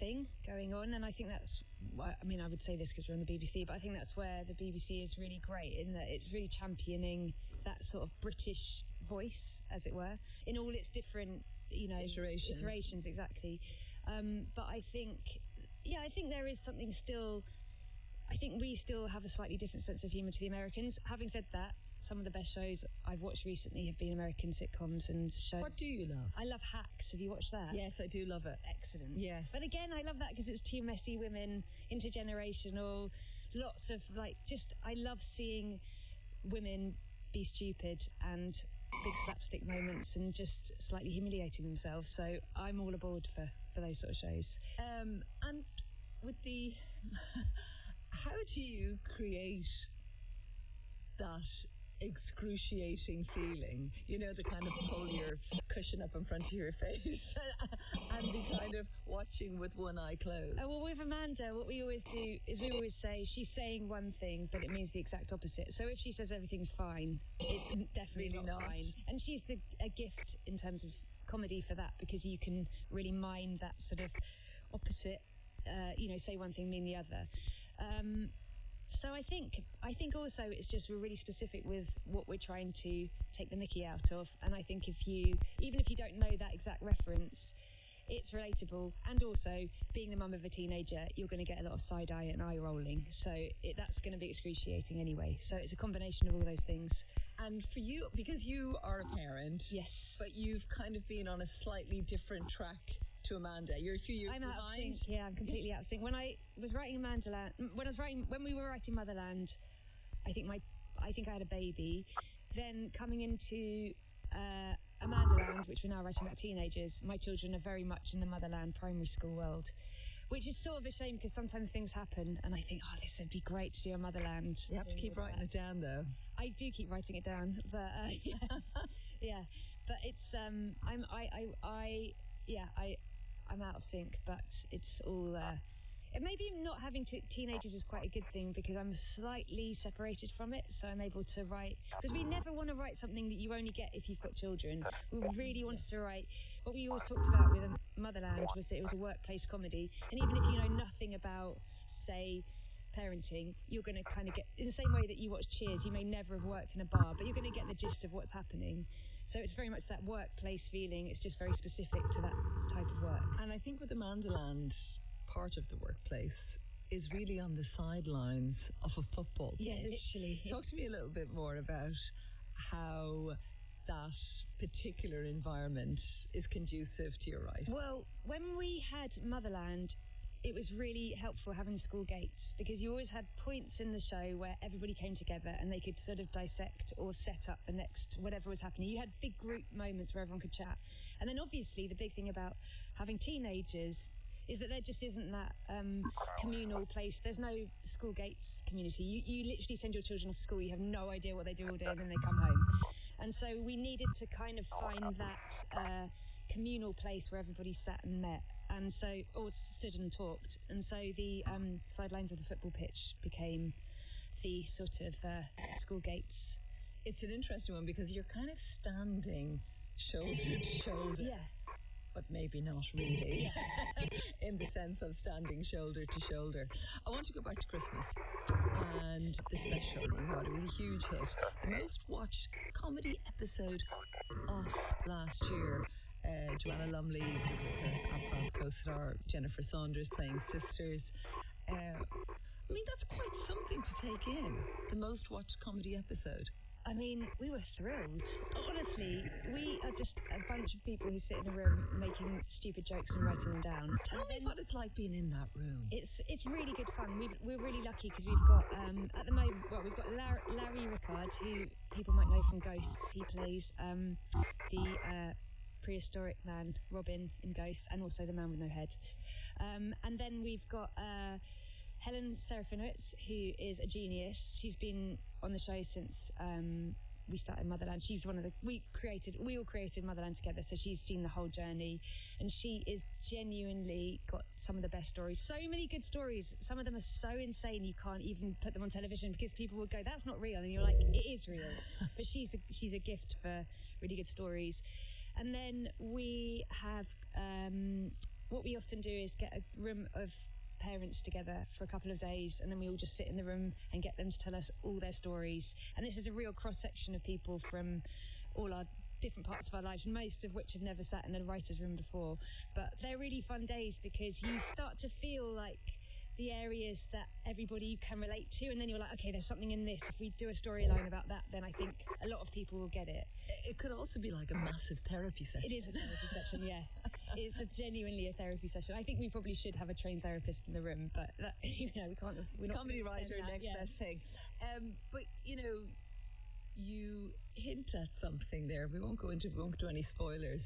thing going on, and I think that's, I would say this because we're on the BBC, but I think that's where the BBC is really great, in that it's really championing that sort of British voice, as it were, in all its different iterations, exactly. But I think there is something still. I think we still have a slightly different sense of humour to the Americans. Having said that, some of the best shows I've watched recently have been American sitcoms and shows. What do you love? I love Hacks. Have you watched that? Yes, I do love it. Excellent. Yes. But again, I love that because it's two messy women, intergenerational, lots of I love seeing women be stupid and big slapstick moments and just slightly humiliating themselves. So I'm all aboard for those sort of shows. And with the... how do you create that excruciating feeling? You know, the kind of pull your cushion up in front of your face and be kind of watching with one eye closed. Well, with Amanda, what we always do is we always say she's saying one thing, but it means the exact opposite. So if she says everything's fine, it's definitely Really not not. fine. And she's a gift in terms of comedy for that, because you can really mine that sort of opposite, say one thing, mean the other. So I think also it's just we're really specific with what we're trying to take the mickey out of, and I think even if you don't know that exact reference, it's relatable. And also, being the mum of a teenager, you're going to get a lot of side eye and eye rolling, so that's going to be excruciating anyway. So it's a combination of all those things. And for you, because you are a parent, yes, but you've kind of been on a slightly different track to Amanda. You're a few years I'm behind. out of sync. Yeah, I'm completely out of sync. When we were writing Motherland, I think I had a baby. Then coming into Amandaland, which we're now writing about teenagers, my children are very much in the Motherland primary school world, which is sort of a shame because sometimes things happen and I think, oh, this would be great to do a Motherland. You have to keep writing it down, though. I do keep writing it down, but yeah, but it's I'm out of sync, but it's all. Maybe not having teenagers is quite a good thing because I'm slightly separated from it, so I'm able to write. Because we never want to write something that you only get if you've got children. We really wanted to write. What we always talked about with Motherland was that it was a workplace comedy, and even if you know nothing about, say, parenting, you're going to kind of get, in the same way that you watch Cheers, you may never have worked in a bar, but you're going to get the gist of what's happening. So it's very much that workplace feeling. It's just very specific to that type of work. And I think with Amandaland, part of the workplace is really on the sidelines of a football pitch. Yeah, literally. Talk to me a little bit more about how that particular environment is conducive to your writing. Well, when we had Motherland, it was really helpful having school gates because you always had points in the show where everybody came together and they could sort of dissect or set up the next whatever was happening. You had big group moments where everyone could chat. And then obviously the big thing about having teenagers is that there just isn't that communal place. There's no school gates community. You literally send your children off to school. You have no idea what they do all day and then they come home. And so we needed to kind of find that communal place where everybody sat and met. And so, or stood and talked. And so the sidelines of the football pitch became the sort of school gates. It's an interesting one because you're kind of standing shoulder to shoulder. Yeah. But maybe not really, in the sense of standing shoulder to shoulder. I want to go back to Christmas and the special. You know, it was a huge hit. The most watched comedy episode of last year. Joanna Lumley was with her Outcast co-star Jennifer Saunders playing sisters. I mean, that's quite something to take in, the most watched comedy episode. I mean, we were thrilled. Honestly, we are just a bunch of people who sit in a room making stupid jokes and writing them down. Tell me what it's like being in that room. It's really good fun. We're really lucky because we've got, at the moment, we've got Larry Rickard, who people might know from Ghosts. He plays the prehistoric man, Robin, in Ghosts, and also the man with no head. And then we've got Helen Serafinowicz, who is a genius. She's been on the show since we started Motherland. She's one of the we all created Motherland together, so she's seen the whole journey, and she is genuinely got some of the best stories. So many good stories. Some of them are so insane you can't even put them on television because people will go, "That's not real," and you're like, "It is real." But she's a gift for really good stories. And then we have what we often do is get a room of parents together for a couple of days, and then we all just sit in the room and get them to tell us all their stories. And this is a real cross-section of people from all our different parts of our lives, most of which have never sat in a writer's room before. But they're really fun days because you start to feel like the areas that everybody can relate to, and then you're like, okay, there's something in this. If we do a storyline about that, then I think a lot of people will get it. It could also be like a massive therapy session. It is a therapy session, yeah. It's genuinely a therapy session. I think we probably should have a trained therapist in the room, but we can't. We're not comedy writer, next best thing. But You hint at something there. We won't go into any spoilers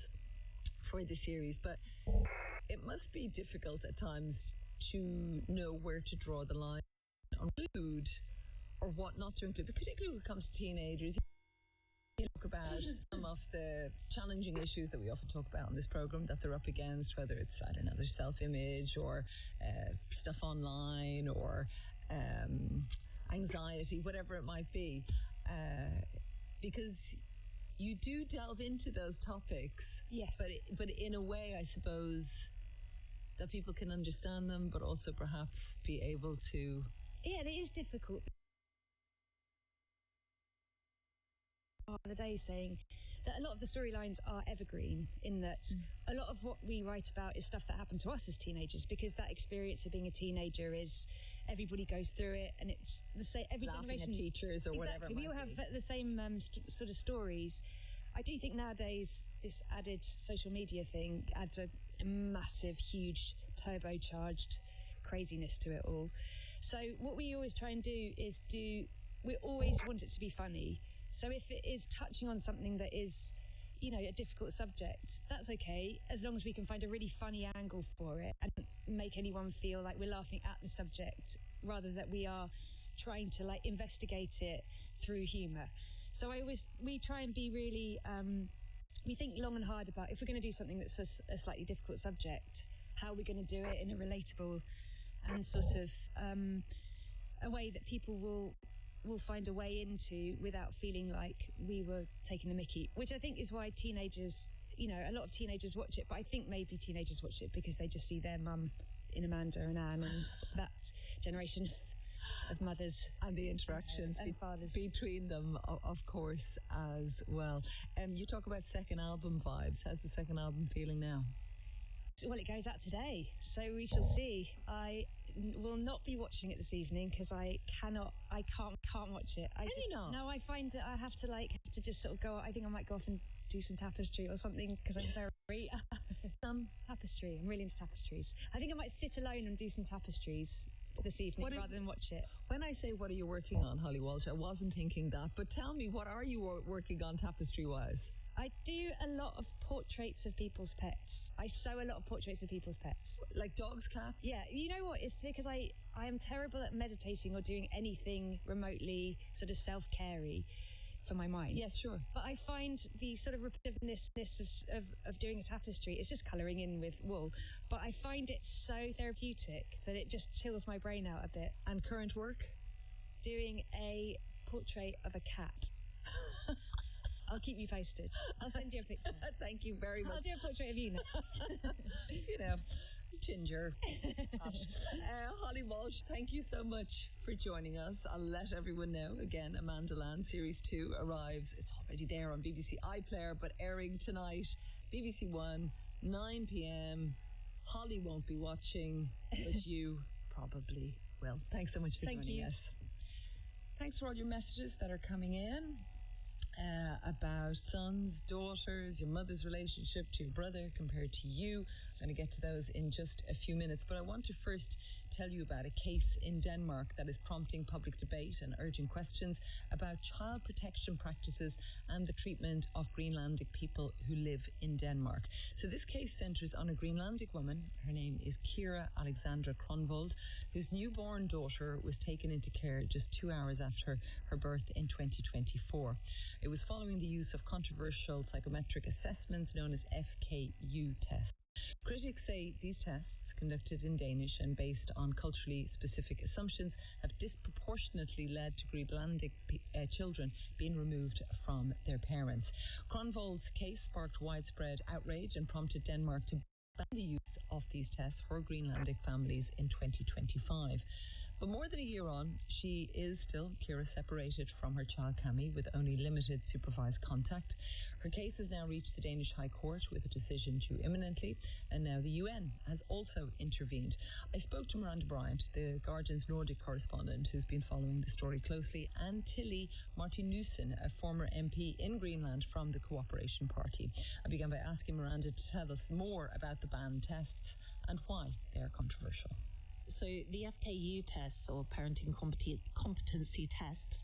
for the series, but it must be difficult at times to know where to draw the line on food or what not to include, particularly when it comes to teenagers. You talk about some of the challenging issues that we often talk about on this program that they're up against, whether it's, I don't know, their self-image or stuff online or anxiety, whatever it might be. Because you do delve into those topics, yes, but in a way, I suppose, that people can understand them, but also perhaps be able to... Yeah, it is difficult. The day saying that a lot of the storylines are evergreen, in that a lot of what we write about is stuff that happened to us as teenagers, because that experience of being a teenager is, everybody goes through it, and it's the same, every laughing generation, at teachers or whatever it might we all have be. the same sort of stories. I do think nowadays this added social media thing adds a massive, huge, turbocharged craziness to it all. So what we always try and do is we always want it to be funny. So if it is touching on something that is, you know, a difficult subject, that's okay, as long as we can find a really funny angle for it and make anyone feel like we're laughing at the subject rather than we are trying to, like, investigate it through humour. So we try and be really, we think long and hard about, if we're going to do something that's a slightly difficult subject, how we're going to do it in a relatable and sort of a way that people will find a way into without feeling like we were taking the mickey, which I think is why teenagers, you know, a lot of teenagers watch it, but I think maybe teenagers watch it because they just see their mum in Amanda and Anne and that generation of mothers. And the interactions and fathers between them, of course, as well. You talk about second album vibes. How's the second album feeling now? Well, it goes out today, so we shall see. I will not be watching it this evening because I can't watch it. Can you not? No, I find that I have to just sort of go. I think I might go off and do some tapestry or something because I'm very some tapestry. I'm really into tapestries. I think I might sit alone and do some tapestries this evening rather than watch it. When I say what are you working on, Holly Walsh, I wasn't thinking that, but tell me, what are you working on tapestry-wise? I do a lot of portraits of people's pets. I sew a lot of portraits of people's pets. Like dogs, cats? Yeah, you know what? It's because I am terrible at meditating or doing anything remotely sort of self-care-y for my mind. Yes, sure. But I find the sort of repetitiveness of doing a tapestry, it's just colouring in with wool, but I find it so therapeutic that it just chills my brain out a bit. And current work? Doing a portrait of a cat. I'll keep you posted. I'll send you a picture. Thank you very much. I'll do a portrait of you next. You know, ginger. Holly Walsh, thank you so much for joining us. I'll let everyone know, again, Amanda Land Series 2 arrives. It's already there on BBC iPlayer, but airing tonight, BBC One, 9 p.m. Holly won't be watching, but you probably will. Thanks so much for joining us. Thanks for all your messages that are coming in. About sons, daughters, your mother's relationship to your brother compared to you. I'm going to get to those in just a few minutes, but I want to first tell you about a case in Denmark that is prompting public debate and urging questions about child protection practices and the treatment of Greenlandic people who live in Denmark. So this case centres on a Greenlandic woman. Her name is Kira Alexandra Kronvold, whose newborn daughter was taken into care just 2 hours after her birth in 2024. It was following the use of controversial psychometric assessments known as FKU tests. Critics say these tests, conducted in Danish and based on culturally specific assumptions, have disproportionately led to Greenlandic children being removed from their parents. Kronvold's case sparked widespread outrage and prompted Denmark to ban the use of these tests for Greenlandic families in 2025. But more than a year on, she is still, Kira, separated from her child Cami with only limited supervised contact. Her case has now reached the Danish High Court with a decision due imminently, and now the UN has also intervened. I spoke to Miranda Bryant, the Guardian's Nordic correspondent, who's been following the story closely, and Tilly Martinussen, a former MP in Greenland from the Cooperation Party. I began by asking Miranda to tell us more about the banned tests and why they are controversial. So the FKU tests, or parenting competency tests,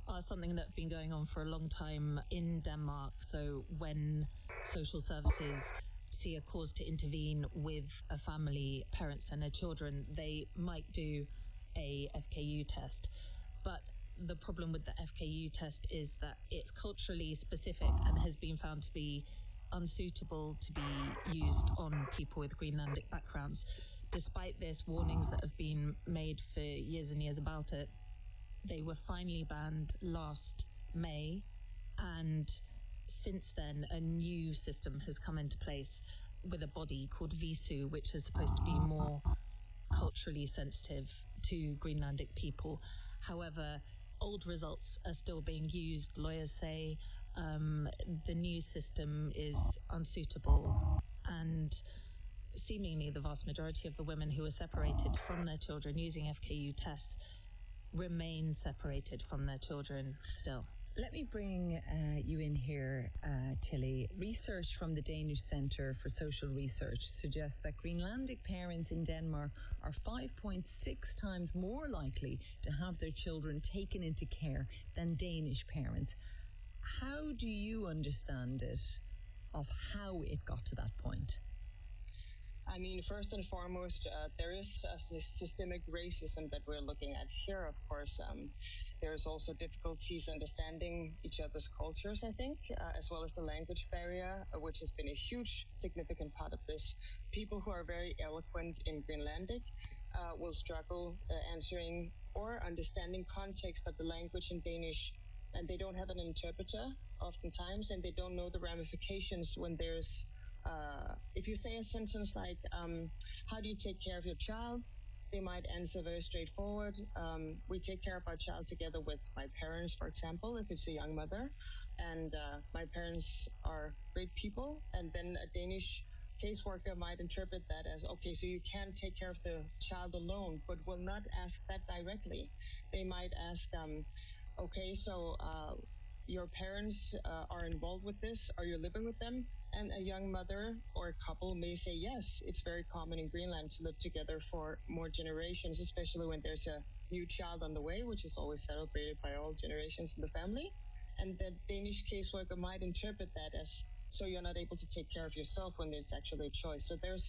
are something that's been going on for a long time in Denmark. So when social services see a cause to intervene with a family, parents and their children, they might do a FKU test. But the problem with the FKU test is that it's culturally specific and has been found to be unsuitable to be used on people with Greenlandic backgrounds. Despite this, warnings that have been made for years and years about it, they were finally banned last May, and since then a new system has come into place with a body called Visu, which is supposed to be more culturally sensitive to Greenlandic people. However, old results are still being used. Lawyers say the new system is unsuitable, and seemingly the vast majority of the women who are separated from their children using FKU tests remain separated from their children still. Let me bring you in here, Tilly. Research from the Danish Centre for Social Research suggests that Greenlandic parents in Denmark are 5.6 times more likely to have their children taken into care than Danish parents. How do you understand it, of how it got to that point? I mean, first and foremost, there is this systemic racism that we're looking at here, of course. There's also difficulties understanding each other's cultures, I think, as well as the language barrier, which has been a huge, significant part of this. People who are very eloquent in Greenlandic will struggle answering or understanding context of the language in Danish, and they don't have an interpreter oftentimes, and they don't know the ramifications when there's if you say a sentence like, how do you take care of your child? They might answer very straightforward. We take care of our child together with my parents, for example, if it's a young mother. And my parents are great people. And then a Danish caseworker might interpret that as, okay, so you can take care of the child alone, but will not ask that directly. They might ask, okay, so your parents are involved with this. Are you living with them? And a young mother or a couple may say, yes, it's very common in Greenland to live together for more generations, especially when there's a new child on the way, which is always celebrated by all generations in the family. And the Danish caseworker might interpret that as, so you're not able to take care of yourself when there's actually a choice. So there's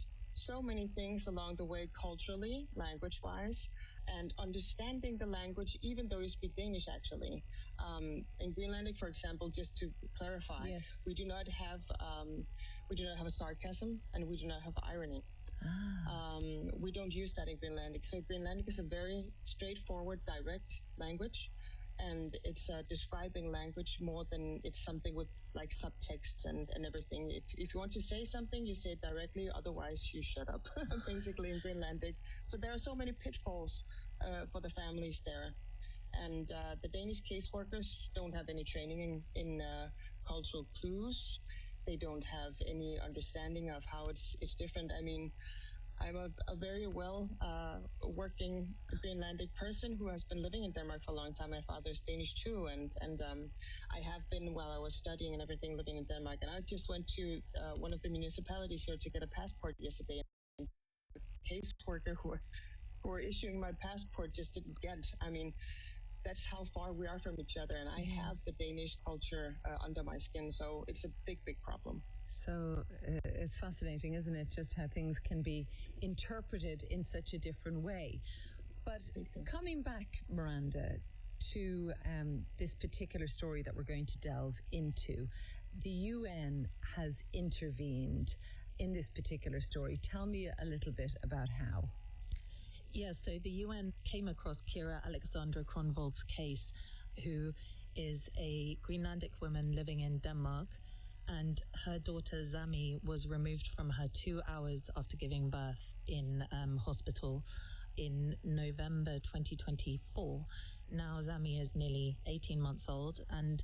so many things along the way culturally, language-wise, and understanding the language, even though you speak Danish, actually. In Greenlandic, for example, just to clarify, yes, we do not have a sarcasm, and we do not have irony. We don't use that in Greenlandic. So Greenlandic is a very straightforward, direct language, and it's a describing language more than it's something with like subtext and everything. If you want to say something, you say it directly, otherwise you shut up, basically, in Greenlandic. So there are so many pitfalls for the families there. And the Danish caseworkers don't have any training in cultural clues. They don't have any understanding of how it's different. I mean, I'm a very well working Greenlandic person who has been living in Denmark for a long time. My father's Danish too, and I have been, while I was studying and everything, living in Denmark. And I just went to one of the municipalities here to get a passport yesterday. And the caseworker who were issuing my passport just didn't get. I mean, that's how far we are from each other, and I have the Danish culture under my skin, so it's a big, big problem. So it's fascinating, isn't it, just how things can be interpreted in such a different way. But coming back, Miranda, to this particular story that we're going to delve into, the UN has intervened in this particular story. Tell me a little bit about how. Yes, so the UN came across Kira Alexandra Kronvold's case, who is a Greenlandic woman living in Denmark, and her daughter Zami was removed from her 2 hours after giving birth in hospital in November 2024. Now Zami is nearly 18 months old and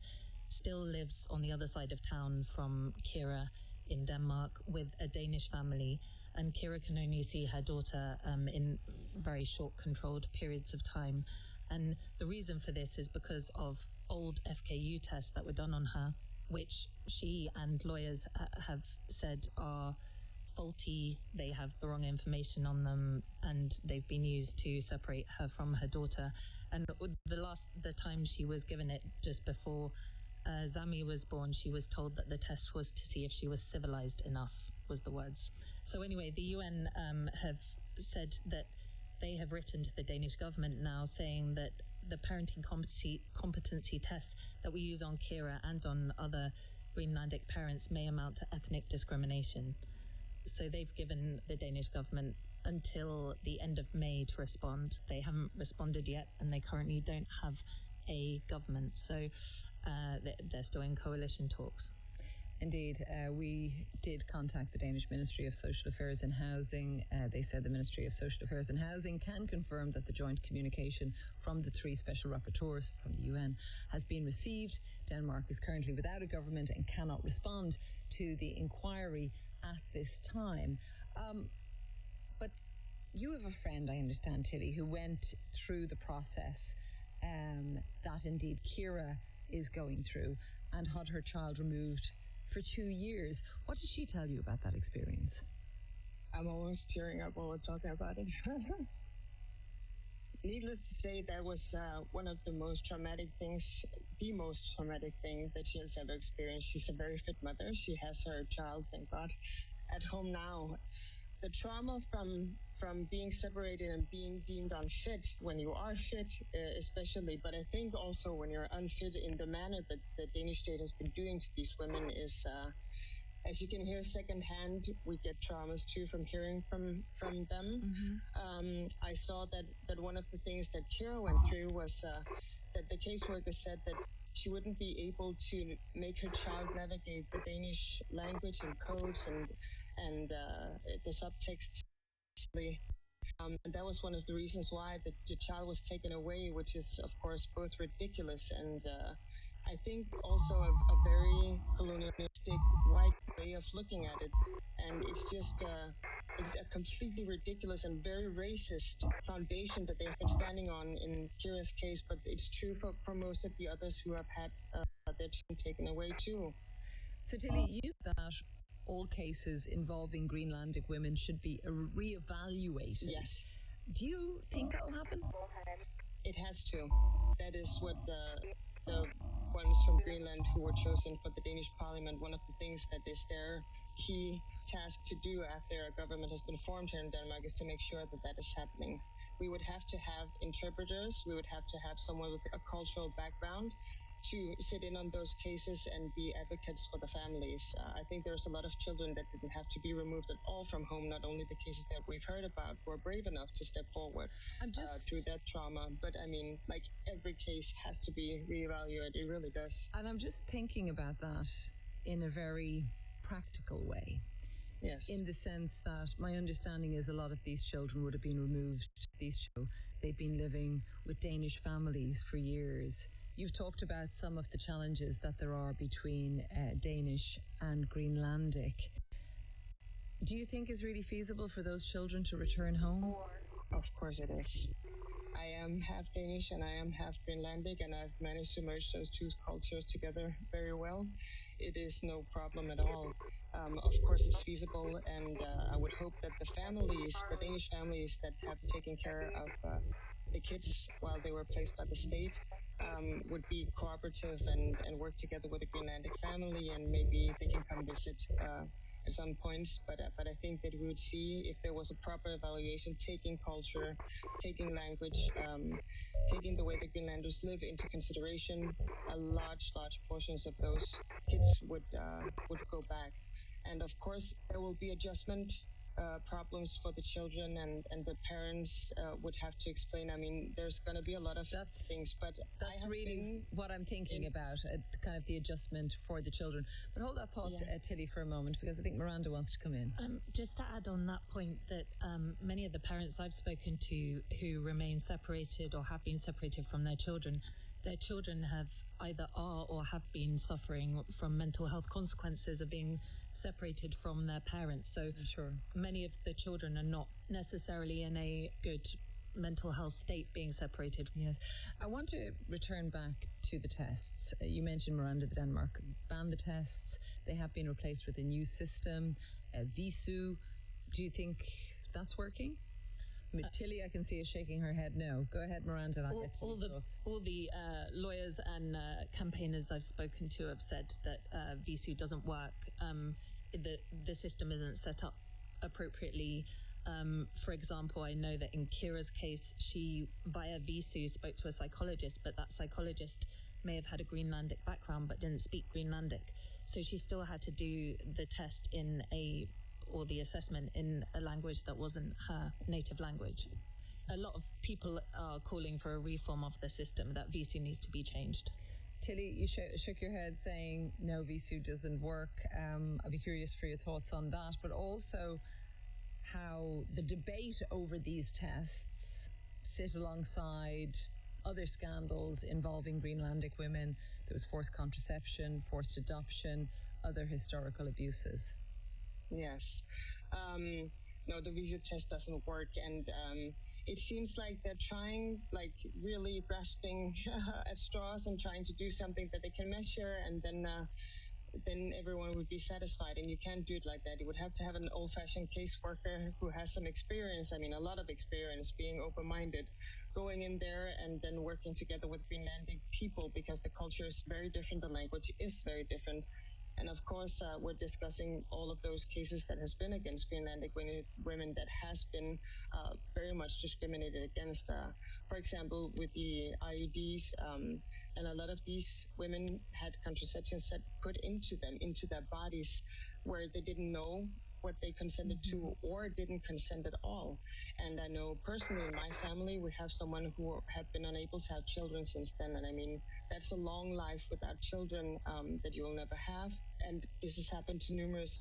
still lives on the other side of town from Kira in Denmark with a Danish family. And Kira can only see her daughter in very short, controlled periods of time. And the reason for this is because of old FKU tests that were done on her, which she and lawyers have said are faulty, they have the wrong information on them, and they've been used to separate her from her daughter. And the time she was given it, just before Zami was born, she was told that the test was to see if she was civilized enough, was the words. So anyway, the UN have said that they have written to the Danish government now saying that the parenting competency tests that we use on Kira and on other Greenlandic parents may amount to ethnic discrimination. So they've given the Danish government until the end of May to respond. They haven't responded yet, and they currently don't have a government. So they're still in coalition talks. Indeed, we did contact the Danish Ministry of Social Affairs and Housing. They said the Ministry of Social Affairs and Housing can confirm that the joint communication from the 3 special rapporteurs from the UN has been received. Denmark is currently without a government and cannot respond to the inquiry at this time. But you have a friend, I understand, Tilly, who went through the process that indeed Kira is going through and had her child removed for 2 years. What did she tell you about that experience? I'm almost tearing up while we're talking about it. Needless to say, that was one of the most traumatic things that she has ever experienced. She's a very fit mother. She has her child, thank God, at home now. The trauma from being separated and being deemed unfit when you are fit, especially, but I think also when you're unfit in the manner that the Danish state has been doing to these women is, as you can hear secondhand, we get traumas too from hearing from them. Mm-hmm. I saw that one of the things that Kira went through was that the caseworker said that she wouldn't be able to make her child navigate the Danish language and codes and the subtext. And that was one of the reasons why the child was taken away, which is, of course, both ridiculous and I think also a very colonialistic, white way of looking at it. And it's just it's a completely ridiculous and very racist foundation that they have been standing on in Kira's case, but it's true for most of the others who have had their children taken away too. So Tilly, you that all cases involving Greenlandic women should be reevaluated. Yes. Do you think that'll happen? It has to. That is what the ones from Greenland who were chosen for the Danish parliament, one of the things that is their key task to do after a government has been formed here in Denmark is to make sure that that is happening. We would have to have interpreters. We would have to have someone with a cultural background to sit in on those cases and be advocates for the families. I think there's a lot of children that didn't have to be removed at all from home, not only the cases that we've heard about were brave enough to step forward through that trauma. But I mean, like every case has to be reevaluated. It really does. And I'm just thinking about that in a very practical way. Yes. In the sense that my understanding is a lot of these children would have been removed. They've been living with Danish families for years. You've talked about some of the challenges that there are between Danish and Greenlandic. Do you think it's really feasible for those children to return home? Of course it is. I am half Danish and I am half Greenlandic, and I've managed to merge those two cultures together very well. It is no problem at all. Of course it's feasible, and I would hope that the Danish families that have taken care of the kids while they were placed by the state would be cooperative and work together with the Greenlandic family, and maybe they can come visit at some points. But I think that we would see if there was a proper evaluation, taking culture, taking language, taking the way the Greenlanders live into consideration. Large portions of those kids would go back, and of course there will be adjustment problems for the children, and the parents would have to explain. I mean, there's going to be a lot of things, but that's really what I'm thinking about, kind of the adjustment for the children. But hold that thought, Tilly, for a moment, because I think Miranda wants to come in. Just to add on that point, that many of the parents I've spoken to who remain separated or have been separated from their children have either are or have been suffering from mental health consequences of being separated from their parents. So many of the children are not necessarily in a good mental health state being separated. Yes. I want to return back to the tests. You mentioned, Miranda, that Denmark banned the tests. They have been replaced with a new system, Visu. Do you think that's working? Tilly, I can see, is shaking her head no. Go ahead, Miranda. All the lawyers and campaigners I've spoken to have said that Visu doesn't work. The system isn't set up appropriately. For example, I know that in Kira's case, she, via Visu, spoke to a psychologist, but that psychologist may have had a Greenlandic background but didn't speak Greenlandic. So she still had to do the test or the assessment in a language that wasn't her native language. A lot of people are calling for a reform of the system, that Visu needs to be changed. Tilly, you shook your head saying, no, Visu doesn't work. I'd be curious for your thoughts on that, but also how the debate over these tests sit alongside other scandals involving Greenlandic women. There was forced contraception, forced adoption, other historical abuses. Yes. No, the Visu test doesn't work, and it seems like they're trying, like really grasping at straws and trying to do something that they can measure, and then everyone would be satisfied, and you can't do it like that. You would have to have an old-fashioned caseworker who has some experience, a lot of experience, being open-minded, going in there and then working together with Greenlandic people, because the culture is very different, the language is very different. And of course, we're discussing all of those cases that has been against Greenlandic women that has been very much discriminated against. For example, with the IUDs, and a lot of these women had contraception set put into their bodies, where they didn't know what they consented to or didn't consent at all. And I know personally in my family, we have someone who have been unable to have children since then. And that's a long life without children that you will never have. And this has happened to numerous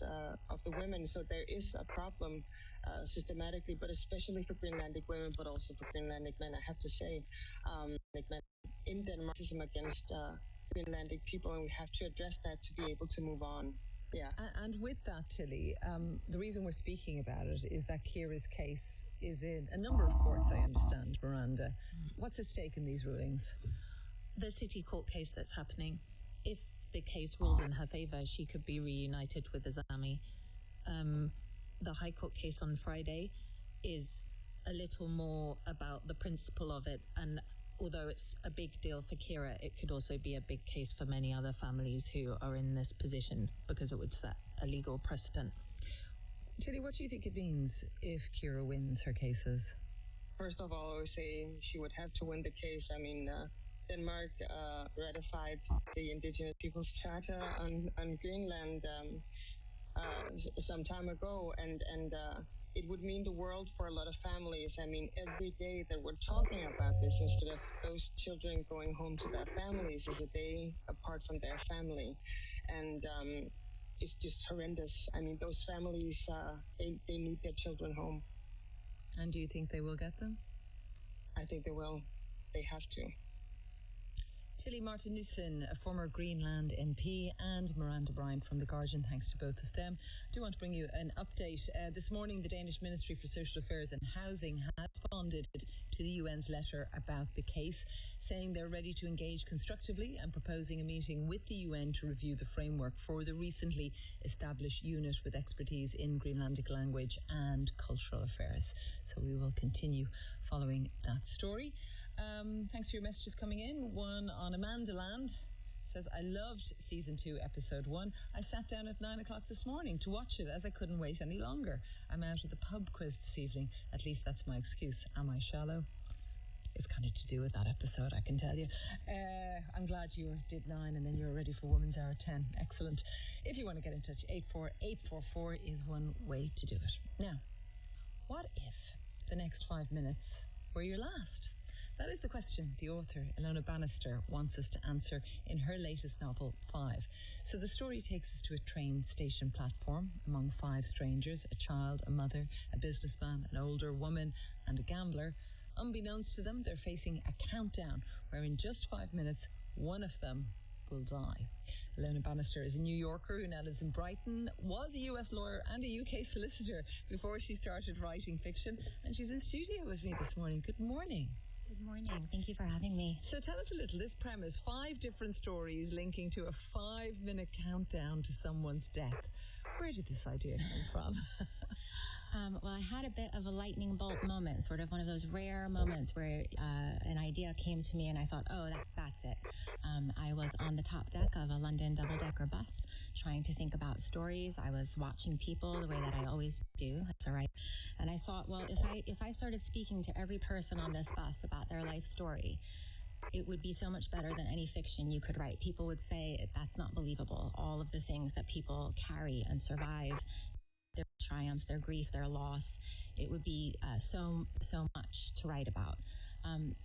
of the women. So there is a problem systematically, but especially for Greenlandic women, but also for Greenlandic men, I have to say. In Denmark, racism against Greenlandic people, and we have to address that to be able to move on. Yeah. And with that, Tilly, the reason we're speaking about it is that Kira's case is in a number of courts, I understand, Miranda. What's at stake in these rulings? The city court case that's happening. If the case rules in her favour, she could be reunited with Azami. The High Court case on Friday is a little more about the principle of it, and although it's a big deal for Kira, it could also be a big case for many other families who are in this position, because it would set a legal precedent. Tilly, what do you think it means if Kira wins her cases? First of all, I would say she would have to win the case. Denmark ratified the Indigenous Peoples Charter on Greenland some time ago, and it would mean the world for a lot of families. Every day that we're talking about this, instead of those children going home to their families, is a day apart from their family. And it's just horrendous. Those families, they need their children home. And do you think they will get them? I think they will. They have to. Tilly Martin-Knudsen, a former Greenland MP, and Miranda Bryant from The Guardian. Thanks to both of them. I do want to bring you an update. This morning, the Danish Ministry for Social Affairs and Housing has responded to the UN's letter about the case, saying they're ready to engage constructively and proposing a meeting with the UN to review the framework for the recently established unit with expertise in Greenlandic language and cultural affairs. So we will continue following that story. Thanks for your messages coming in. One on Amanda Land says, I loved season 2, episode 1. I sat down at 9 o'clock this morning to watch it as I couldn't wait any longer. I'm out of the pub quiz this evening. At least that's my excuse. Am I shallow? It's kind of to do with that episode, I can tell you. I'm glad you did 9 and then you're ready for Women's Hour 10. Excellent. If you want to get in touch, 84844 is one way to do it. Now, what if the next 5 minutes were your last? That is the question the author, Ilona Bannister, wants us to answer in her latest novel, 5. So the story takes us to a train station platform among 5 strangers, a child, a mother, a businessman, an older woman, and a gambler. Unbeknownst to them, they're facing a countdown where in just 5 minutes, one of them will die. Ilona Bannister is a New Yorker who now lives in Brighton, was a US lawyer and a UK solicitor before she started writing fiction, and she's in studio with me this morning. Good morning. Good morning. Thank you for having me. So tell us a little, this premise, 5 different stories linking to a 5-minute countdown to someone's death. Where did this idea come from? Well, I had a bit of a lightning bolt moment, sort of one of those rare moments where an idea came to me and I thought, oh, that's it. I was on the top deck of a London double-decker bus trying to think about stories. I was watching people the way that I always do. That's all right. And I thought, well, if I started speaking to every person on this bus about their life story, it would be so much better than any fiction you could write. People would say, that's not believable. All of the things that people carry and survive, their triumphs, their grief, their loss, it would be so much to write about.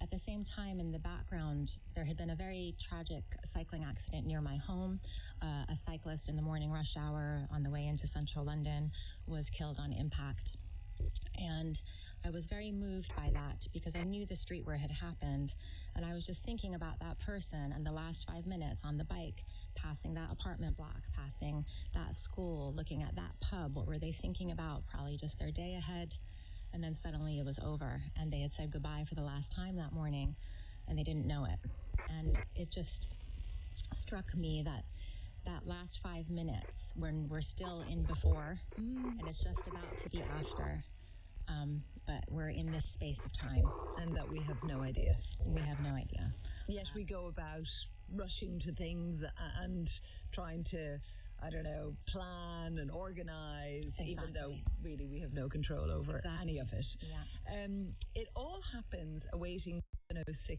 At the same time, in the background, there had been a very tragic cycling accident near my home. A cyclist in the morning rush hour on the way into central London was killed on impact. And I was very moved by that because I knew the street where it had happened. And I was just thinking about that person and the last 5 minutes on the bike, passing that apartment block, passing that school, looking at that pub. What were they thinking about? Probably just their day ahead. And then suddenly it was over. And they had said goodbye for the last time that morning. And they didn't know it. And it just struck me that last 5 minutes when we're still in before and it's just about to be after. But we're in this space of time. And that we have no idea. We have no idea. Yet we go about rushing to things and trying to, I don't know, plan and organize, even though really we have no control over any of it. Yeah. It all happens awaiting 7:06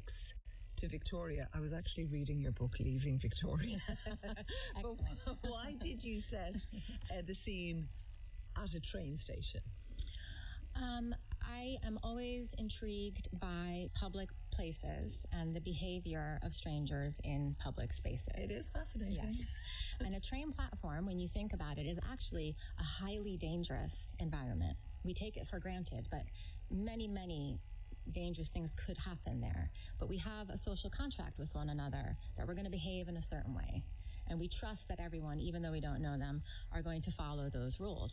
to Victoria. I was actually reading your book, Leaving Victoria. But why did you set the scene at a train station? I am always intrigued by public places and the behavior of strangers in public spaces. It is fascinating. Yes. And a train platform, when you think about it, is actually a highly dangerous environment. We take it for granted, but many dangerous things could happen there. But we have a social contract with one another that we're going to behave in a certain way. And we trust that everyone, even though we don't know them, are going to follow those rules.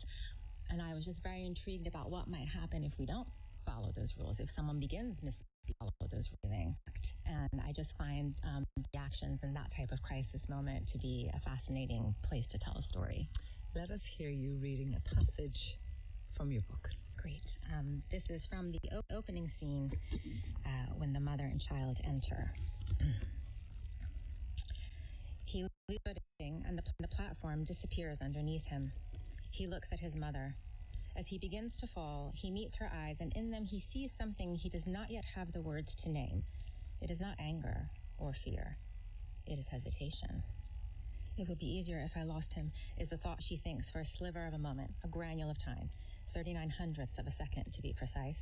And I was just very intrigued about what might happen if we don't follow those rules, if someone begins to follow those rules. And I just find reactions in that type of crisis moment to be a fascinating place to tell a story. Let us hear you reading a passage from your book. Great. This is from the opening scene when the mother and child enter. He leaves footing and the platform disappears underneath him. He looks at his mother. As he begins to fall, he meets her eyes, and in them he sees something he does not yet have the words to name. It is not anger or fear. It is hesitation. It would be easier if I lost him, is the thought she thinks for a sliver of a moment, a granule of time, 39/100ths of a second to be precise.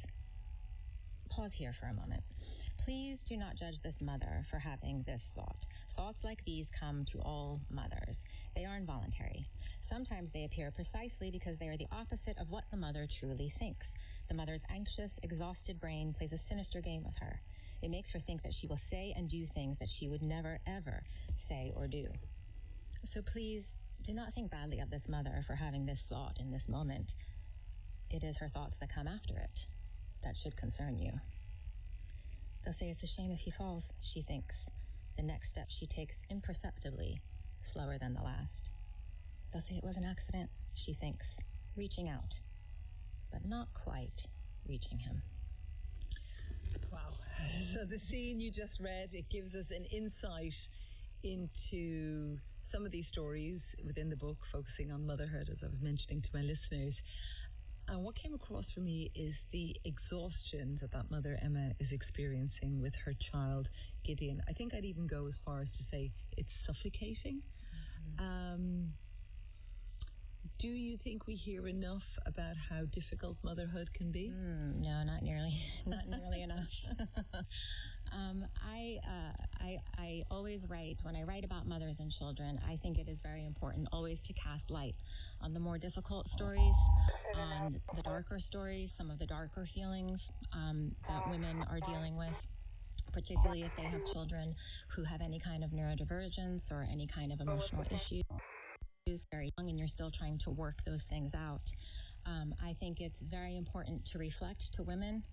Pause here for a moment. Please do not judge this mother for having this thought. Thoughts like these come to all mothers. They are involuntary. Sometimes they appear precisely because they are the opposite of what the mother truly thinks. The mother's anxious, exhausted brain plays a sinister game with her. It makes her think that she will say and do things that she would never, ever say or do. So please do not think badly of this mother for having this thought in this moment. It is her thoughts that come after it that should concern you. They'll say it's a shame if he falls, she thinks. The next step she takes imperceptibly, slower than the last. They'll say it was an accident, she thinks, reaching out, but not quite reaching him. Wow. So the scene you just read, it gives us an insight into some of these stories within the book, focusing on motherhood, as I was mentioning to my listeners. And what came across for me is the exhaustion that mother, Emma, is experiencing with her child, Gideon. I think I'd even go as far as to say it's suffocating. Mm-hmm. Do you think we hear enough about how difficult motherhood can be? No, not nearly. Not nearly enough. I always write, when I write about mothers and children, I think it is very important always to cast light on the more difficult stories, on the darker stories, some of the darker feelings that women are dealing with, particularly if they have children who have any kind of neurodivergence or any kind of emotional issues. Very young and you're still trying to work those things out. I think it's very important to reflect to women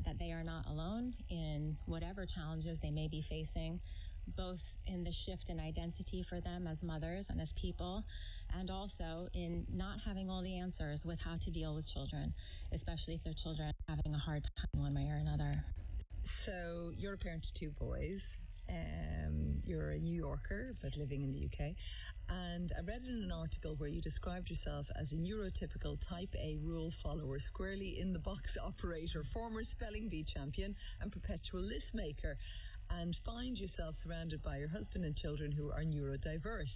that they are not alone in whatever challenges they may be facing, both in the shift in identity for them as mothers and as people, and also in not having all the answers with how to deal with children, especially if their children are having a hard time one way or another. So you're a parent to two boys. You're a New Yorker, but living in the UK. And I read in an article where you described yourself as a neurotypical type A rule follower, squarely in the box operator, former spelling bee champion and perpetual list maker, and find yourself surrounded by your husband and children who are neurodiverse.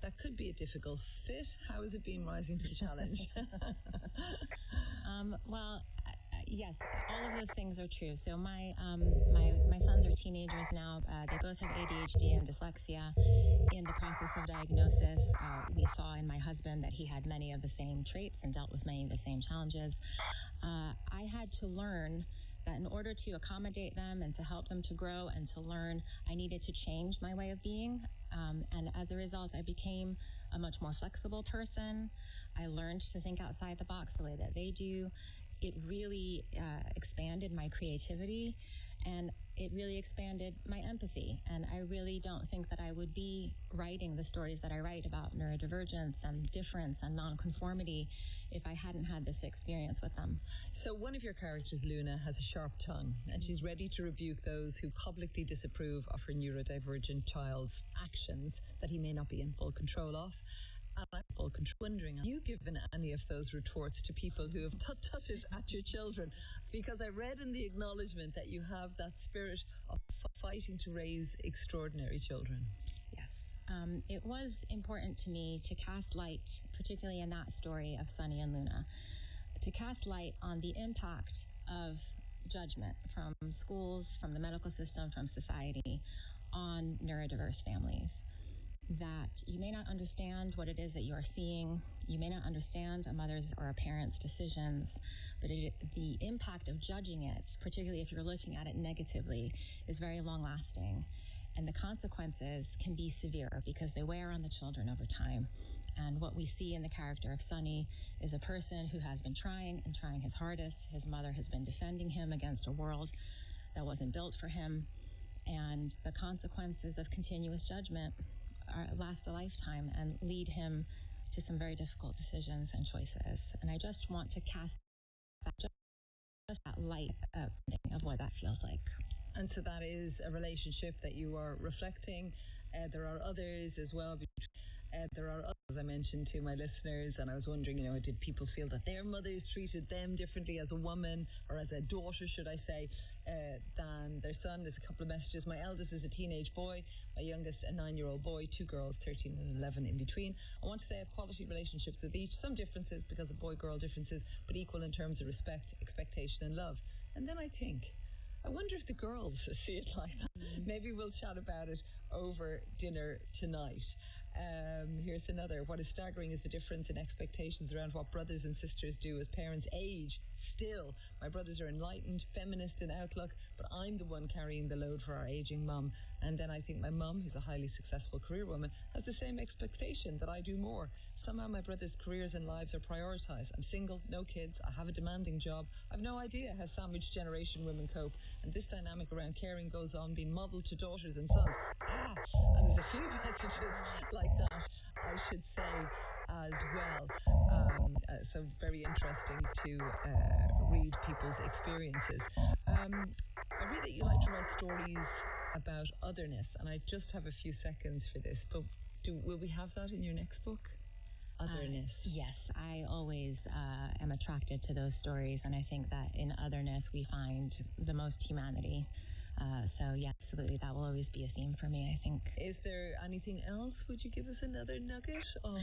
That could be a difficult fit. How has it been rising to the challenge? Well, yes, all of those things are true. So my sons are teenagers now. They both have ADHD and dyslexia. In the process of diagnosis, we saw in my husband that he had many of the same traits and dealt with many of the same challenges. I had to learn that in order to accommodate them and to help them to grow and to learn, I needed to change my way of being. And as a result, I became a much more flexible person. I learned to think outside the box the way that they do. It really expanded my creativity, and it really expanded my empathy. And I really don't think that I would be writing the stories that I write about neurodivergence and difference and nonconformity if I hadn't had this experience with them. So one of your characters, Luna, has a sharp tongue, and she's ready to rebuke those who publicly disapprove of her neurodivergent child's actions that he may not be in full control of. And I'm wondering, have you given any of those retorts to people who have tutted at your children? Because I read in the acknowledgement that you have that spirit of fighting to raise extraordinary children. Yes. It was important to me to cast light, particularly in that story of Sunny and Luna, to cast light on the impact of judgment from schools, from the medical system, from society on neurodiverse families. That you may not understand what it is that you are seeing. You may not understand a mother's or a parent's decisions, but the impact of judging it, particularly if you're looking at it negatively, is very long-lasting. And the consequences can be severe because they wear on the children over time. And what we see in the character of Sunny is a person who has been trying and trying his hardest. His mother has been defending him against a world that wasn't built for him. And the consequences of continuous judgment last a lifetime and lead him to some very difficult decisions and choices. And I just want to cast that light of what that feels like. And so that is a relationship that you are reflecting. There are others as well. There are others I mentioned to my listeners, and I was wondering, did people feel that their mothers treated them differently as a woman, or as a daughter, should I say, than their son? There's a couple of messages. My eldest is a teenage boy, my youngest a 9-year-old boy, two girls, 13 and 11 in between. I want to say I have quality relationships with each, some differences because of boy-girl differences, but equal in terms of respect, expectation and love. And then I wonder if the girls see it like that. Maybe we'll chat about it over dinner tonight. Here's another. What is staggering is the difference in expectations around what brothers and sisters do as parents age. Still, my brothers are enlightened, feminist in outlook, but I'm the one carrying the load for our aging mum. And then I think my mum, who's a highly successful career woman, has the same expectation that I do more. Somehow my brothers' careers and lives are prioritised. I'm single, no kids, I have a demanding job. I've no idea how sandwich generation women cope. And this dynamic around caring goes on being modelled to daughters and sons. And there's a few messages like that, I should say, as well. So very interesting to read people's experiences. I read that you like to write stories about otherness, and I just have a few seconds for this, but will we have that in your next book? Otherness. Yes, I always am attracted to those stories, and I think that in otherness we find the most humanity. So, yeah, absolutely, that will always be a theme for me, I think. Is there anything else? Would you give us another nugget of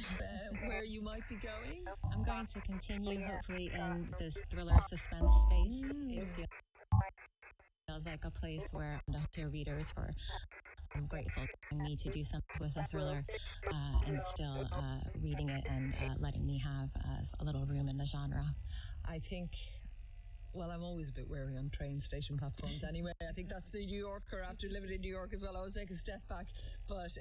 where you might be going? I'm going to continue, hopefully, in this thriller suspense space. It feels like a place where to readers for I'm grateful for me to do something with a thriller and still reading it and letting me have a little room in the genre. I think Well, I'm always a bit wary on train station platforms anyway. I think that's the New Yorker. After living in New York as well, I always take a step back. But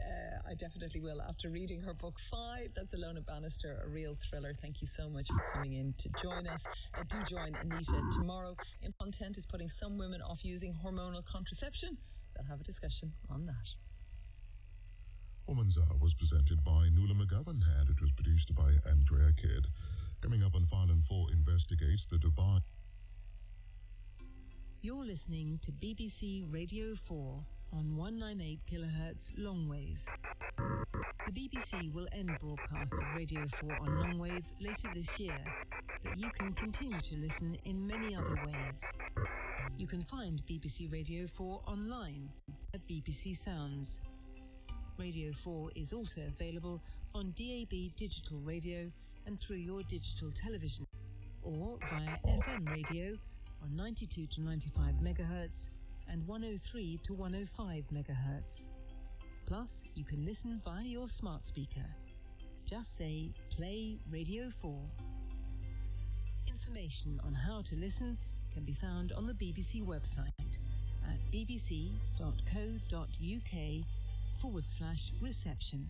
I definitely will. After reading her book 5, that's Ilona Bannister, a real thriller. Thank you so much for coming in to join us. Do join Anita tomorrow. In Content is putting some women off using hormonal contraception. They'll have a discussion on that. Woman's Hour was presented by Nuala McGovern and it was produced by Andrea Kidd. Coming up on File and 4 investigates the Dubai. You're listening to BBC Radio 4 on 198 kHz longwave. The BBC will end broadcasts of Radio 4 on longwave later this year, but you can continue to listen in many other ways. You can find BBC Radio 4 online at BBC Sounds. Radio 4 is also available on DAB digital radio and through your digital television, or via FM radio on 92 to 95 megahertz and 103 to 105 megahertz. Plus, you can listen via your smart speaker. Just say, play Radio 4. Information on how to listen can be found on the BBC website at bbc.co.uk/reception.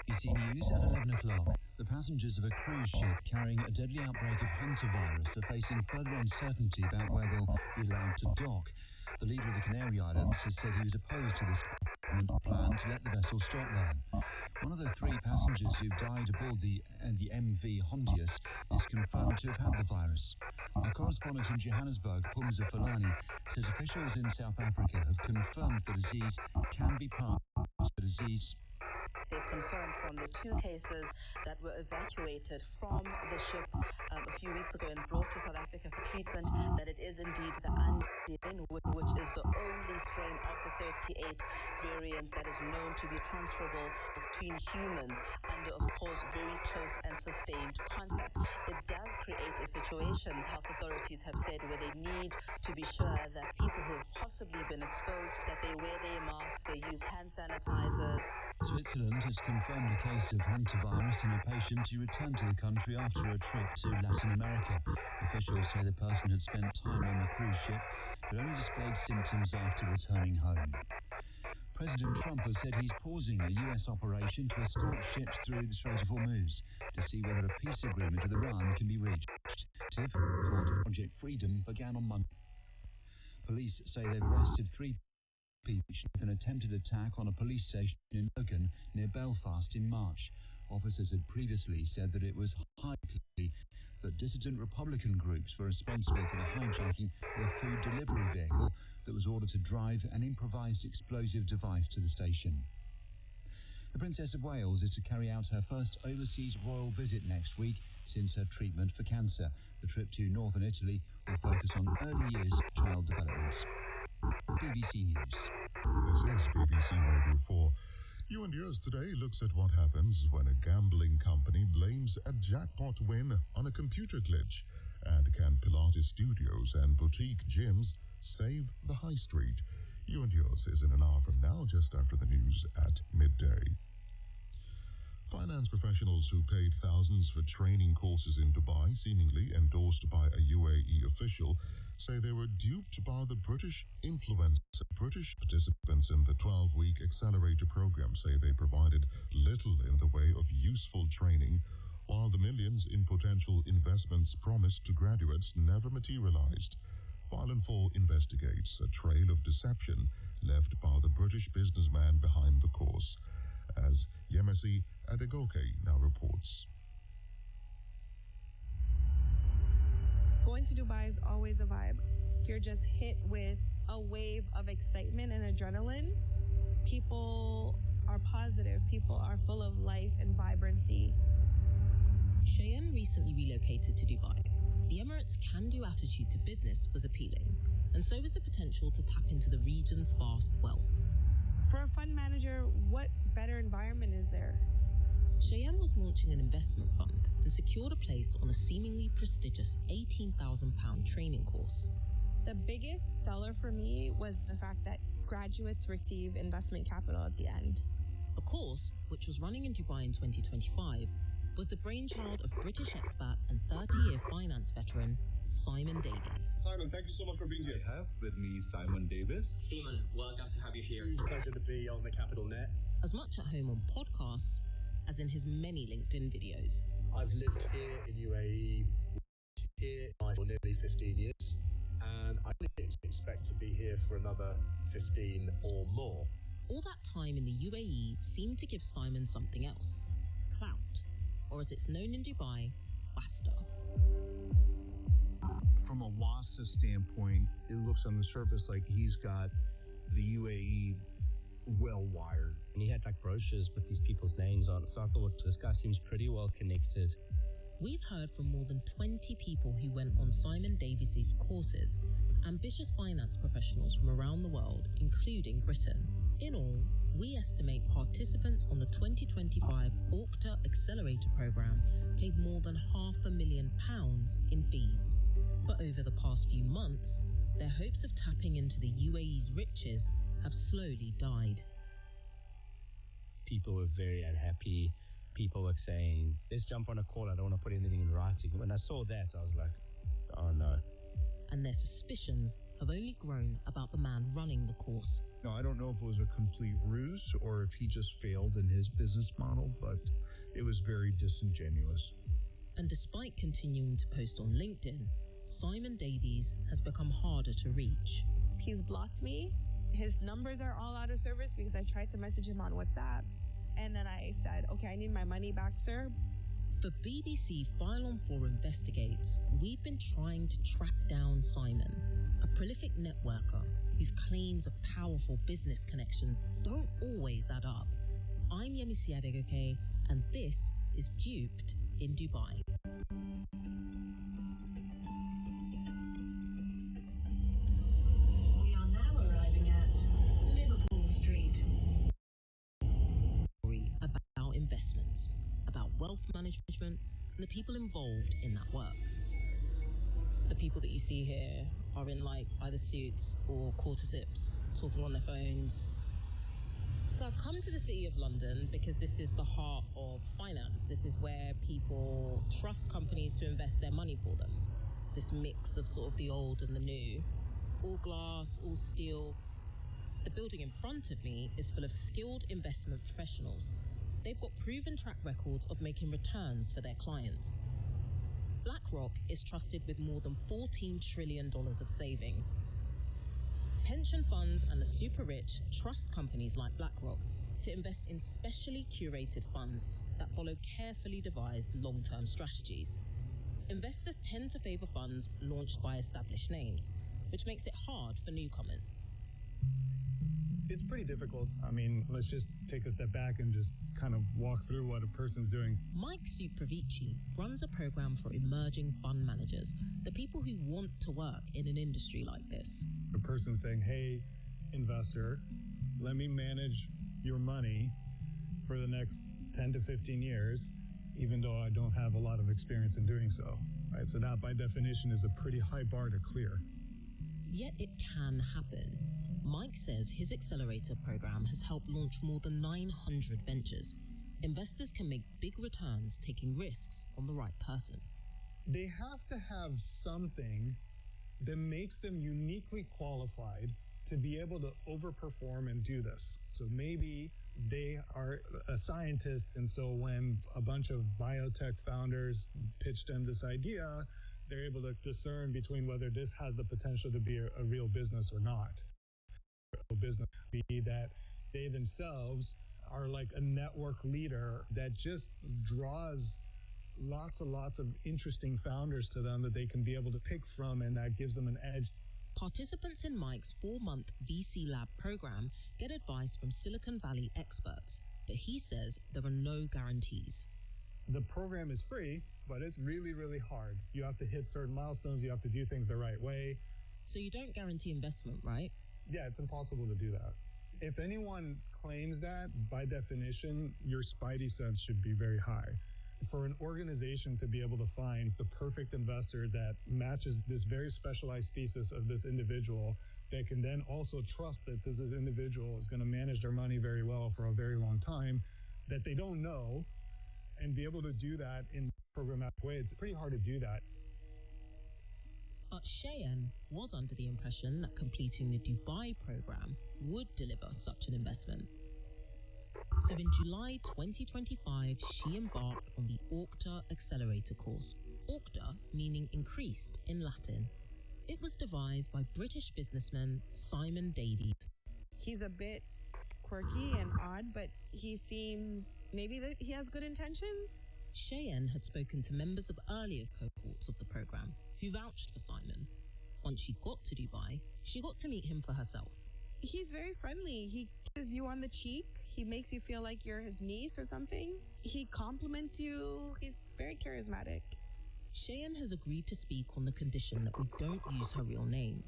BBC News at 11 o'clock. The passengers of a cruise ship carrying a deadly outbreak of hantavirus are facing further uncertainty about where they'll be allowed to dock. The leader of the Canary Islands has said he was opposed to this government plan to let the vessel stop there. One of the 3 passengers who died aboard the MV Hondius is confirmed to have had the virus. Our correspondent in Johannesburg, Pumza Fulani, says officials in South Africa have confirmed the disease can be passed. They've confirmed from the 2 cases that were evacuated from the ship a few weeks ago and brought to South Africa for treatment that it is indeed the Andean, which is the only strain of the 38 variants that is known to be transferable between humans under, of course, very close and sustained contact. It does create a situation, health authorities have said, where they need to be sure that people who have possibly been exposed, that they wear their masks, they use hand sanitizers. Switzerland has confirmed a case of hantavirus in a patient who returned to the country after a trip to Latin America. Officials say the person had spent time on the cruise ship, but only displayed symptoms after returning home. President Trump has said he's pausing a U.S. operation to escort ships through the Strait of Hormuz to see whether a peace agreement with Iran can be reached. Called Project Freedom began on Monday. Police say they've arrested 3 people in an attempted attack on a police station in Logan near Belfast in March. Officers had previously said that it was highly that dissident Republican groups were responsible for the hijacking of a food delivery vehicle that was ordered to drive an improvised explosive device to the station. The Princess of Wales is to carry out her first overseas royal visit next week since her treatment for cancer. The trip to northern Italy will focus on early years child development. BBC News. This is BBC Radio 4. You and Yours today looks at what happens when a gambling company blames a jackpot win on a computer glitch. And can Pilates studios and boutique gyms save the high street? You and Yours is in an hour from now, just after the news at midday. Finance professionals who paid thousands for training courses in Dubai, seemingly endorsed by a UAE official, say they were duped by the British influencer. British participants in the 12-week accelerator program say they provided little in the way of useful training, while the millions in potential investments promised to graduates never materialized. File and 4 investigates a trail of deception left by the British businessman behind the course, as Yemisi Adegoke now reports. Going to Dubai is always a vibe. You're just hit with a wave of excitement and adrenaline. People are positive. People are full of life and vibrancy. Cheyenne recently relocated to Dubai. The Emirates' can-do attitude to business was appealing, and so was the potential to tap into the region's vast wealth. For a fund manager, what better environment is there? Cheyenne was launching an investment fund and secured a place on a seemingly prestigious £18,000 training course. The biggest seller for me was the fact that graduates receive investment capital at the end. A course which was running in Dubai in 2025, was the brainchild of British expat and 30-year finance veteran Simon Davies. Simon, thank you so much for being here. I have with me Simon Davis. Simon, welcome to have you here. It's a pleasure to be on the Capital Net. As much at home on podcasts as in his many LinkedIn videos. I've lived here in UAE here for nearly 15 years, and I expect to be here for another 15 or more. All that time in the UAE seemed to give Simon something else. Clout, or as it's known in Dubai, wasta. From a wasta standpoint, it looks on the surface like he's got the UAE well wired. And he had like brochures with these people's names on, so I thought this guy seems pretty well connected. We've heard from more than 20 people who went on Simon Davies' courses, ambitious finance professionals from around the world, including Britain. In all, we estimate participants on the 2025 ORCTA Accelerator Programme paid more than £500,000 in fees. But over the past few months, their hopes of tapping into the UAE's riches have slowly died. People were very unhappy. People were saying, let's jump on a call, I don't want to put anything in writing. When I saw that, I was like, oh no. And their suspicions have only grown about the man running the course. No, I don't know if it was a complete ruse or if he just failed in his business model, but it was very disingenuous. And despite continuing to post on LinkedIn, Simon Davies has become harder to reach. He's blocked me. His numbers are all out of service because I tried to message him on WhatsApp. And then I said, okay, I need my money back, sir. For BBC File on 4 Investigates, we've been trying to track down Simon, a prolific networker whose claims of powerful business connections don't always add up. I'm Yemisi Adegoke, and this is Duped in Dubai. We are now arriving at Liverpool Street. About investments, about wealth management, and the people involved in that work. The people that you see here are in like either suits or quarter zips, talking on their phones. So I've come to the City of London because this is the heart of finance. This is where people trust companies to invest their money for them. This mix of sort of the old and the new, all glass, all steel. The building in front of me is full of skilled investment professionals. They've got proven track records of making returns for their clients. BlackRock is trusted with more than $14 trillion of savings. Pension funds and the super rich trust companies like BlackRock to invest in specially curated funds that follow carefully devised long-term strategies. Investors tend to favor funds launched by established names, which makes it hard for newcomers. It's pretty difficult. I mean, let's just take a step back and just kind of walk through what a person's doing. Mike Supravici runs a program for emerging fund managers, the people who want to work in an industry like this. A person saying, hey, investor, let me manage your money for the next 10 to 15 years, even though I don't have a lot of experience in doing so. Right? So that, by definition, is a pretty high bar to clear. Yet it can happen. Mike says his accelerator program has helped launch more than 900 ventures. Investors can make big returns taking risks on the right person. They have to have something that makes them uniquely qualified to be able to overperform and do this. So maybe they are a scientist, and so when a bunch of biotech founders pitched them this idea, they're able to discern between whether this has the potential to be a real business or not. Business be that they themselves are like a network leader that just draws lots of interesting founders to them that they can be able to pick from, and that gives them an edge. Participants in Mike's 4-month VC Lab program get advice from Silicon Valley experts, but he says there are no guarantees. The program is free, but it's really, really hard. You have to hit certain milestones. You have to do things the right way. So you don't guarantee investment, right? Yeah, it's impossible to do that. If anyone claims that, by definition, your spidey sense should be very high. For an organization to be able to find the perfect investor that matches this very specialized thesis of this individual, that can then also trust that this individual is going to manage their money very well for a very long time, that they don't know and be able to do that in a programmatic way. It's pretty hard to do that. But Cheyenne was under the impression that completing the Dubai program would deliver such an investment. So in July 2025, she embarked on the ORCTA Accelerator course. ORCTA meaning increased in Latin. It was devised by British businessman Simon Davies. He's a bit quirky and odd, but he seems maybe that he has good intentions. Cheyenne had spoken to members of earlier cohorts of the program who vouched for Simon. Once she got to Dubai, she got to meet him for herself. He's very friendly. He kisses you on the cheek. He makes you feel like you're his niece or something. He compliments you. He's very charismatic. Cheyenne has agreed to speak on the condition that we don't use her real name,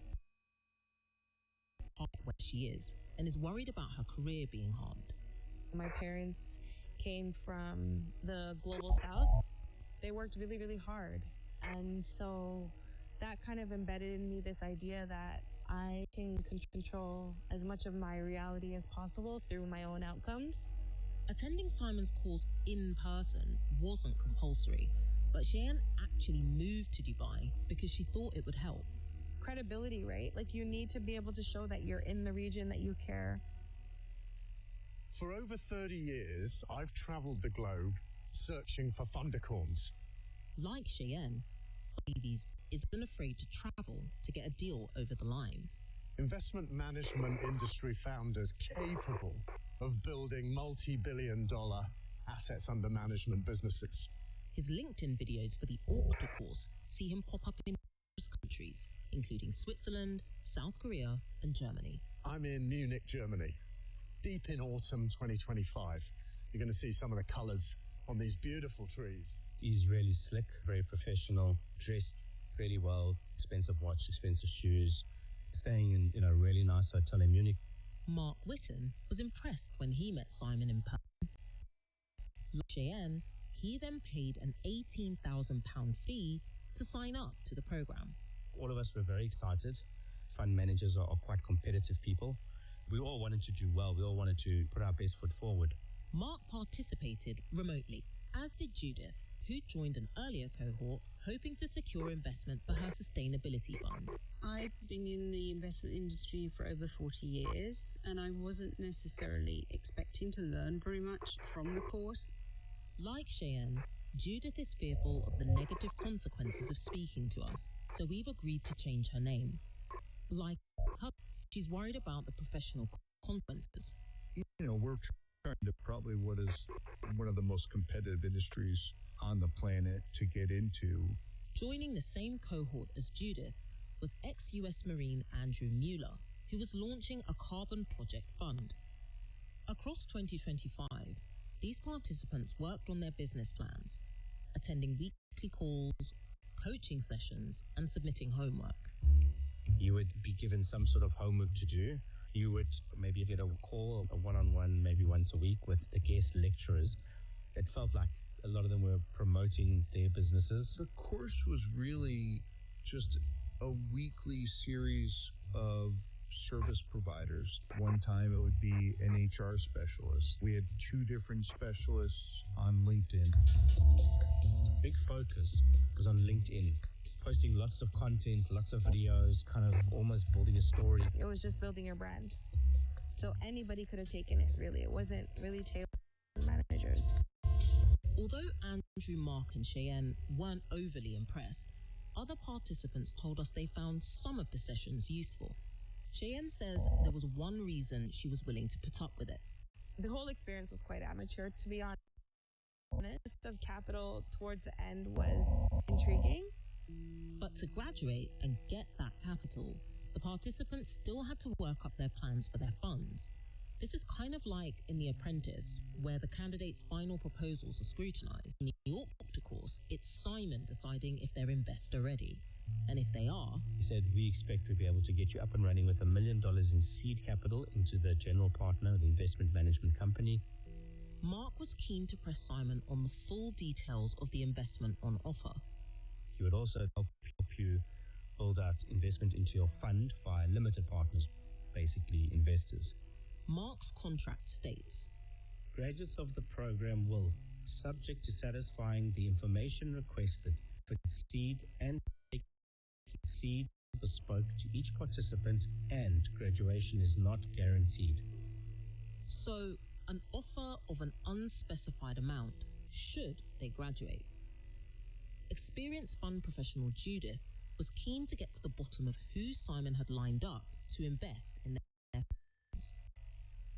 where she is, and is worried about her career being harmed. My parents came from the global south. They worked really, really hard. And so that kind of embedded in me this idea that I can control as much of my reality as possible through my own outcomes. Attending Simon's course in person wasn't compulsory, but Cheyenne actually moved to Dubai because she thought it would help. Credibility, right? Like, you need to be able to show that you're in the region, that you care. For over 30 years, I've traveled the globe searching for thundercorns. Like Cheyenne, Davies isn't afraid to travel to get a deal over the line. Investment management industry founders capable of building multi-billion-dollar assets under management businesses. His LinkedIn videos for the ORCTA course see him pop up in various countries, including Switzerland, South Korea, and Germany. I'm in Munich, Germany. Deep in autumn 2025. You're going to see some of the colors on these beautiful trees. He's really slick, very professional, dressed really well, expensive watch, expensive shoes, staying in a really nice hotel in Munich. Mark Whitten was impressed when he met Simon in person. Like Cheyenne, he then paid an £18,000 fee to sign up to the program. All of us were very excited. Fund managers are quite competitive people. We all wanted to do well. We all wanted to put our best foot forward. Mark participated remotely, as did Judith, who joined an earlier cohort hoping to secure investment for her sustainability fund. I've been in the investment industry for over 40 years, and I wasn't necessarily expecting to learn very much from the course. Like Cheyenne, Judith is fearful of the negative consequences of speaking to us, so we've agreed to change her name. Like her, she's worried about the professional consequences. We're trying to probably what is one of the most competitive industries on the planet to get into. Joining the same cohort as Judith was ex-US Marine Andrew Mueller, who was launching a carbon project fund. Across 2025, these participants worked on their business plans, attending weekly calls, coaching sessions, and submitting homework. You would be given some sort of homework to do. You would maybe get a call, a one-on-one, maybe once a week with the guest lecturers. It felt like a lot of them were promoting their businesses. The course was really just a weekly series of service providers. One time it would be an HR specialist. We had 2 different specialists on LinkedIn. Big focus was on LinkedIn. Posting lots of content, lots of videos, kind of almost building a story. It was just building your brand. So anybody could have taken it, really. It wasn't really tailored to managers. Although Andrew, Mark, and Cheyenne weren't overly impressed, other participants told us they found some of the sessions useful. Cheyenne says there was one reason she was willing to put up with it. The whole experience was quite amateur, to be honest. Of capital towards the end was intriguing. But to graduate and get that capital, the participants still had to work up their plans for their funds. This is kind of like in The Apprentice, where the candidates' final proposals are scrutinized. In the ORCTA course, it's Simon deciding if they're investor ready. And if they are, he said, we expect to be able to get you up and running with $1 million in seed capital into the general partner of the investment management company. Mark was keen to press Simon on the full details of the investment on offer. He would also help you build out investment into your fund via limited partners, basically investors. Mark's contract states, Graduates of the program will, subject to satisfying the information requested, exceed and exceed bespoke to each participant, and graduation is not guaranteed. So, an offer of an unspecified amount should they graduate. Experienced fund professional Judith was keen to get to the bottom of who Simon had lined up to invest in their.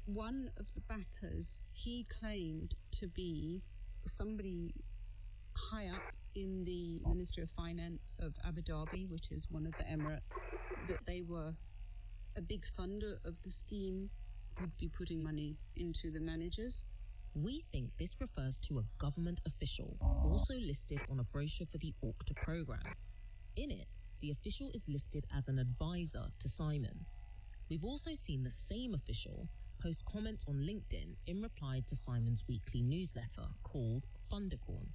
One of the backers, he claimed to be somebody high up in the Ministry of Finance of Abu Dhabi, which is one of the Emirates, that they were a big funder of the scheme, would be putting money into the managers. We think this refers to a government official, also listed on a brochure for the Okta program. In it, the official is listed as an advisor to Simon. We've also seen the same official post comments on LinkedIn in reply to Simon's weekly newsletter called Fundercorn.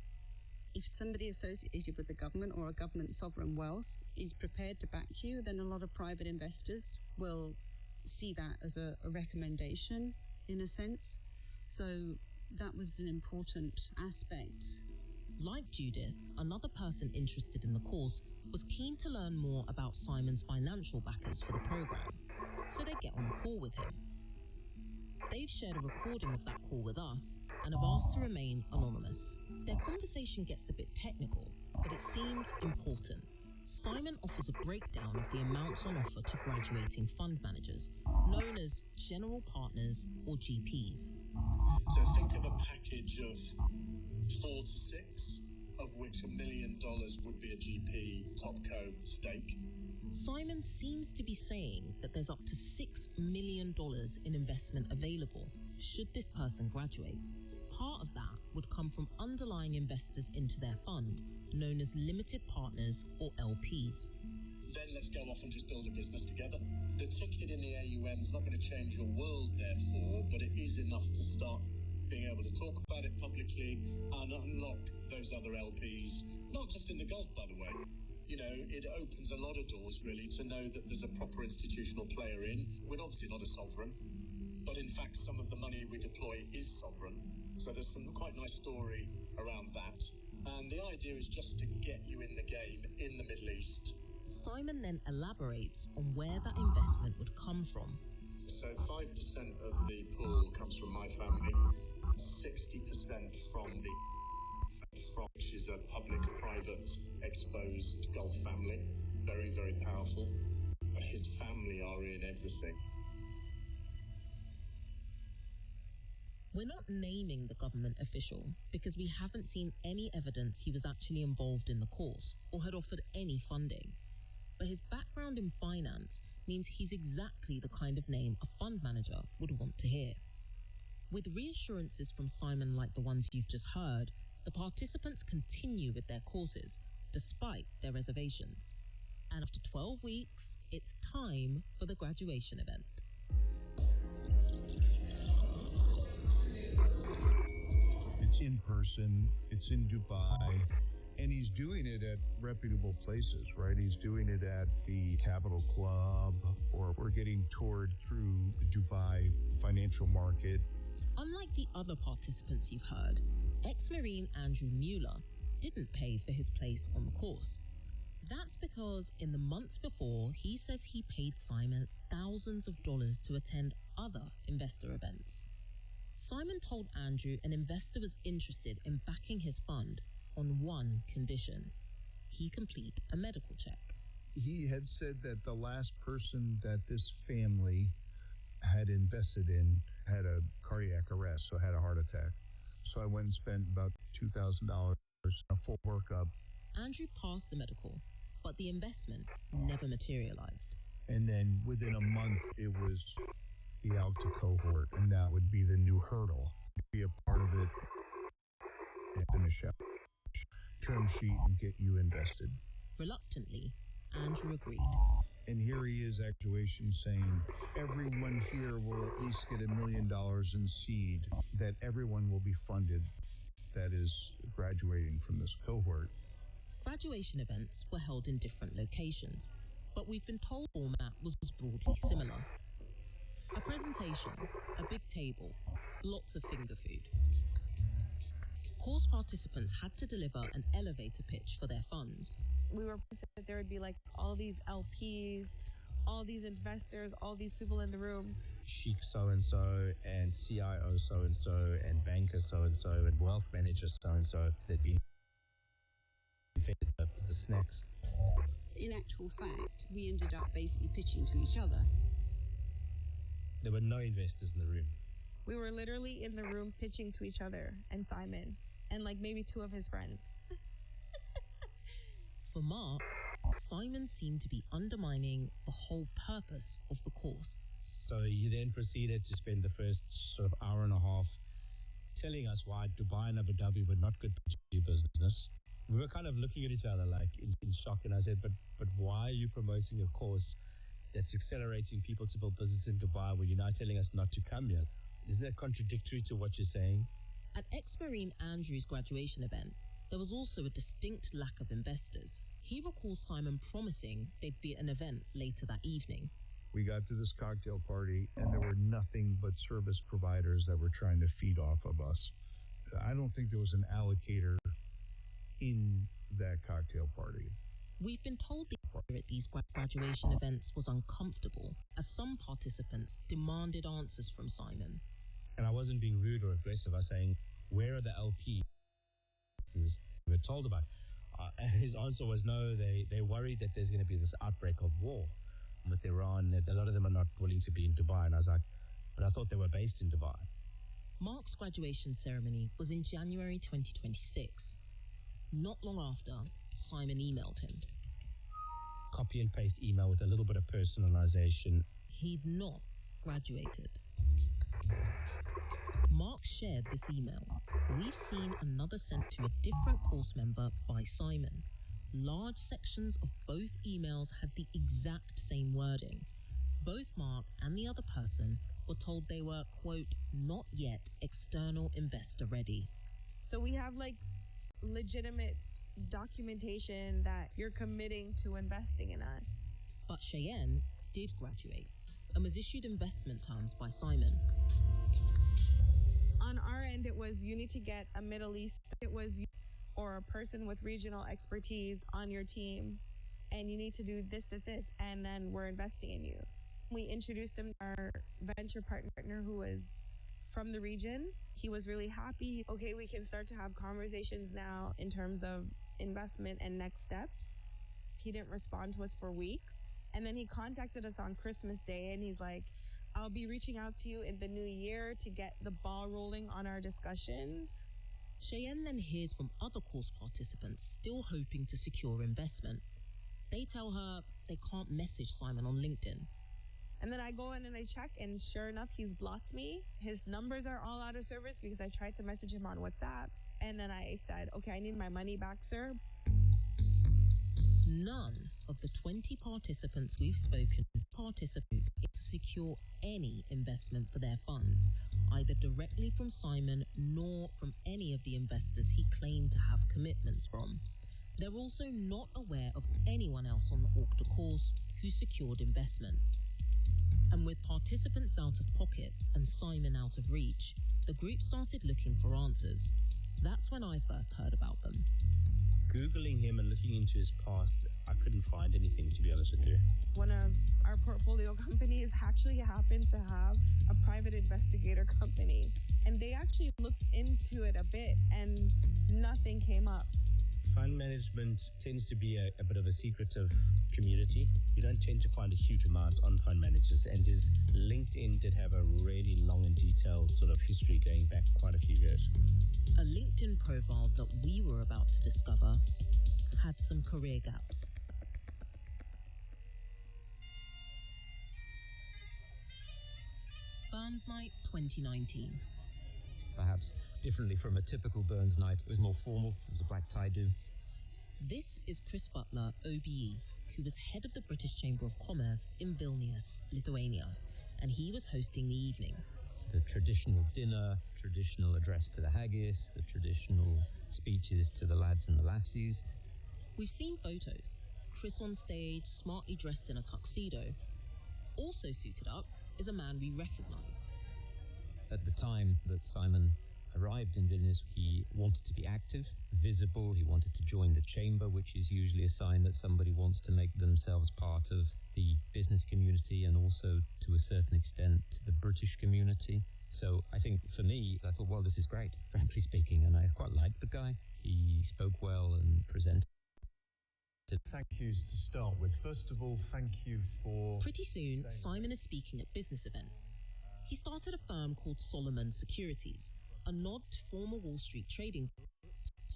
If somebody associated with the government or a government sovereign wealth is prepared to back you, then a lot of private investors will see that as a recommendation, in a sense. So that was an important aspect. Like Judith, another person interested in the course was keen to learn more about Simon's financial backers for the program, so they get on a call with him. They've shared a recording of that call with us and have asked to remain anonymous. Their conversation gets a bit technical, but it seems important. Simon offers a breakdown of the amounts on offer to graduating fund managers, known as general partners or GPs. So think of a package of 4 to 6, of which $1 million would be a GP topco stake. Simon seems to be saying that there's up to $6 million in investment available should this person graduate. Part of that would come from underlying investors into their fund, known as limited partners or LPs. Then let's go off and just build a business together. The ticket in the AUM is not going to change your world, therefore, but it is enough to start being able to talk about it publicly and unlock those other LPs, not just in the Gulf, by the way. You know, it opens a lot of doors, really, to know that there's a proper institutional player in. We're obviously not a sovereign, but in fact, some of the money we deploy is sovereign. So there's some quite nice story around that. And the idea is just to get you in the game in the Middle East. Simon then elaborates on where that investment would come from. So 5% of the pool comes from my family, 60% from which is a public-private exposed Gulf family, very, very powerful. His family are in everything. We're not naming the government official because we haven't seen any evidence he was actually involved in the course or had offered any funding. But his background in finance means he's exactly the kind of name a fund manager would want to hear. With reassurances from Simon like the ones you've just heard, the participants continue with their courses, despite their reservations. And after 12 weeks, it's time for the graduation event. It's in person, it's in Dubai, and he's doing it at reputable places, right? He's doing it at the Capital Club, or we're getting toured through the Dubai financial market. Unlike the other participants you've heard, ex-Marine Andrew Mueller didn't pay for his place on the course. That's because in the months before, he says he paid Simon thousands of dollars to attend other investor events. Simon told Andrew an investor was interested in backing his fund on one condition: he complete a medical check. He had said that the last person that this family had invested in had a cardiac arrest, so had a heart attack. So I went and spent about $2,000 a full workup. Andrew passed the medical, but the investment never materialized. And then within a month, it was the Alta cohort, and that would be the new hurdle. Be a part of it and finish out term sheet and get you invested. Reluctantly, Andrew agreed. And here he is at graduation saying, everyone here will at least get $1 million in seed, that everyone will be funded that is graduating from this cohort. Graduation events were held in different locations, but we've been told the format was broadly similar. A presentation, a big table, lots of finger food. Course participants had to deliver an elevator pitch for their funds. We were that there would be like all these LPs, all these investors, all these people in the room. Chic so-and-so and CIO so-and-so and banker so-and-so and wealth manager so-and-so. They'd be fed the snacks. In actual fact, we ended up basically pitching to each other. There were no investors in the room. We were literally in the room pitching to each other and Simon and like maybe two of his friends. For Mark, Simon seemed to be undermining the whole purpose of the course. So he then proceeded to spend the first sort of hour and a half telling us why Dubai and Abu Dhabi were not good to do business. We were kind of looking at each other like in shock, and I said, but why are you promoting a course that's accelerating people to build business in Dubai when you're now telling us not to come here? Isn't that contradictory to what you're saying? At ex-Marine Andrew's graduation event, there was also a distinct lack of investors. He recalls Simon promising there'd be an event later that evening. We got to this cocktail party, and there were nothing but service providers that were trying to feed off of us. I don't think there was an allocator in that cocktail party. We've been told the atmosphere at these graduation events was uncomfortable, as some participants demanded answers from Simon. And I wasn't being rude or aggressive. I was saying, where are the LPs we were told about? And his answer was, no, they're worried that there's going to be this outbreak of war with Iran, that a lot of them are not willing to be in Dubai. And I was like, but I thought they were based in Dubai. Mark's graduation ceremony was in January 2026. Not long after, Simon emailed him. Copy and paste email with a little bit of personalization. He'd not graduated. Mark shared this email. We've seen another sent to a different course member by Simon. Large sections of both emails had the exact same wording. Both Mark and the other person were told they were, quote, not yet external investor ready. So we have like legitimate documentation that you're committing to investing in us. But Cheyenne did graduate and was issued investment terms by Simon. On our end, it was you need to get a Middle East, or a person with regional expertise on your team, and you need to do this, and then we're investing in you. We introduced him to our venture partner who was from the region. He was really happy. Okay, we can start to have conversations now in terms of investment and next steps. He didn't respond to us for weeks. And then he contacted us on Christmas Day, and he's like, I'll be reaching out to you in the new year to get the ball rolling on our discussions. Cheyenne then hears from other course participants still hoping to secure investment. They tell her they can't message Simon on LinkedIn. And then I go in and I check, and sure enough, he's blocked me. His numbers are all out of service because I tried to message him on WhatsApp. And then I said, okay, I need my money back, sir. None of the 20 participants we've spoken to secure any investment for their funds, either directly from Simon nor from any of the investors he claimed to have commitments from. They're also not aware of anyone else on the OCTA course who secured investment. And with participants out of pocket and Simon out of reach, the group started looking for answers. That's when I first heard about them. Googling him and looking into his past, I couldn't find anything, to be honest with you. One of our portfolio companies actually happened to have a private investigator company, and they actually looked into it a bit, and nothing came up. Fund management tends to be a bit of a secretive community. You don't tend to find a huge amount on fund managers, and his LinkedIn did have a really long and detailed sort of history going back quite a few years. A LinkedIn profile that we were about to discover had some career gaps. Burns Night 2019. Perhaps differently from a typical Burns night, it was more formal. It was a black tie do. This is Chris Butler, OBE, who was head of the British Chamber of Commerce in Vilnius, Lithuania, and he was hosting the evening. The traditional dinner, traditional address to the haggis, the traditional speeches to the lads and the lassies. We've seen photos. Chris on stage, smartly dressed in a tuxedo. Also suited up is a man we recognize. At the time that Simon arrived in Vilnius, he wanted to be active, visible. He wanted to join the chamber, which is usually a sign that somebody wants to make themselves part of the business community and also, to a certain extent, the British community. So I think for me, I thought, well, this is great, frankly speaking, and I quite liked the guy. He spoke well and presented. Thank yous to start with. First of all, thank you for... Pretty soon, Simon is speaking at business events. He started a firm called Solomon Securities, a nod to former Wall Street trading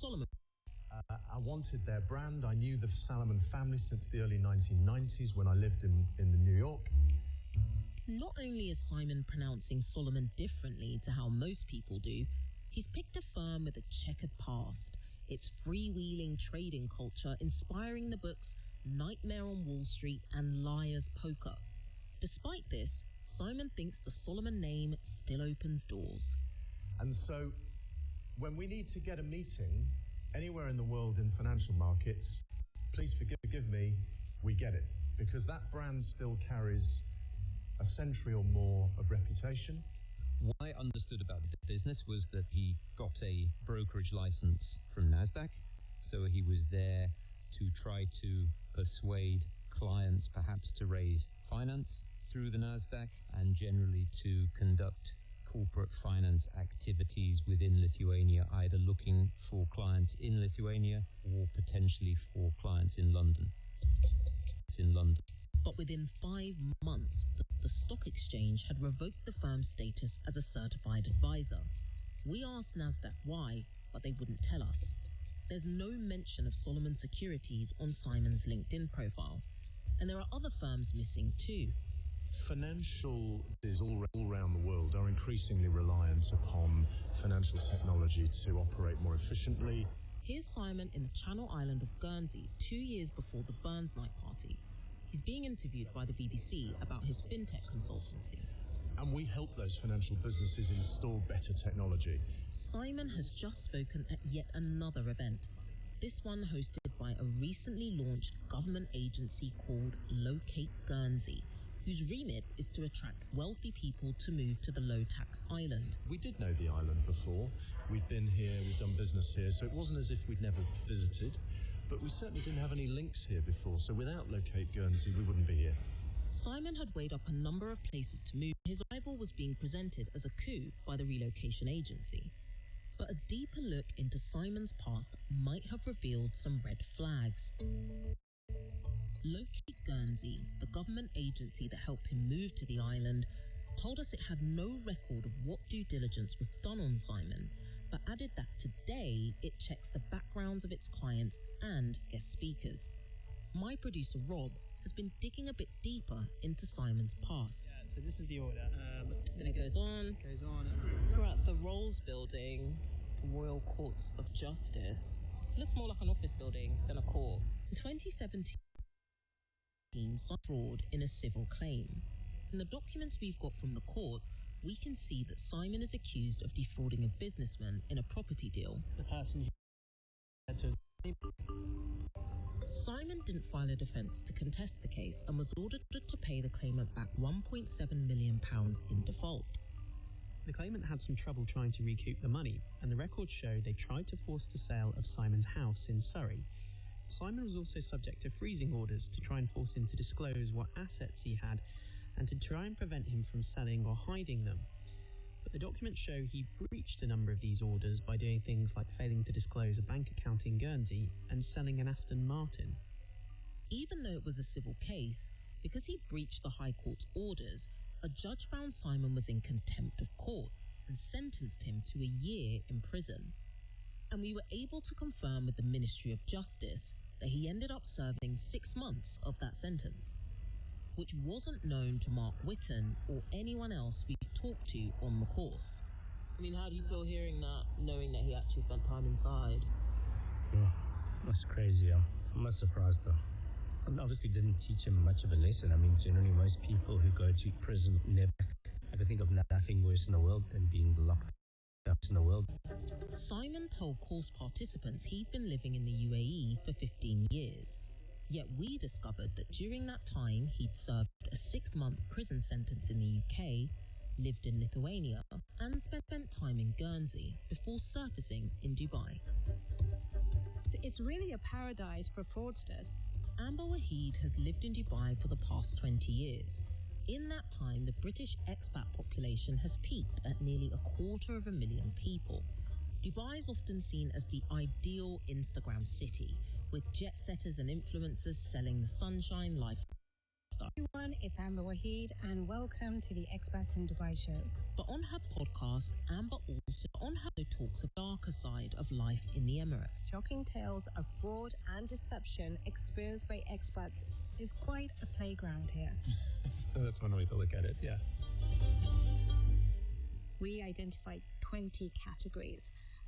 Solomon. I wanted their brand. I knew the Salomon family since the early 1990s when I lived in New York. Not only is Simon pronouncing Solomon differently to how most people do, he's picked a firm with a checkered past. Its freewheeling trading culture inspiring the books Nightmare on Wall Street and Liar's Poker. Despite this, Simon thinks the Solomon name still opens doors. And so, when we need to get a meeting anywhere in the world in financial markets, please forgive me, we get it. Because that brand still carries a century or more of reputation. What I understood about the business was that he got a brokerage license from NASDAQ, so he was there to try to persuade clients perhaps to raise finance through the NASDAQ and generally to conduct corporate finance activities within Lithuania, either looking for clients in Lithuania or potentially for clients in London. But within 5 months, the stock exchange had revoked the firm's status as a certified advisor. We asked NASDAQ why, but they wouldn't tell us. There's no mention of Solomon Securities on Simon's LinkedIn profile. And there are other firms missing too. Financial is all around the world are increasingly reliant upon financial technology to operate more efficiently. Here's Simon in the Channel Island of Guernsey 2 years before the Burns night party. He's being interviewed by the BBC about his fintech consultancy. And we help those financial businesses install better technology. Simon has just spoken at yet another event, this one hosted by a recently launched government agency called Locate Guernsey, whose remit is to attract wealthy people to move to the low-tax island. We did know the island before. We'd been here, we'd done business here, so it wasn't as if we'd never visited. But we certainly didn't have any links here before, so without Locate Guernsey, we wouldn't be here. Simon had weighed up a number of places to move. His arrival was being presented as a coup by the relocation agency. But a deeper look into Simon's past might have revealed some red flags. Locate Guernsey, the government agency that helped him move to the island, told us it had no record of what due diligence was done on Simon, but added that today it checks the backgrounds of its clients and guest speakers. My producer Rob has been digging a bit deeper into Simon's past. Yeah, so this is the order. Then it goes on. We're at the Rolls Building, Royal Courts of Justice. It looks more like an office building than a court. In 2017, fraud in a civil claim. In the documents we've got from the court, we can see that Simon is accused of defrauding a businessman in a property deal. The person who had to... Simon didn't file a defence to contest the case and was ordered to pay the claimant back £1.7 million in default. The claimant had some trouble trying to recoup the money, and the records show they tried to force the sale of Simon's house in Surrey. Simon was also subject to freezing orders to try and force him to disclose what assets he had and to try and prevent him from selling or hiding them. But the documents show he breached a number of these orders by doing things like failing to disclose a bank account in Guernsey and selling an Aston Martin. Even though it was a civil case, because he breached the High Court's orders, a judge found Simon was in contempt of court and sentenced him to a year in prison. And we were able to confirm with the Ministry of Justice that he ended up serving 6 months of that sentence, which wasn't known to Mark Whitten or anyone else we talked to on the course. I mean, how do you feel hearing that, knowing that he actually spent time inside? Yeah, that's crazy. I'm not surprised though. I obviously didn't teach him much of a lesson. I mean, generally most people who go to prison never ever think of nothing worse in the world than being locked up in the world. Simon told course participants he'd been living in the UAE for 15 years. Yet we discovered that during that time, he'd served a 6-month prison sentence in the UK, lived in Lithuania, and spent time in Guernsey before surfacing in Dubai. It's really a paradise for fraudsters. Amber Waheed has lived in Dubai for the past 20 years. In that time, the British expat population has peaked at nearly 250,000 people. Dubai is often seen as the ideal Instagram city, with jet-setters and influencers selling the sunshine lifestyle. Everyone, it's Amber Waheed, and welcome to the Expats in Dubai show. But on her podcast, Amber also talks a darker side of life in the Emirates. Shocking tales of fraud and deception experienced by expats is quite a playground here. That's one way to look at it, yeah. We identified 20 categories,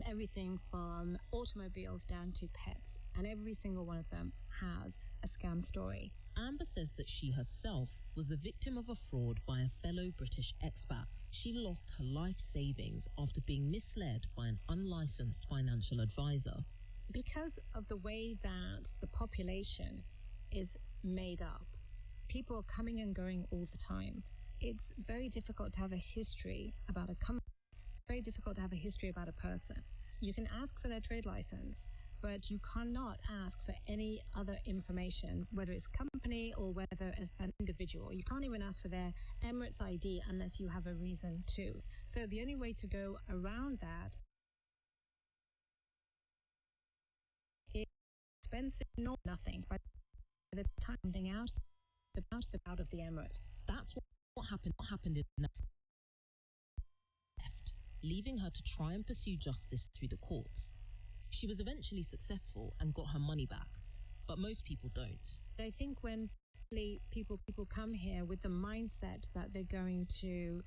everything from automobiles down to pets, and every single one of them has a scam story. Amber says that she herself was the victim of a fraud by a fellow British expat. She lost her life savings after being misled by an unlicensed financial advisor. Because of the way that the population is made up, people are coming and going all the time. It's very difficult to have a history about a company, very difficult to have a history about a person. You can ask for their trade license, but you cannot ask for any other information, whether it's company or whether it's an individual. You can't even ask for their Emirates ID unless you have a reason to. So the only way to go around that is expensive, not nothing. By the time something out of the Emirates. That's what happened in that left, leaving her to try and pursue justice through the courts. She was eventually successful and got her money back, but most people don't. I think when people come here with the mindset that they're going to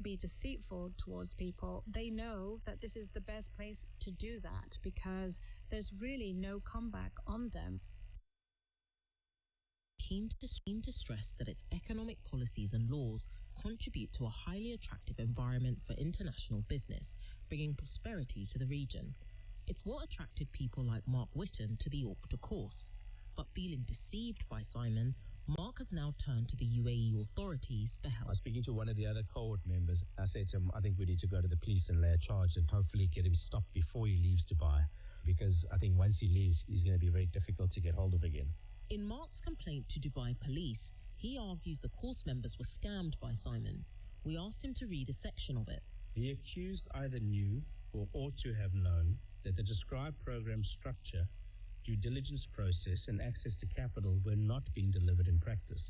be deceitful towards people, they know that this is the best place to do that because there's really no comeback on them. Keen to stress that its economic policies and laws contribute to a highly attractive environment for international business, bringing prosperity to the region. It's what attracted people like Mark Whitten to the Orkta course. But feeling deceived by Simon, Mark has now turned to the UAE authorities for help. I was speaking to one of the other cohort members. I said to him, I think we need to go to the police and lay a charge and hopefully get him stopped before he leaves Dubai. Because I think once he leaves, he's going to be very difficult to get hold of again. In Mark's complaint to Dubai police, he argues the course members were scammed by Simon. We asked him to read a section of it. The accused either knew or ought to have known that the described program structure, due diligence process, and access to capital were not being delivered in practice,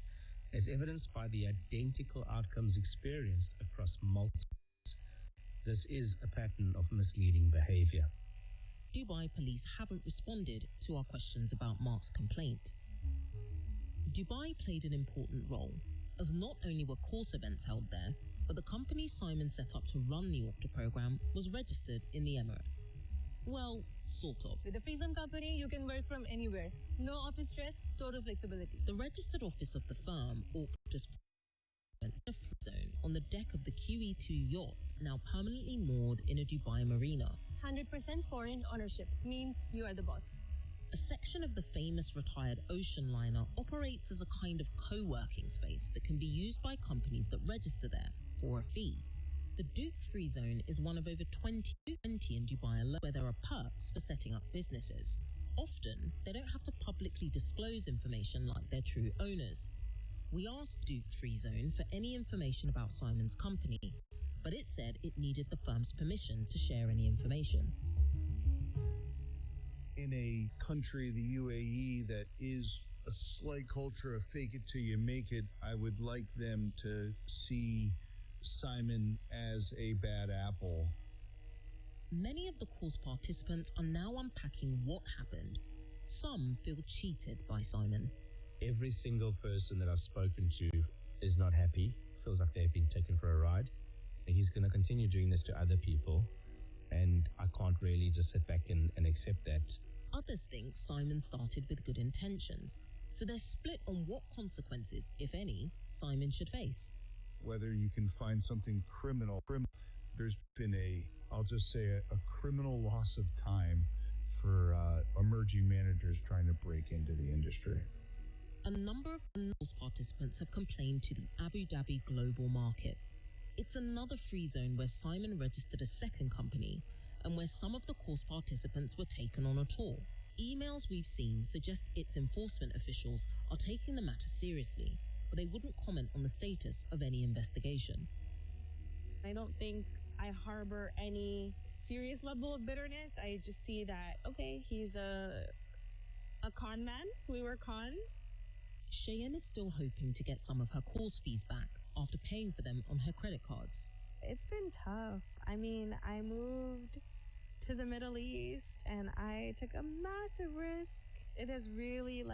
as evidenced by the identical outcomes experienced across multiple. This is a pattern of misleading behavior. Dubai police haven't responded to our questions about Mark's complaint. Dubai played an important role, as not only were course events held there, but the company Simon set up to run the Orkta program was registered in the Emirates. Well, sort of. With a Prism company, you can work from anywhere. No office stress, total flexibility. The registered office of the firm, Orkta's zone on the deck of the QE2 yacht, now permanently moored in a Dubai marina. 100% foreign ownership means you are the boss. A section of the famous retired ocean liner operates as a kind of co-working space that can be used by companies that register there for a fee. The Duke Free Zone is one of over 20 in Dubai alone where there are perks for setting up businesses. Often, they don't have to publicly disclose information like their true owners. We asked Duke Free Zone for any information about Simon's company, but it said it needed the firm's permission to share any information. In a country, the UAE, that is a slight culture of fake it till you make it, I would like them to see Simon as a bad apple. Many of the course participants are now unpacking what happened. Some feel cheated by Simon. Every single person that I've spoken to is not happy, feels like they've been taken for a ride. And he's going to continue doing this to other people, and I can't really just sit back and accept that. Others think Simon started with good intentions, so they're split on what consequences, if any, Simon should face. Whether you can find something criminal, there's been I'll just say a criminal loss of time for emerging managers trying to break into the industry. A number of course participants have complained to the Abu Dhabi global market. It's another free zone where Simon registered a second company and where some of the course participants were taken on a tour. Emails we've seen suggest its enforcement officials are taking the matter seriously, but they wouldn't comment on the status of any investigation. I don't think I harbor any serious level of bitterness. I just see that, okay, he's a con man. We were conned. Cheyenne is still hoping to get some of her course fees back after paying for them on her credit cards. It's been tough. I mean, I moved to the Middle East and I took a massive risk. It has really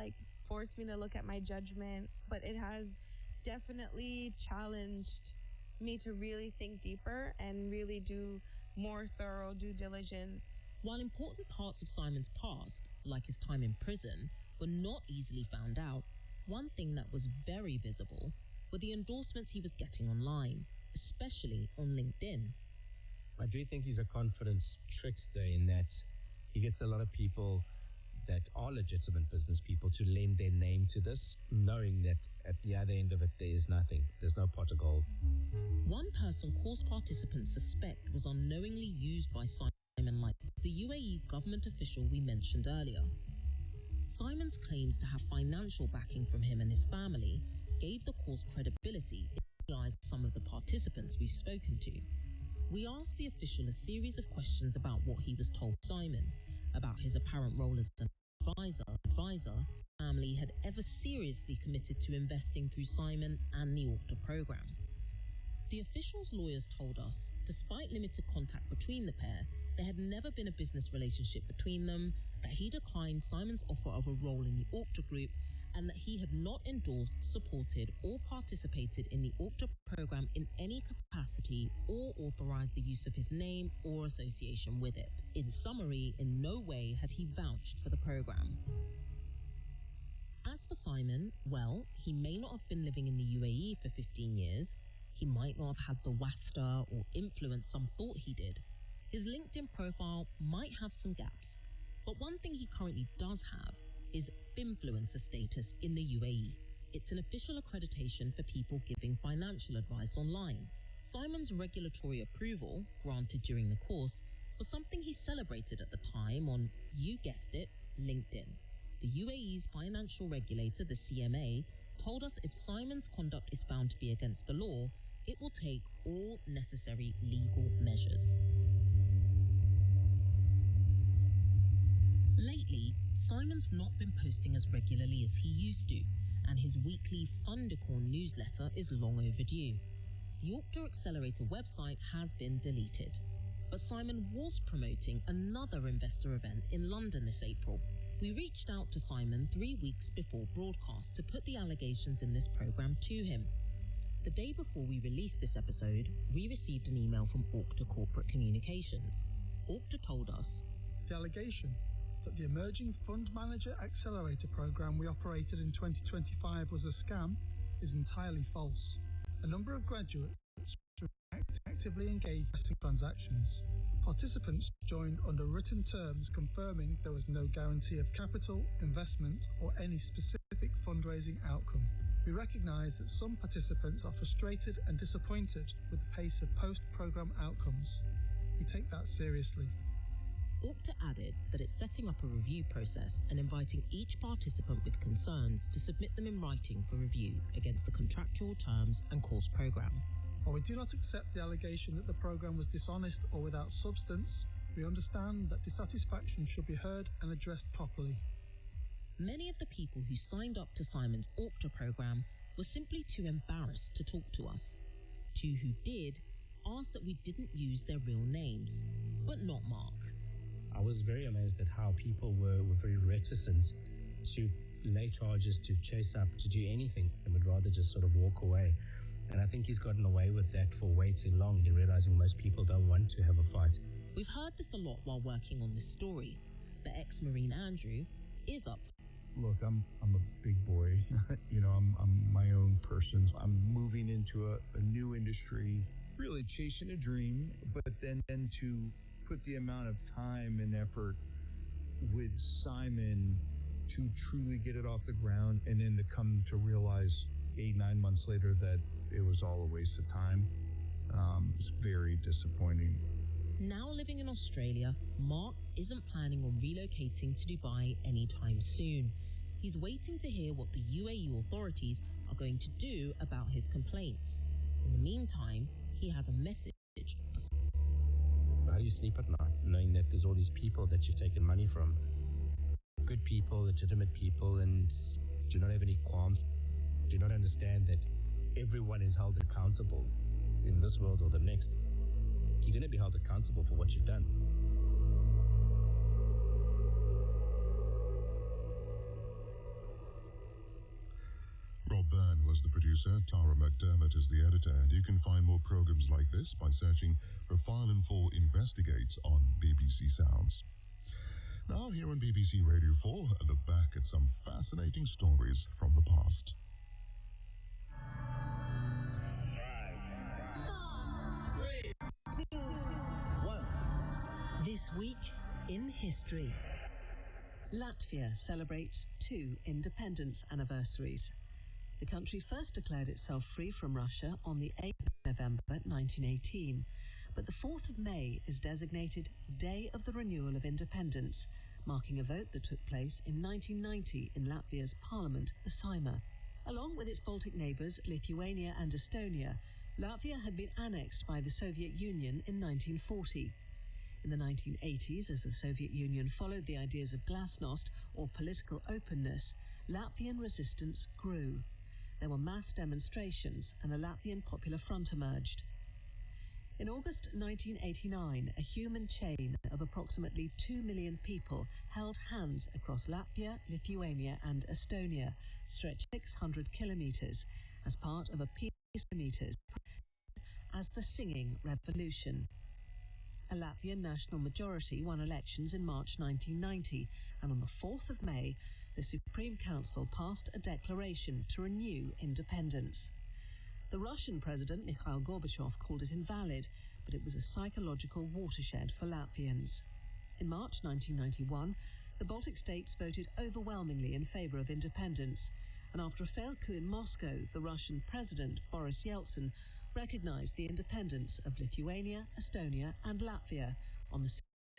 forced me to look at my judgment, but it has definitely challenged me to really think deeper and really do more thorough due diligence. While important parts of Simon's past, like his time in prison, were not easily found out, one thing that was very visible were the endorsements he was getting online, especially on LinkedIn. I do think he's a confidence trickster in that he gets a lot of people that are legitimate business people to lend their name to this, knowing that at the other end of it there is nothing. There's no pot of gold. One person course participants suspect was unknowingly used by Simon, like the UAE government official we mentioned earlier. Simon's claims to have financial backing from him and his family gave the course credibility in the eyes of some of the participants we've spoken to. We asked the official a series of questions about what he was told Simon, about his apparent role as an advisor, family had ever seriously committed to investing through Simon and the Okta program. The official's lawyers told us, despite limited contact between the pair, there had never been a business relationship between them, that he declined Simon's offer of a role in the Okta group, and that he had not endorsed, supported, or participated in the Okta program in any capacity or authorized the use of his name or association with it. In summary, in no way had he vouched for the program. As for Simon, well, he may not have been living in the UAE for 15 years. He might not have had the wasta or influence some thought he did. His LinkedIn profile might have some gaps. But one thing he currently does have is influencer status in the UAE. It's an official accreditation for people giving financial advice online. Simon's regulatory approval, granted during the course, was something he celebrated at the time on, you guessed it, LinkedIn. The UAE's financial regulator, the CMA, told us if Simon's conduct is found to be against the law, it will take all necessary legal measures. Lately, Simon's not been posting as regularly as he used to, and his weekly Thundercorn newsletter is long overdue. The Okta Accelerator website has been deleted, but Simon was promoting another investor event in London this April. We reached out to Simon 3 weeks before broadcast to put the allegations in this program to him. The day before we released this episode, we received an email from Okta Corporate Communications. Okta told us, the allegation that the Emerging Fund Manager Accelerator program we operated in 2025 was a scam is entirely false. A number of graduates actively engaged in transactions. Participants joined under written terms confirming there was no guarantee of capital, investment, or any specific fundraising outcome. We recognise that some participants are frustrated and disappointed with the pace of post-program outcomes. We take that seriously. Okta added that it's setting up a review process and inviting each participant with concerns to submit them in writing for review against the contractual terms and course program. While we do not accept the allegation that the program was dishonest or without substance, we understand that dissatisfaction should be heard and addressed properly. Many of the people who signed up to Simon's Okta program were simply too embarrassed to talk to us. Two who did asked that we didn't use their real names, but not Mark. I was very amazed at how people were very reticent to lay charges, to chase up, to do anything, and would rather just sort of walk away. And I think he's gotten away with that for way too long, in realizing most people don't want to have a fight. We've heard this a lot while working on this story. The ex-Marine Andrew is up. Look, I'm a big boy. I'm my own person. I'm moving into a new industry, really chasing a dream, but then to put the amount of time and effort with Simon to truly get it off the ground and then to come to realize 8-9 months later that it was all a waste of time. It's very disappointing. Now living in Australia, Mark isn't planning on relocating to Dubai anytime soon. He's waiting to hear what the UAE authorities are going to do about his complaints. In the meantime, he has a message. How do you sleep at night, knowing that there's all these people that you've taken money from? Good people, legitimate people, and do you not have any qualms? Do you not understand that everyone is held accountable in this world or the next? You're going to be held accountable for what you've done. Rob Byrne was the producer, Tara McDermott is the editor, and you can find more programs like this by searching for File Info Investigates on BBC Sounds. Now here on BBC Radio 4, a look back at some fascinating stories from the past. This week in history, Latvia celebrates 2 independence anniversaries. The country first declared itself free from Russia on the 8th of November 1918, but the 4th of May is designated Day of the Renewal of Independence, marking a vote that took place in 1990 in Latvia's parliament, the Saeima. Along with its Baltic neighbours, Lithuania and Estonia, Latvia had been annexed by the Soviet Union in 1940. In the 1980s, as the Soviet Union followed the ideas of glasnost, or political openness, Latvian resistance grew. There were mass demonstrations, and the Latvian Popular Front emerged. In August 1989, a human chain of approximately 2 million people held hands across Latvia, Lithuania and Estonia, stretched 600 kilometres, as part of a peace meters as the Singing Revolution. A Latvian national majority won elections in March 1990, and on the 4th of May, the Supreme Council passed a declaration to renew independence. The Russian President Mikhail Gorbachev called it invalid, but it was a psychological watershed for Latvians. In March 1991, the Baltic states voted overwhelmingly in favour of independence, and after a failed coup in Moscow, the Russian President Boris Yeltsin recognised the independence of Lithuania, Estonia and Latvia on the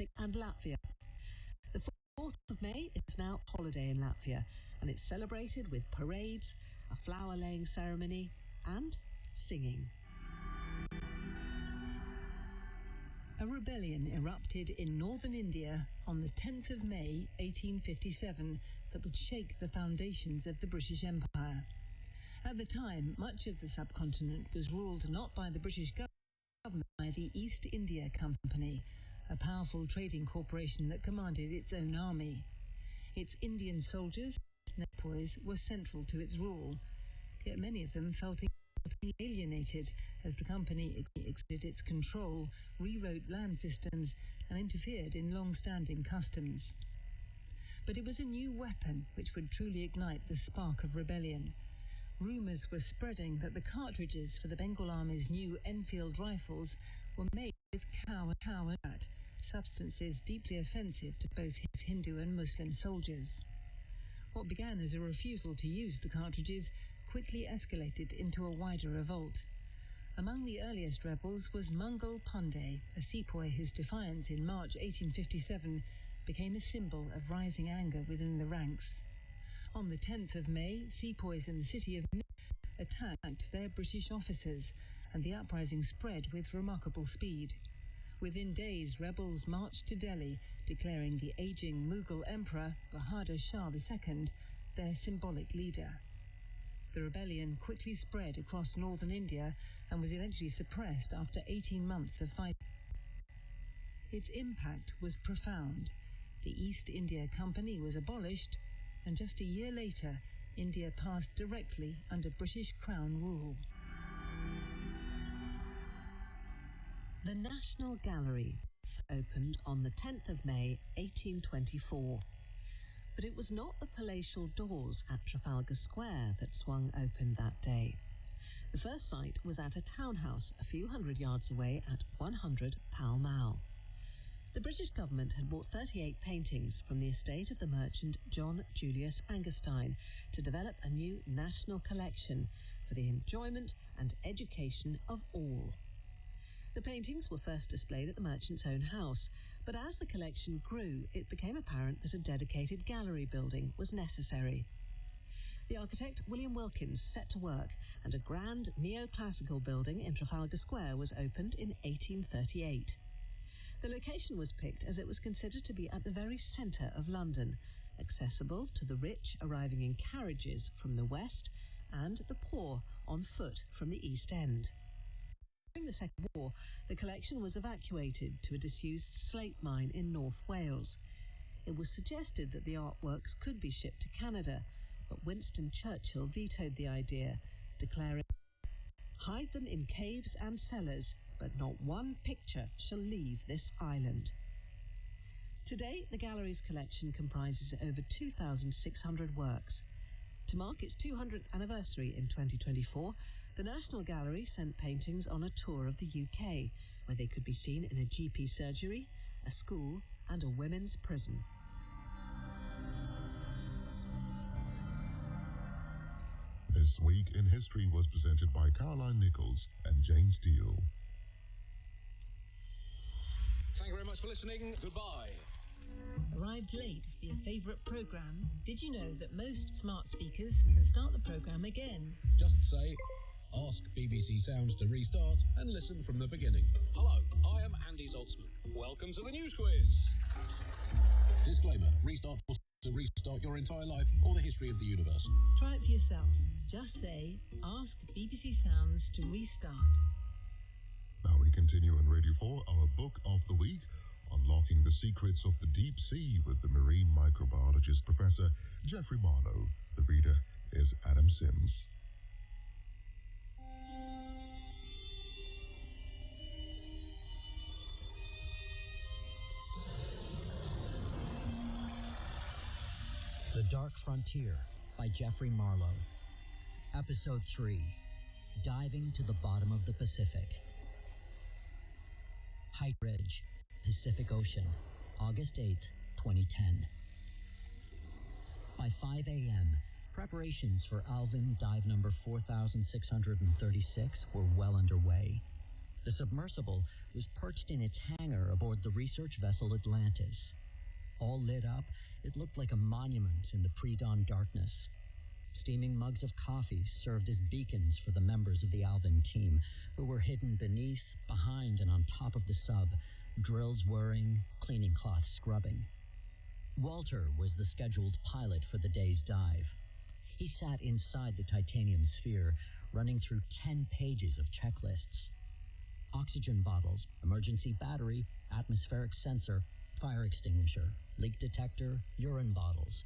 6th and Latvia. The 4th of May is now a holiday in Latvia, and it's celebrated with parades, a flower-laying ceremony and singing. A rebellion erupted in northern India on the 10th of May 1857 that would shake the foundations of the British Empire. At the time, much of the subcontinent was ruled not by the British government, but by the East India Company, a powerful trading corporation that commanded its own army. Its Indian soldiers and sepoys were central to its rule, yet many of them felt alienated as the company exerted its control, rewrote land systems and interfered in long-standing customs. But it was a new weapon which would truly ignite the spark of rebellion. Rumours were spreading that the cartridges for the Bengal Army's new Enfield rifles were made with cow fat, substances deeply offensive to both Hindu and Muslim soldiers. What began as a refusal to use the cartridges quickly escalated into a wider revolt. Among the earliest rebels was Mangal Pandey, a sepoy whose defiance in March 1857 became a symbol of rising anger within the ranks. On the 10th of May, sepoys in the city of New attacked their British officers, and the uprising spread with remarkable speed. Within days, rebels marched to Delhi, declaring the aging Mughal Emperor, Bahadur Shah II, their symbolic leader. The rebellion quickly spread across northern India and was eventually suppressed after 18 months of fighting. Its impact was profound. The East India Company was abolished, and just a year later, India passed directly under British Crown rule. The National Gallery opened on the 10th of May 1824. But it was not the palatial doors at Trafalgar Square that swung open that day. The first sight was at a townhouse a few hundred yards away at 100 Pall Mall. The British government had bought 38 paintings from the estate of the merchant John Julius Angerstein to develop a new national collection for the enjoyment and education of all. The paintings were first displayed at the merchant's own house, but as the collection grew, it became apparent that a dedicated gallery building was necessary. The architect William Wilkins set to work, and a grand neoclassical building in Trafalgar Square was opened in 1838. The location was picked as it was considered to be at the very centre of London, accessible to the rich arriving in carriages from the west and the poor on foot from the East End. During the Second War, the collection was evacuated to a disused slate mine in North Wales. It was suggested that the artworks could be shipped to Canada, but Winston Churchill vetoed the idea, declaring, "Hide them in caves and cellars, but not one picture shall leave this island." Today, the gallery's collection comprises over 2,600 works. To mark its 200th anniversary in 2024, the National Gallery sent paintings on a tour of the UK, where they could be seen in a GP surgery, a school, and a women's prison. This Week in History was presented by Caroline Nichols and Jane Steele. Thank you very much for listening. Goodbye. Arrived late for your favourite programme? Did you know that most smart speakers can start the programme again? Just say, ask BBC Sounds to restart and listen from the beginning. Hello, I am Andy Zoltzman. Welcome to the news quiz. Disclaimer, restart will to restart your entire life or the history of the universe. Try it for yourself. Just say, ask BBC Sounds to restart. Now we continue on Radio 4, our book of the week, Unlocking the Secrets of the Deep Sea with the marine microbiologist Professor Geoffrey Marlowe. The reader is Adam Sims. The Dark Frontier by Geoffrey Marlowe. Episode 3. Diving to the Bottom of the Pacific. Height Ridge, Pacific Ocean, August 8th, 2010. By 5 a.m., preparations for Alvin dive number 4636 were well underway. The submersible was perched in its hangar aboard the research vessel Atlantis. All lit up, it looked like a monument in the pre-dawn darkness. Steaming mugs of coffee served as beacons for the members of the Alvin team, who were hidden beneath, behind, and on top of the sub, drills whirring, cleaning cloths scrubbing. Walter was the scheduled pilot for the day's dive. He sat inside the titanium sphere, running through 10 pages of checklists. Oxygen bottles, emergency battery, atmospheric sensor, fire extinguisher, leak detector, urine bottles,